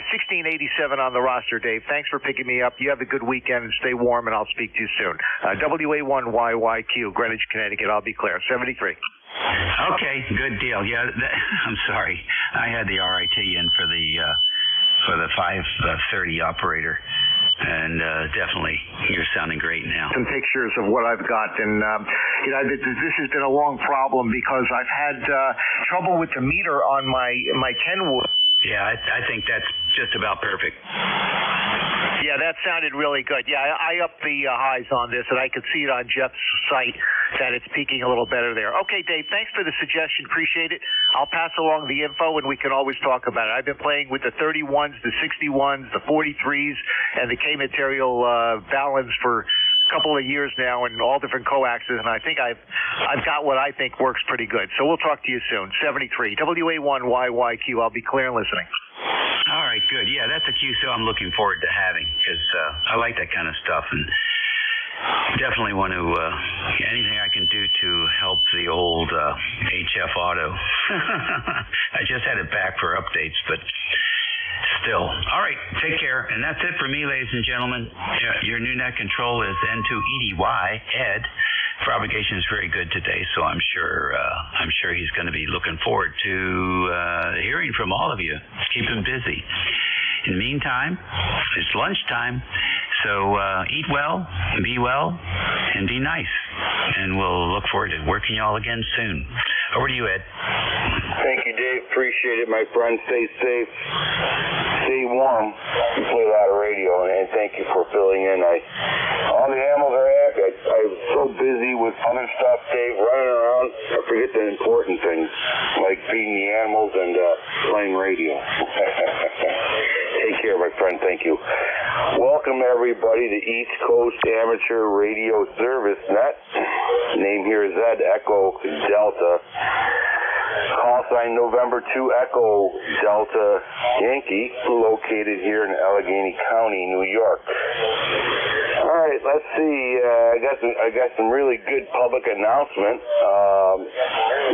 1687 on the roster, Dave. Thanks for picking me up. You have a good weekend and stay warm, and I'll speak to you soon. WA1YYQ, Greenwich, Connecticut. I'll be clear. 73. Okay, good deal. Yeah, I'm sorry. I had the RIT in for the 530 operator, and definitely you're sounding great now. Some pictures of what I've got, and this has been a long problem because I've had trouble with the meter on my Kenwood. Yeah, I think that's just about perfect. Yeah, that sounded really good. Yeah, I upped the highs on this, and I could see it on Jeff's site that it's peaking a little better there. Okay, Dave, thanks for the suggestion. Appreciate it. I'll pass along the info, and we can always talk about it. I've been playing with the 31s, the 61s, the 43s, and the K-material balance for a couple of years now, and all different coaxes, and I think I've got what I think works pretty good. So we'll talk to you soon. 73 WA1YYQ. I'll be clear and listening. All right, good. Yeah, that's a QSO I'm looking forward to having because I like that kind of stuff and definitely want to anything I can do to help the old HF Auto. I just had it back for updates, but still. All right, take care. And that's it for me, ladies and gentlemen. Your new net control is N2EDY, Ed. Propagation is very good today, so I'm sure he's going to be looking forward to hearing from all of you. Keep him busy. In the meantime, it's lunchtime, so eat well, be well, and be nice. And we'll look forward to working you all again soon. Over to you, Ed. Thank you, Dave. Appreciate it, my friend. Stay safe. Stay warm. You play a lot of radio, and thank you for filling in. All the animals are happy. I'm so busy with other stuff, Dave, running around. I forget the important things, like feeding the animals and playing radio. Take care, my friend. Thank you. Welcome, everybody, to East Coast Amateur Radio Service Net. Name here is Ed Echo Delta. Call sign November 2 Echo Delta Yankee, located here in Allegheny County, New York. All right, let's see. I got some really good public announcement.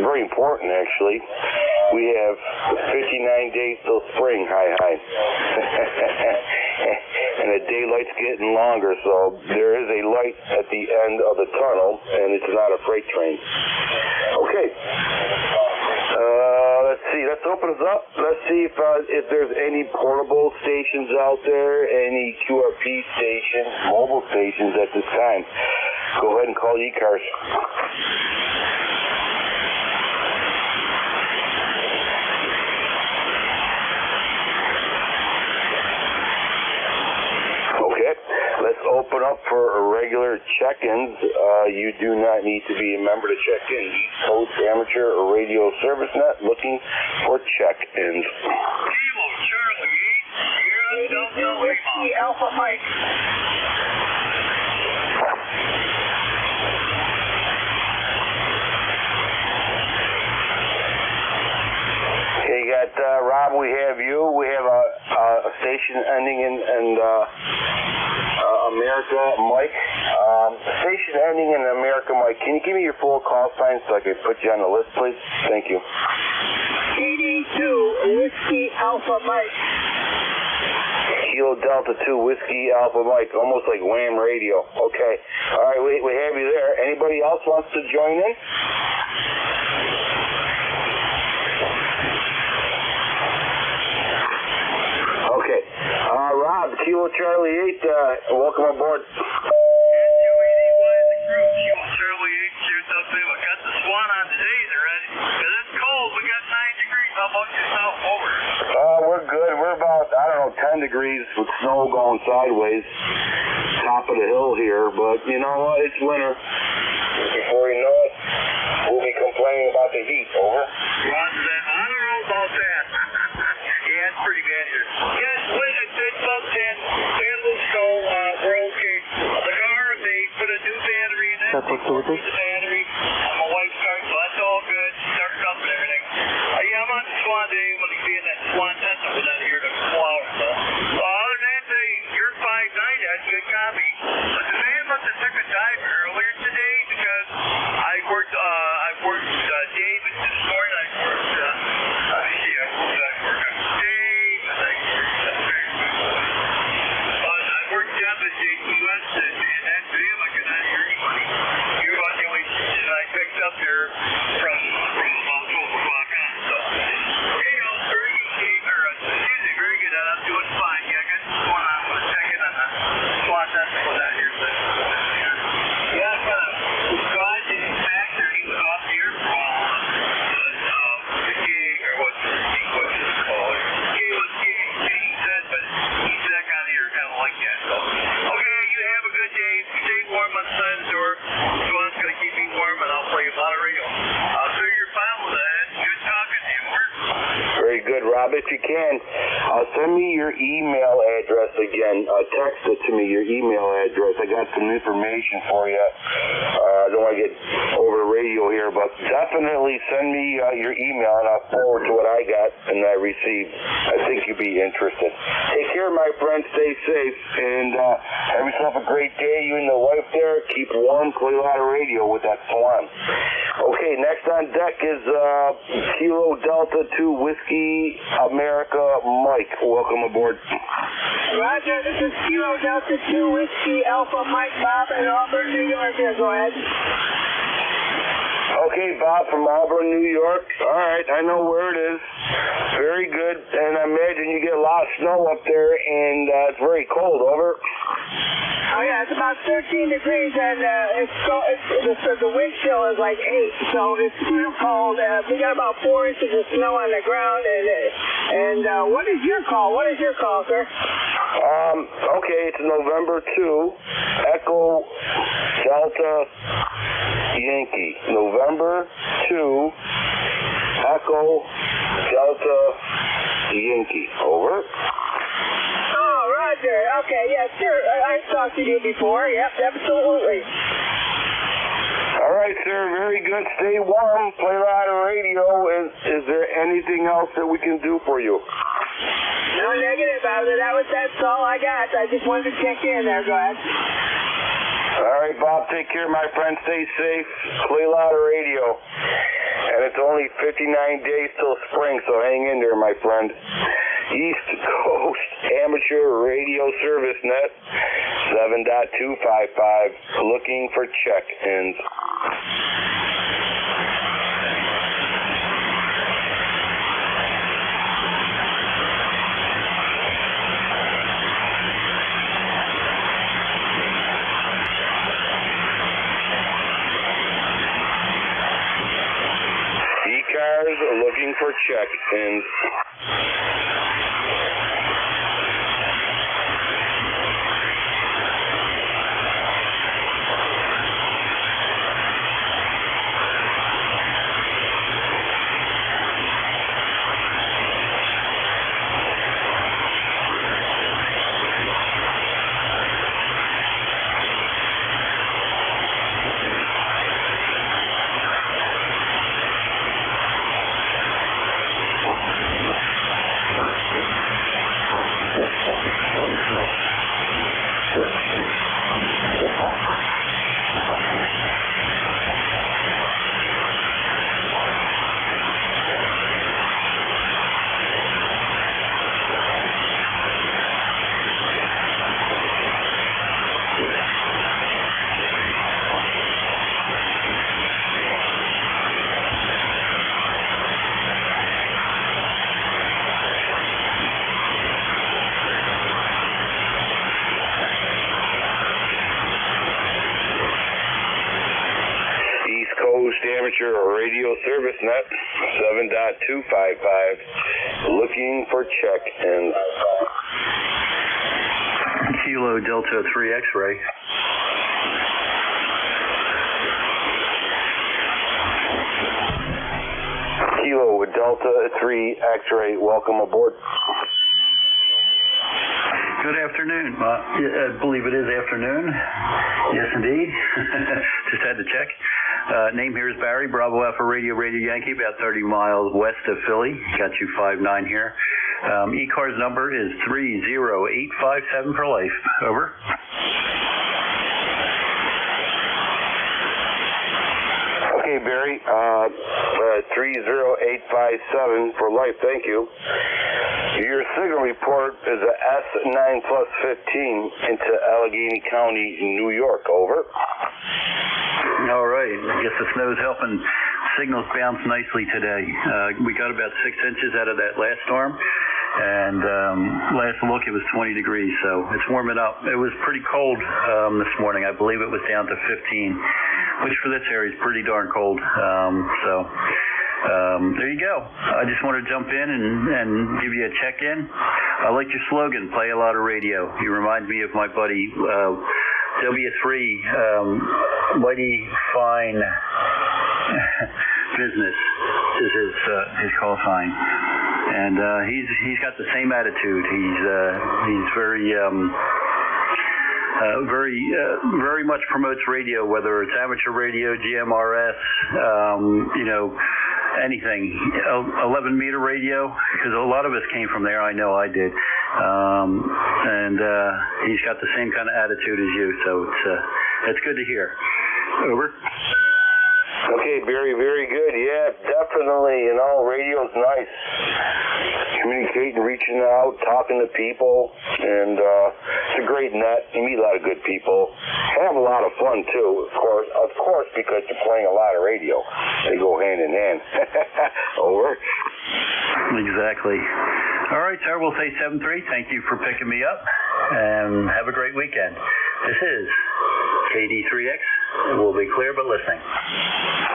Very important, actually. We have 59 days till spring. Hi. And the daylight's getting longer, so there is a light at the end of the tunnel, and it's not a freight train. Okay. Let's see. Let's open this up. Let's see if there's any portable stations out there, any QRP stations, mobile stations at this time. Go ahead and call ECARS. Let's open up for regular check-ins. You do not need to be a member to check in. East Coast Amateur Radio Service Net looking for check-ins. Kilo Charlie 8, Sierra Whiskey Alpha Mike. Okay, you got Rob, we have you. We have a station ending in America, Mike. Station ending in America, Mike. Can you give me your full call sign so I can put you on the list, please? Thank you. 82 Whiskey Alpha Mike. Kilo Delta 2 Whiskey Alpha Mike. Almost like Wham Radio. Okay. All right, we have you there. Anybody else wants to join in? Okay. Rob, Kilo Charlie 8, welcome aboard. N2EDY the group. Kilo Charlie 8, shoots up there. We got the Swan on today's already. Because it's cold. We got 9 degrees. How about yourself? Over. We're good. We're about, 10 degrees with snow going sideways. Top of the hill here. But you know what? It's winter. Before you know it, we'll be complaining about the heat. Over. I don't know about that. Yeah, it's pretty bad here. Yeah, it's about 10. Little snow, we're okay. The car, they put a new battery in it. The battery on my wife's car, so that's all good. Started up and everything. Yeah, I'm on Swan Day. I'm going to be in that Swan tent over that here to pull out. So other than that, you're 5'9", that's a good copy. But the man must have took a dive earlier today because I worked David this morning. I worked Jeff at JQS, and that video I could not hear anybody. You're about the only that I picked up here from about 12 o'clock on. So, very good. I'm doing fine. Yeah, I got what's going on. I'm going to check in on the SWAT testing with that here. Yeah, I got a guy in his factor. He was off the air for a while. The gig, or what's it called? He said, but he's back on the air kind of like that. So, okay, you have a good day. Stay warm on the side of the door. Swan's going to keep me warm, and I'll play a lot of radio. I'll show your file with that. Good talking to you. Very good, Rob. If you can, send me your email address again. Text it to me, your email address. I got some information for you. I don't want to get over the radio here, but definitely send me your email, and I'll forward to what I got and I received. I think you'd be interested. Take care, my friend. Stay safe, and have yourself a great day. You and the wife there. Keep warm. Play a lot of radio with that Swan. Okay, next on deck is Kilo Delta 2 Whiskey America Mike. Welcome aboard. Roger, this is Kilo Delta 2 Whiskey Alpha Mike Bob in Auburn, New York. Here, go ahead. Okay, Bob from Auburn, New York. All right, I know where it is. Very good. And I imagine you get a lot of snow up there, and it's very cold. Over. Oh yeah, it's about 13 degrees, and the wind chill is like 8, so it's real cold. We got about 4 inches of snow on the ground, and what is your call? What is your call, sir? Okay, it's November 2, Echo Delta Yankee. November 2, Echo Delta Yankee. Over. Oh, Roger. Okay, yeah, sure. I've talked to you before. Yep, absolutely. All right, sir. Very good. Stay warm. Play a lot of radio. Is there anything else that we can do for you? No negative about it. That's all I got. I just wanted to check in there. Go ahead. All right, Bob. Take care, my friend. Stay safe. Play a lot of radio. And it's only 59 days till spring, so hang in there, my friend. East Coast Amateur Radio Service Net 7.255. Looking for check-ins. ECARS looking for check-ins. Amateur Radio Service Net 7.255. Looking for check-ins. Kilo Delta 3 X-ray. Kilo Delta 3 X-ray. Welcome aboard. Good afternoon. I believe it is afternoon. Yes, indeed. Just had to check. Name here is Barry, Bravo Alpha Radio Yankee, about 30 miles west of Philly. Got you 5-9 here. ECARS number is 30857 for life. Over. Okay, Barry. 30857 for life. Thank you. Your signal report is a S9+15 into Allegheny County, New York. Over. All right. I guess the snow's helping signals bounce nicely today. We got about 6 inches out of that last storm, and last look it was 20 degrees, so it's warming up. It was pretty cold this morning. I believe it was down to 15, which for this area is pretty darn cold. There you go. I just want to jump in and give you a check-in. I like your slogan, play a lot of radio. You remind me of my buddy W3, Mighty Fine Business is his call sign. And he's got the same attitude. He's very very much promotes radio, whether it's amateur radio, GMRS, anything, 11-meter radio, because a lot of us came from there. I know I did. And he's got the same kind of attitude as you, so it's good to hear. Over. Okay, very, very good. Yeah, definitely. Radio's nice. Communicating, reaching out, talking to people, and it's a great net. You meet a lot of good people. Have a lot of fun too, of course, because you're playing a lot of radio. They go hand in hand. Over. Exactly. All right, sir. We'll say 7-3. Thank you for picking me up, and have a great weekend. This is KD3X. We'll be clear but listening.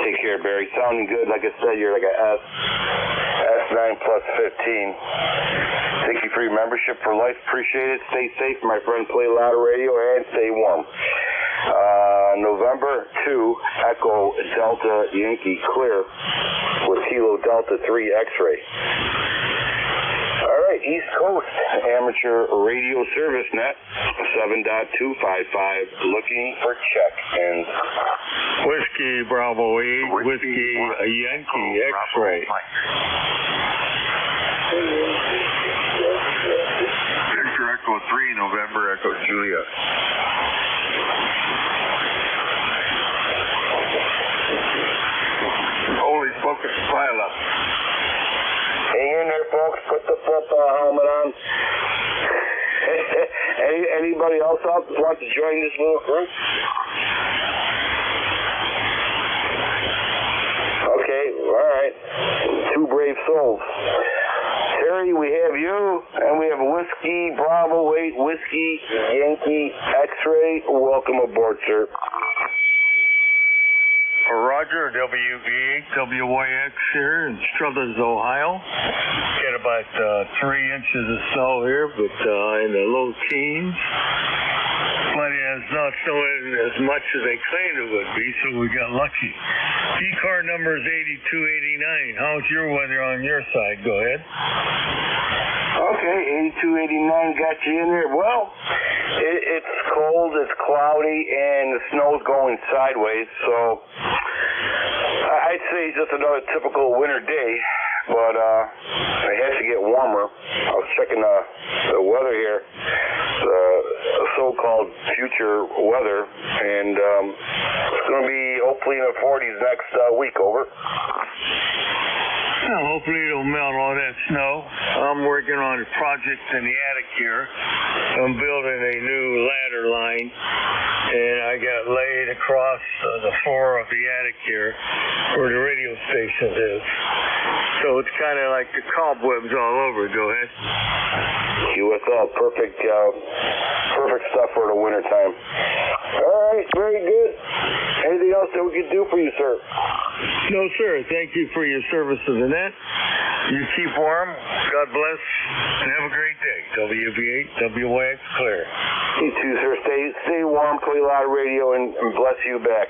Take care, Barry. Sounding good. Like I said, you're like a S9 plus 15. Thank you for your membership for life. Appreciate it. Stay safe, my friend. Play a lot of radio and stay warm. November 2, Echo Delta Yankee clear with Kilo Delta 3 X-ray. All right, East Coast Amateur Radio Service Net 7.255 looking for check-ins. Whiskey Bravo 8, Whiskey Yankee X-ray. Victor Echo 3, November Echo Julia. Holy focus pilot. Hang in there, folks. Put the football helmet on. Anybody else out want to join this little group? Okay, all right. Two brave souls. Terry, we have you, and we have Whiskey Bravo 8, Whiskey Yankee X-ray. Welcome aboard, sir. Roger, WB8, WYX here in Struthers, Ohio. Get about 3 inches of snow here, but in the low teens. Plenty it's not snowing as much as they claimed it would be, so we got lucky. ECARS number is 8289. How's your weather on your side? Go ahead. Okay, 8289 got you in there. Well, it's cold, it's cloudy, and the snow's going sideways, so I'd say just another typical winter day, but it has to get warmer. I was checking the weather here, the so-called future weather, and it's going to be hopefully in the 40s next week. Over. Well, hopefully it'll melt all that snow. I'm working on a project in the attic here. I'm building a new ladder line, and I got laid across the floor of the attic here where the radio station is. So it's kind of like the cobwebs all over. Go ahead. QSL, perfect stuff for the winter time. All right, very good. Anything else that we could do for you, sir? No, sir. Thank you for your service to the net. You keep warm. God bless, and have a great day. WB8, WYX clear. You too, sir. Stay warm, play a lot of radio, and bless you back.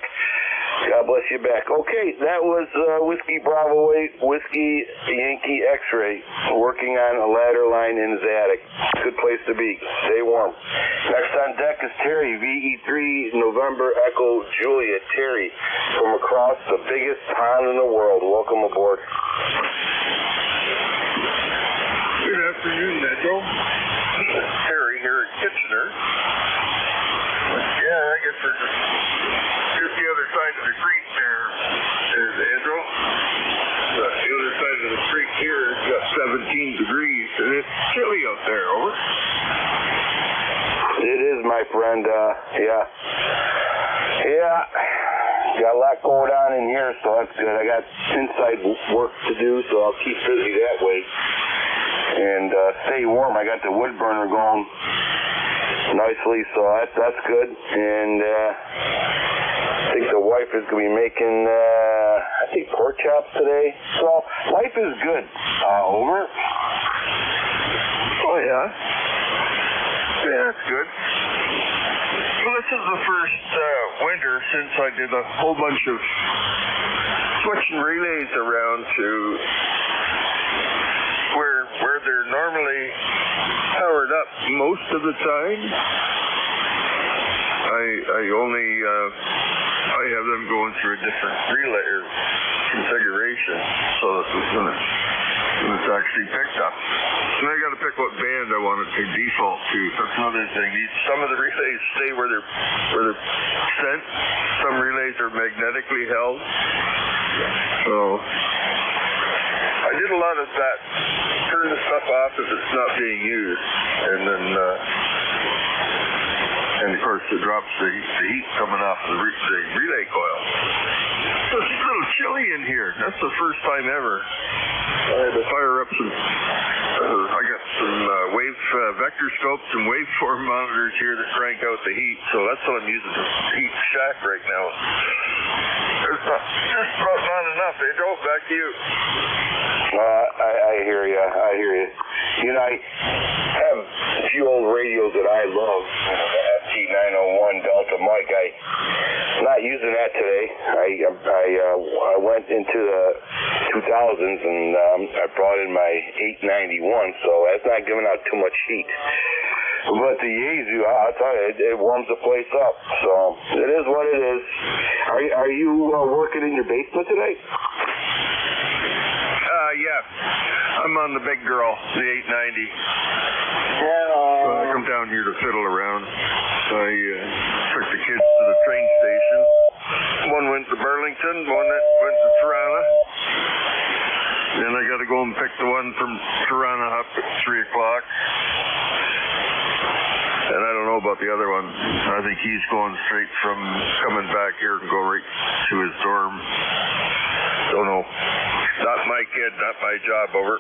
God bless you back. Okay, that was Whiskey Bravo 8, Whiskey Yankee X-ray, working on a ladder line in his attic. Good place to be. Stay warm. Next on deck is Terry, VE3 November Echo Julia. Terry, from across the biggest pond in the world. Welcome aboard. Good afternoon, Metro. Terry here at Kitchener. Yeah, I guess we're just the other side of the creek there is Andrew. The other side of the creek here is got 17 degrees, and it's chilly out there. Over. It is, my friend. Yeah. Got a lot going on in here, so that's good. I got inside work to do, so I'll keep busy that way. And stay warm. I got the wood burner going nicely, so that's good. And I think the wife is going to be making, I think, pork chops today. So life is good. Over. Oh, yeah. Yeah, that's good. Well, this is the first winter since I did a whole bunch of switching relays around to where they're normally powered up most of the time. I only I have them going through a different relay or configuration, so that it's actually picked up. And I got to pick what band I want it to default to. That's another thing. Some of the relays stay where they're sent. Some relays are magnetically held. So I did a lot of that. Turn the stuff off if it's not being used, and then and of course it drops the heat coming off the relay coil. So it's a little chilly in here. That's the first time ever. I had to fire up some. I got some wave vector scopes and waveform monitors here that crank out the heat. So that's what I'm using to heat the shack right now. There's just about not enough. Hey, Joe, back to you. I hear you. You know, I have a few old radios that I love. The FT901 Delta mic. I'm not using that today. I went into the 2000s and I brought in my 891, so that's not giving out too much heat. But the Yaesu, I'll tell you, it warms the place up. So it is what it is. Are you working in your basement today? Yeah. I'm on the big girl, the 890. Hello. So I come down here to fiddle around. I took the kids to the train station. One went to Burlington, one went to Toronto. Then I got to go and pick the one from Toronto up at 3 o'clock. And I don't know about the other one. I think he's going straight from coming back here and go right to his dorm. Don't know. Not my kid, not my job, over.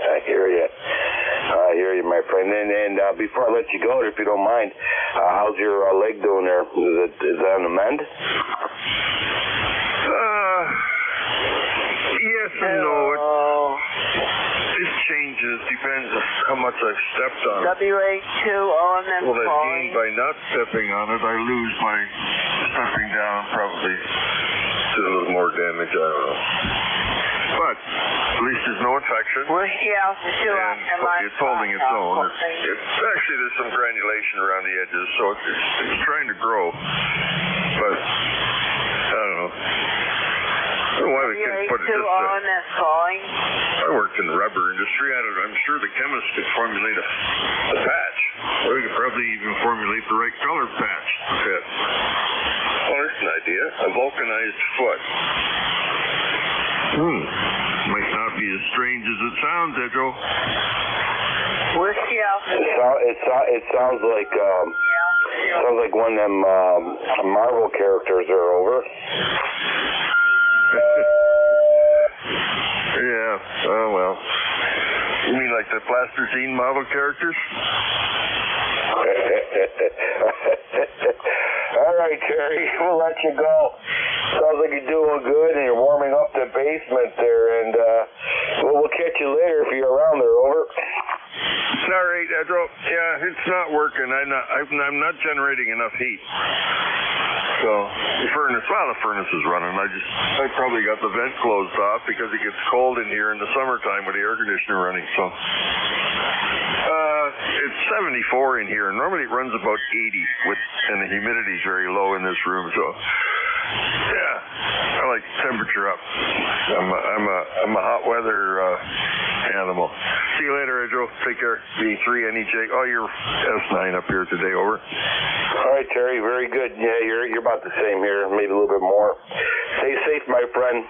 I hear you, my friend. And before I let you go, if you don't mind, how's your leg doing there? Is that on the mend? Yes and no. It changes, depends on how much I've stepped on it. WA2 OMS Well, I calling. gain by not stepping on it. I lose by stepping down, probably do a little more damage, I don't know. But at least there's no infection. And it's holding its own. It's actually, there's some granulation around the edges, so it's trying to grow. But I don't know. I don't know why we couldn't put it just I worked in the rubber industry. I'm sure the chemist could formulate a patch. Or we could probably even formulate the right color patch to fit. Well, there's an idea. A vulcanized foot. Might not be as strange as it sounds, Edjo. It sounds like one of them Marvel characters are over. Yeah, oh well. You mean like the plasticine model characters? All right, Terry, we'll let you go. Sounds like you're doing good and you're warming up the basement there, and we'll catch you later if you're around there, over. All right, Edro. Yeah, it's not working. I'm not generating enough heat. So the furnace is running. I probably got the vent closed off because it gets cold in here in the summertime with the air conditioner running. So it's 74 in here. Normally it runs about 80 and the humidity is very low in this room. So yeah, I like temperature up. I'm a hot weather animal. See you later, Edro. Take care. B3NEJ. Oh, you're S9 up here today, over. All right, Terry. Very good. Yeah, you're about the same here, maybe a little bit more. Stay safe, my friend.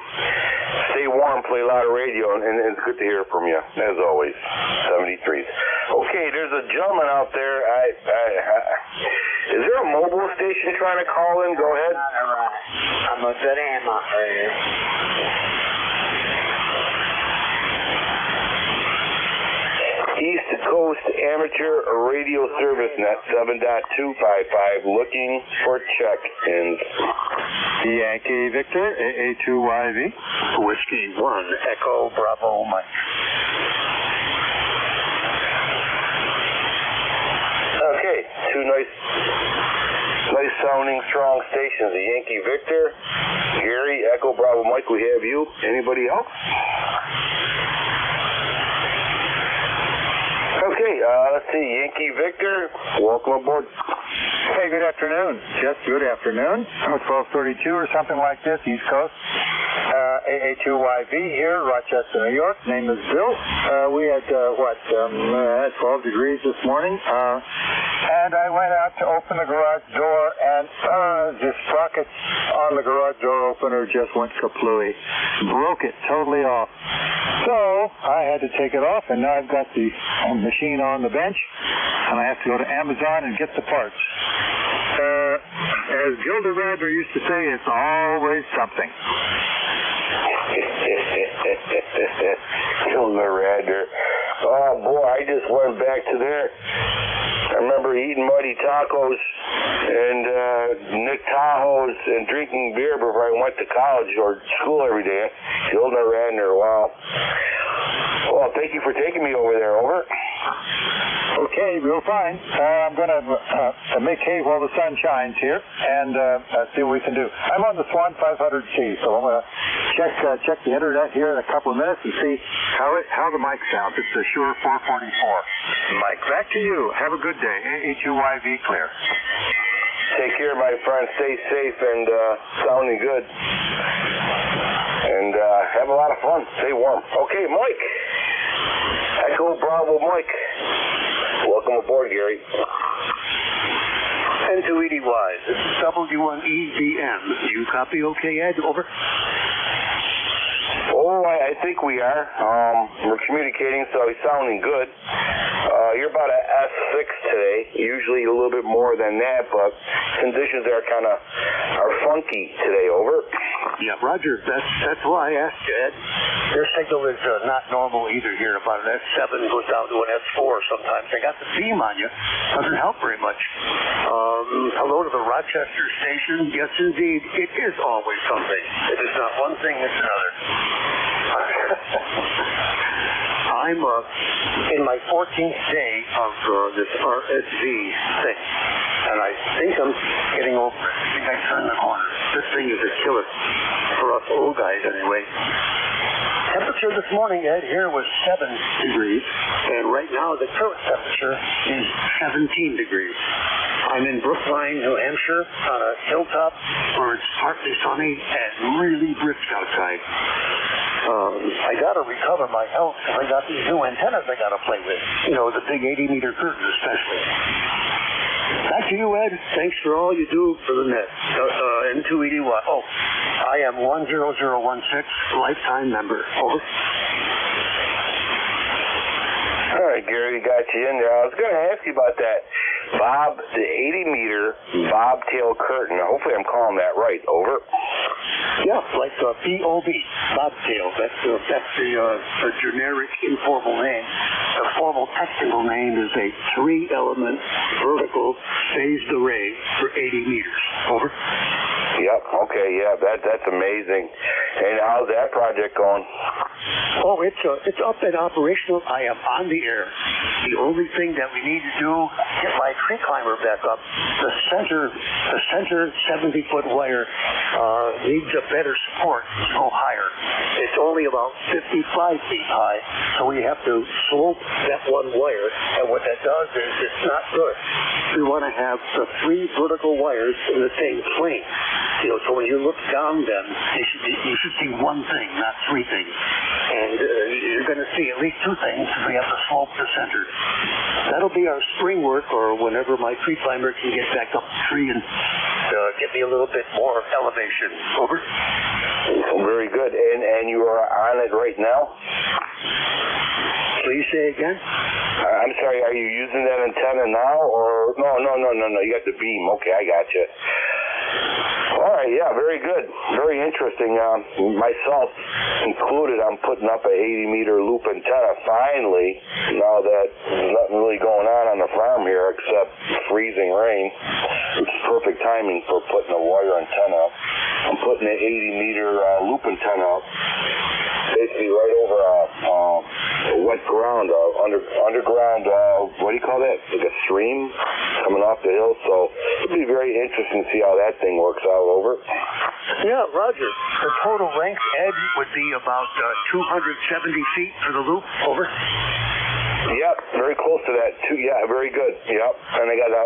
Stay warm. Play a lot of radio, and it's good to hear from you, as always. 73s. Okay, there's a gentleman out there. Is there a mobile station trying to call in? Go ahead. I'm a good ham operator. East Coast Amateur Radio Service Net 7.255, looking for check-ins. Yankee Victor, AA2YV. Whiskey 1, Echo Bravo Mike. Okay, two nice sounding strong stations. The Yankee Victor, Gary, Echo Bravo Mike, we have you. Anybody else? Okay, Okay, let's see. Yankee Victor, welcome aboard. Hey, good afternoon. Just good afternoon. 12:32 or something like this, East Coast. AA2YV here, Rochester, New York. Name is Bill. We had, 12 degrees this morning. And I went out to open the garage door, and the sprocket on the garage door opener just went kaplooey. Broke it totally off. So I had to take it off, and now I've got the machine on the bench, and I have to go to Amazon and get the parts. As Gilda Radner used to say, it's always something. Gilda Radner. Oh boy, I just went back to there. I remember eating muddy tacos and Nick Tahoes and drinking beer before I went to college or school every day. Gilda Radner, wow. Well, thank you for taking me over there. Over. Okay, real fine. I'm going to make hay while the sun shines here and see what we can do. I'm on the Swan 500C, so I'm going to check the internet here in a couple of minutes and see how the mic sounds. It's the Shure 444. Mike, back to you. Have a good day. AA2YV clear. Take care, my friend. Stay safe and sounding good. And have a lot of fun. Stay warm. Okay, Mike. Echo Bravo Mike. Welcome aboard, Gary. N280Y. This is W1EVM. Do you copy okay, Ed? Over. Oh, I think we are. We're communicating, so he's sounding good. You're about a S6 today. Usually a little bit more than that, but conditions are funky today. Over. Yeah, Roger. That's why I asked you, Ed. Your signal is not normal either here. About an S7 goes down to an S4 sometimes. I got the beam on you. Doesn't help very much. Hello to the Rochester station. Yes, indeed. It is always something. It is not one thing, it's another. I'm in my 14th day of this RSV thing, and I think I'm getting over it. I think I turned the corner. This thing is a killer for us old guys, anyway. Temperature this morning, Ed, here was 7 degrees, and right now the current temperature is 17 degrees. I'm in Brookline, New Hampshire, on a hilltop where it's partly sunny and really brisk outside. I got to recover my health because I got these new antennas I got to play with. You know, the big 80-meter curtain especially. Back to you, Ed. Thanks for all you do for the net. N280Y. Oh, I am 10016, lifetime member. Over. All right, Gary, got you in there. I was going to ask you about that the 80-meter bobtail curtain. Hopefully I'm calling that right. Over. Yeah, like B-O-B, bobtail. That's the generic informal name. The formal technical name is a 3-element vertical phased array for 80 meters. Over. Yep. Okay. Yeah. That's amazing. And how's that project going? Oh, it's up and operational. I am on the air. The only thing that we need to do, get my tree climber back up. The center 70-foot wire needs a better support to go higher. It's only about 55 feet high, so we have to slope that one wire. And what that does is it's not good. We want to have the 3 vertical wires in the same plane. You know, so when you look down them, you should see one thing, not 3 things. And you're going to see at least 2 things if we have to slope the center. That'll be our spring work, or whenever my tree climber can get back up the tree and get me a little bit more elevation. Over. Very good. And you are on it right now? Please say again? I'm sorry, are you using that antenna now, or no, you got the beam. Okay, I got you. All right, yeah, very good. Very interesting. Myself included, I'm putting up a 80-meter loop antenna finally, now that there's nothing really going on the farm here except freezing rain, which is perfect timing for putting a wire antenna up. I'm putting an 80-meter loop antenna up, basically right over wet ground, underground, what do you call that? Like a stream coming off the hill. So it'll be very interesting to see how that thing works out. Over. Yeah, Roger. The total length, Ed, would be about 270 feet for the loop. Over. Yep, very close to that too. Yeah, very good. Yep, and I got a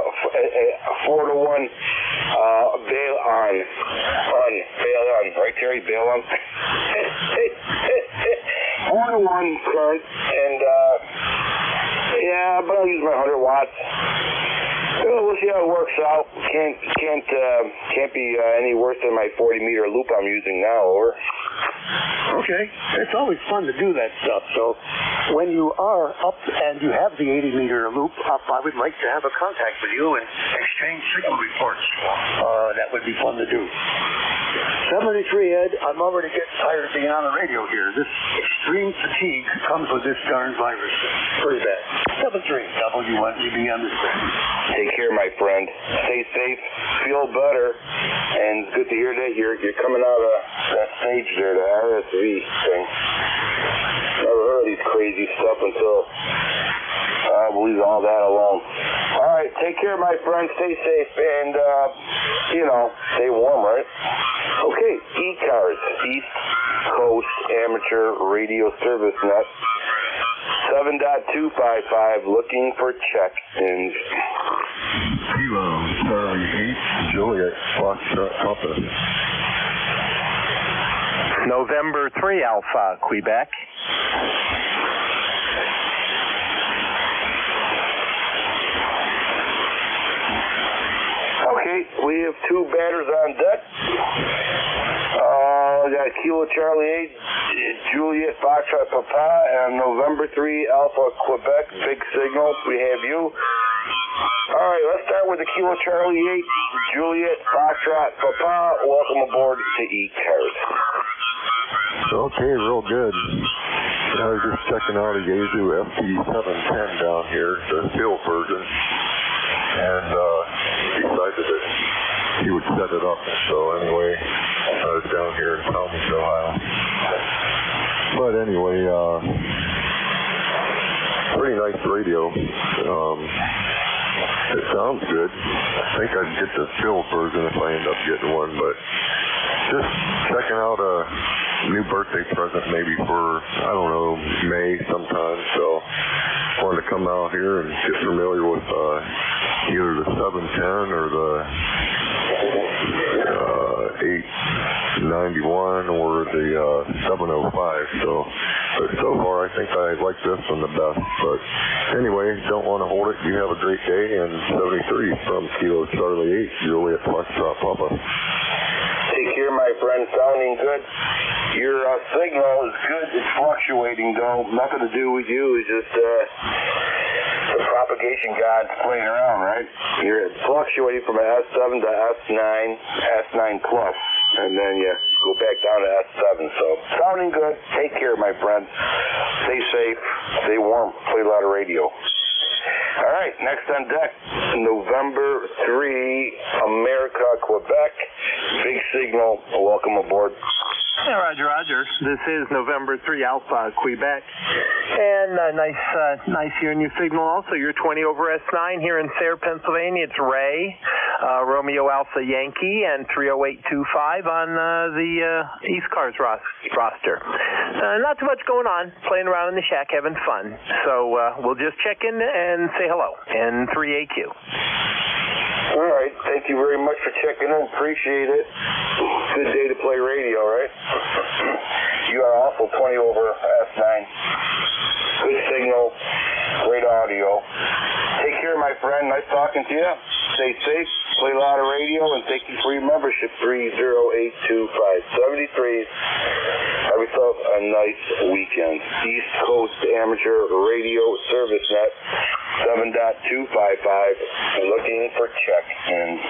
4-to-1 bail on, right, Terry? Bail on. 4-to-1 current, and yeah, but I'll use my 100 watts. We'll see how it works out. Can't be any worse than my 40-meter loop I'm using now. Over. Okay. It's always fun to do that stuff. So when you are up and you have the 80-meter loop up, I would like to have a contact with you and exchange signal reports. That would be fun to do. 73, Ed, I'm already getting tired of being on the radio here. This extreme fatigue comes with this darn virus. Pretty bad. 73, W1EB understand. Take care, my friend. Stay safe. Feel better. And it's good to hear that you're coming out of that stage there, the RSV thing. Never heard of these crazy stuff until we'll leave all that alone. All right, take care, my friend. Stay safe and, stay warm, right? Okay, ECARS, East Coast Amateur Radio Service Net, 7.255, looking for check-ins. Kilo, Charlie 8, Juliet, Foxtrot, Papa. November 3 Alpha, Quebec. Okay, we have two batters on deck. We got Kilo Charlie 8, Juliet Foxtrot Papa, and November 3 Alpha Quebec, big signal. We have you. All right, let's start with the Kilo Charlie 8, Juliet Foxtrot Papa. Welcome aboard to ECARS. Okay, real good. I was just checking out a Yaesu FT710 down here, the field version, and decided that he would set it up. So anyway, I was down here in Talmadge, Ohio. But anyway, pretty nice radio. It sounds good. I think I'd get the field version if I end up getting one, but just checking out a new birthday present maybe for, I don't know, May sometime. So wanted to come out here and get familiar with either the 710 or the 891 or the 705. But so far I think I like this one the best. But anyway, don't want to hold it. You have a great day. And 73 from Kilo Charlie 8, Juliet Foxtrot Papa. Take care, my friend. Sounding good. Your signal is good. It's fluctuating, though. Nothing to do with you. It's just the propagation gods playing around, right? You're fluctuating from an S7 to S9, S9 plus, and then you go back down to S7. So sounding good. Take care, my friend. Stay safe. Stay warm. Play a lot of radio. All right, next on deck, November 3, America, Quebec. Big signal. Welcome aboard. Yeah, Roger. This is November 3 Alpha, Quebec. And nice hearing your signal also. You're 20 over S9 here in Sayre, Pennsylvania. It's Ray, Romeo Alpha Yankee, and 30825 on the ECARS roster. Not too much going on. Playing around in the shack, having fun. So we'll just check in and say hello. And 3AQ. All right. Thank you very much for checking in. Appreciate it. Good day to play radio, right? You are awful 20 over S9. Good signal. Great audio. Take care, my friend. Nice talking to you. Stay safe. Play a lot of radio, and thank you for your membership. 3082573. Have yourself a nice weekend. East Coast Amateur Radio Service Net, 7.255. Looking for check-ins.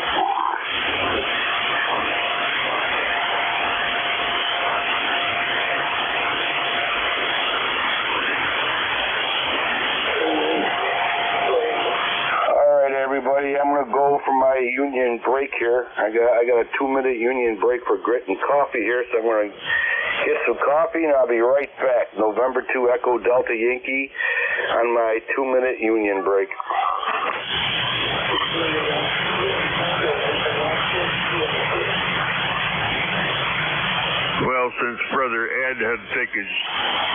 Everybody, I'm going to go for my union break here. I got a 2-minute union break for grit and coffee here, so I'm going to get some coffee and I'll be right back. November 2 Echo Delta Yankee on my 2-minute union break. Well, since Brother Ed had to take his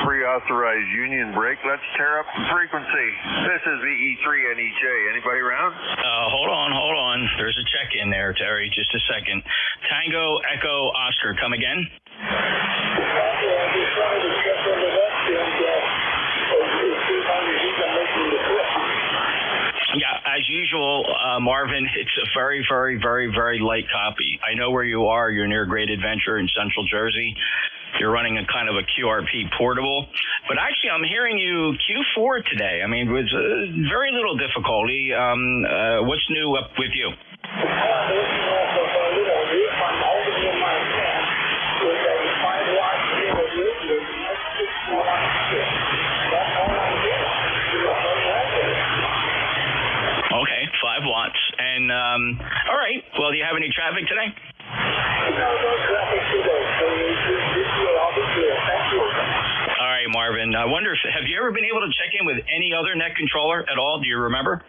pre-authorized union break, let's tear up the frequency. This is VE3NEJ. Anybody around? Hold on. There's a check in there, Terry. Just a second. Tango Echo Oscar, come again? Yeah, as usual, Marvin, it's a very, very, very, very light copy. I know where you are. You're near Great Adventure in Central Jersey. You're running a kind of a QRP portable. But actually, I'm hearing you Q4 today. I mean, with very little difficulty. What's new up with you? Okay, 5 watts. And, all right. Well, do you have any traffic today? No traffic today. All right, Marvin. I wonder have you ever been able to check in with any other net controller at all? Do you remember?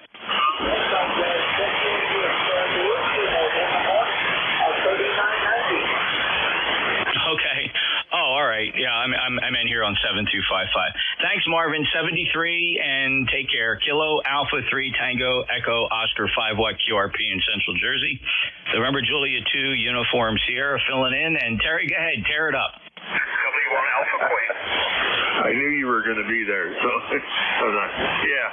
Okay. Oh, all right. Yeah, I'm in here on 7255. Thanks, Marvin. 73, and take care. Kilo Alpha 3 Tango Echo Oscar 5 watt QRP in Central Jersey. November Julia 2 Uniform Sierra filling in, and Terry, go ahead, tear it up. W1 Alpha Queen. I knew you were going to be there, so I was like, yeah,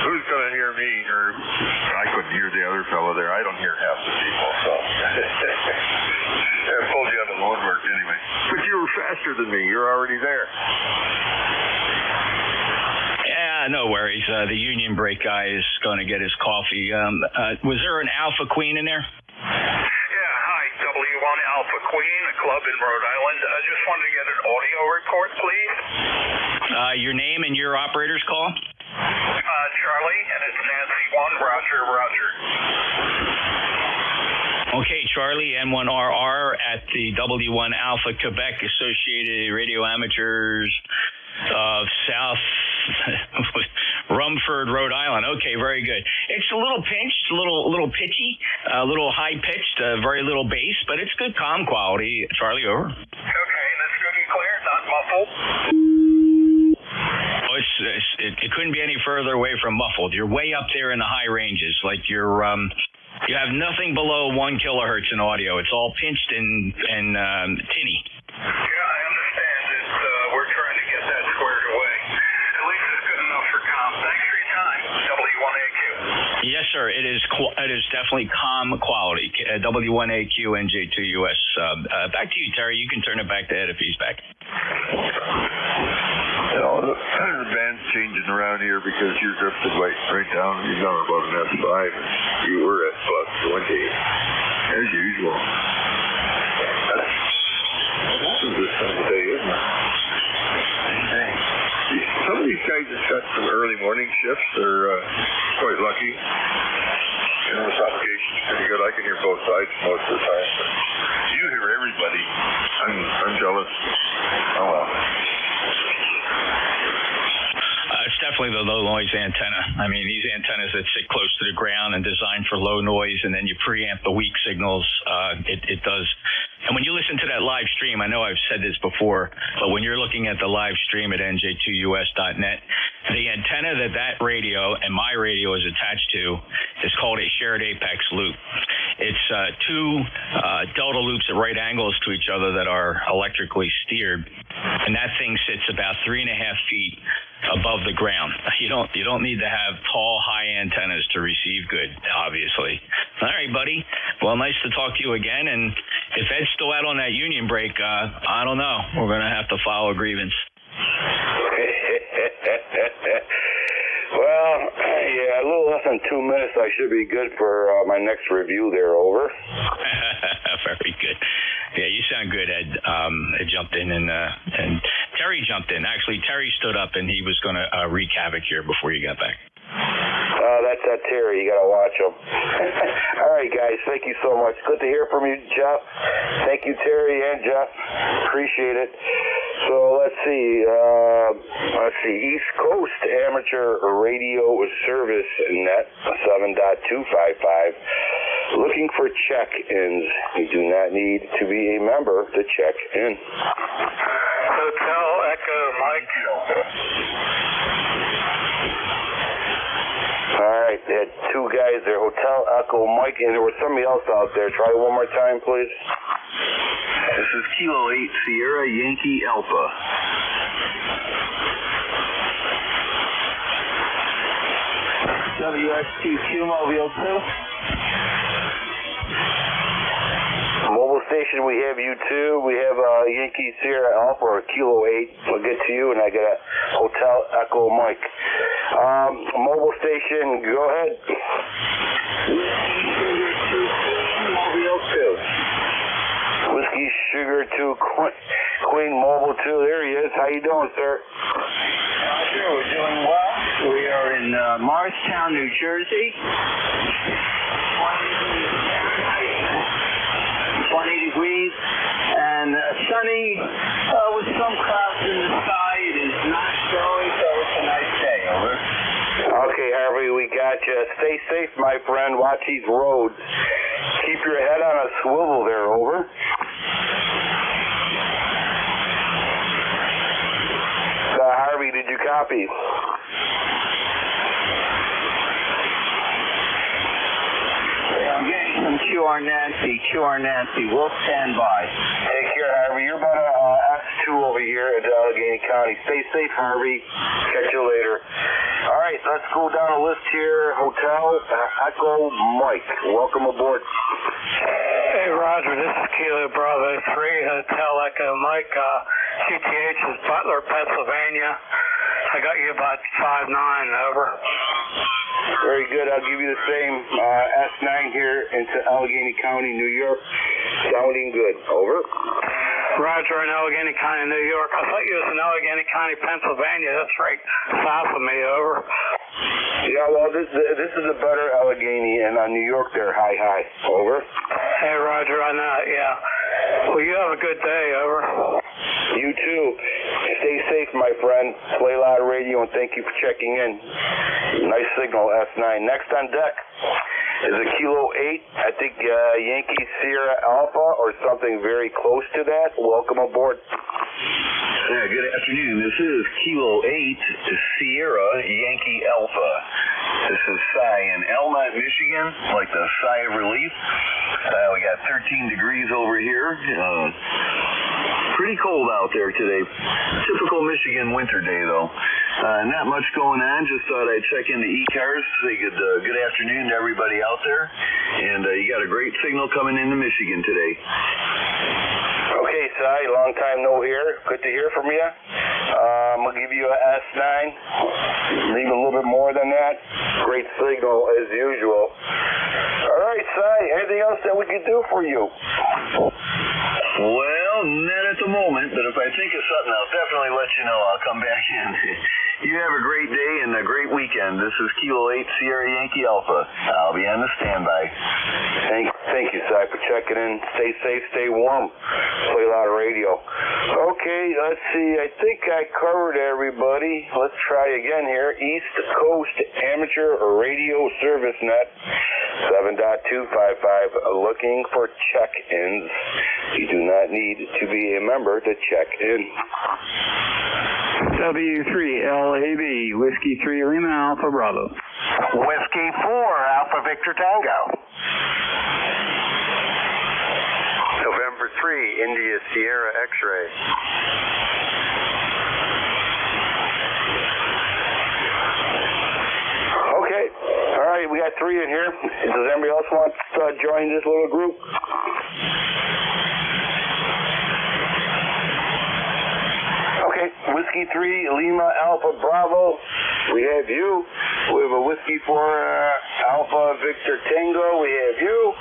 who's going to hear me? Or I couldn't hear the other fellow there. I don't hear half the people, so I pulled you out of the woodwork anyway. But you were faster than me. You're already there. Yeah, no worries. The union break guy is going to get his coffee. Was there an Alpha Queen in there? Yeah, hi, W1 Alpha Queen, a club in Rhode Island. I just wanted to get an audio report, please. Your name and your operator's call? Charlie, and it's Nancy 1, Roger, Roger. Okay, Charlie, N1RR at the W1 Alpha Quebec Associated Radio Amateurs of South Rumford, Rhode Island. Okay, very good. It's a little pinched, a little pitchy, a little high pitched, very little bass, but it's good comm quality. Charlie, over. Okay, that's good and clear, not muffled. Oh, it couldn't be any further away from muffled. You're way up there in the high ranges, like you have nothing below 1 kilohertz in audio. It's all pinched and tinny. Yeah, I understand it. We're trying to get that squared away. At least it's good enough for comm. Thanks for your time, W1AQ. Yes, sir. It is definitely comm quality. W1AQ NJ2US. Back to you, Terry. You can turn it back to Ed if he's back. You know, the band's changing around here because you're drifted right down. You're down about an S5, and you were at plus 20, as usual. This is this time of day, isn't it? Some of these guys have got some early morning shifts. They're quite lucky. You know, the propagation's pretty good. I can hear both sides most of the time. But you hear everybody. I'm jealous. Oh well. It's definitely the low noise antenna. I mean, these antennas that sit close to the ground and designed for low noise, and then you preamp the weak signals. It does. And when you listen to that live stream, I know I've said this before, but when you're looking at the live stream at nj2us.net, the antenna that radio and my radio is attached to is called a shared apex loop. It's 2 delta loops at right angles to each other that are electrically steered, and that thing sits about 3.5 feet above the ground. You don't need to have tall, high antennas to receive good, obviously. All right, buddy. Well, nice to talk to you again. And if Ed's still out on that union break, I don't know. We're going to have to file a grievance. Well, yeah, a little less than 2 minutes. I should be good for my next review there. Over. Very good. Yeah, you sound good, Ed. Ed jumped in and Terry jumped in. Actually, Terry stood up and he was going to wreak havoc here before you got back. That's that Terry. You got to watch him. All right, guys. Thank you so much. Good to hear from you, Jeff. Thank you, Terry and Jeff. Appreciate it. So let's see. East Coast Amateur Radio Service Net 7.255. looking for check-ins. You do not need to be a member to check in. Hotel Echo Mike. All right, they had two guys there, Hotel Echo Mike, and there was somebody else out there. Try one more time, please. This is Kilo 8 Sierra Yankee Alpha. WX2Q Mobile 2. Mobile station, we have you too. We have Yankee Sierra Alpha or Kilo 8. I'll get to you, and I got a Hotel Echo Mike. Mobile station, go ahead. Mobile 2. Whiskey Sugar 2 Queen Mobile 2. There he is. How you doing, sir? Sure, we're doing well. We are in Morristown, New Jersey. 20 degrees and sunny with some clouds in the sky. It is not snowing, so it's a nice day. Over. Okay, Harvey, we got you. Stay safe, my friend. Watch these roads. Keep your head on a swivel there. Over. Harvey, did you copy? I'm getting some QR Nancy. We'll stand by. Take care, Harvey. You're about X2 over here at Allegheny County. Stay safe, Harvey. Catch you later. All right, let's go down the list here. Hotel Echo Mike. Welcome aboard. Hey, Roger. This is Kilo Bravo 3, Hotel Echo Mike. CTH is Butler, Pennsylvania. I got you about 5'9", over. Very good. I'll give you the same S9 here into Allegheny County, New York. Sounding good. Over. Roger, in Allegheny County, New York. I thought you was in Allegheny County, Pennsylvania. That's right south of me. Over. Yeah, well, this is a better Allegheny, and New York, they're high. Over. Hey, Roger, I know. Yeah. Well, you have a good day. Over. You too. Stay safe, my friend. Play loud radio, and thank you for checking in. Nice signal, S9. Next on deck is a Kilo 8. I think Yankee Sierra Alpha or something very close to that. Welcome aboard. Yeah, good afternoon. This is Kilo 8 Sierra Yankee Alpha. This is Cy in Elmont, Michigan, like the sigh of relief. We got 13 degrees over here. Pretty cold out there today. Typical Michigan winter day, though. Not much going on. Just thought I'd check into ECARS. Say good afternoon to everybody out there. And you got a great signal coming into Michigan today. Okay, Cy, long time no hear. Good to hear from you. I'm going to give you a S9. Leave a little bit more than that. Great signal as usual. All right, Cy, anything else that we could do for you? Well, not at the moment, but if I think of something, I'll definitely let you know. I'll come back in. You have a great day and a great weekend. This is Kilo 8 Sierra Yankee Alpha. I'll be on the standby. Thank you, Cy, for checking in. Stay safe, stay warm. Play a lot of radio. Okay, let's see. I think I covered everybody. Let's try again here. East Coast Amateur Radio Service Net 7.255. Looking for check-ins. You do not need to be a member to check in. W3LAB, Whiskey 3 Lima Alpha Bravo. Whiskey 4 Alpha Victor Tango. November 3 India Sierra X-Ray. Okay. All right, we got 3 in here. Does anybody else want to join this little group? Okay, Whiskey 3 Lima Alpha Bravo. We have you. We have a Whiskey 4 Alpha Victor Tango. We have you.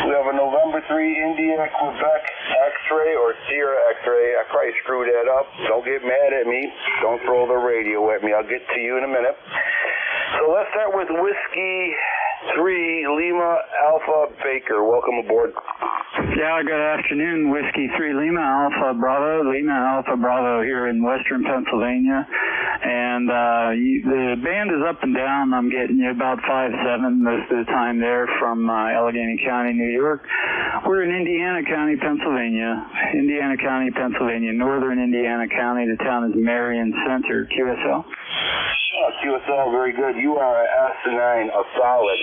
We have a November 3 India Quebec X-Ray or Sierra X-Ray. I probably screwed that up. Don't get mad at me. Don't throw the radio at me. I'll get to you in a minute. So let's start with Whiskey 3 Lima Alpha Baker. Welcome aboard. Yeah, good afternoon. Whiskey 3 Lima Alpha Bravo here in western Pennsylvania. And the band is up and down. I'm getting you about 5-7 most of the time there from Allegheny County, New York. We're in Indiana County, Pennsylvania. Northern Indiana County. The town is Marion Center. QSL? QSL, very good. You are S9, a solid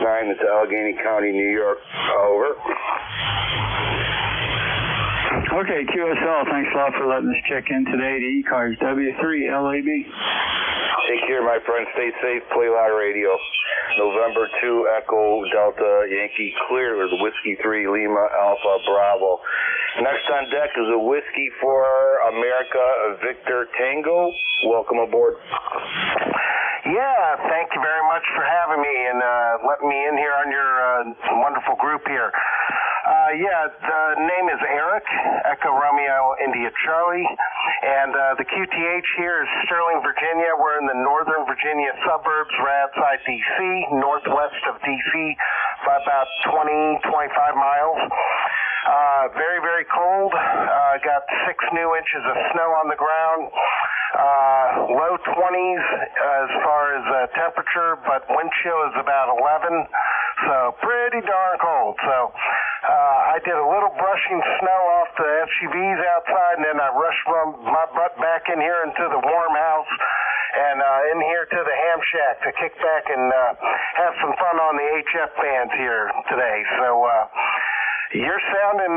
S9. It's Allegheny County, New York. Over. Okay, QSL, thanks a lot for letting us check in today to ECARS W3LAB. Take care, my friend. Stay safe. Play a lot of radio. November 2, Echo Delta Yankee clear with Whiskey 3 Lima Alpha Bravo. Next on deck is a Whiskey for America Victor Tango. Welcome aboard. Yeah, thank you very much for having me and letting me in here on your wonderful group here. The name is Eric, Echo Romeo India Charlie, and the QTH here is Sterling, Virginia. We're in the Northern Virginia suburbs, right outside D.C., northwest of D.C., by about 20-25 miles. Very, very cold. Got 6 new inches of snow on the ground. Low 20s as far as temperature, but wind chill is about 11, so pretty darn cold. So I did a little brushing snow off the SUVs outside, and then I rushed my butt back in here into the warm house and in here to the ham shack to kick back and have some fun on the HF bands here today. So you're sounding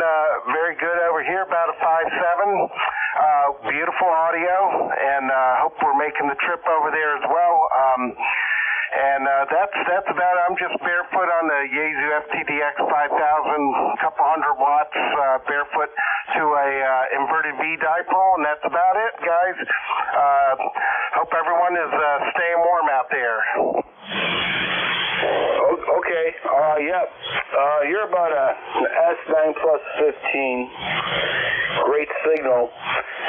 very good over here, about a 5.7. Beautiful audio, and hope we're making the trip over there as well. That's about it. I'm just barefoot on the Yaesu FTDX 5000, a couple hundred watts barefoot to a inverted V dipole, and that's about it, guys. Hope everyone is staying warm out there. Okay. Yep. You're about a S9 plus 15. Great signal.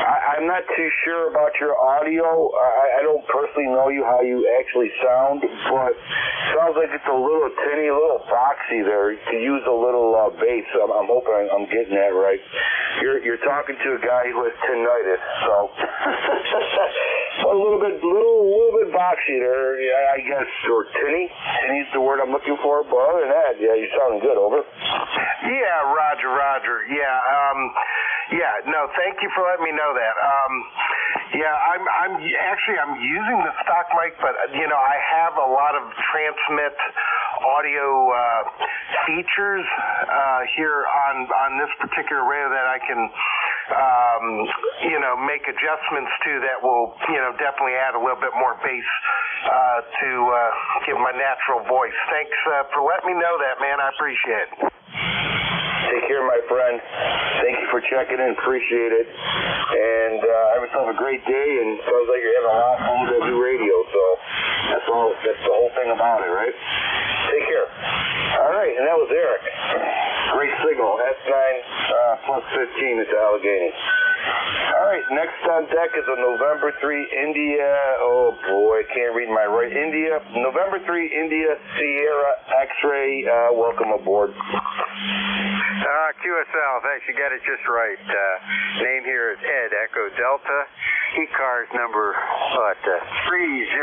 I'm not too sure about your audio. I don't personally know you, how you actually sound, but sounds like it's a little tinny, a little boxy there. You could use a little bass. I'm hoping I'm getting that right. You're talking to a guy who has tinnitus, so a little bit boxy there, I guess, or tinny. Tinny's the word I'm looking for. But other than that, yeah, you're sounding good. Over. Yeah, Roger. No, thank you for letting me know that. I'm using the stock mic, but I have a lot of transmit audio features here on this particular radio that I can make adjustments to that will definitely add a little bit more bass to give my natural voice. Thanks for letting me know that, man. I appreciate it. Take care, my friend. Thank you for checking in. Appreciate it. And have yourself a great day. And sounds like you're having a lot of fun with new radio. So that's the whole thing about it, right? Take care. All right, and that was Eric. Great signal. S9 plus 15 at Allegheny. All right, next on deck is a November 3 India. Oh boy, I can't read my right. November 3 India Sierra X-Ray. Welcome aboard. QSL, thanks. You got it just right. Name here is Ed, Echo Delta. ECARS number 30770.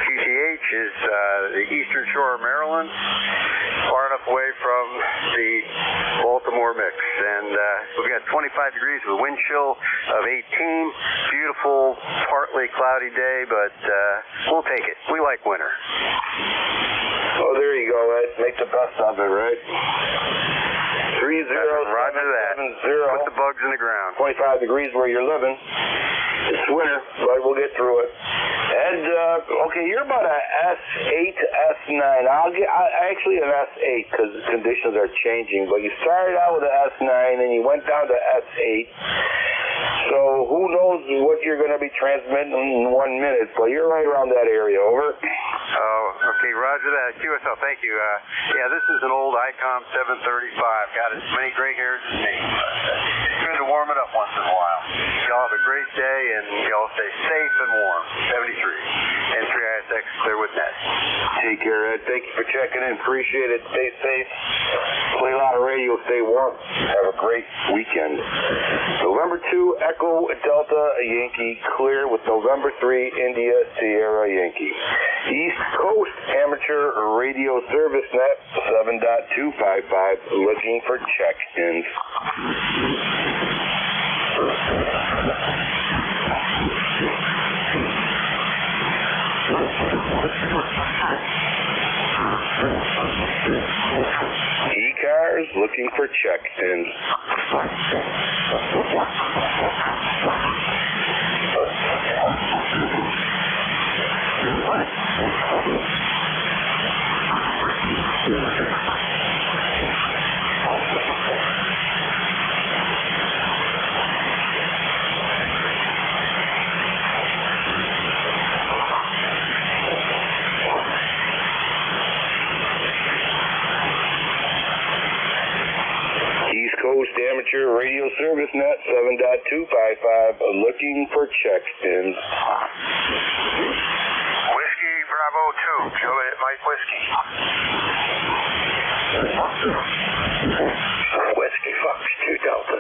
QTH is the eastern shore of Maryland, far enough away from the Baltimore mix. And we've got 25 degrees with wind chill of 18. Beautiful, partly cloudy day, but we'll take it. We like winter. Oh, there you go, Ed. Make the best of it, right? 30770. Roger that. Put the bugs in the ground. 25 degrees where you're living. It's winter, but we'll get through it. And, okay, you're about a S8, S9. Actually an S8 because the conditions are changing, but you started out with an S9 and you went down to S8. So who knows what you're going to be transmitting in 1 minute, but you're right around that area. Over. Oh, okay, roger that. QSL, thank you. This is an old ICOM 735. Got as many gray hairs as me. It's good to warm it up once in a while. Y'all have a great day, and y'all stay safe and warm. 73. And 3ISX clear with net. Take care, Ed. Thank you for checking in. Appreciate it. Stay safe. Play a lot of radio. Stay warm. Have a great weekend. November 2, Echo Delta Yankee clear with November 3, India Sierra Yankee. East Coast Amateur Radio Service Net 7.255 looking for check-ins. ECARS looking for check-ins. Coast Amateur Radio Service Net 7.255 looking for check-ins. Whiskey Bravo 2, Juliet Mike Whiskey. Whiskey Fox 2 Delta.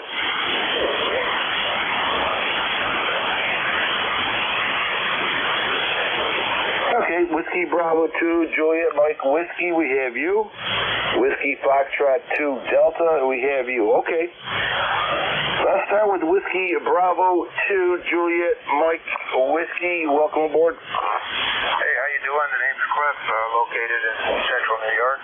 Okay, Whiskey Bravo 2, Juliet Mike Whiskey, we have you. Whiskey Foxtrot 2 Delta, we have you. Okay. Let's start with Whiskey Bravo 2, Juliet Mike Whiskey. Welcome aboard. Hey, how you doing? The name's Cliff, located in central New York.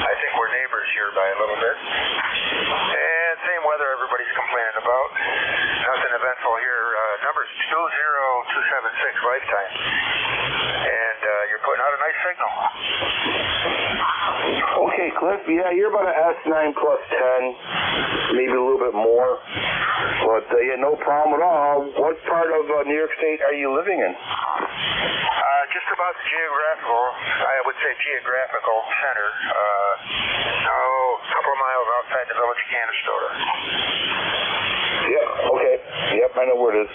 I think we're neighbors here by a little bit. And same weather everybody's complaining about. Nothing eventful here. Number's 20276 lifetime. And you're putting out a nice signal. Okay, Cliff, yeah, you're about an S9 plus 10, maybe a little bit more. But, yeah, no problem at all. What part of New York State are you living in? Just about the geographical center. A couple of miles outside the village of Canastota. Yep, okay. Yep, I know where it is.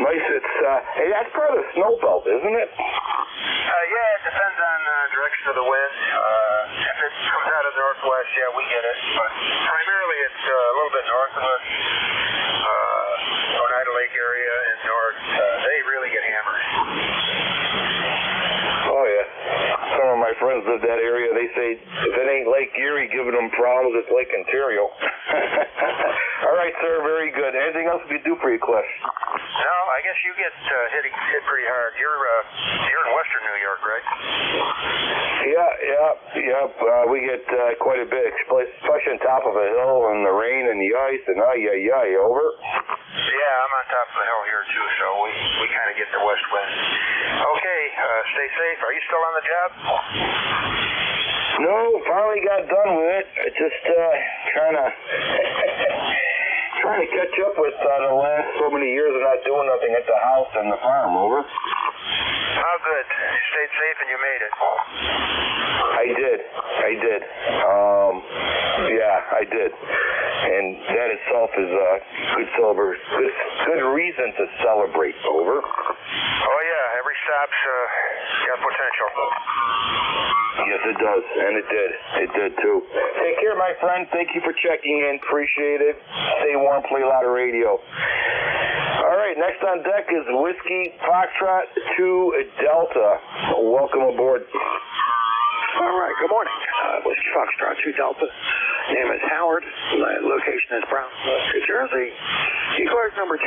Nice, it's, hey, that's part of the snow belt, isn't it? Yeah, it depends on the direction of the wind. If it comes out of the northwest, yeah, we get it. But primarily it's a little bit north of us. Oneida Lake area and north, they really get hammered. Oh, yeah. Some of my friends live that area. They say if it ain't Lake Erie giving them problems, it's Lake Ontario. All right, sir. Very good. Anything else we can do for you, Cliff? No, I guess you get hit pretty hard. You're in western New York, right? Yeah. We get quite a bit, especially on top of a hill and the rain and the ice and over. Yeah, I'm on top of the hill here too, so we kind of get the west wind. Okay, stay safe. Are you still on the job? No, finally got done with it. Just trying to catch up with the last so many years of not doing nothing at the house and the farm. Over. Oh, good. You stayed safe and you made it. I did. Yeah, I did. And that itself is a good reason to celebrate. Over. Oh yeah, every stop's got potential. Yes, it does, and it did. It did too. Take care, my friend. Thank you for checking in. Appreciate it. Stay warm. Play a lot of radio. All right, next on deck is Whiskey Foxtrot 2 Delta. Welcome aboard. All right, good morning. Whiskey Foxtrot 2 Delta. Name is Howard. Location is Brownsville, New Jersey. ECARS number 20705.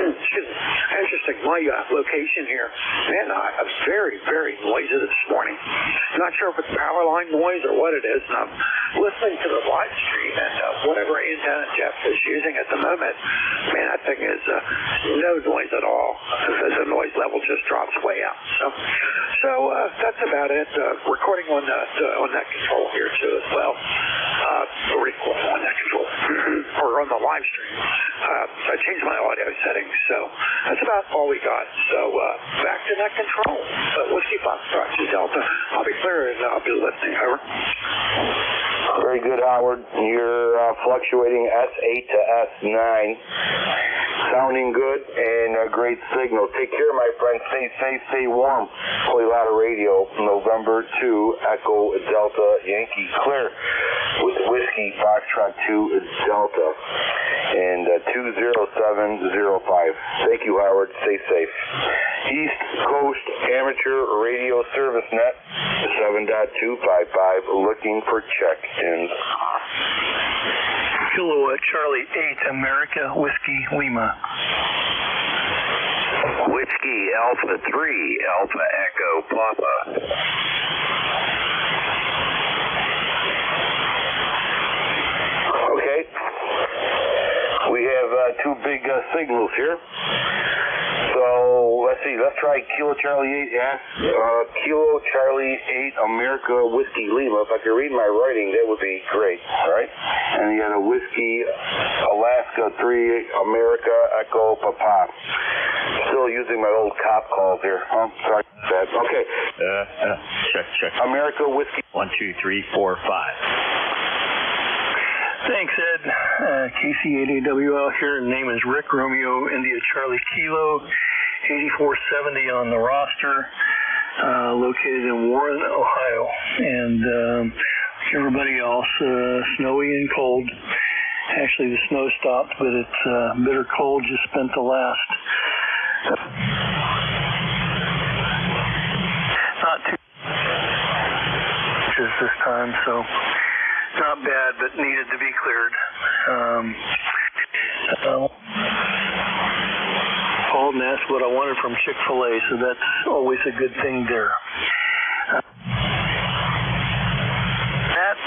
Excuse me. Interesting. My location here. Man, I'm very, very noisy this morning. Not sure if it's power line noise or what it is. And I'm listening to the live stream and whatever antenna Jeff is using at the moment. Man, that thing is no noise at all. The noise level just drops way out. So that's about it. Recording on that control here too as well. Recording on that control or on the live stream. I changed my audio settings, so that's about all we got. So back to that control. Whiskey Foxtrot 2 Delta. I'll be clear and I'll be listening. Over. Very good, Howard. You're fluctuating S8 to S9. sounding good, and a great signal. Take care, my friend. Stay safe, stay warm. Play Lotta Radio, November 2, Echo Delta Yankee Clear with Whiskey Foxtrot 2 Delta and 20705. Thank you, Howard. Stay safe. East Coast Amateur Radio Service Net 7.255, looking for check-ins. Kilo Charlie 8, America, Whiskey Lima. Whiskey Alpha 3, Alpha Echo Papa. Okay. We have two big signals here. So let's see. Let's try Kilo Charlie 8. Kilo Charlie 8 America Whiskey Lima. If I could read my writing, that would be great. All right. And you got a Whiskey Alaska 3 America Echo Papa. Still using my old cop calls here. Oh, sorry. Okay. Check. America Whiskey. 1, 2, 3, 4, 5. Thanks, Ed. KC8AWL here. Name is Rick, Romeo, India, Charlie Kilo, 8470 on the roster, located in Warren, Ohio. And everybody else, snowy and cold. Actually, the snow stopped, but it's bitter cold. Just spent the last not too inches this time, so not bad, but needed to be cleared. Called and asked what I wanted from Chick-fil-A, so that's always a good thing there.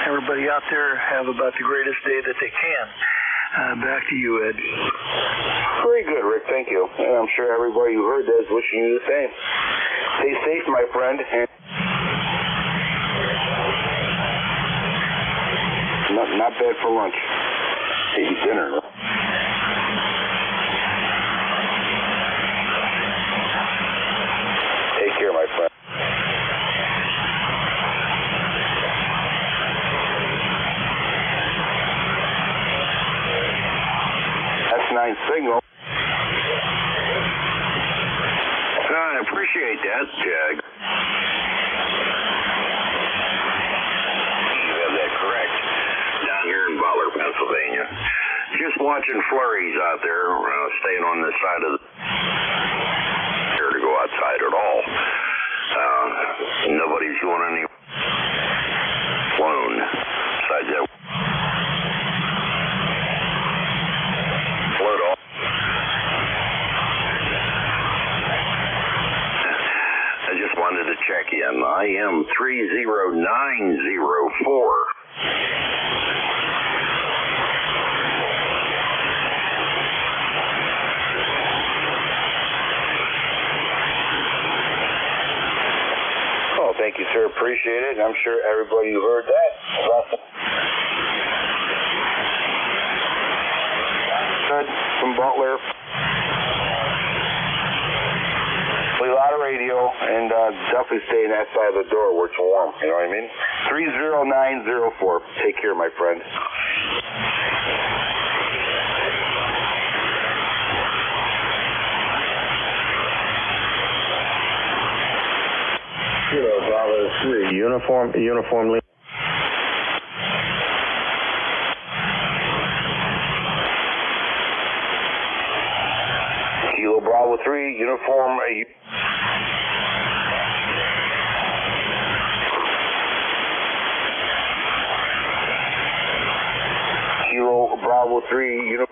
Everybody out there have about the greatest day that they can. Back to you, Ed. Very good, Rick. Thank you. And I'm sure everybody who heard that is wishing you the same. Stay safe, my friend. Not bad for lunch. Maybe dinner. Take care, my friend. S9 signal. I appreciate that, Jag. You have that correct. Down here in Butler, Pennsylvania. Just watching flurries out there, staying on this side of the here to go outside at all. Nobody's going any alone besides that float off. I just wanted to check in. I am 30904. Thank you, sir. Appreciate it. I'm sure everybody who heard that is awesome. Good. From Butler. Play a lot of radio and definitely stay in that side of the door where it's warm. You know what I mean? 30904. Take care, my friend. Kilo Bravo 3, uniformly. Kilo Bravo 3, uniform. Kilo Bravo 3, uniform.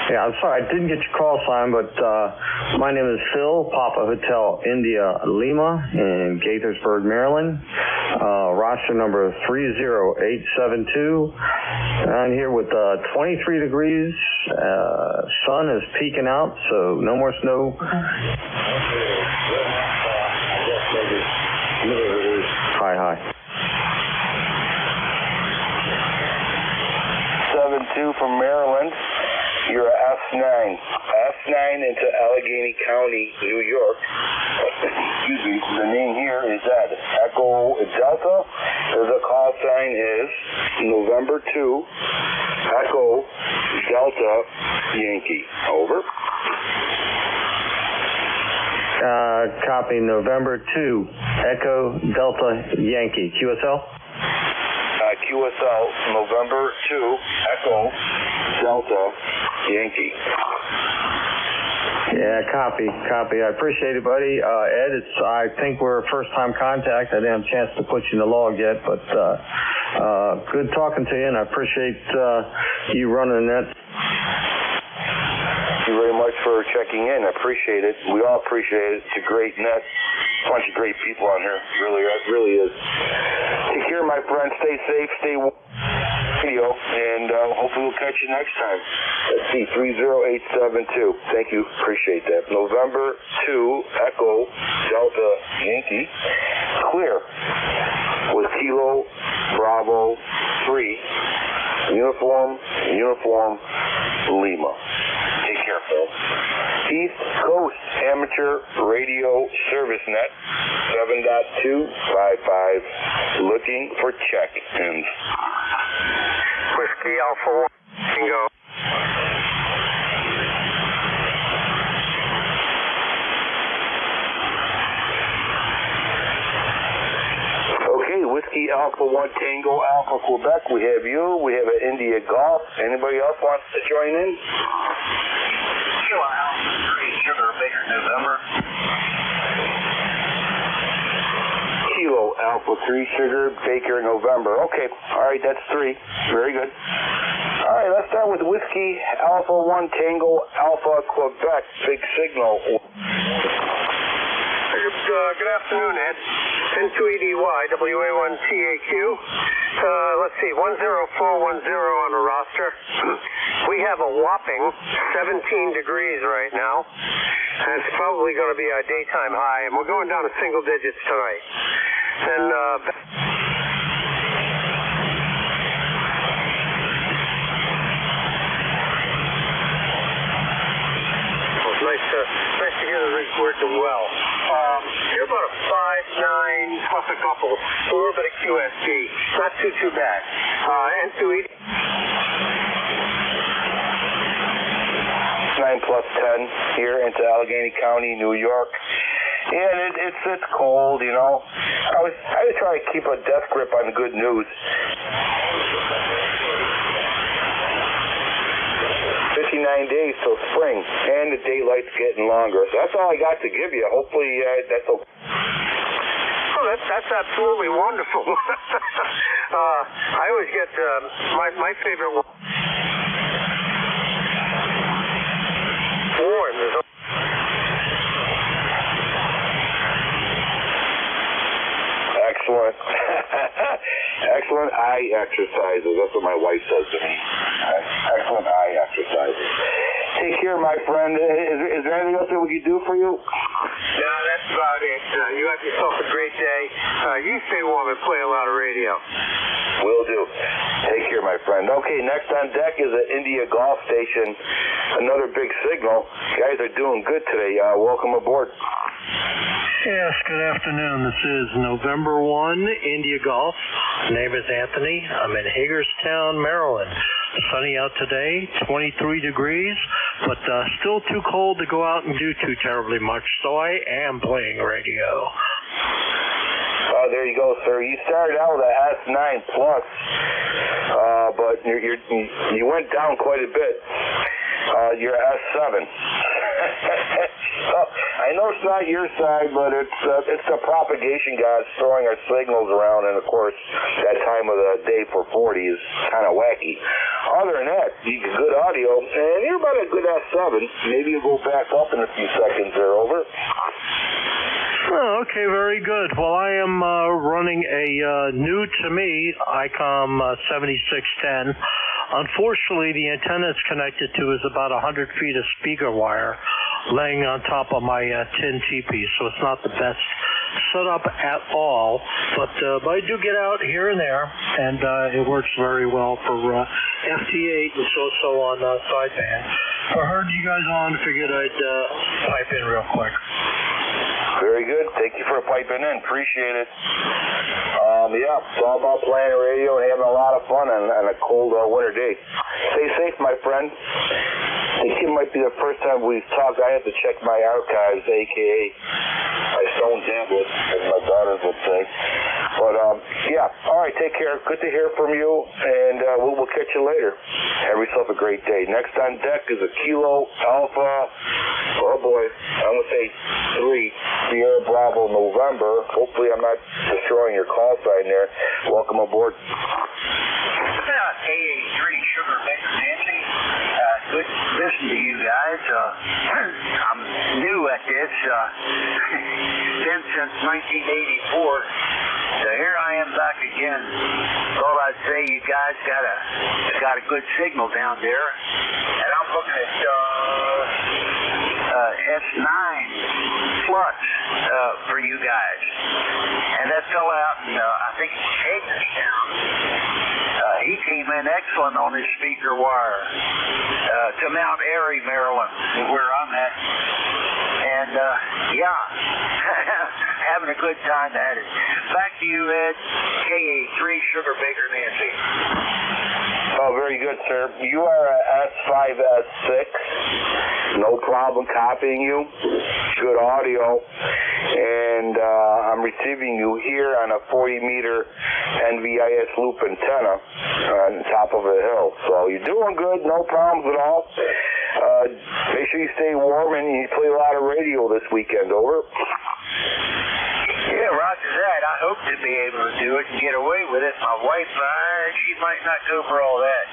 Yeah, I'm sorry, I didn't get your call sign, but my name is Phil, Papa Hotel India Lima in Gaithersburg, Maryland. Roster number 30872. I'm here with 23 degrees. Sun is peeking out, so no more snow. Hi. 72 from Maryland. You're a S9 into Allegheny County, New York. Excuse me, the name here is Ed. Echo Delta. The call sign is November 2, Echo Delta Yankee. Over. Copy, November 2, Echo Delta Yankee. QSL? QSL, November 2, Echo Delta Yankee. Yeah, copy. I appreciate it, buddy. Ed, I think we're first time contact. I didn't have a chance to put you in the log yet, but good talking to you, and I appreciate you running that. Thank you very much for checking in. I appreciate it. We all appreciate it. It's a great net. A bunch of great people on here. It really is. Take care, my friend. Stay safe. Stay video, and hopefully we'll catch you next time. Let's see, 30872. Thank you. Appreciate that. November 2, Echo Delta Yankee. Clear with Kilo Bravo 3. Uniform Lima. Take care, Phil. East Coast Amateur Radio Service Net 7.255. Looking for check-ins. Whiskey Alpha 1, Tango. Okay, Whiskey Alpha 1 Tango Alpha Quebec. We have you. We have an India Golf. Anybody else wants to join in? Kilo Alpha 3 Sugar Baker November. Kilo Alpha 3 Sugar Baker November. Okay, all right, that's 3. Very good. All right, let's start with Whiskey Alpha 1 Tango Alpha Quebec. Big signal. Good afternoon, Ed. N2EDY, WA1TAQ. Let's see, 10410 on the roster. We have a whopping 17 degrees right now. And it's probably going to be our daytime high, and we're going down to single digits tonight. And nice to hear the rig's working well. You're about a 5.9 plus a couple, a little bit of QSD. Not too bad. N2ED. 9 plus 10 here into Allegheny County, New York. And it's cold, you know. I was trying to keep a death grip on the good news. 59 days till spring, and the daylight's getting longer. So that's all I got to give you. Hopefully that's okay. Oh, that's absolutely wonderful. I always get my favorite one. Warm. Excellent. Excellent eye exercises. That's what my wife says to me. Excellent eye exercises. Take care, my friend. Is there anything else that we can do for you? No, that's about it. You have yourself a great day. You stay warm and play a lot of radio. Will do. Take care, my friend. Okay, next on deck is an India Golf Station. Another big signal. You guys are doing good today. Welcome aboard. Yes, good afternoon. This is November 1, India Golf. Name is Anthony. I'm in Hagerstown, Maryland. Sunny out today, 23 degrees, but still too cold to go out and do too terribly much, so I am playing radio. There you go, sir. You started out with a S9 plus, but you went down quite a bit. You're S7. I know it's not your side, but it's the propagation gods throwing our signals around, and of course, that time of the day for 40 is kind of wacky. Other than that, you get good audio, and you're about a good S7. Maybe you'll go back up in a few seconds there, over. Oh, okay, very good. Well, I am running a new to me ICOM 7610. Unfortunately, the antenna it's connected to is about 100 feet of speaker wire laying on top of my tin teepee, so it's not the best setup at all. But I do get out here and there, and it works very well for FT8. It's also on sideband. I heard you guys on, figured I'd pipe in real quick. Very good. Thank you for piping in. Appreciate it. Yeah, it's all about playing the radio and having a lot of fun on a cold winter day. Stay safe, my friend. I think it might be the first time we've talked. I have to check my archives, a.k.a. my stone tablet, as my daughters would say. But, yeah, all right, take care. Good to hear from you, and we'll catch you later. Have yourself a great day. Next on deck is a Kilo Alpha, oh boy, I'm going to say 3, Sierra Bravo November. Hopefully I'm not destroying your call sign there. Welcome aboard. AA3 Sugar Baker Nancy. Good to listen to you guys. I'm new at this. Been since 1984. So here I am back again. Thought I'd say you guys got a good signal down there. And I'm looking at S9 Plus for you guys. And that fell out in, I think, Hagerstown. He came in excellent on his speaker wire to Mount Airy, Maryland, where I'm at. And, yeah, having a good time at it. Back to you, Ed. KA3 Sugar Baker Nancy. Oh, very good, sir. You are a S5, S6. No problem copying you. Good audio. And I'm receiving you here on a 40-meter NVIS loop antenna on top of a hill. So you're doing good. No problems at all. Make sure you stay warm and you play a lot of radio this weekend. Over. Yeah, roger that. I hope to be able to do it and get away with it. My wife, she might not go for all that.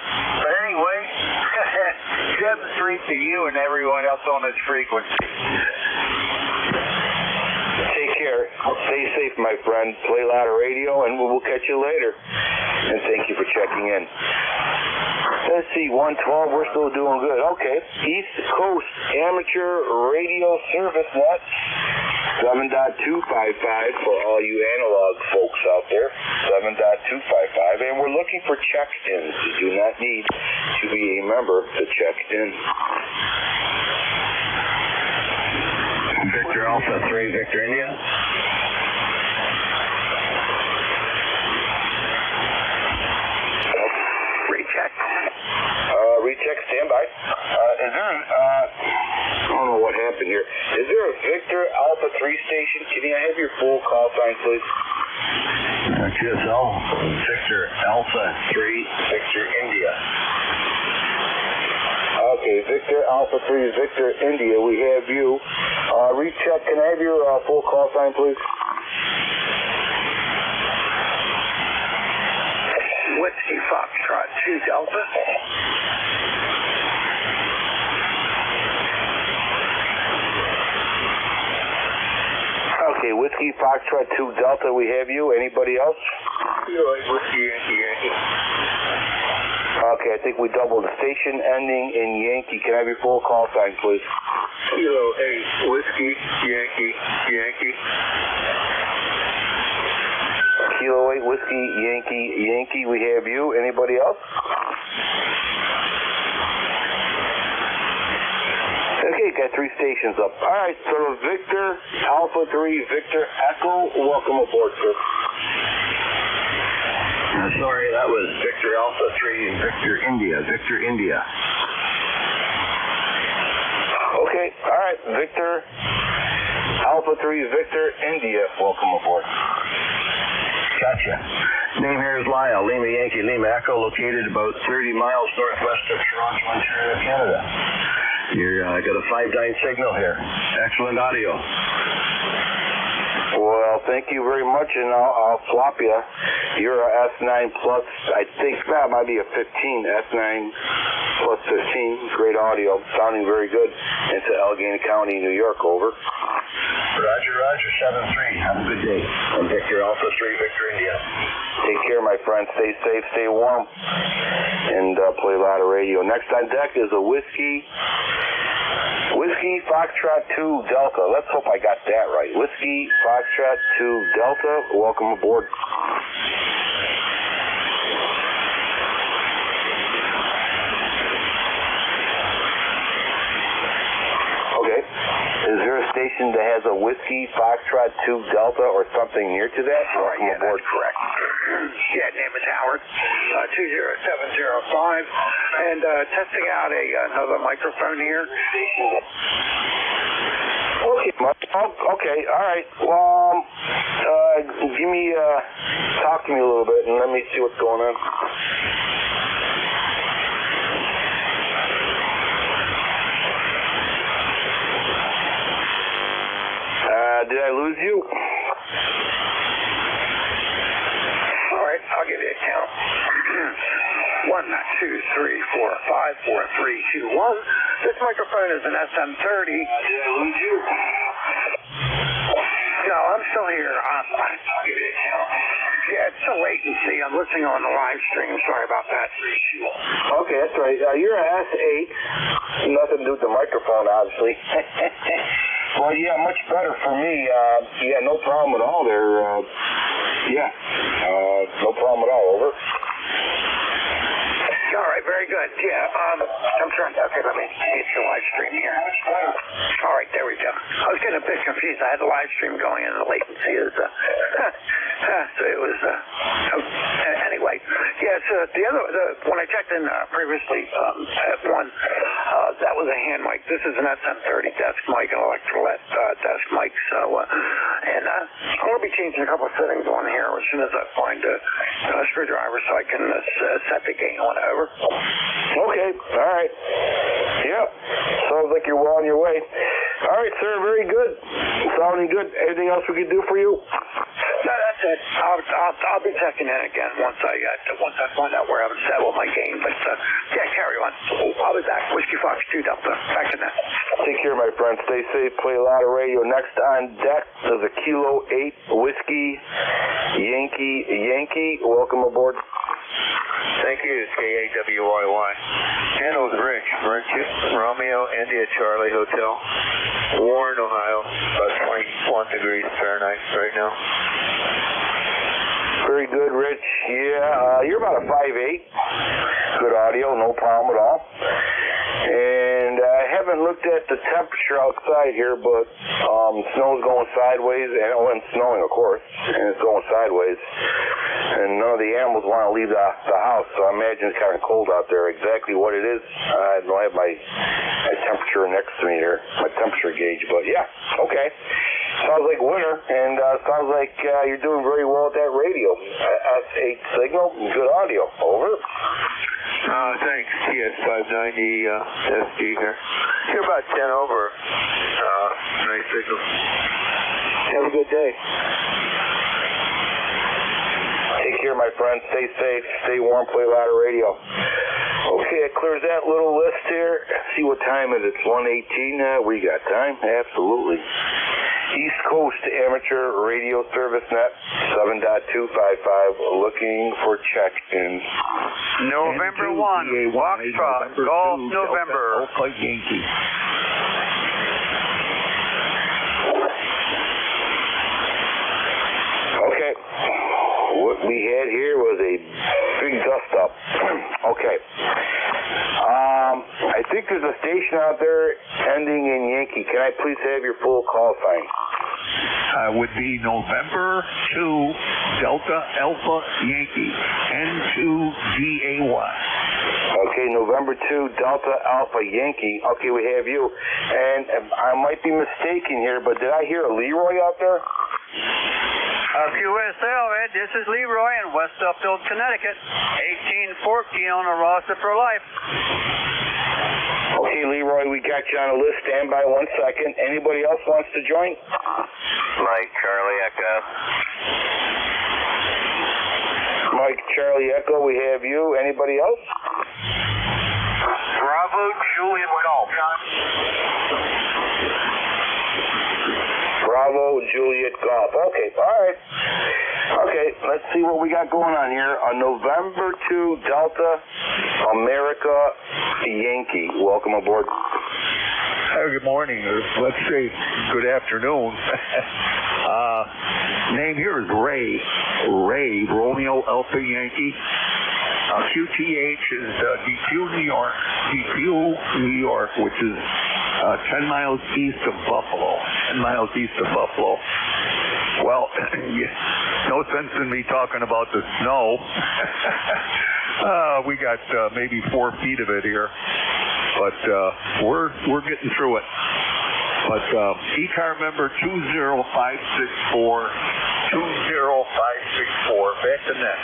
But anyway, 7-3 to you and everyone else on this frequency. Take care. Stay safe, my friend. Play a lot of radio, and we'll catch you later. And thank you for checking in. Let's see, 112, we're still doing good. Okay, East Coast Amateur Radio Service Net, 7.255 for all you analog folks out there, 7.255. And we're looking for check-ins. You do not need to be a member to check in. Victor Alpha 3, Victor India. Recheck. Recheck, standby. Is there I don't know what happened here. Is there a Victor Alpha 3 station? Can I have your full call sign, please? QSL, Victor Alpha 3, Victor India. Okay, Victor Alpha 3, Victor India, we have you. Recheck, can I have your full call sign, please? Whiskey Foxtrot 2 Delta. Okay, Whiskey Foxtrot 2 Delta, we have you. Anybody else? Whiskey Yankee. Okay, I think we doubled the station ending in Yankee. Can I have your full call sign, please? Kilo 8 Whiskey Yankee Yankee. Kilo 8 Whiskey Yankee Yankee, we have you. Anybody else? Okay, got 3 stations up. All right, so Victor Alpha 3 Victor Echo, welcome aboard, sir. Sorry, that was Victor Alpha 3 Victor India. Victor India. Okay, all right, Victor Alpha 3 Victor India, welcome aboard. Gotcha. Name here is Lyle, Lima Yankee, Lima Echo, located about 30 miles northwest of Toronto, Ontario, Canada. You're got a 5-9 signal here. Excellent audio. Well, thank you very much, and I'll swap you. You're a S9 Plus, I think that might be a 15, S9 Plus 15. Great audio, sounding very good. Into Allegheny County, New York, over. Roger, 7-3. Have a good day. I'm Victor Alpha 3, Victor India. Take care, my friend. Stay safe, stay warm, and play a lot of radio. Next on deck is a Whiskey Foxtrot 2 Delta. Let's hope I got that right. Whiskey Foxtrot 2 Delta. Welcome aboard. Is there a station that has a Whiskey Foxtrot 2 Delta or something near to that? Welcome aboard. That's correct. Yeah, name is Howard, 20705, and testing out another microphone here. Okay, all right. Well, talk to me a little bit and let me see what's going on. Did I lose you? All right, I'll give you a count. 1, 2, 3, 4, 5, 4, 3, 2, 1. This microphone is an SM30. Did I lose you? No, I'm still here. I'll give you a count. Yeah, it's a latency. I'm listening on the live stream. Sorry about that. Okay, that's right. You're an S8. Nothing to do with the microphone, obviously. Well, yeah, much better for me. Yeah, no problem at all there. No problem at all. Over. All right, very good. Yeah, I'm trying to, okay, let me get the live stream here. All right, there we go. I was getting a bit confused. I had the live stream going and the latency is, so it was, anyway. Yeah, so when I checked in previously at one, that was a hand mic. This is an SM30 desk mic, an electrolet desk mic. So, and I'm going to be changing a couple of settings on here as soon as I find a screwdriver so I can set the gain on over. Okay, all right. Yep, sounds like you're well on your way. All right, sir, very good. Sounding good. Anything else we can do for you? No, that's it. I'll be checking in again once I find out where I'm settled my game. But yeah, carry on. I'll be back. Whiskey Fox 2 Delta. Back to that. Take care, my friend. Stay safe. Play a lot of radio. Next on deck is a Kilo 8 Whiskey Yankee. Welcome aboard. Thank you, KAWYY. Handles Rick. Romeo, India, Charlie Hotel. Warren, Ohio. About 21 degrees Fahrenheit right now. Very good, Rich. Yeah, you're about a 5'8". Good audio, no problem at all. And I haven't looked at the temperature outside here, but snow's going sideways, and it's snowing, of course, and it's going sideways. And none of the animals want to leave the house, so I imagine it's kind of cold out there. Exactly what it is, I don't have my temperature next to me here, my temperature gauge, but yeah, okay. Sounds like winter, and sounds like you're doing very well with that radio. S8 signal, good audio. Over. Thanks, TS590 SD here. You're about 10 over. Nice signal. Have a good day. Take care, my friend. Stay safe, stay warm, play a lot of radio. Okay, that clears that little list here. See what time it is. It's 1:18. We got time. Absolutely. East Coast Amateur Radio Service Net 7.255 looking for check-in. November 1, Foxtrot, Golf November. Alpha Yankee. Okay. What we had here was a big dust-up. Okay. I think there's a station out there ending in Yankee. Can I please have your full call sign? Would be November 2 Delta Alpha Yankee N2DAY. Okay, November 2 Delta Alpha Yankee. Okay, we have you. And I might be mistaken here, but did I hear a Leroy out there? QSL, Ed, this is Leroy in West Upfield, Connecticut. 1814 on the roster for life. Okay, Leroy, we got you on a list. Stand by 1 second. Anybody else wants to join? Mike, Charlie, Echo. Mike, Charlie, Echo, we have you. Anybody else? Bravo, Juliet Golf. Bravo, Juliet Golf. Okay, all right. Okay, let's see what we got going on here. On November 2 Delta America Yankee. Welcome aboard. Good morning. Let's say good afternoon. Name here is Ray. Ray, Romeo Alpha Yankee. QTH is DQ, New York. DQ, New York, which is 10 miles east of Buffalo. 10 miles east of Buffalo. Well, no sense in me talking about the snow. We got maybe 4 feet of it here, but we're getting through it. But ECAR member 20564, 20564. Back to net.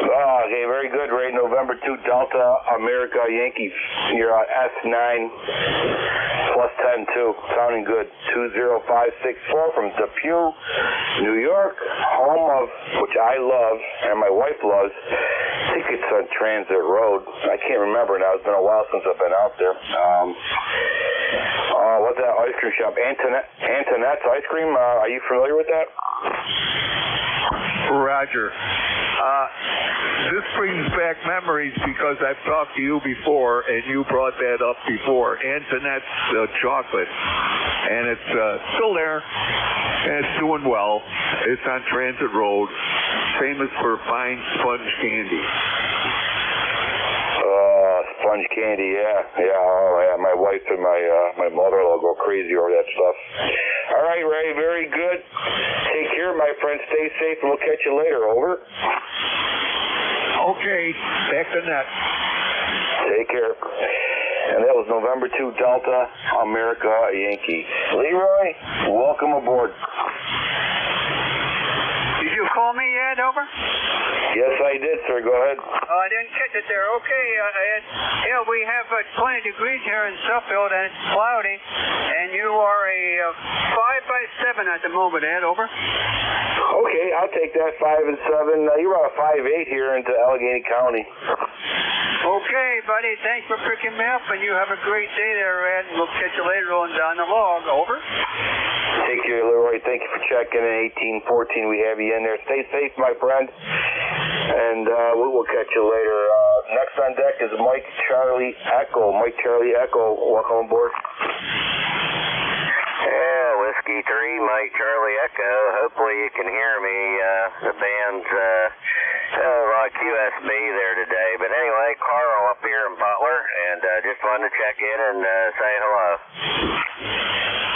Okay, very good. Right, November 2 Delta America Yankee. You're on S9 plus 10-2. Sounding good. 20564 from Depew, New York, home of, which I love and my wife loves. I think it's on Transit Road. I can't remember now. It's been a while since I've been out there. What's that ice cream shop? Antoinette's Ice Cream. Are you familiar with that? Roger. This brings back memories because I've talked to you before, and you brought that up before. Antoinette's chocolate, and it's still there, and it's doing well. It's on Transit Road, famous for fine sponge candy. Sponge candy, yeah. Oh, yeah. My wife and my mother-in-law go crazy over that stuff. All right, Ray, very good. Take care, my friend. Stay safe, and we'll catch you later. Over. Okay, back to net. Take care. And that was November 2 Delta America Yankee. Leroy, welcome aboard. Did you call me yet, over? Yes, I did, sir. Go ahead. I didn't catch it there. Okay, we have 20 degrees here in Suffield, and it's cloudy, and you are a 5 by 7 at the moment, Ed, over? Okay, I'll take that 5 and 7. You're on a 5-8 here into Allegheny County. Okay, buddy. Thanks for picking me up, and you have a great day there, Ed. We'll catch you later on down the log. Over. Take care, Leroy. Thank you for checking in. 1814, we have you in there. Stay safe, my friend, and we will catch you later. Next on deck is Mike Charlie Echo. Mike Charlie Echo, welcome aboard. Yeah, Whiskey 3, Mike Charlie Echo. Hopefully you can hear me. The band's like USB there today. But anyway, Carl up here in Butler, and just wanted to check in and say hello.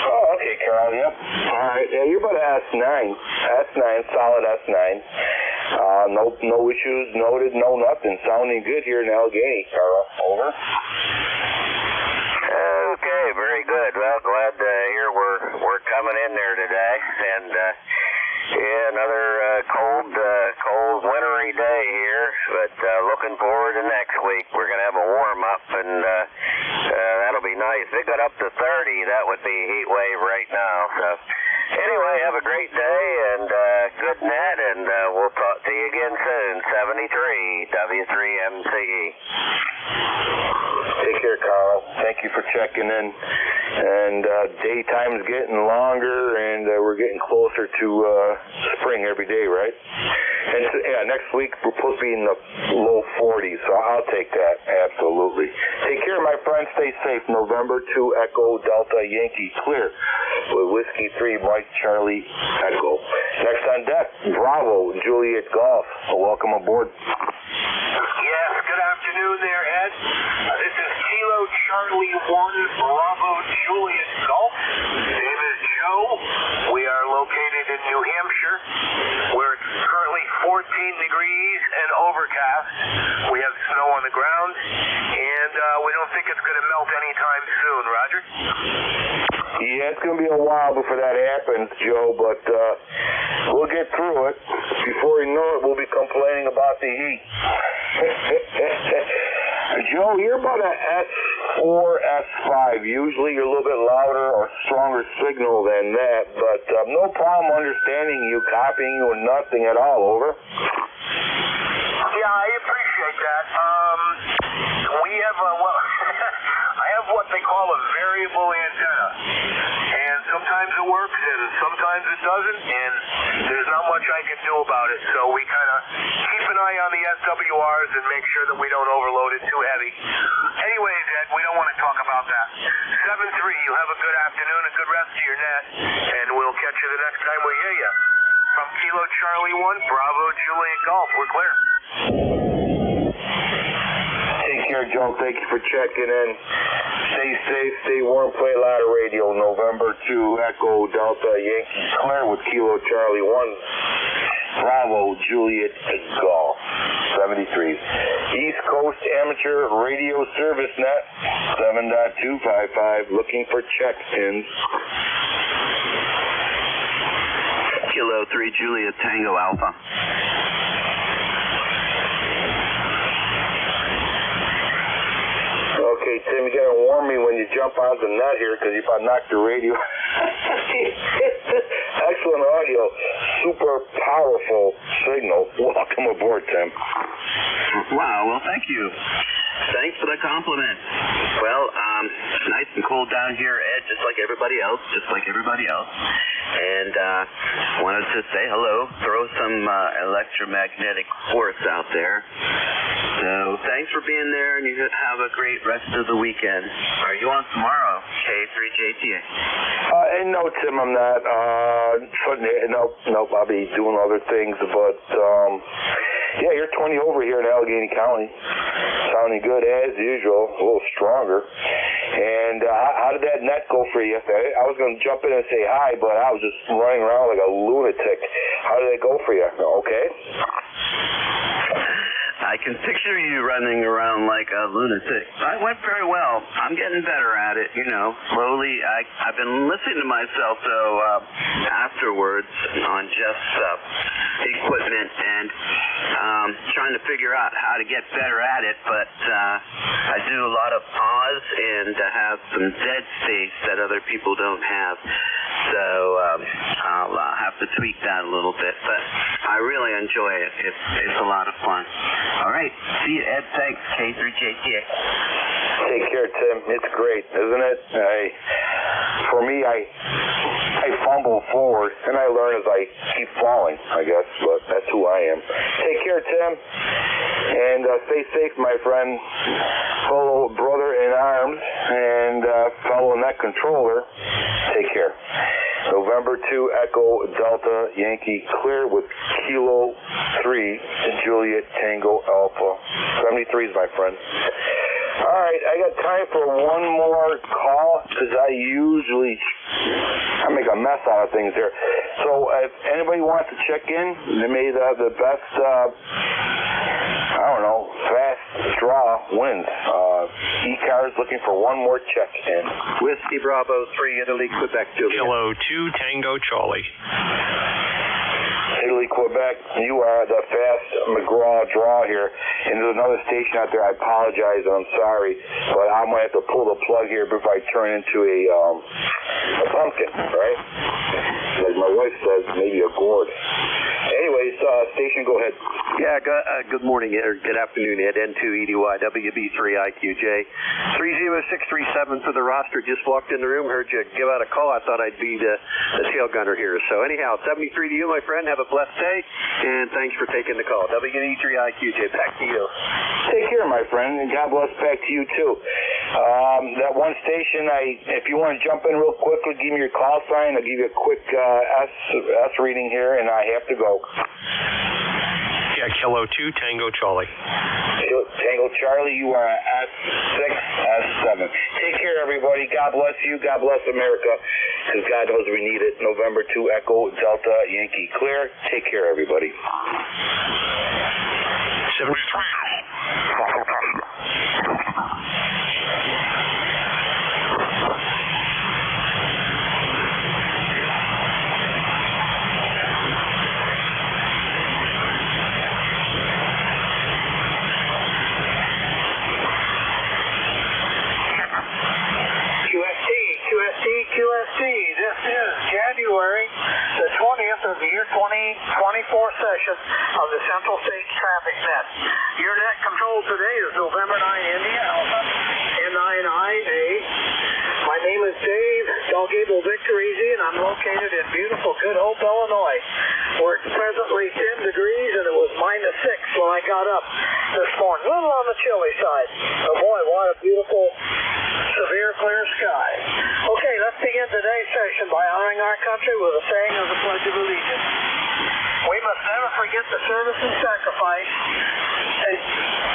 Oh, okay, Carl, yep. All right, yeah, you're about S9. S9, solid S9. No issues noted, no nothing. Sounding good here in Allegheny, Carl. Over. Okay, very good. Well, glad to hear we're coming in there today, and yeah, another cold wintry day here. But looking forward to next week. We're gonna have a warm up, and that'll be nice. If it got up to 30, that would be a heat wave right now. So anyway, have a great day and good net, and we'll talk to you again soon. 73 W3MCE. Take care, Carl. Thank you for checking in. And daytime's getting longer, and we're getting closer to spring every day, right? And yeah, next week we're supposed to be in the low 40s, so I'll take that, absolutely. Take care, my friend. Stay safe. November 2 Echo Delta Yankee clear with Whiskey 3 Mike Charlie Echo. Next on deck, Bravo Juliet Golf. Welcome aboard. Yes, good afternoon there, Ed. This is Kilo Charlie 1 Bravo Juliet Golf. Name is Joe. We are located in New Hampshire, where it's currently 14 degrees and overcast. We have snow on the ground, and we don't think it's going to melt anytime soon. Roger? Yeah, it's going to be a while before that happens, Joe, but we'll get through it. Before you know it, we'll be complaining about the heat. Joe, you're about an S4, S5. Usually you're a little bit louder or stronger signal than that, but no problem understanding you, copying you, and nothing at all. Over. Yeah, I appreciate that. We have I have what they call a variable antenna, and sometimes it works and sometimes it doesn't, and there's not much I can do about it. So we kind of keep an eye on the SWRs and make sure that we don't overload it too heavy. Anyways, Ed, we don't want to talk about that. 7-3, you have a good afternoon, a good rest of your net, and we'll catch you the next time we hear you. From Kilo Charlie 1, Bravo Juliet Golf, we're clear. Take care, Joe. Thank you for checking in. Stay safe, stay warm, play a lot of radio. November 2, Echo Delta Yankee Clear with Kilo Charlie 1. Bravo Juliet Golf 73. East Coast Amateur Radio Service Net 7.255. Looking for check-ins. Kilo 3 Juliet Tango Alpha. Okay, Tim, you gotta warn me when you jump on the net here, because if I knock the radio. Excellent audio, super powerful signal. Welcome aboard, Tim. Wow, well, thank you. Thanks for the compliment. Well, nice and cold down here, Ed, just like everybody else. And wanted to say hello, throw some electromagnetic force out there. So thanks for being there, and you have a great rest of the weekend. Are you on tomorrow, K3JTA? No, Tim, I'm not. Nope, I'll be doing other things, but yeah, you're 20 over here in Allegheny County. Sounding good as usual, a little stronger. And how did that net go for you? I was going to jump in and say hi, but I was just running around like a lunatic. How did it go for you? Okay? I can picture you running around like a lunatic. It went very well. I'm getting better at it, slowly. I've been listening to myself, though, afterwards on Jeff's equipment and trying to figure out how to get better at it, but I do a lot of pause and have some dead space that other people don't have. So I'll have to tweak that a little bit, but I really enjoy it. It's a lot of fun. All right. See you, Ed. Thanks. K3JTA. Take care, Tim. It's great, isn't it? For me, I fumble forward, and I learn as I keep falling, I guess, but that's who I am. Take care, Tim, and stay safe, my friend, fellow brother in arms, and fellow net controller. Take care. November 2, Echo Delta Yankee Clear with Kilo 3 Juliet Tango Alpha. 73s, my friend. All right, I got time for one more call because I make a mess out of things here. So if anybody wants to check in, they made the best, fast draw wins. ECARS looking for one more check-in. Whiskey Bravo 3, Italy, Quebec, Juliet. Kilo 2, Tango Charlie. Italy, Quebec, you are the fast McGraw draw here. And there's another station out there. I apologize, and I'm sorry, but I'm going to have to pull the plug here before I turn into a pumpkin, right? Like my wife says, maybe a gourd. Anyways, station, go ahead. Yeah, good morning, or good afternoon, Ed. N2EDY, WB3IQJ. 30637 for the roster. Just walked in the room, heard you give out a call. I thought I'd be the tail gunner here. So anyhow, 73 to you, my friend. Have a blessed day, and thanks for taking the call. WB3IQJ, back to you. Take care, my friend, and God bless back to you, too. That one station, if you want to jump in real quickly, give me your call sign. I'll give you a quick S reading here, and I have to go. Yeah, Kilo 2, Tango Charlie. Tango Charlie, you are at S6, S7. Take care, everybody. God bless you. God bless America, because God knows we need it. November 2, Echo Delta Yankee Clear. Take care, everybody. 73. QST, this is January the 20th of the year 2024 session of the Central States Traffic Net. Your net control today is November 9 India Alpha N9IA. My name is Dave, Del Gable Victor Easy, and I'm located in beautiful Good Hope, Illinois, where it's presently 10 degrees and it was -6 when I got up this morning. A little on the chilly side. But boy, what a beautiful, severe clear sky. Okay, let's begin today's session by honoring our country with a saying of the Pledge of Allegiance. We must never forget the service and sacrifice and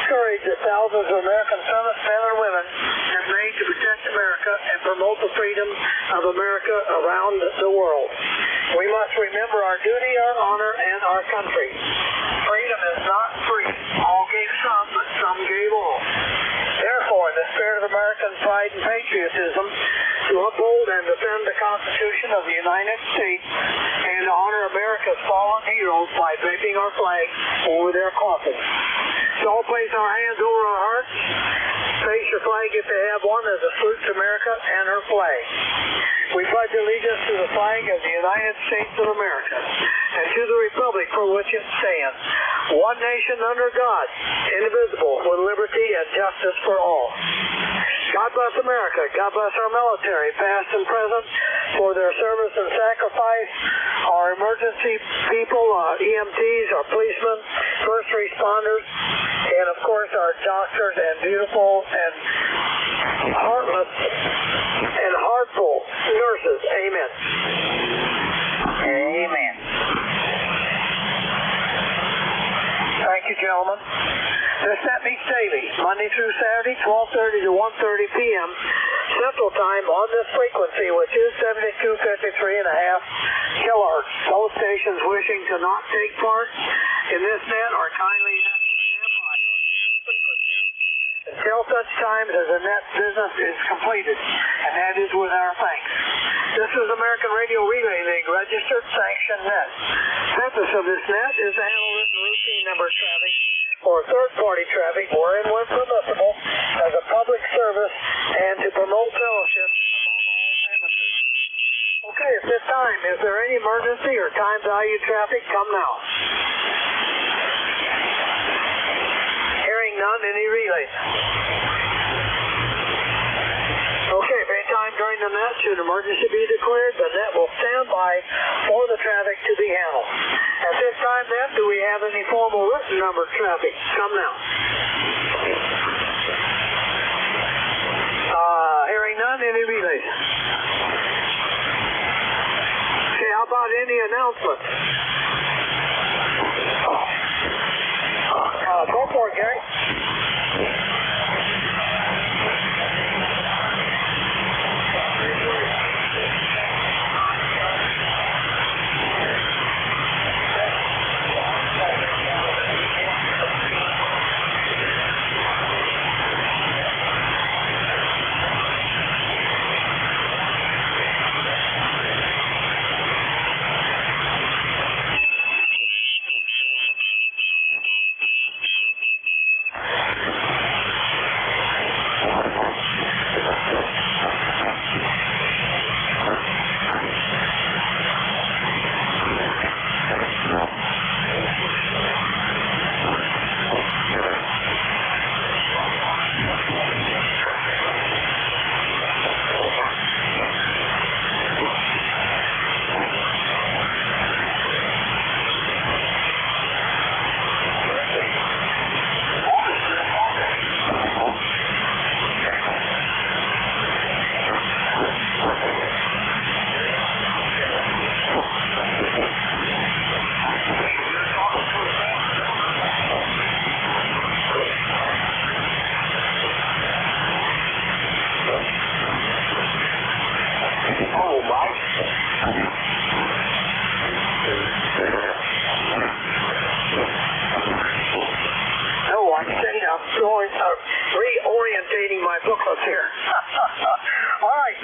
courage that thousands of American servicemen and women have made to protect America and promote the freedom of America around the world. We must remember our duty, our honor, and our country. Freedom is not free. All gave some, but some gave all. Therefore, in the spirit of American pride and patriotism, to uphold and defend the Constitution of the United States and to honor America's fallen heroes by draping our flag over their coffins. So all place our hands over our hearts. Face your flag if you have one as a salute to America and her flag. We pledge allegiance to the flag of the United States of America and to the republic for which it stands, one nation under God, indivisible, with liberty and justice for all. God bless America. God bless our military, past and present, for their service and sacrifice. Our emergency people, EMTs, our policemen, first responders, and of course our doctors and beautiful and heartless and heartful nurses. Amen. Amen. Thank you, gentlemen. This net meets daily, Monday through Saturday, 12:30 to 1:30 p.m. Central Time on this frequency, which is 7253.5 kilohertz. Both stations wishing to not take part in this net are kindly asked to stand by on this frequency until such time as the net business is completed, and that is with our thanks. This is American Radio Relay League registered sanctioned net. Purpose of this net is to handle written routine number traffic or third-party traffic wherein when permissible as a public service and to promote fellowship among all amateurs. Okay, at this time, is there any emergency or time-valued traffic? Come now. Hearing none, any relays? Okay, if any time during the net should emergency be declared, the net will stand by for the traffic to be handled. At this time, then, do we have any formal written number traffic? Come now. Hearing none, any relays? Okay, how about any announcements? Go for it, Gary. Reorientating my booklets here. All right,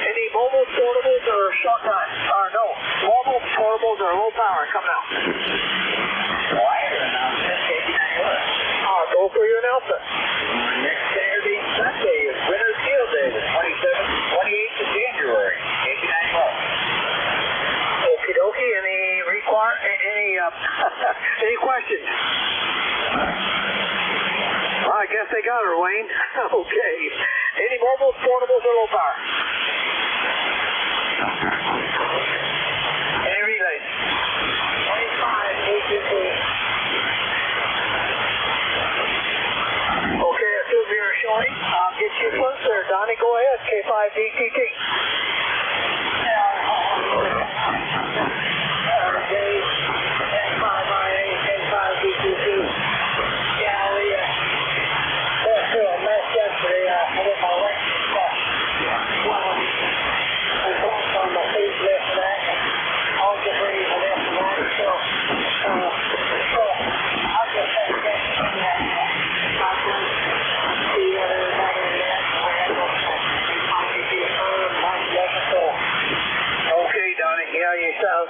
any mobile portables or short time? No, mobile portables or low power. Come now. Go for your announcement. Next Saturday and Sunday is Winter's Field Day, the 27th, 28th of January, 89 bucks. Okie dokie. Any questions? I guess they got her, Wayne. Okay. Any mobiles, portables, or low power? Any relays? 25, 850. Okay, I assume you're showing. I'll get you first there, Donnie. Go ahead. K5DTT.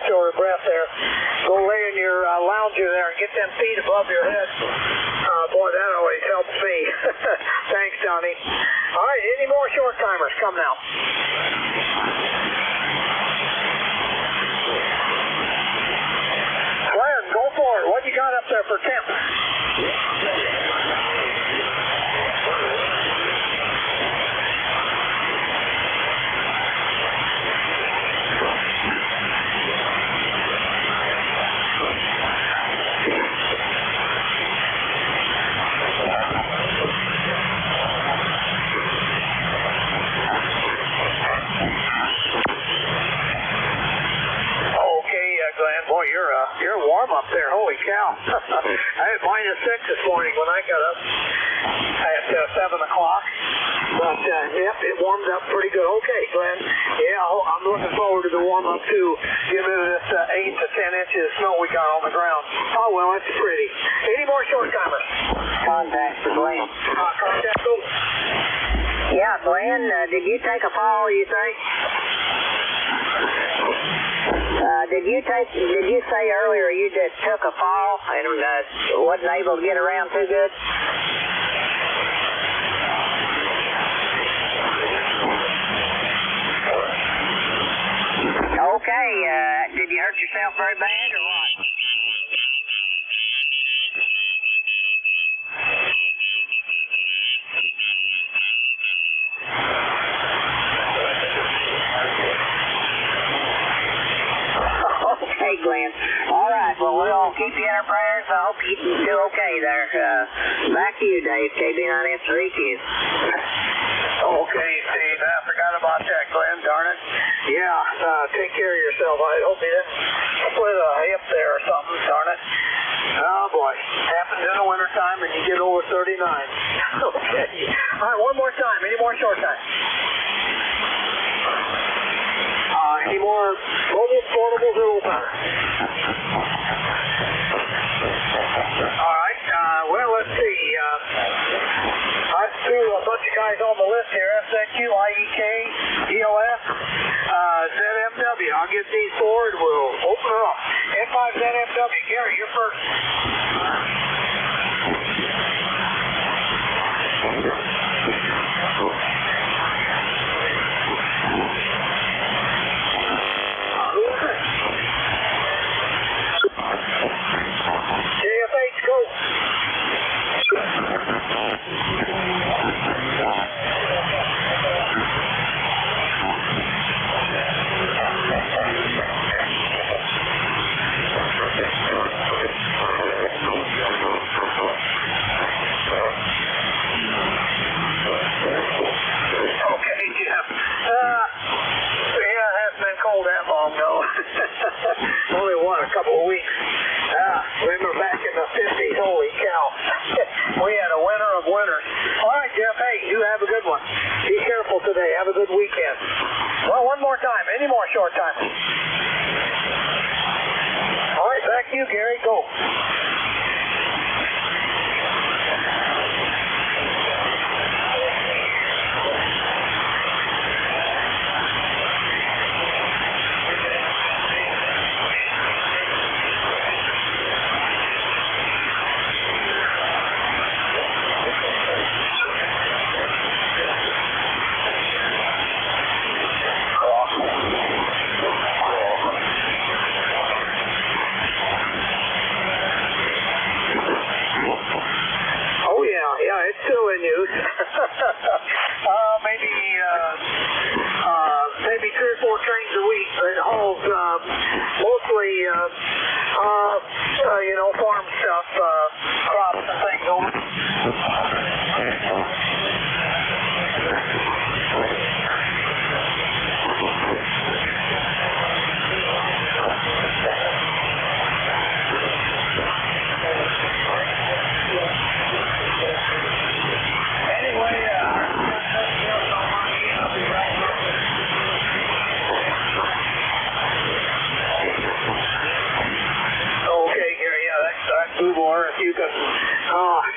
story of breath there. Go lay in your lounger there and get them feet above your head. Boy, that always helps me. Thanks, Johnny. All right, any more short timers? Come now. Glenn, go for it. What you got up there for temp? Glenn, boy, you're warm up there. Holy cow! I had -6 this morning when I got up at 7 o'clock. But yep, it warmed up pretty good. Okay, Glenn. Yeah, I'm looking forward to the warm up too. Get rid of this 8 to 10 inches of snow we got on the ground. Oh well, it's pretty. Any more short timers? Contact for Glenn. Contact who? Yeah, Glenn. Did you take a fall? You think? Did you say earlier you just took a fall and wasn't able to get around too good? Okay, did you hurt yourself very bad or what? Okay, Glenn. All right, well, we'll keep you in our prayers. I hope you do okay there. Back to you, Dave, KB9F3Q. Okay, Steve, I forgot about that, Glenn, darn it. Yeah, take care of yourself. I hope you didn't split a hip there or something, darn it. Oh, boy. Happens in the wintertime and you get over 39. Okay. All right, one more time. Any more short time? Any more mobile, portables, or old power? All right, well, let's see. I threw a bunch of guys on the list here. SNQ, IEK, ELF, ZMW. I'll get these forward. We'll open her up. N5 ZMW. Gary, you're first. JFH, go. Okay, Jeff. Yeah, it hasn't been cold that long, though. Only a couple of weeks. Remember back in the 50s, holy cow. We had a winter of winters. All right, Jeff, hey, you have a good one. Be careful today. Have a good weekend. Well, one more time. Any more short time? All right, back to you, Gary. Go. It's still in use. Maybe 3 or 4 trains a week. It hauls mostly, farm stuff, crops and things over.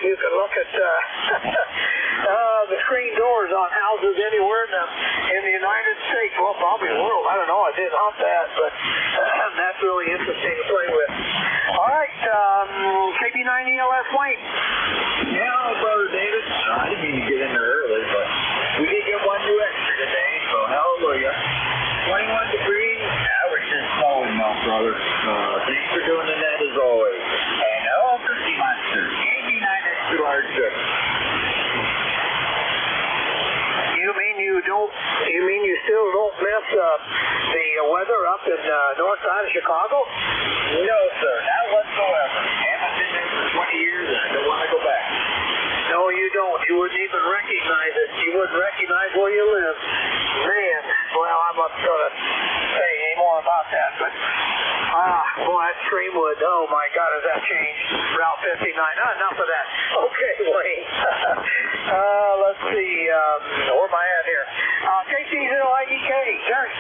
You can look at the screen doors on houses anywhere in the United States. Well, zombie world. I don't know. I didn't hunt that, but that's really interesting to play with. All right, KB9ELS Wayne. Yeah, Brother David. I didn't mean to get in there early, but we did get one new extra today, so hallelujah. 21 degrees. We're just snowing now, brother. Thanks for doing the net as always. And Cookie Monster. KB9 extra large. You mean you still don't miss the weather up in north side of Chicago? No, sir, not whatsoever. Haven't been there for 20 years, and I don't want to go back. No, you don't. You wouldn't even recognize it. You wouldn't recognize where you live. Man, well, I'm not going to say any more about that, but boy, that Streamwood, oh my God, has that changed? Route 59. Enough of that. Okay, Wayne. Let's see, where am I at here? KC0IDK, Jerry.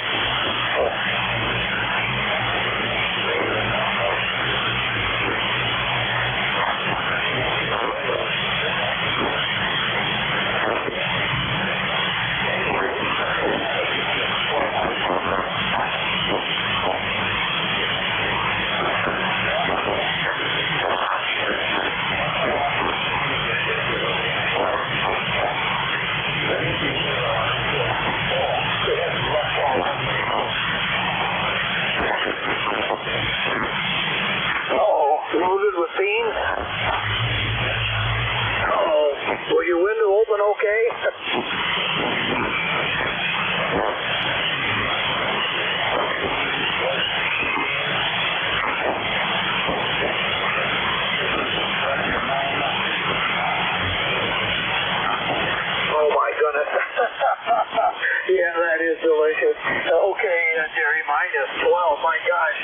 Loaded with beans. Will your window open okay? Oh my goodness. Yeah, that is delicious. Okay, Jerry, -12. My gosh,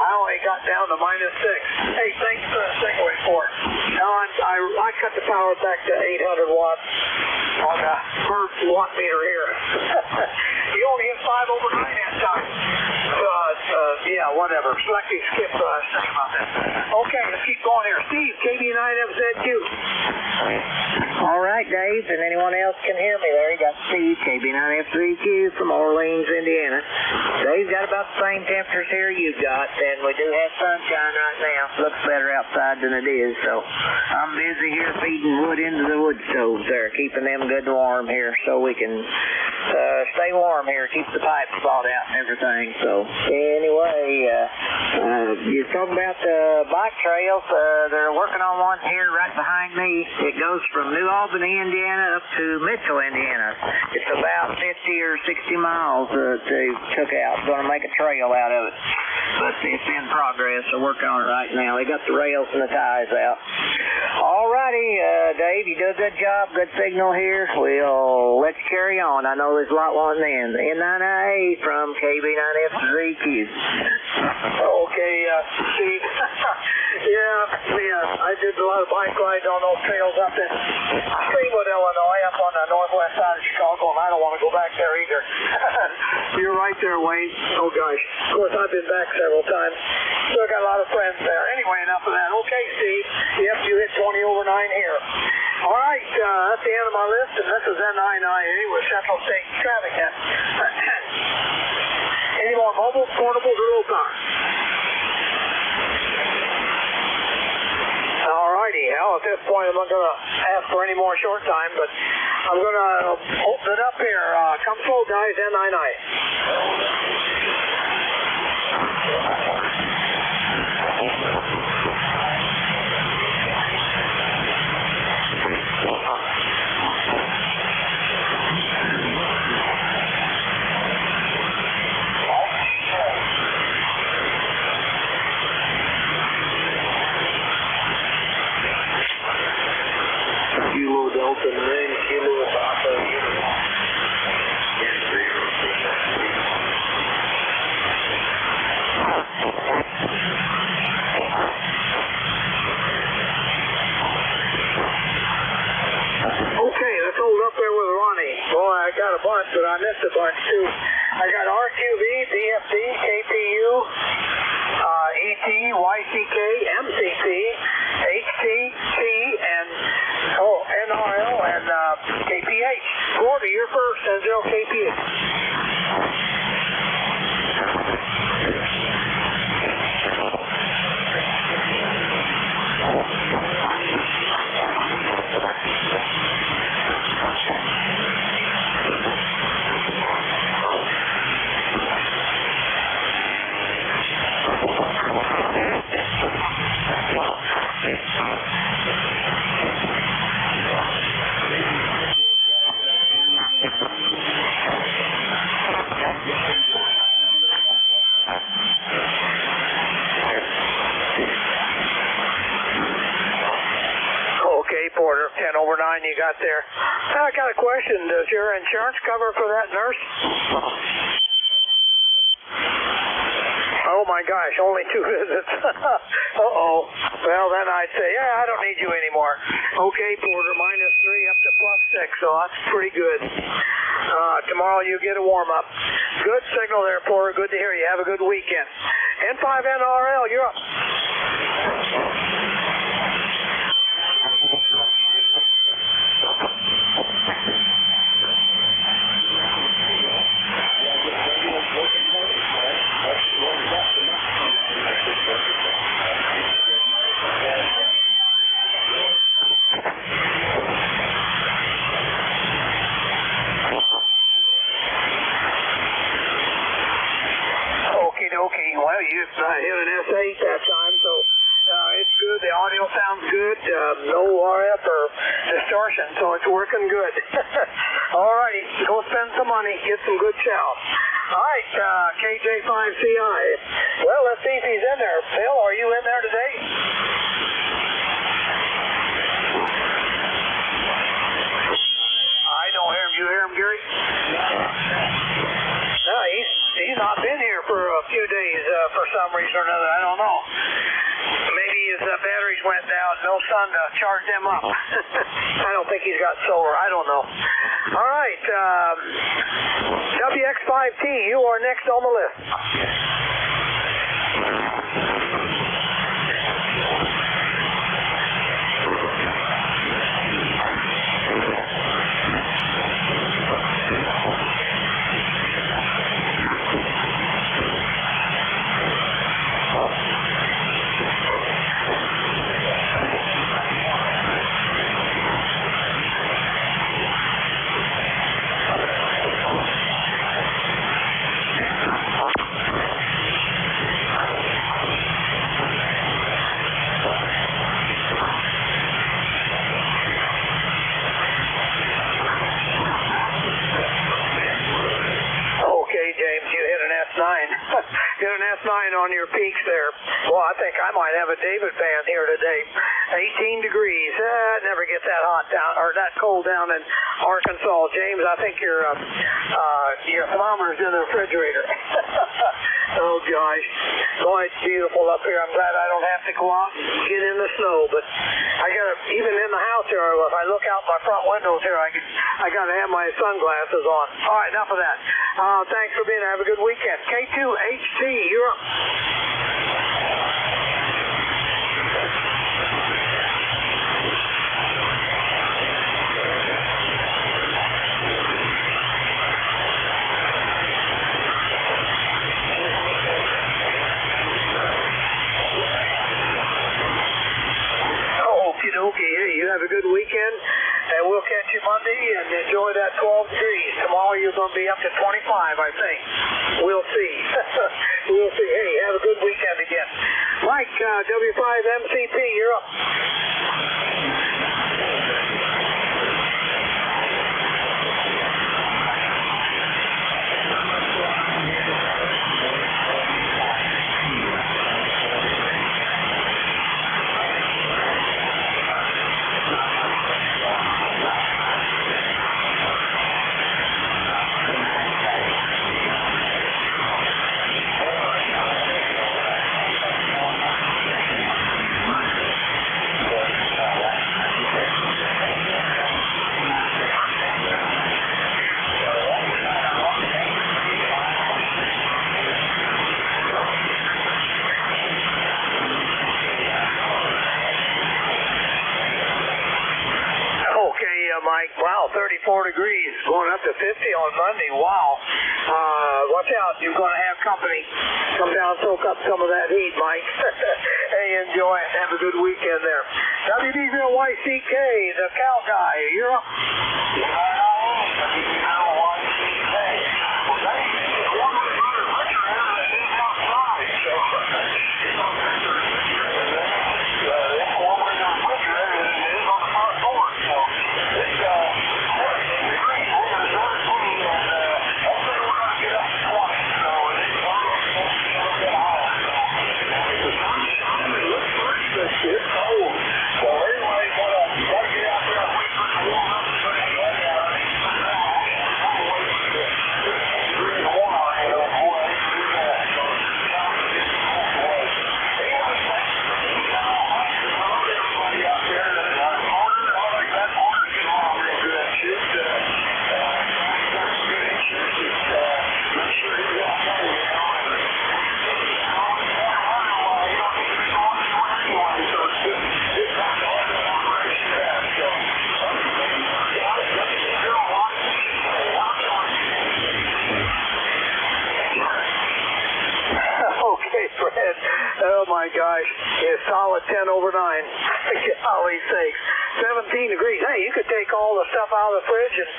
I only got down to -6. Hey, thanks for the Segway for it. Now I cut the power back to 800 watts on the first watt meter here. You only hit 5 over 9 that time. Yeah, whatever. Selecting skip saying about that. Okay, let's keep going here. Steve, KB9FZQ. All right, Dave, and anyone else can hear me there. You got Steve, KB9F3Q from Orleans, Indiana. Dave's got about the same temperatures here you've got, and we do have sunshine right now. Looks better outside than it is, so I'm busy here feeding wood into the wood stoves there, keeping them good and warm here so we can stay warm here, keep the pipes thawed out and everything. So anyway, you're talking about the bike trails. They're working on one here right behind me. It goes from New Albany, Indiana up to Mitchell, Indiana. It's about 50 or 60 miles that they took out. Going to make a trail out of it. But it's in progress. They're working on it right now. They got the rails and the ties out. All righty, Dave, you do a good job. Good signal here. We'll let you carry on. I know there's a lot wanting in. N9A from KB9F3Q. Okay, Steve. Yeah, I did a lot of bike rides on those trails up in Streamwood, Illinois, up on the northwest side of Chicago, and I don't want to go back there either. You're right there, Wayne. Oh, gosh. Of course, I've been back several times. Still got a lot of friends there. Anyway, enough of that. Okay, Steve. Yep, you hit 20 over 9 here. All right, that's the end of my list, and this is N9IA with Central State Traffic Net. Any more mobile, portables, or low power? Alrighty, well, at this point I'm not going to ask for any more short time, but I'm going to open it up here. Come slow, guys, N9I. Kilo Delta 9, Kilo Papa Uniform. Okay, let's hold up there with Ronnie. Boy, I got a bunch, but I missed a bunch too. I got RQV, DFD, KPU, ET, YCK, MCC, HTC, and NRL, and KPH. Florida, you're first, and 0 KPH. over 9 you got there. I got a question. Does your insurance cover for that nurse? Oh my gosh, only 2 visits. Uh-oh. Well, then I'd say, yeah, I don't need you anymore. Okay, Porter, -3 up to +6, so that's pretty good. Tomorrow you get a warm-up. Good signal there, Porter. Good to hear you. Have a good weekend. N5NRL, you're up. Okay, well, you hit an S8 that time, so it's good. The audio sounds good. No RF or distortion, so it's working good. All righty, go spend some money, get some good chow. All right, KJ5CI. Well, let's see if he's in there. Phil, are you in there today? I don't hear him. You hear him, Gary? No, he's not been here for a few days for some reason or another. I don't know. Maybe his batteries went down. No sun to charge them up. I don't think he's got solar. I don't know. All right. WX5T, you are next on the list. Get an S9 on your peaks there. Well, I think I might have a David band here today. 18 degrees. Never get that hot down or that cold down in Arkansas. James, I think your thermometer's in the refrigerator. Oh gosh. Boy, it's beautiful up here. I'm glad I don't have to go out and get in the snow, but I gotta, even in the house here, if I look out my front windows here, I gotta have my sunglasses on. All right, enough of that. Thanks for being here. Have a good weekend. K2HT, you're up. Okay, hey, you have a good weekend, and we'll catch you Monday, and enjoy that 12 degrees. Tomorrow you're going to be up to 25, I think. We'll see. We'll see. Hey, have a good weekend again. Mike, W5MCP, you're up. Mike, wow, 34 degrees, going up to 50 on Monday. Wow. Watch out, you're going to have company. Come down, soak up some of that heat, Mike. Hey, enjoy it. Have a good weekend there. WD0YCK, the cow guy, you're up. Okay, Fred. Oh my gosh, it's solid 10 over 9. Golly sakes. 17 degrees. Hey, you could take all the stuff out of the fridge and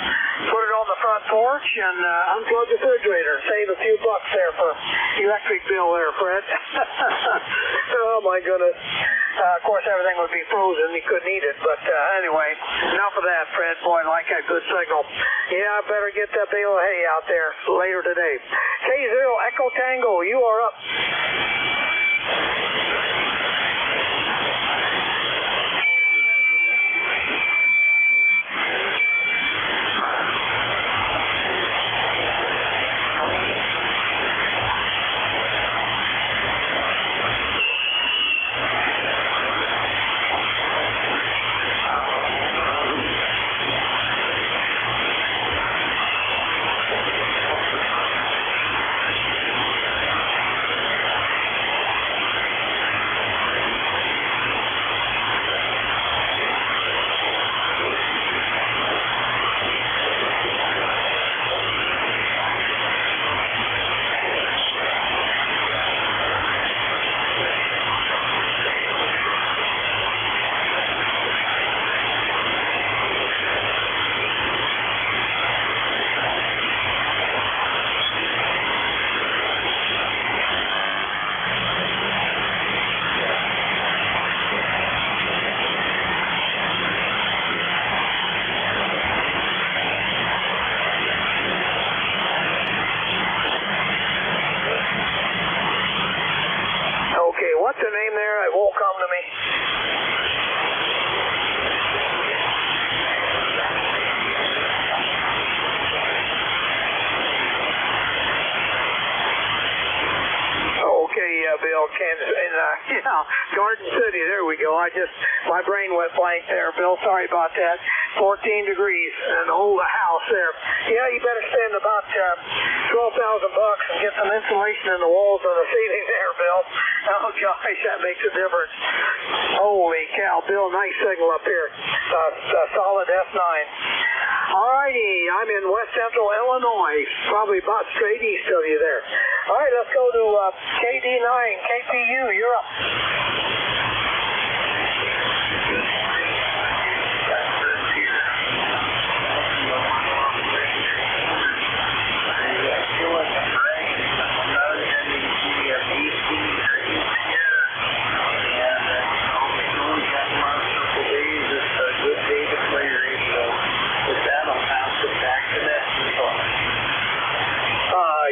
put it on the front porch and unplug the refrigerator. Save a few bucks there for electric bill there, Fred. Oh my goodness. Of course, everything would be frozen. You couldn't eat it. But anyway, enough of that, Fred. Boy, I like that good signal. Yeah, I better get that bale of hay out there later today. K0 Echo Tango, you are up. What's the name there? It won't come to me. Okay, Bill, Kansas, and Garden City. There we go. My brain went blank there, Bill. Sorry about that. 14 degrees and the house there. Yeah, you better spend about $12,000 and get some insulation in the walls and the ceiling there, Bill. Oh gosh, that makes a difference. Holy cow, Bill, nice signal up here. Solid F9. Alrighty, I'm in west central Illinois, probably about straight east of you there. Alright, let's go to KD9, KPU, you're up.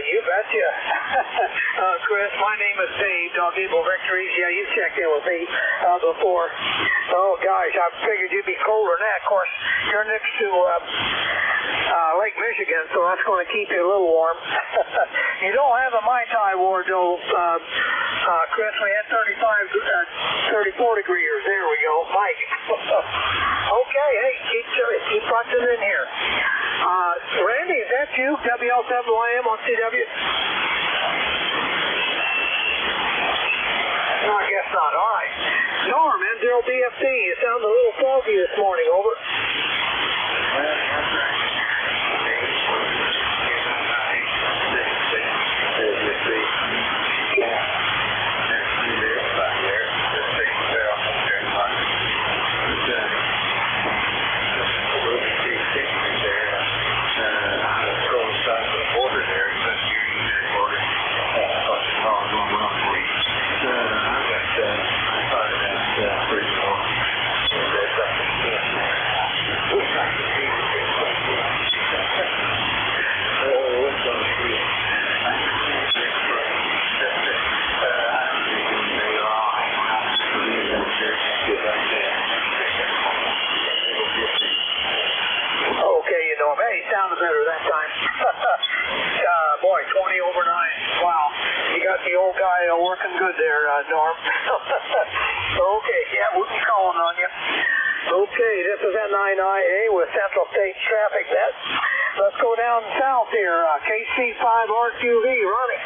You betcha. Chris, my name is Dave, Dog Eagle Victories. Yeah, you checked in with me before. Oh, gosh, I figured you'd be colder than that. Of course, you're next to Lake Michigan, so that's going to keep you a little warm. You don't have a Mai Tai ward, though, Chris. We had 34 degrees. There we go. Mike. Okay, hey, keep punching in here. Randy, is that you? WL7YM on CW? No, I guess not. All right. Norm, N0BFD, you sound a little foggy this morning. Over. Sounded better that time. Boy, 20 over 9. Wow. You got the old guy working good there, Norm. Okay, yeah, we'll be calling on you. Okay, this is N9IA with Central States Traffic Net. Let's go down south here. KC5RQV, Ronnie.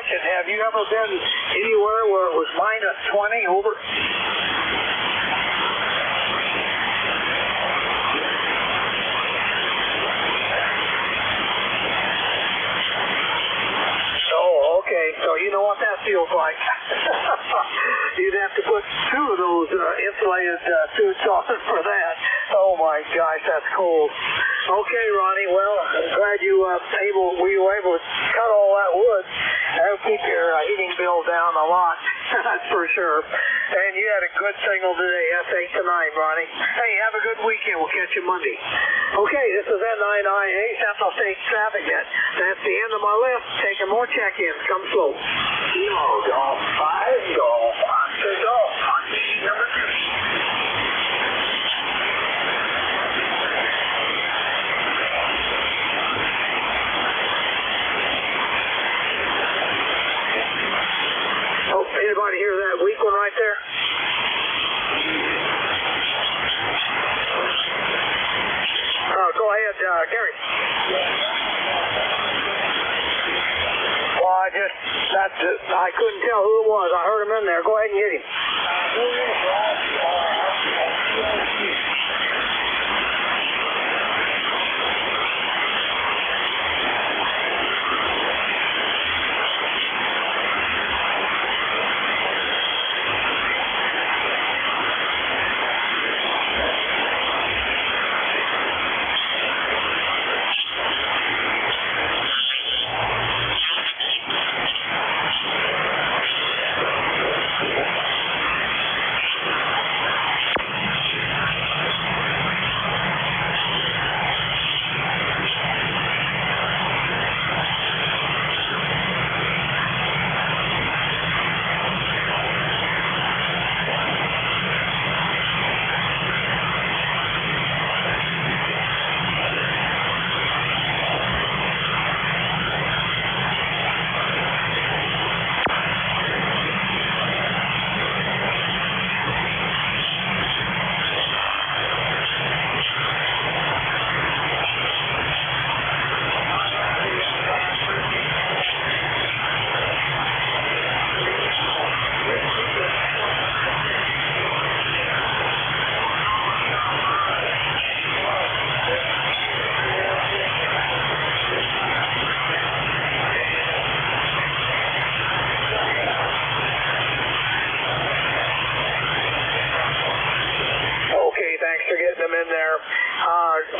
question. Have you ever been anywhere where it was minus 20 over? Oh, okay. So you know what that feels like. You'd have to put 2 of those insulated suits on for that. Oh my gosh, that's cold. Okay, Ronnie. Well, I'm glad you were able to cut all that wood. That'll keep your heating bill down a lot. That's for sure. And you had a good signal today, S8 to 9, Ronnie. Hey, have a good weekend. We'll catch you Monday. Okay, this is N9IA Central State Traffic Net. That's the end of my list. Taking more check-ins. Come slow. Golf 5, Golf Oscar Golf. Number 2. Anybody hear that weak one right there? Go ahead, Gary. Well, I couldn't tell who it was. I heard him in there. Go ahead and get him.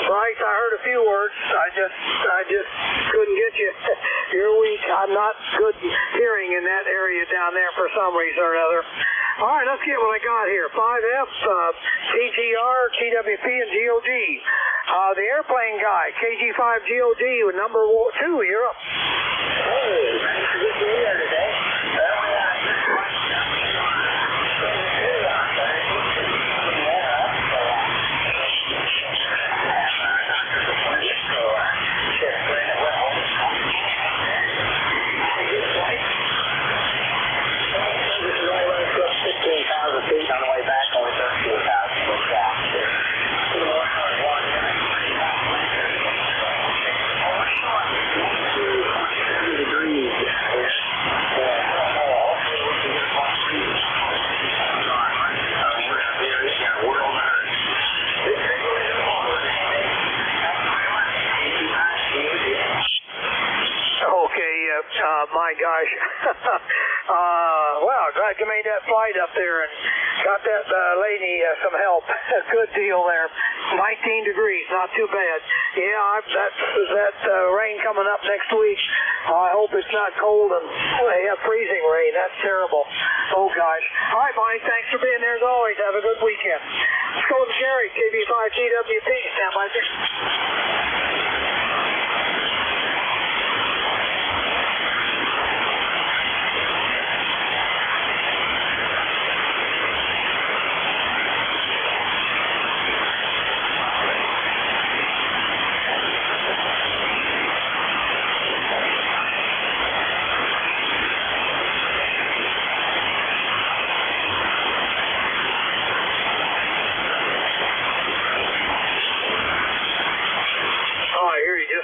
Bryce, I heard a few words. I just couldn't get you. You're weak. I'm not good hearing in that area down there for some reason or another. All right, let's get what I got here. 5F, TGR, TWP, and GOG. The airplane guy, KG5 GOG with number 2. You're up. Hey, nice to get you here today. On the way back, only 13,000 was down. My gosh. Well, glad you made that flight up there and got that lady some help. Good deal there. 19 degrees, not too bad. Yeah, that rain coming up next week. I hope it's not cold and they have freezing rain. That's terrible. Oh, gosh. All right, Mike, thanks for being there as always. Have a good weekend. Let's go to Jerry, KB5 TWP. Stand by there.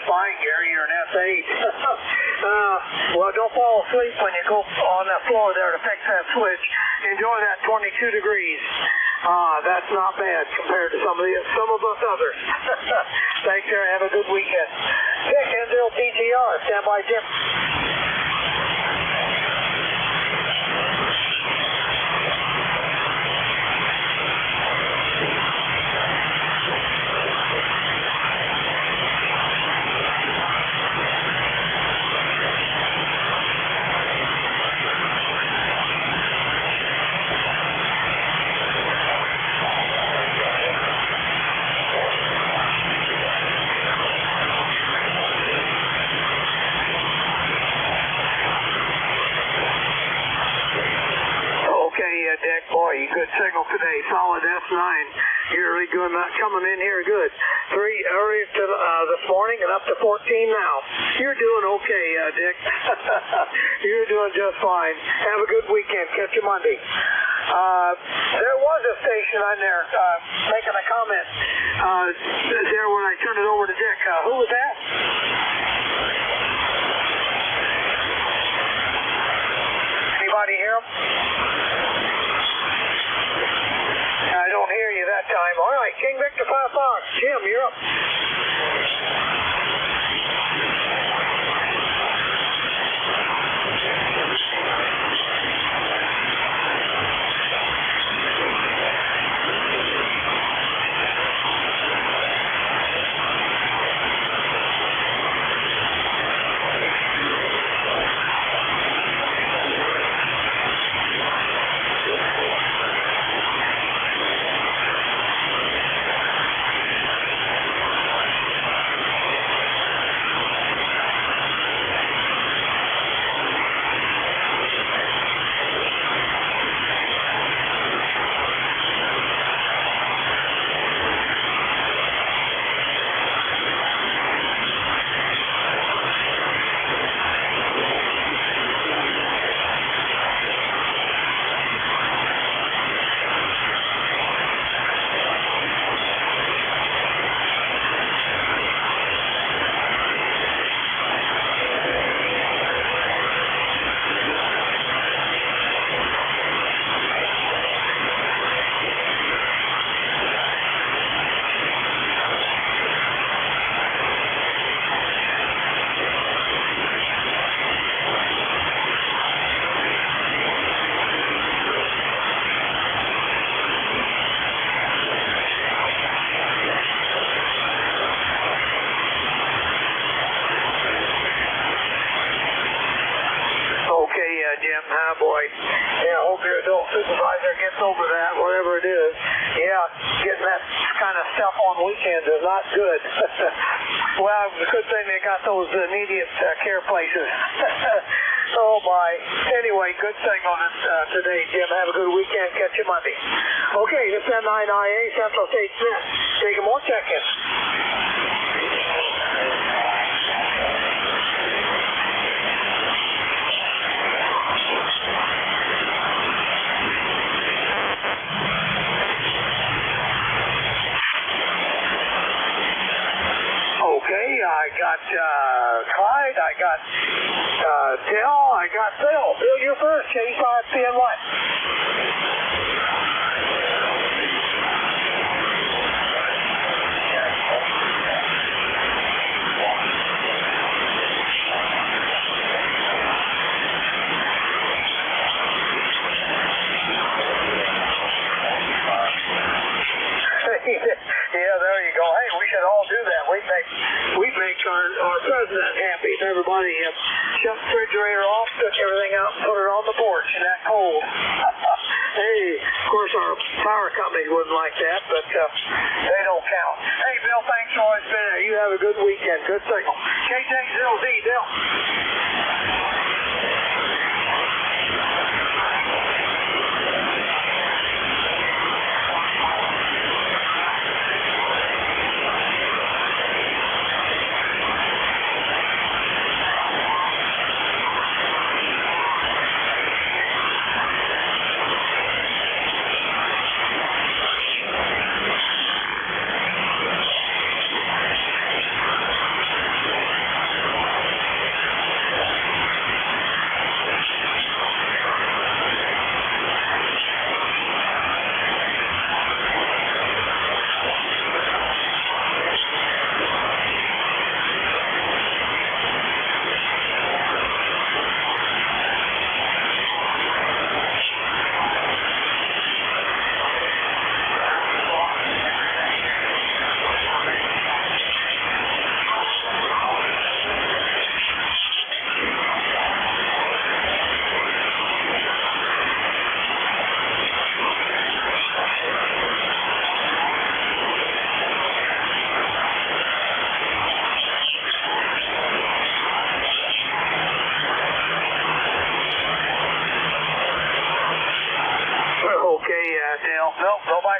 Fine, Gary, you're an S8. Well, don't fall asleep when you go on that floor there to fix that switch. Enjoy that 22 degrees. That's not bad compared to some of us others. Thanks, sir. Have a good weekend. Dick, Enzo, DTR. Stand by, Jim. Dick, boy, good signal today. Solid S9. You're really good, coming in here good. 3 earlier this morning and up to 14 now. You're doing okay, Dick. You're doing just fine. Have a good weekend. Catch you Monday. There was a station on there making a comment there when I turned it over to Dick. Who was that? Anybody hear him? I don't hear you that time. All right, King Victor 5 Fox. Jim, you're up. Jim. Huh, boy. Yeah, hope your adult supervisor gets over that, whatever it is. Yeah, getting that kind of stuff on weekends is not good. Well, it's a good thing they got those immediate care places. Oh, my. Anyway, good signal today, Jim. Have a good weekend. Catch you Monday. Okay, this is M9IA, Central State Smith. Taking more check-ins. I got Clyde, I got Dell, I got Bill. Bill, you first, K5PNY. Yeah, there you go. Hey, we should all do that. We'd make our president happy if everybody shut the refrigerator off, took everything out, and put it on the porch in that cold. Hey, of course our power companies wouldn't like that, but they don't count. Hey, Bill, thanks for always being there. You have a good weekend. Good signal. KJ0Z, Bill.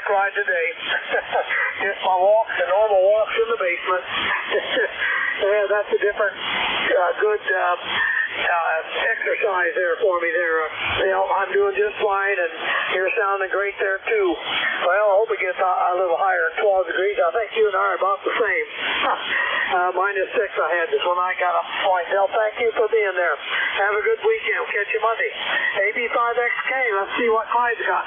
bike ride today. Just my walks, the normal walks in the basement. Yeah, that's a different good exercise there for me there. I'm doing just fine, and you're sounding great there too. Well, I hope it gets a little higher at 12 degrees. I think you and I are about the same. -6 I had this when I got up to point. Well, thank you for being there. Have a good weekend. We'll catch you Monday. AB5XK, let's see what Clyde's got.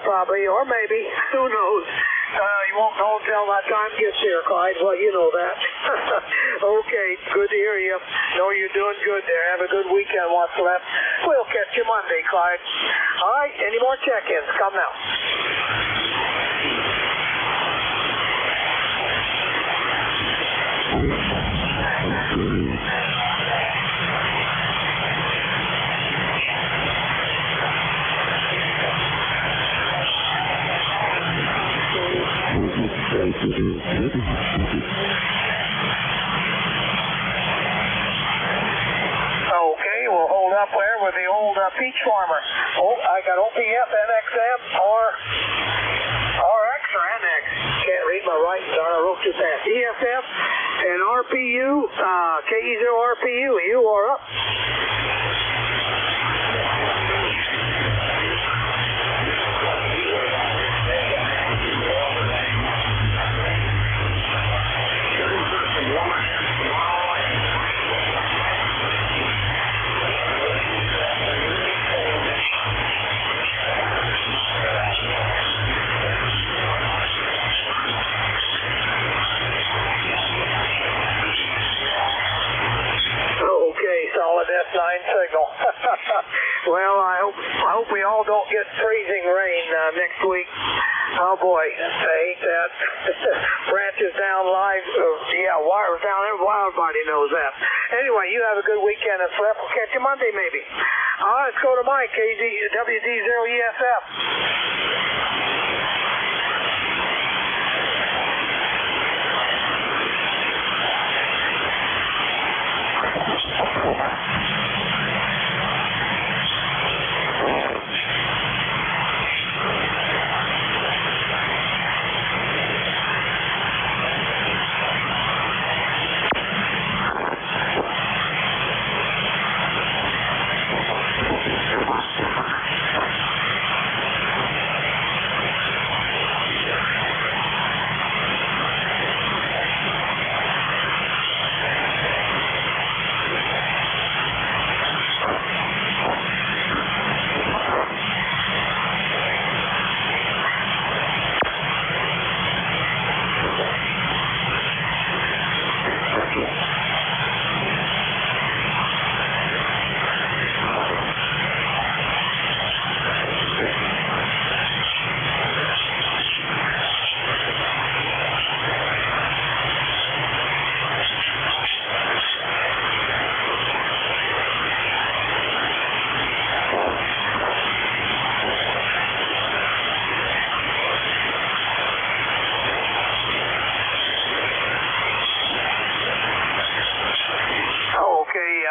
Probably, or maybe. Who knows? You won't know until that time gets here, Clyde. Well, you know that. Okay, good to hear you. Know you're doing good there. Have a good weekend what's left. We'll catch you Monday, Clyde. All right, any more check-ins? Come now. Okay, we'll hold up there with the old peach farmer. Oh, I got OPF, NXM, or RX or NX. Can't read my writing, sorry, I wrote too fast. EFF and RPU, KE0RPU, you are up. That's 9 signal. Well, I hope we all don't get freezing rain next week. Oh boy, I hate that. Branches down, live, wires down. Everybody knows that. Anyway, you have a good weekend and Flip. We'll catch you Monday maybe. All right, let's go to Mike, WD0ESF.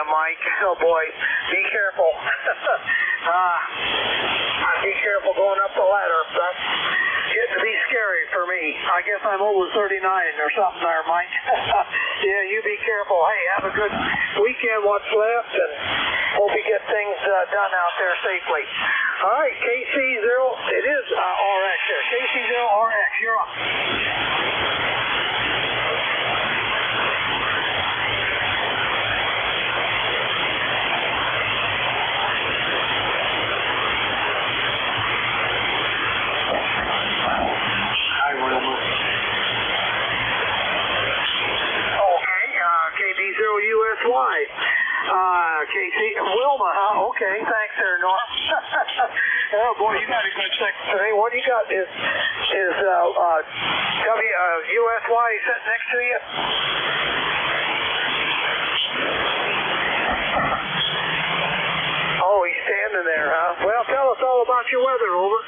Mike. Oh boy, be careful. Be careful going up the ladder. That's getting to be scary for me. I guess I'm over 39 or something there, Mike. Yeah, you be careful. Hey, have a good weekend what's left, and hope you get things done out there safely. All right, KC0, it is RX here. KC0RX, you're up. KD0USY. Casey. Wilma, huh? Okay, thanks there, Norm. Oh, boy, you got a good second today. What do you got? Is USY sitting next to you? Oh, he's standing there, huh? Well, tell us all about your weather, over.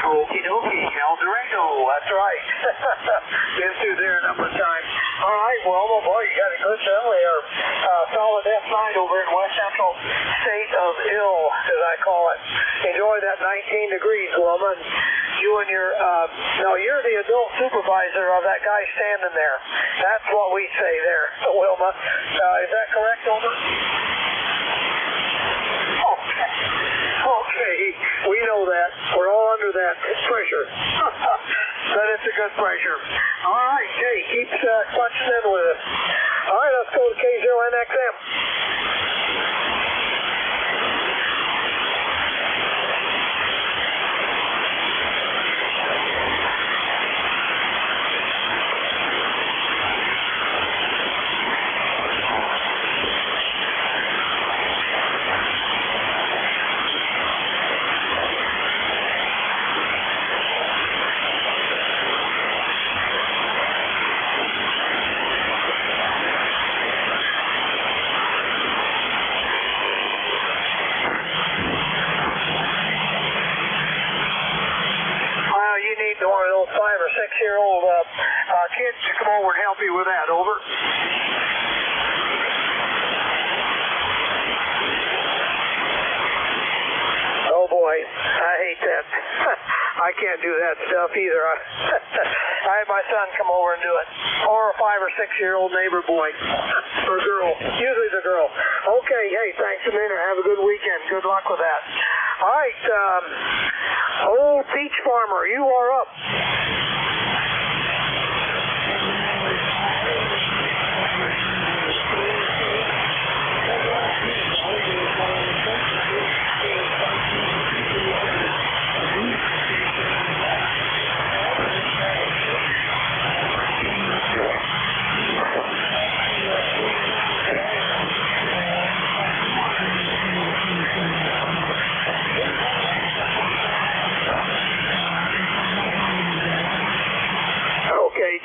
Okie dokie, El Dorado, that's right. Been through there a number of times. All right, well, boy, you got a good certainly a solid F9 over in west central state of ill, as I call it. Enjoy that 19 degrees, Wilma. And you and your, no, you're the adult supervisor of that guy standing there. That's what we say there, Wilma. Is that correct, over? Okay, we know that. We're all under that pressure. But it's a good pressure. All right, Jay, keep clutching in with us. All right, let's go to K0NXM. One of those 5 or 6 year old kids to come over and help you with that, over. Oh boy, I hate that. I can't do that stuff either. I had my son come over and do it. Or a 5 or 6 year old neighbor boy. Or girl. Usually the girl. Okay, hey, thanks a minute. Have a good weekend. Good luck with that. All right, old peach farmer, you are up.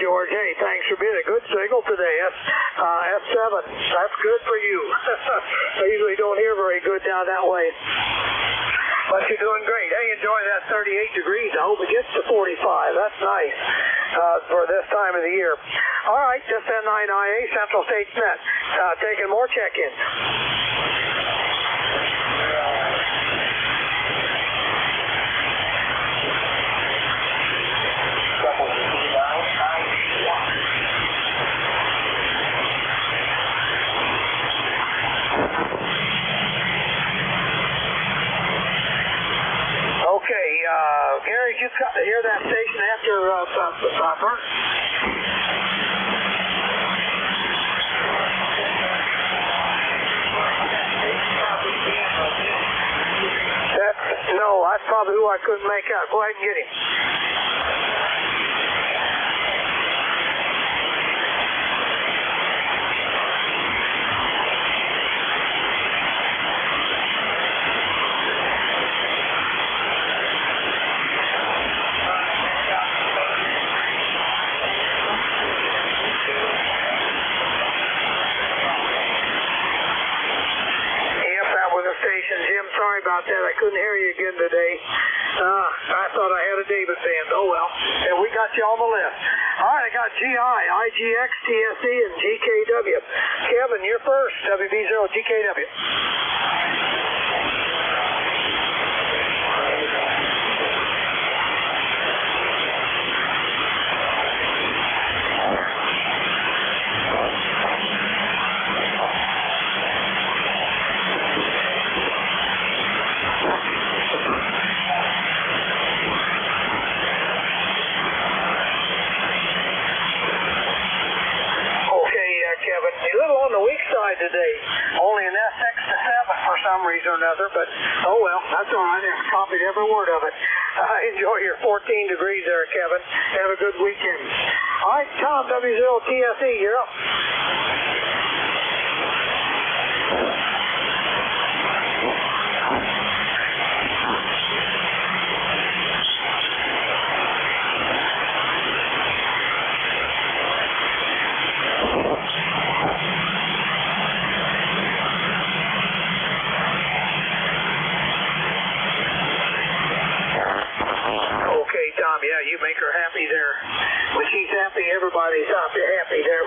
George, hey, thanks for being a good signal today. F7, that's good for you. I usually don't hear very good down that way. But you're doing great. Hey, enjoy that 38 degrees. I hope it gets to 45. That's nice for this time of the year. All right, just N9IA, Central States Net. Taking more check-ins. Okay, Gary, did you hear that station after Burnt? No, that's probably who I couldn't make out. Go ahead and get him. Jim, sorry about that. I couldn't hear you again today. I thought I had a David band. Oh, well. And we got you on the list. All right, I got GI, IGX, TSE, and GKW. Kevin, you're first. WB0, GKW. Kevin, a little on the weak side today. Only an SX for some reason or another, but oh well, that's all right. I've copied every word of it. Enjoy your 14 degrees there, Kevin. Have a good weekend. All right, Tom, W0TSE, you're up. Okay, Tom, yeah, you make her happy there. When she's happy, everybody's happy there.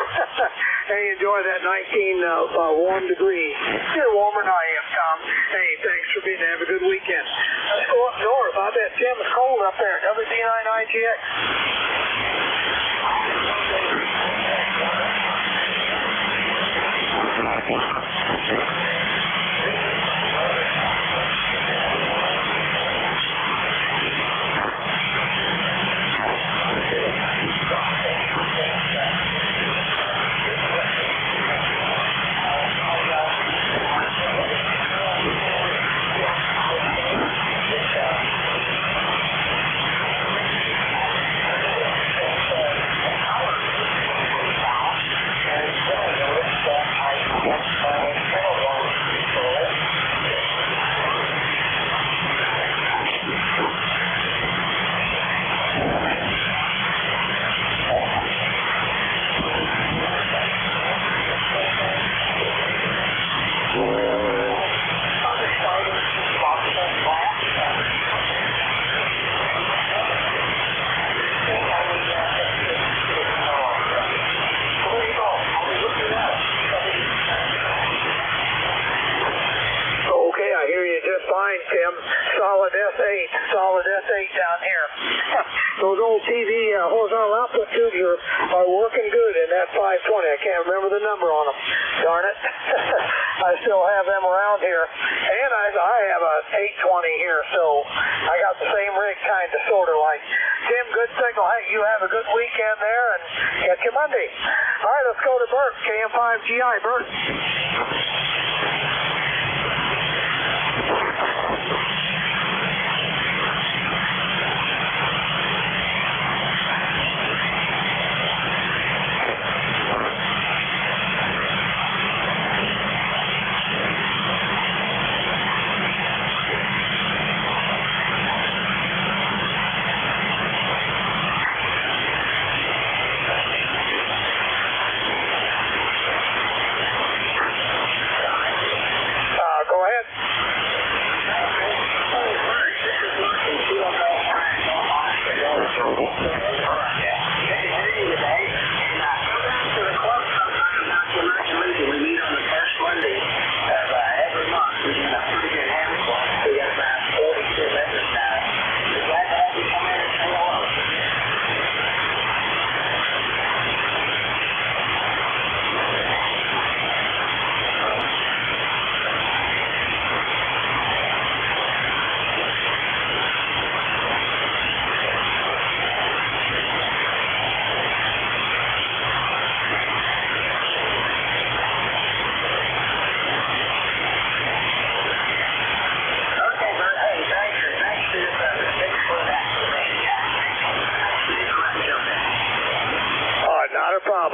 Hey, enjoy that 19 degree. You're warmer than I am, Tom. Hey, thanks for being there. Have a good weekend. Let's go up north. I bet Tim is cold up there. WD9IGX. Tim. Solid S8 down here. Those old TV horizontal output tubes are working good in that 520. I can't remember the number on them. Darn it. I still have them around here. And I have a 820 here, so I got the same rig kind of sort of like. Tim, good signal. Hey, you have a good weekend there, and catch you Monday. All right, let's go to Bert, KM5GI. Bert.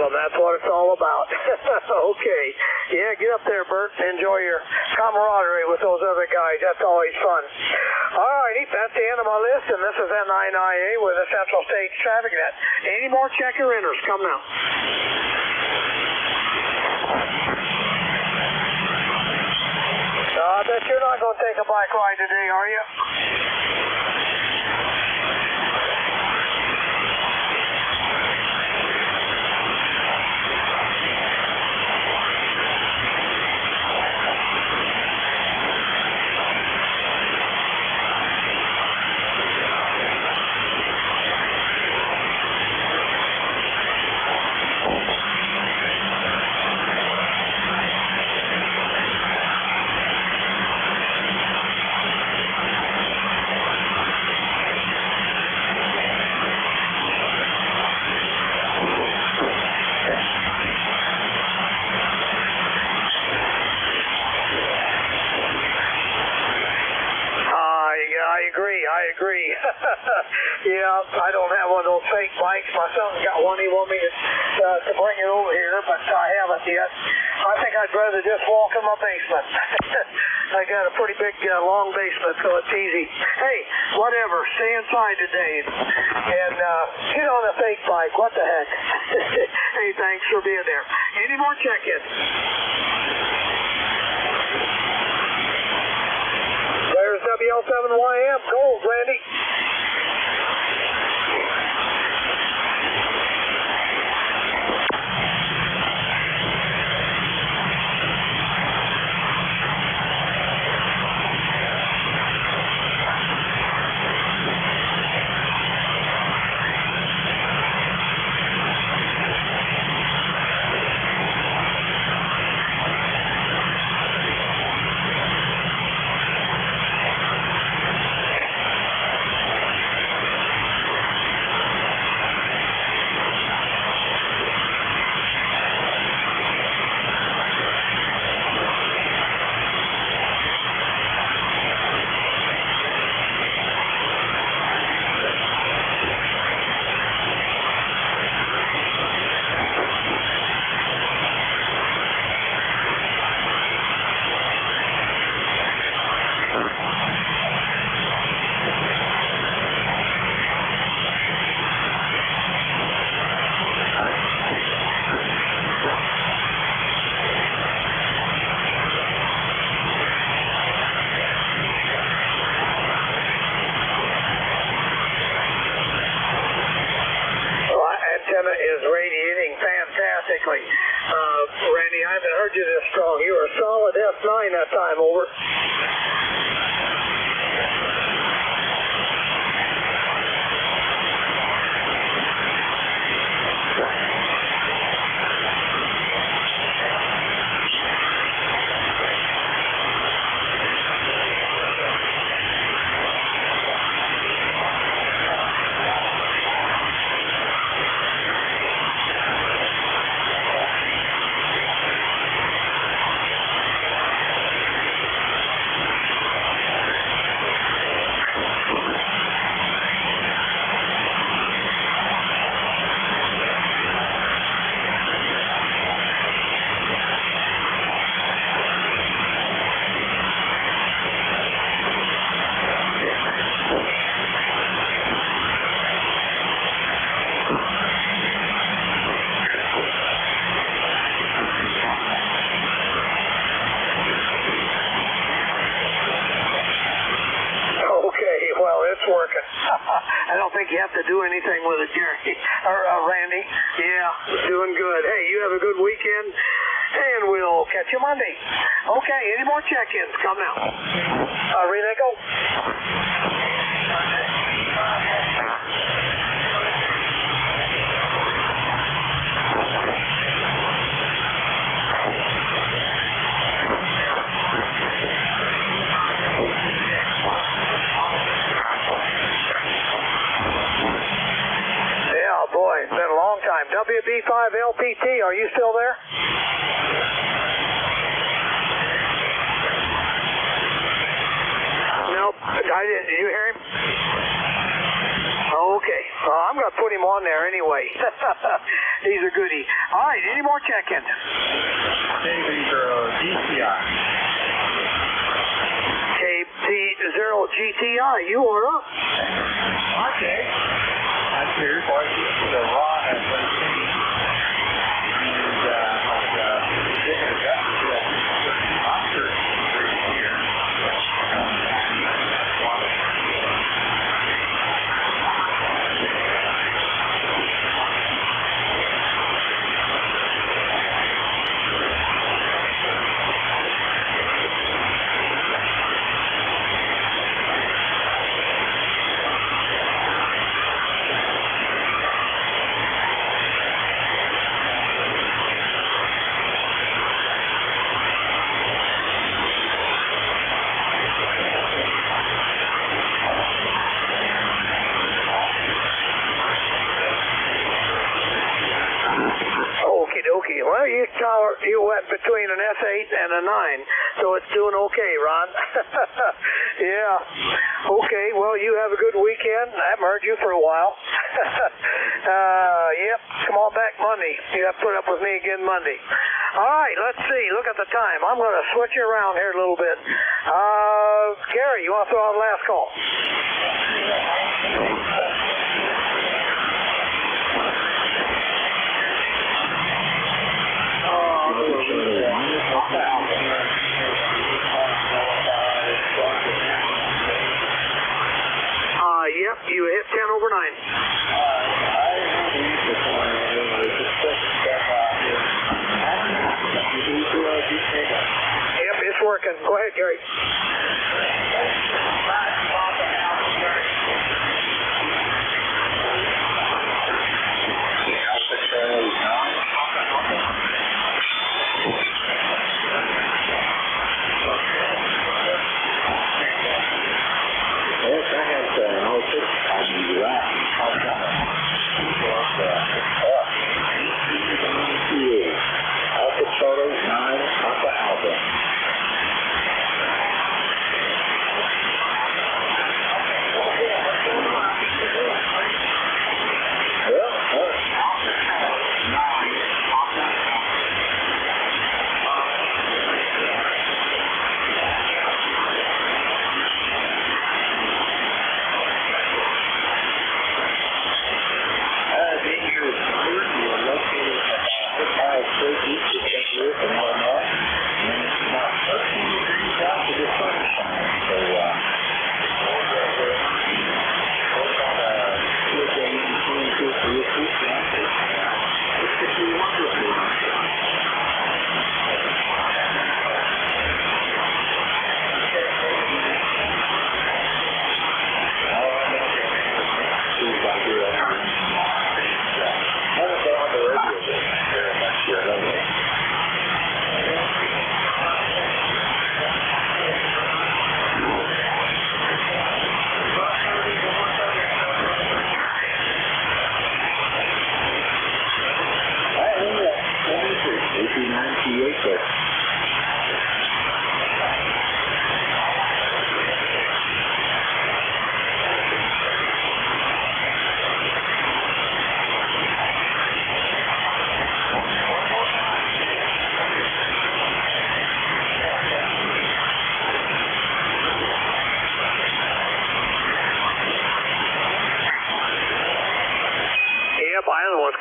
That's what it's all about. Okay. Yeah, get up there, Bert. Enjoy your camaraderie with those other guys. That's always fun. All righty, that's the end of my list, and this is N9IA with the Central States Traffic Net. Any more checker inners? Come now. I bet you're not going to take a bike ride today, are you? agree. Yeah, I don't have one of those fake bikes. My son's got one. He wanted me to bring it over here, but I haven't yet. I think I'd rather just walk in my basement. I got a pretty big, long basement, so it's easy. Hey, whatever. Stay inside today and get on a fake bike. What the heck? Hey, thanks for being there. Any more check-ins? There's WL7YM. Gold, Randy. Is radiating fantastically. Randy, I haven't heard you this strong. You were a solid F9 that time, over. Working. I don't think you have to do anything with it, Jerry or Randy. Yeah, doing good. Hey, you have a good weekend, and we'll catch you Monday. Okay, any more check-ins? Come now. Relay go. Boy, it's been a long time. WB5LPT, are you still there? Nope, I didn't. Did you hear him? Okay, I'm going to put him on there anyway. He's a goodie. All right, any more check-ins? KT0GTI, you are up. Okay. That's here. The raw has been seen. And Oscar here. doing okay, Ron. Yeah. Okay, well, you have a good weekend. I haven't heard you for a while. Yep, come on back Monday. You have to put up with me again Monday. All right, let's see. Look at the time. I'm going to switch you around here a little bit. Gary, you want to throw out the last call? Yep, you hit 10 over 9. Yep, it's working. Go ahead, Gary.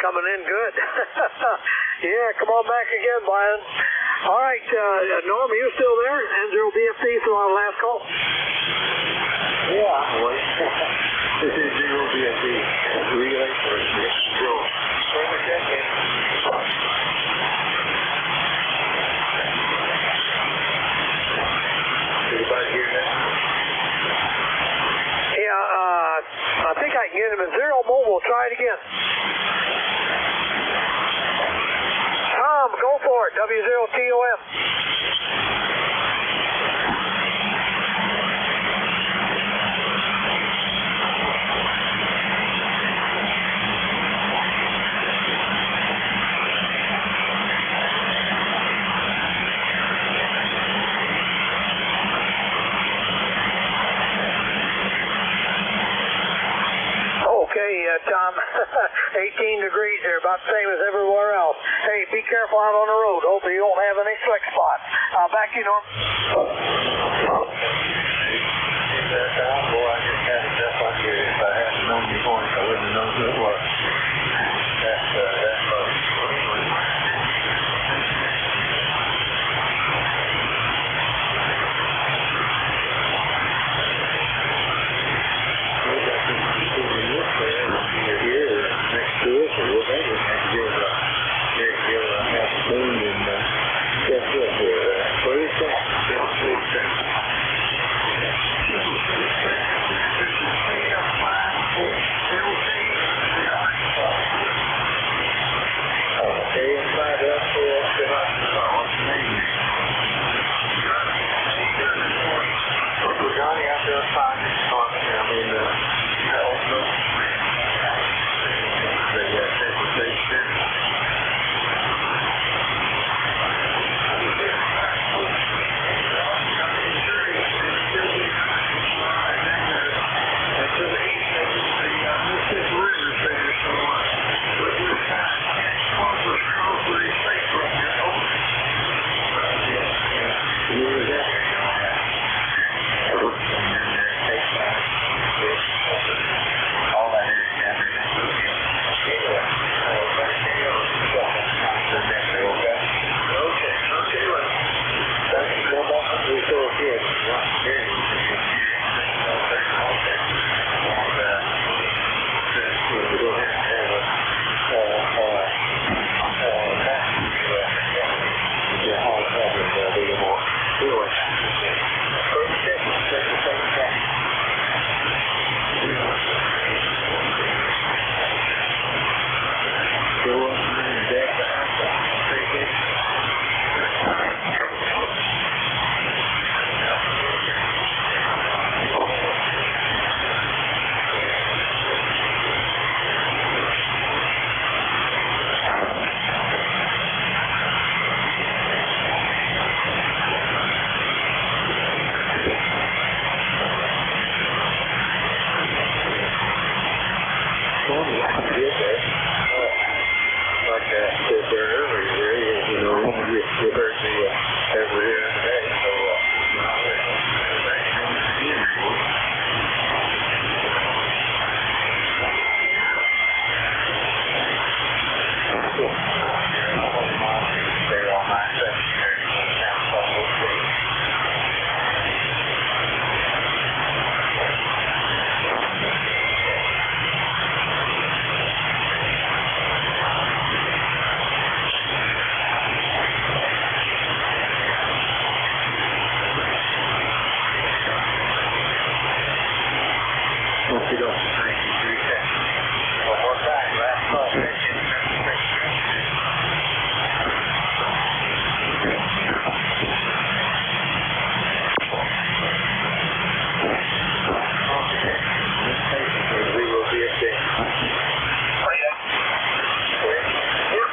Coming in good. Yeah, come on back again, Brian. All right, Norm, are you still there? N0BFD, so our last call. Yeah, this is 0BFD. Relay for control. Everybody hear that? Yeah, I think I can get him at 0 mobile. Try it again. Go for it, W0TOM. Okay, Tom, 18 degrees here, about the same as everywhere else. Hey, be careful out on the road. Hopefully you won't have any slick spots. Back to you, Norm. Boy, I just had it just like you. If I hadn't known your voice, I wouldn't have known who it was. That's Yes, One more time, last call.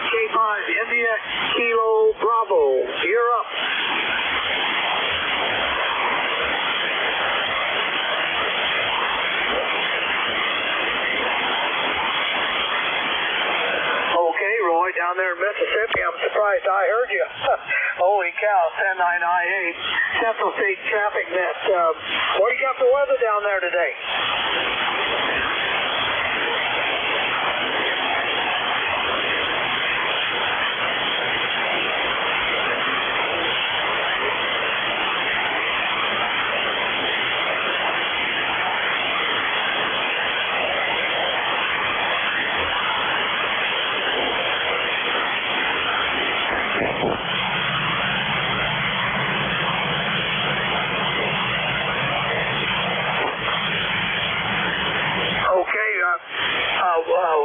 K5, India, Kilo, Bravo, you're up. Okay, Roy, down there in Mississippi, I'm surprised I heard you. Holy cow, 109I8, Central State Traffic Net. What do you got for weather down there today?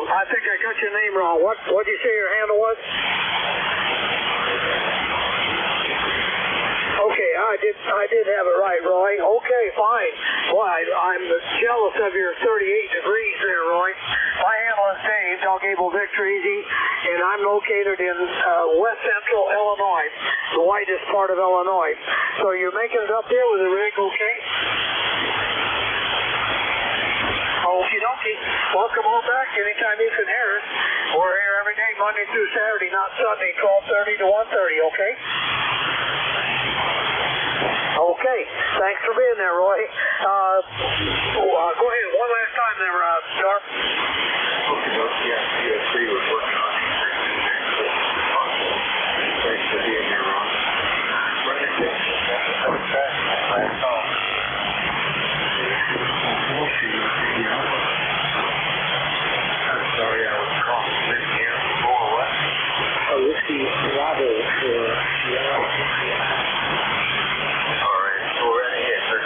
I think I got your name wrong. What did you say your handle was? Okay, I did have it right, Roy. Okay, fine. Well, I'm jealous of your 38 degrees there, Roy. My handle is Dave, Dog Able Victor Easy, and I'm located in west central Illinois, the whitest part of Illinois. So you're making it up there with the rig, okay? Okie dokie. Welcome on back anytime you can hear us. We're here every day, Monday through Saturday, not Sunday, 12:30 to 1:30, okay? Okay. Thanks for being there, Roy. Go ahead. One last time there, Sharp. Yeah, CSC was working on it. Thanks for being here, Ron. Last call. Sorry, I was calling this here. Or what? Whiskey Bravo for All right, go right ahead, sir.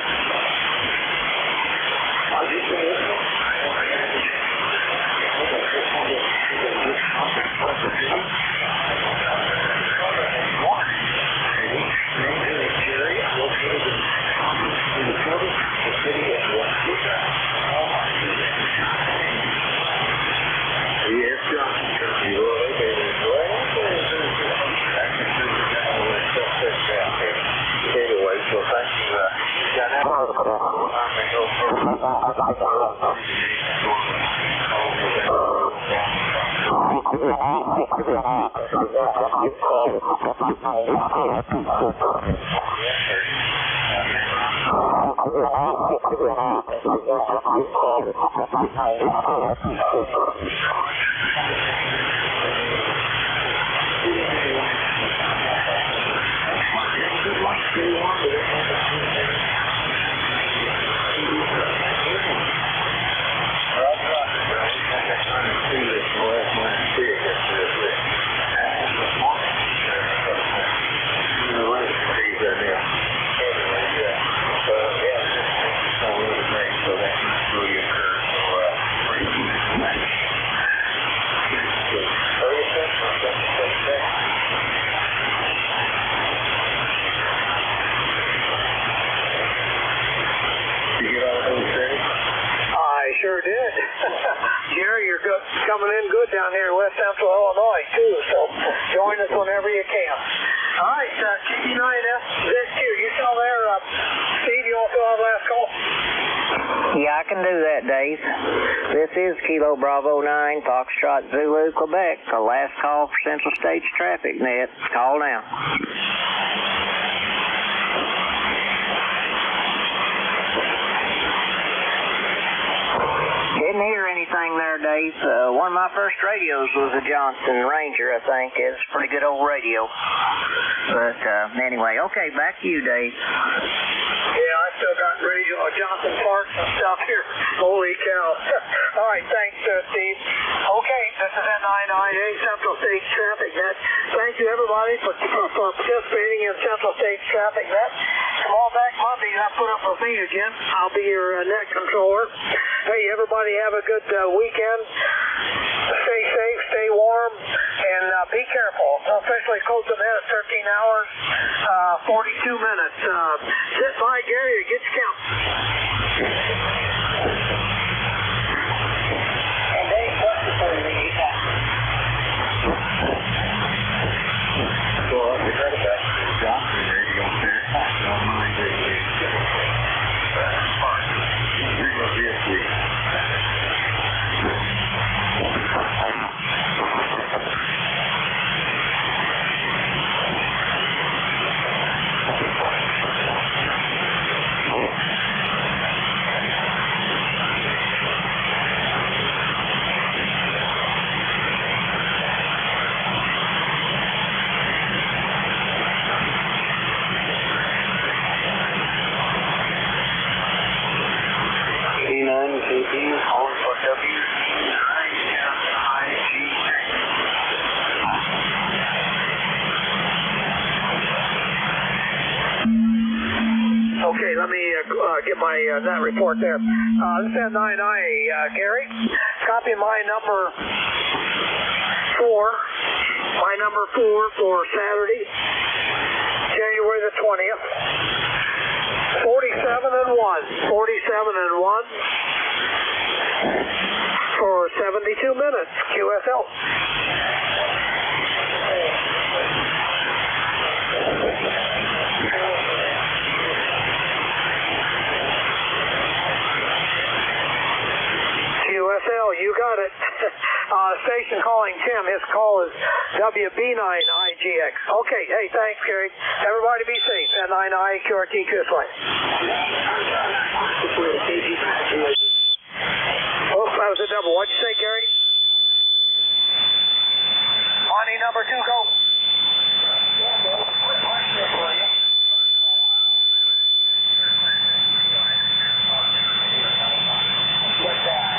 Sure did. Jerry, you're good, coming in good down here in west central Illinois, too, so join us whenever you can. All right, TP9SZQ, you still there? Steve, you want to fill out last call? Yeah, I can do that, Dave. This is Kilo Bravo 9, Foxtrot Zulu, Quebec. The last call for Central States Traffic Net. Call now. Didn't hear anything there, Dave. One of my first radios was a Johnson Ranger, I think. It's a pretty good old radio. But anyway, okay, back to you, Dave. Yeah, I still got radio Johnson parts and stuff here. Holy cow. All right, thanks, Steve. Okay, this is N9IA Central States Traffic Net. Thank you, everybody, for participating in Central States Traffic Net. Come on back Bobby got put up with me again. I'll be your net controller. Hey, everybody have a good weekend. Stay safe, stay warm, and be careful. Officially closed the net at 13 hours, 42 minutes. Sit by, Gary, or get your count. And Dave, what's the third thing you got? Well, we heard about the doctor there. You go there. Don't mind it. You're going to be a sweet. Okay, let me get my net report there. This is 9I, Gary. Copy my number 4. My number 4 for Saturday, January the 20th. 47 and 1. 47 and 1 for 72 minutes. QSL. QSL, you got it. Station calling Tim. His call is WB9IGX. Okay, hey, thanks, Gary. Everybody be safe. At 9I QRT Kisway. Oh, that was a double. What'd you say, Gary? Money number 2, go. What's that?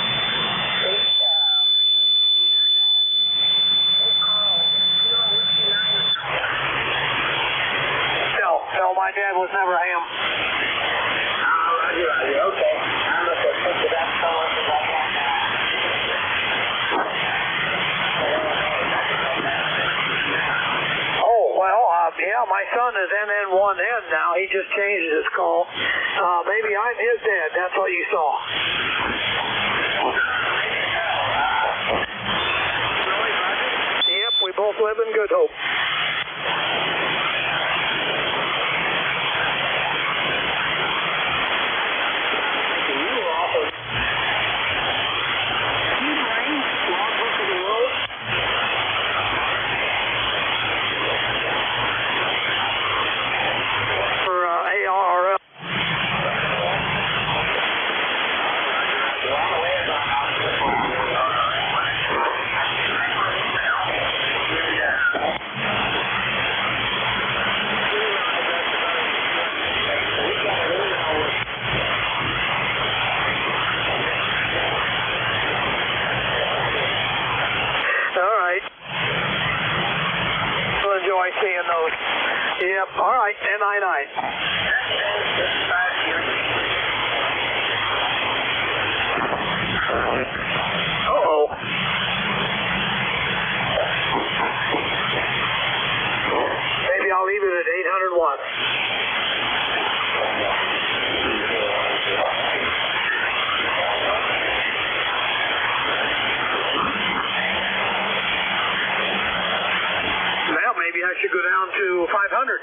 No, my dad was never ham. Okay. I'm going to think of that so much as I can now. Oh, well, yeah, my son is NN1N now. He just changed his call. Maybe I'm his dad. That's what you saw. Yep, we both live in Good Hope. Seeing those. Yep, all right, NI9. Uh-oh. Maybe I'll leave it at 801. Maybe I should go down to 500.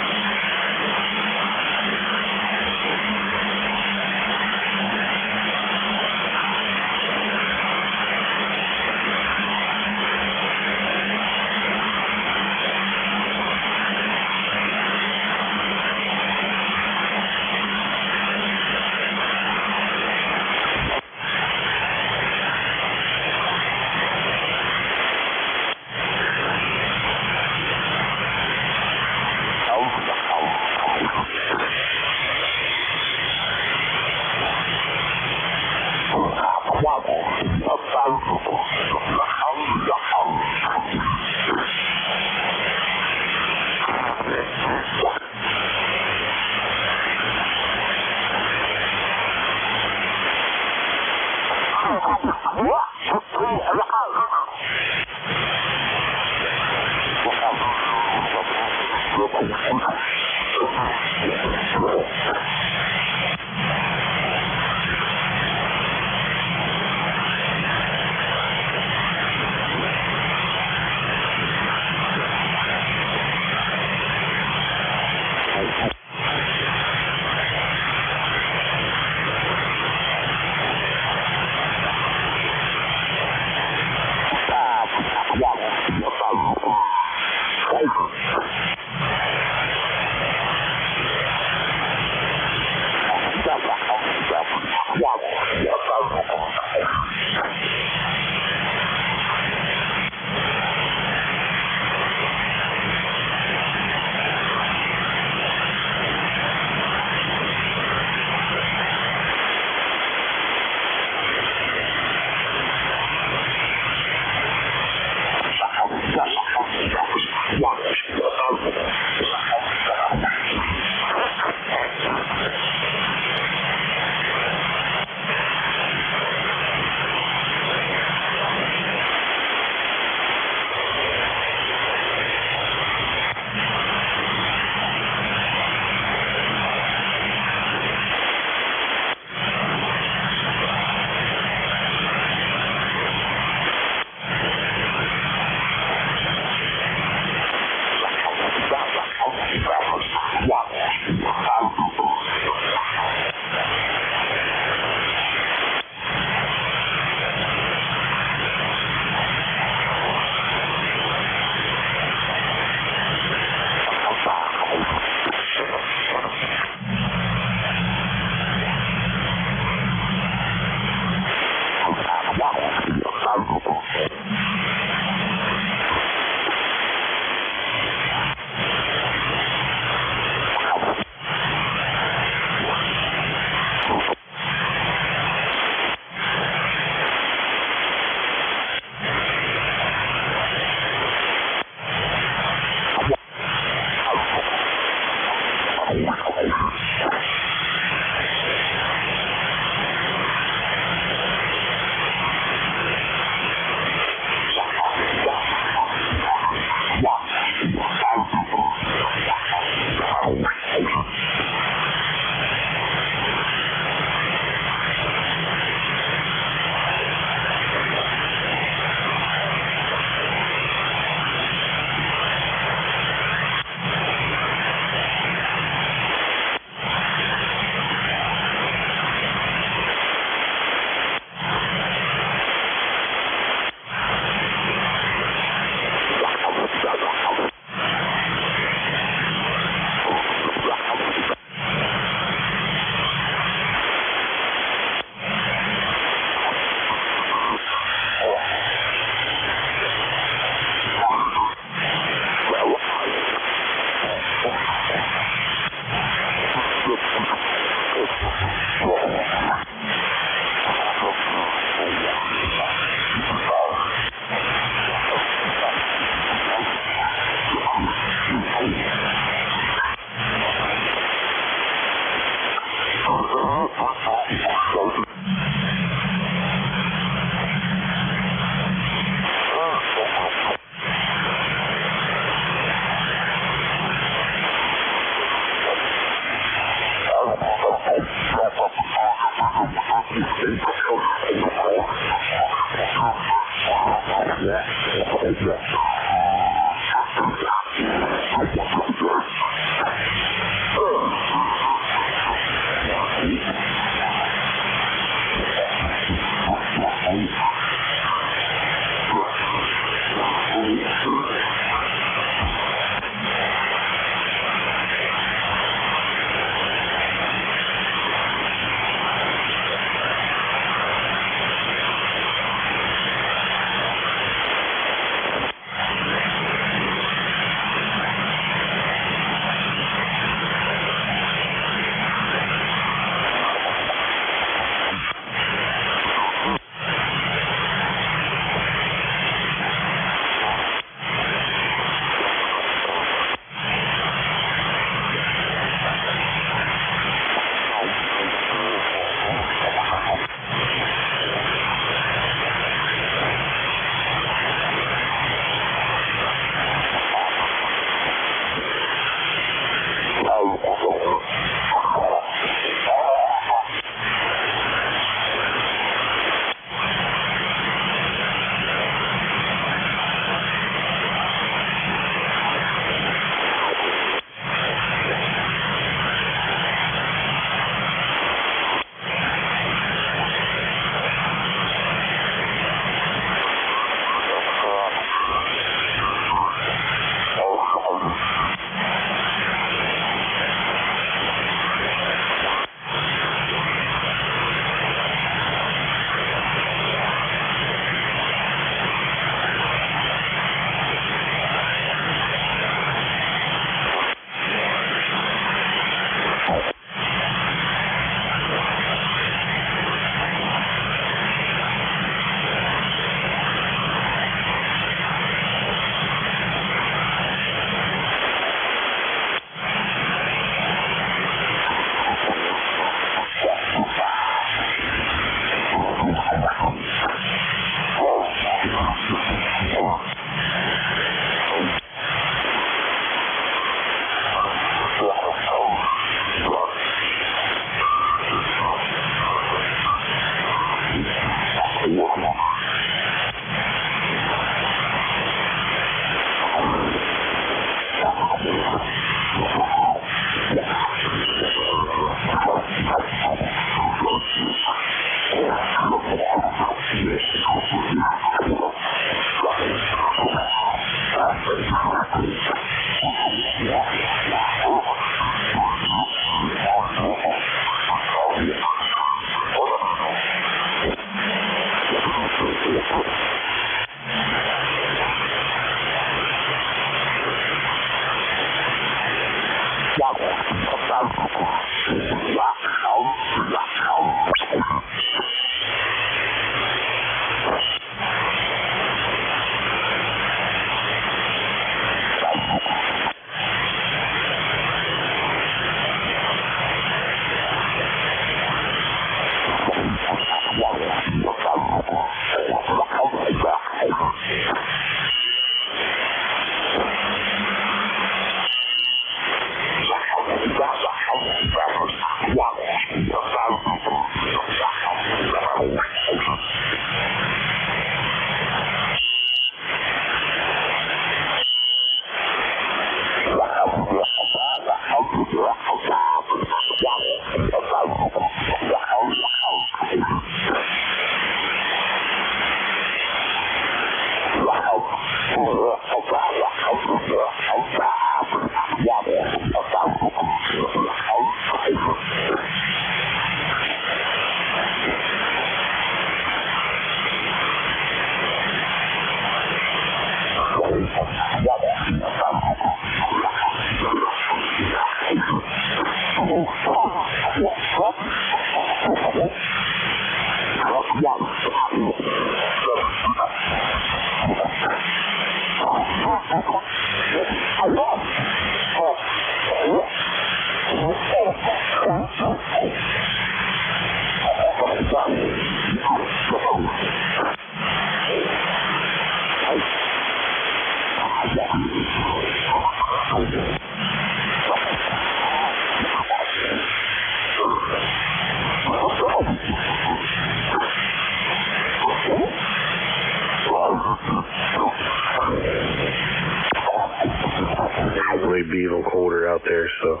It'll be even colder out there, so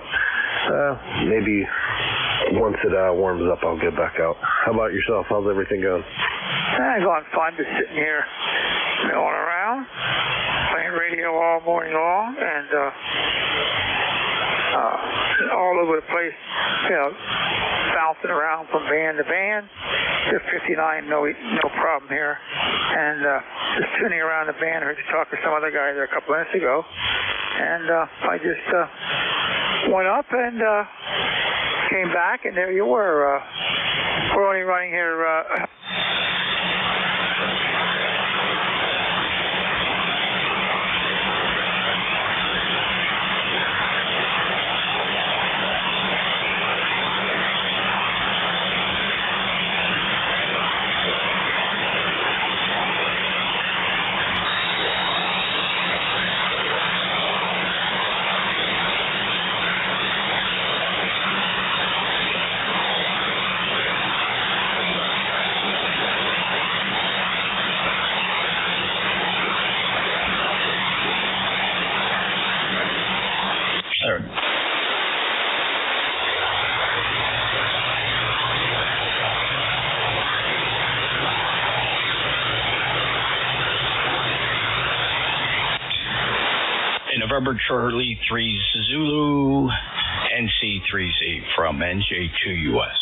maybe once it warms up, I'll get back out. How about yourself? How's everything going? Going fine. Just sitting here, milling around, playing radio all morning long, and all over the place, bouncing around from van to van. Just 59, no problem here. And just tuning around the van. I heard you talk to some other guy there a couple minutes ago. And I just went up and came back, and there you were. We're only running here. November Charlie 3 Zulu, NC3Z from NJ2US.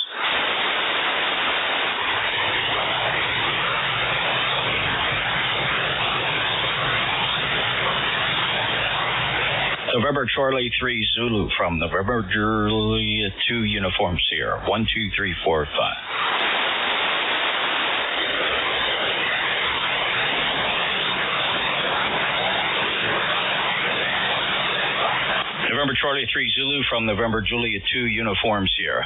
November Charlie 3 Zulu from November Juliet 2 Uniform Sierra, 12345. November Charlie 3 Zulu from November Juliet 2 Uniform Sierra.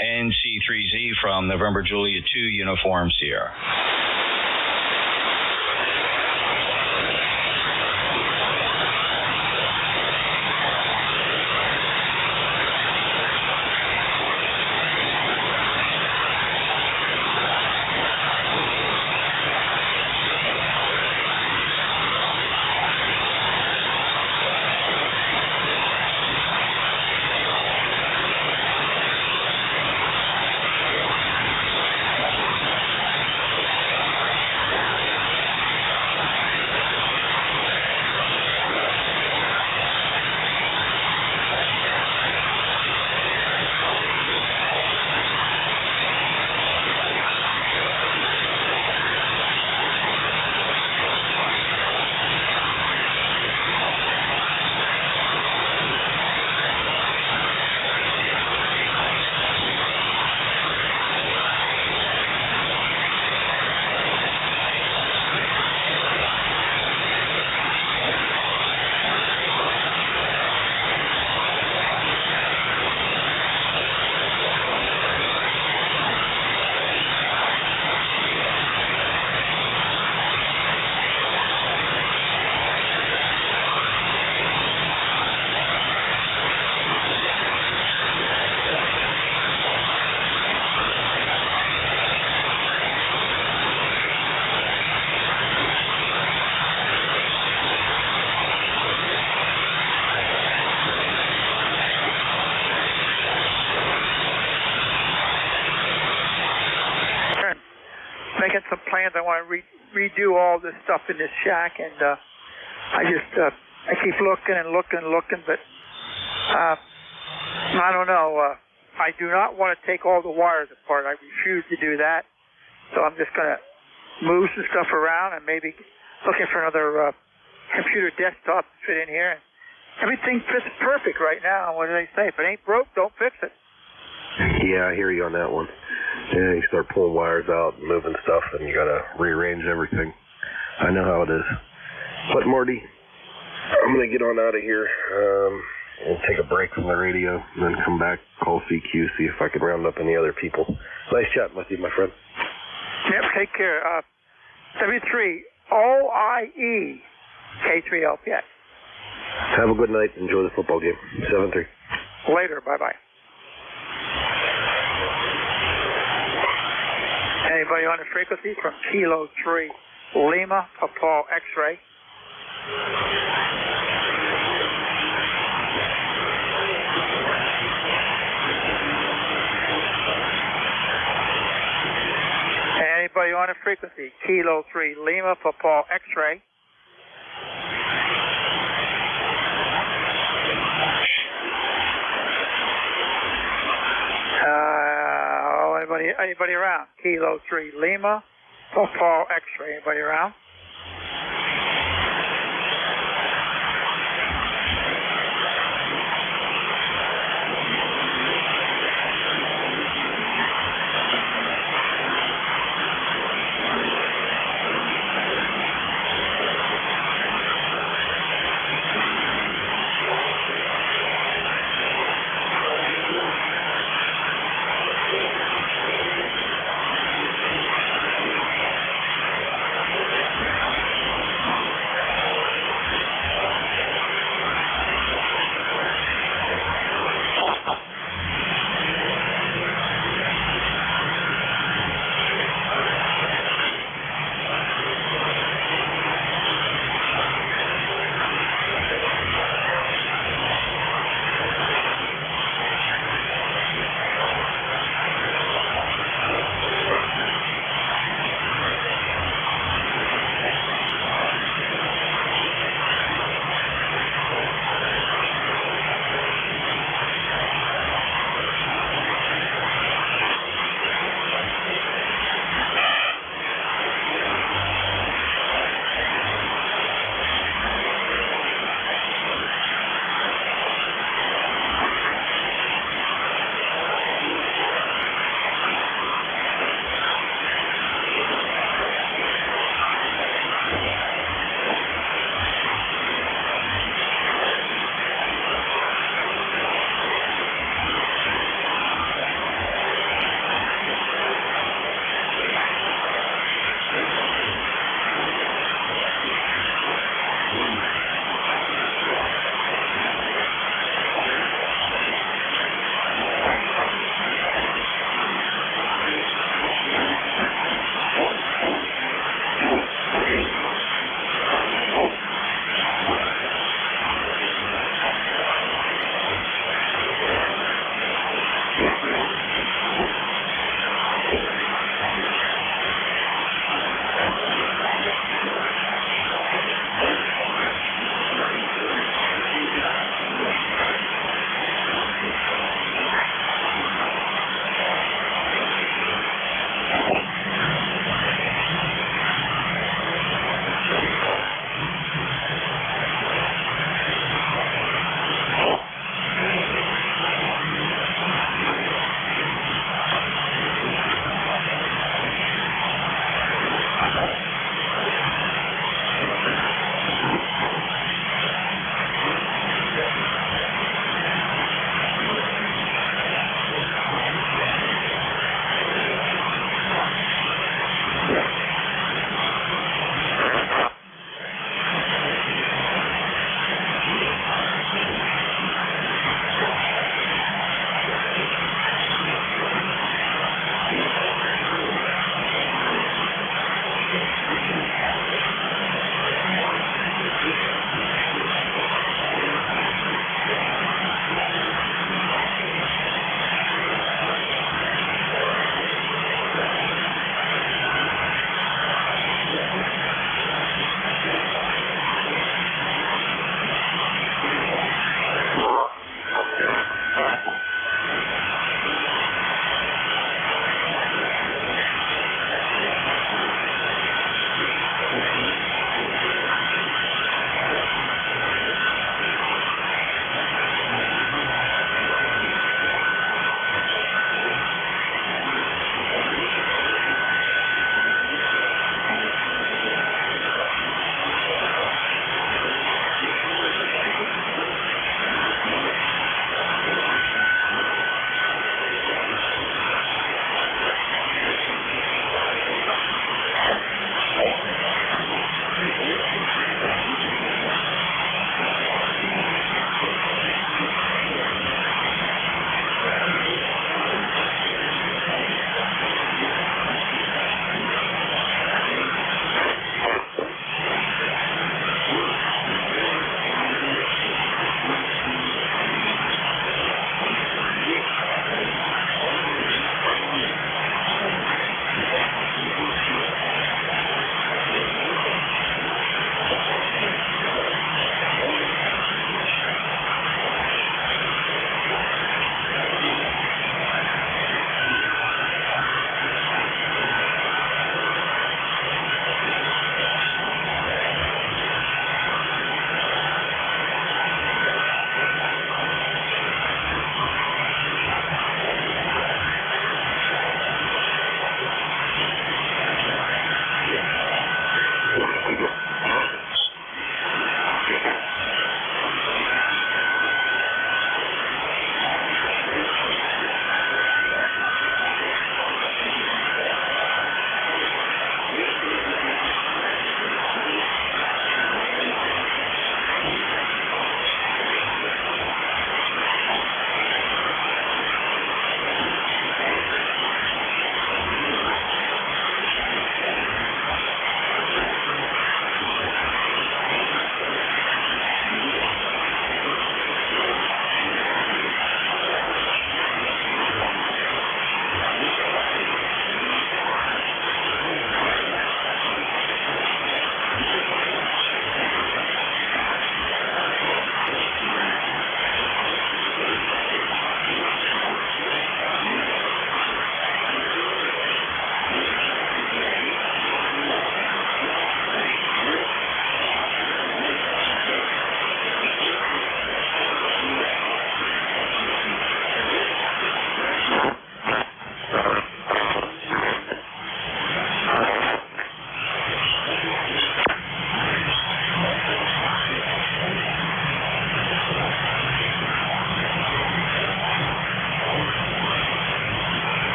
NC3Z from November Juliet 2 Uniform Sierra. weekends I want to redo all this stuff in this shack, and I keep looking and looking, but I don't know. I do not want to take all the wires apart. I refuse to do that. So I'm just going to move some stuff around and maybe looking for another computer desktop to fit in here. Everything fits perfect right now. What do they say? If it ain't broke, don't fix it. Yeah, I hear you on that one. Yeah, you start pulling wires out and moving stuff, and you got to rearrange everything. I know how it is. But, Marty, I'm going to get on out of here. We'll take a break from the radio and then come back, call CQ, see if I can round up any other people. Nice chatting with you, my friend. Yep, take care. 73 OIE K3LPX. Have a good night. Enjoy the football game. 7-3. Later. Bye-bye. Anybody on the frequency from Kilo 3 Lima, Paul X-ray? Anybody on the frequency? Kilo 3 Lima, Paul X-ray. Anybody around? Kilo 3 Lima, Paul X-ray. Anybody around?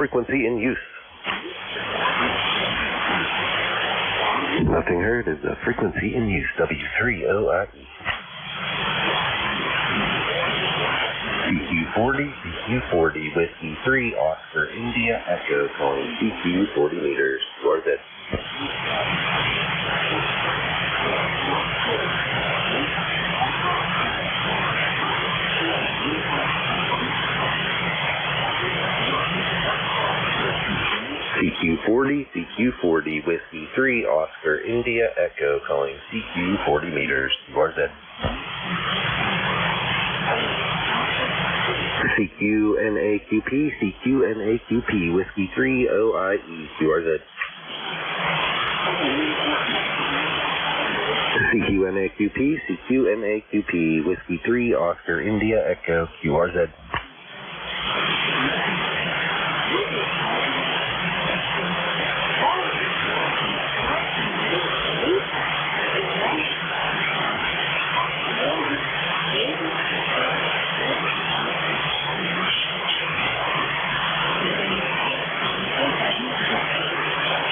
frequency in use. Nothing heard is the frequency in use, W3OIE. CQ40, CQ40, Whiskey 3, Oscar, India, Echo, calling CQ 40 meters, towards it. CQ40, CQ40, Whiskey 3, Oscar, India, Echo, calling CQ 40 meters, towards it. CQNAQP, CQNAQP, Whiskey 3, OIE, QRZ. CQNAQP, CQNAQP, Whiskey 3, Oscar, India, Echo, QRZ.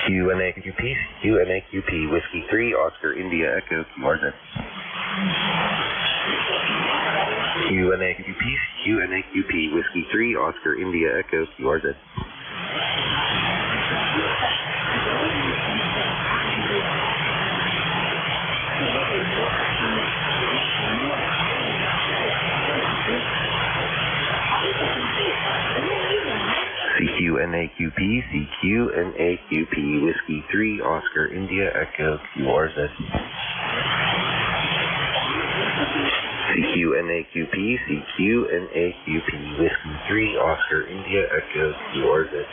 QNAQP, QNAQP, Whiskey 3, Oscar, India, Echo, QRZ. QNAQP, QNAQP, Whiskey 3, Oscar, India, Echo, QRZ. CQNAQP, CQNAQP, Whiskey 3, Oscar, India, Echo, QRZ. CQNAQP, CQNAQP, Whiskey 3, Oscar, India, Echo, QRZ.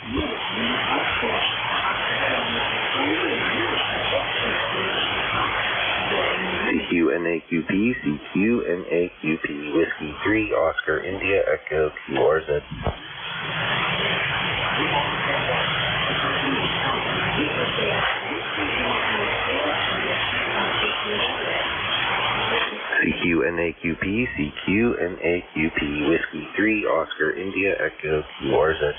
CQNAQP, CQNAQP, Whiskey 3, Oscar, India, Echo, QRZ. CQNAQP, CQNAQP, Whiskey 3, Oscar, India, Echo, QRZ.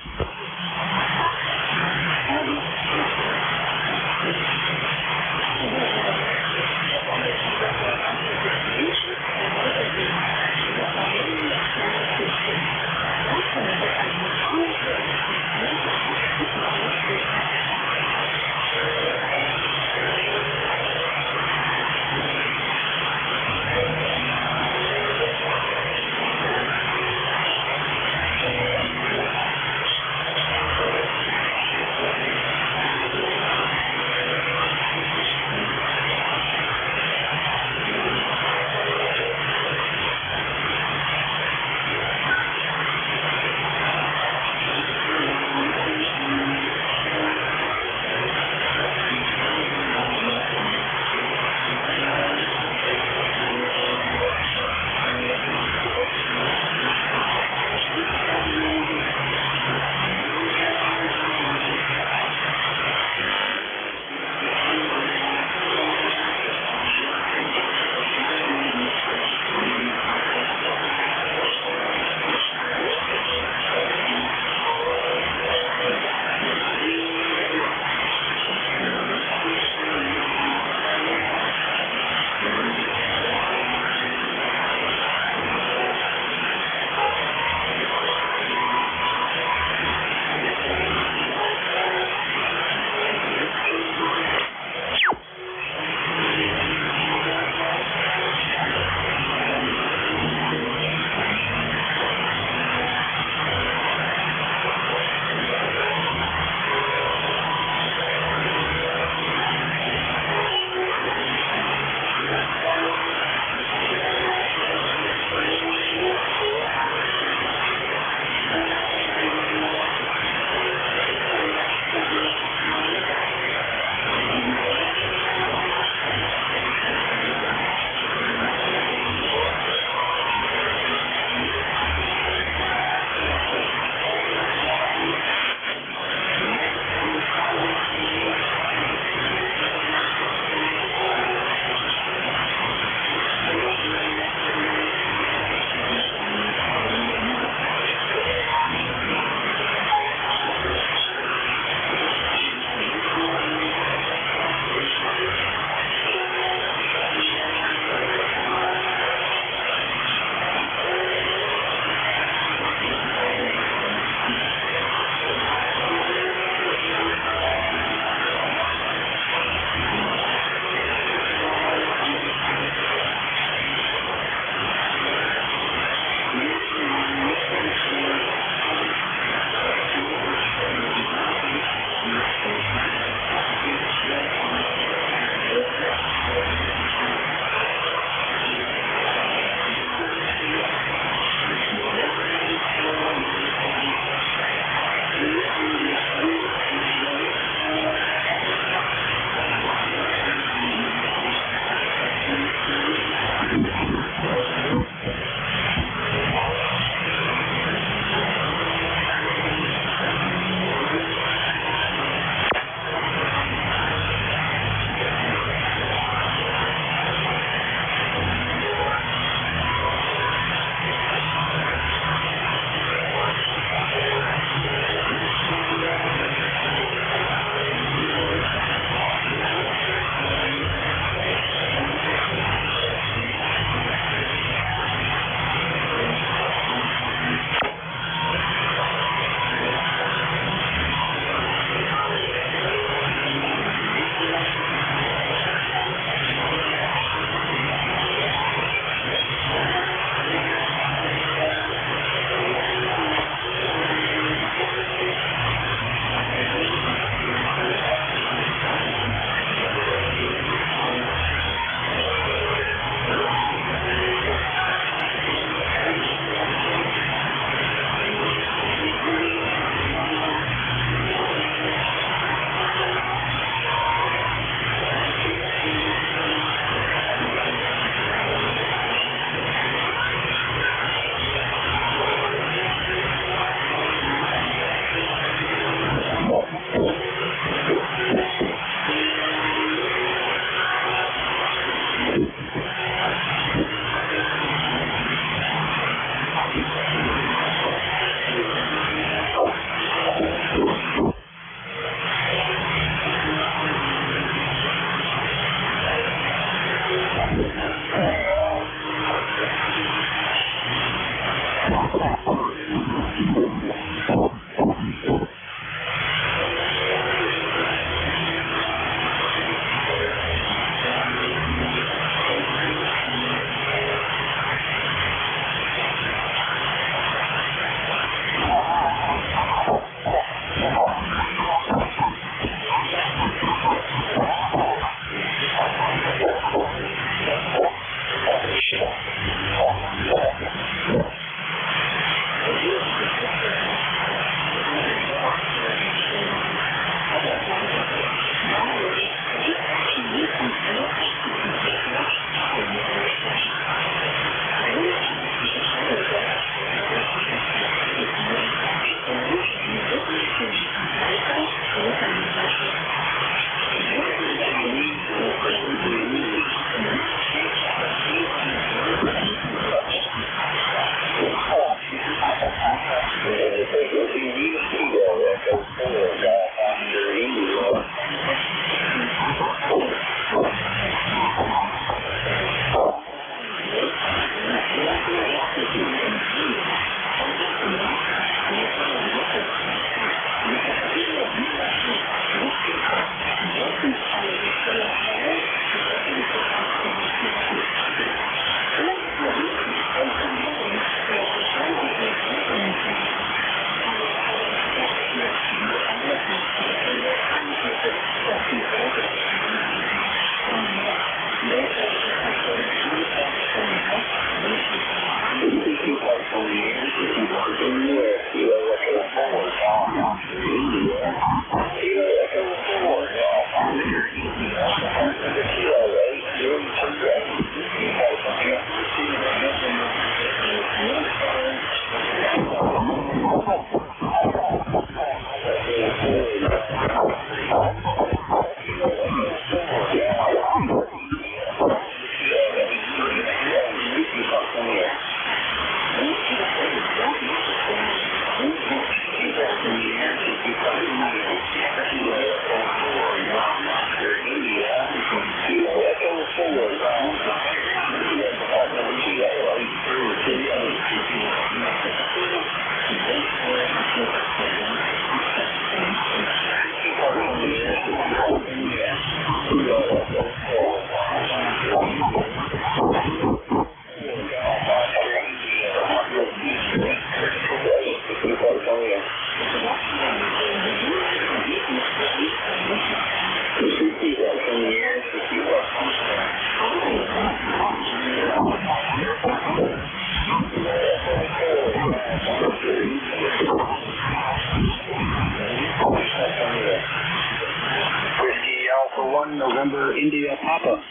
Alpha 1 November India Papa.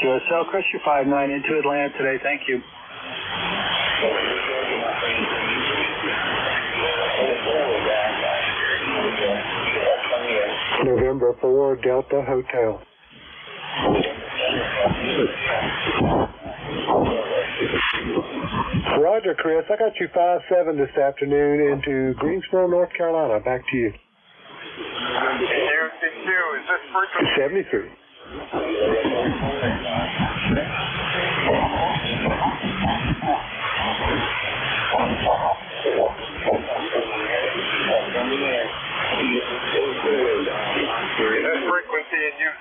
QSL Crusher 59 into Atlanta today. Thank you. November 4 Delta Hotel. Roger, Chris. I got you 5-7 this afternoon into Greensboro, North Carolina. Back to you. 062, is this frequency? 73. Is this frequency in use?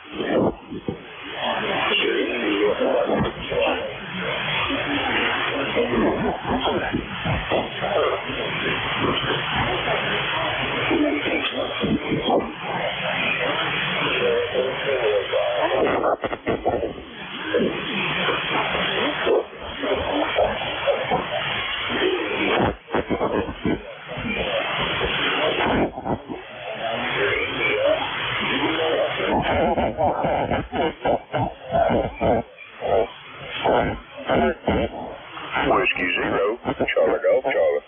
Whiskey 0, Charlie Golf, Charlie.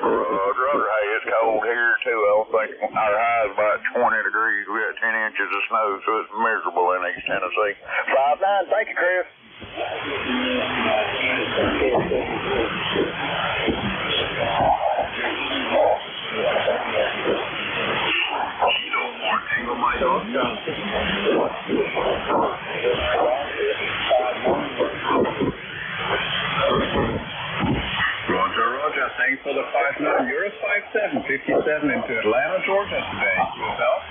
Roger, hey, it's cold here too. I was thinking our high is about 20 degrees. We got 10 inches of snow, so it's miserable in East Tennessee. 5-9, thank you, Chris. Roger. Thanks for the 5-9. You're a 5-7, 57 into Atlanta, Georgia today. Yourself?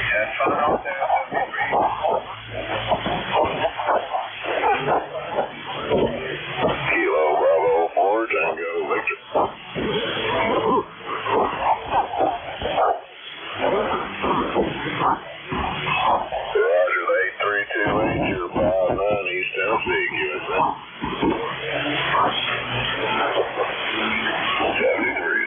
Have fun out there. Kilo Bravo 4 Tango Victor. Roger, 8328, you're 5-9 East Tennessee, USA. 73.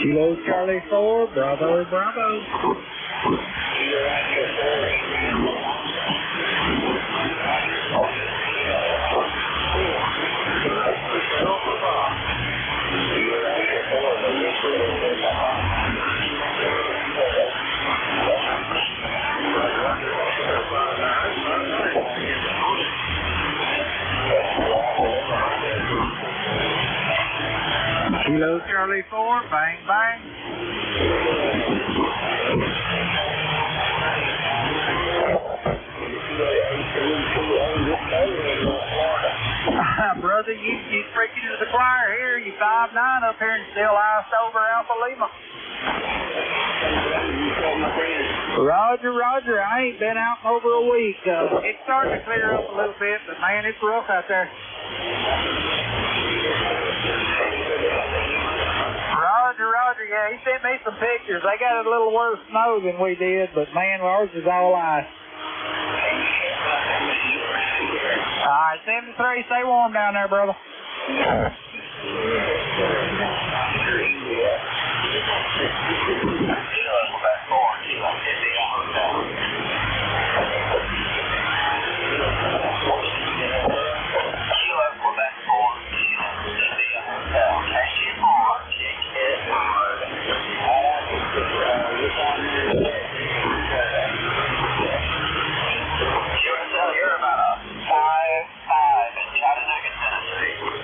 Kilo Charlie 4, Bravo, Bravo. Kilo Charlie 4, bang, bang. still iced over Alpha Lima. Roger, Roger. I ain't been out in over a week. It's starting to clear up a little bit, but man, it's rough out there. Roger, Roger. Yeah, he sent me some pictures. They got a little worse snow than we did, but man, ours is all ice. All right, 73. Stay warm down there, brother. You're about a 5'5" in Chattanooga, Tennessee.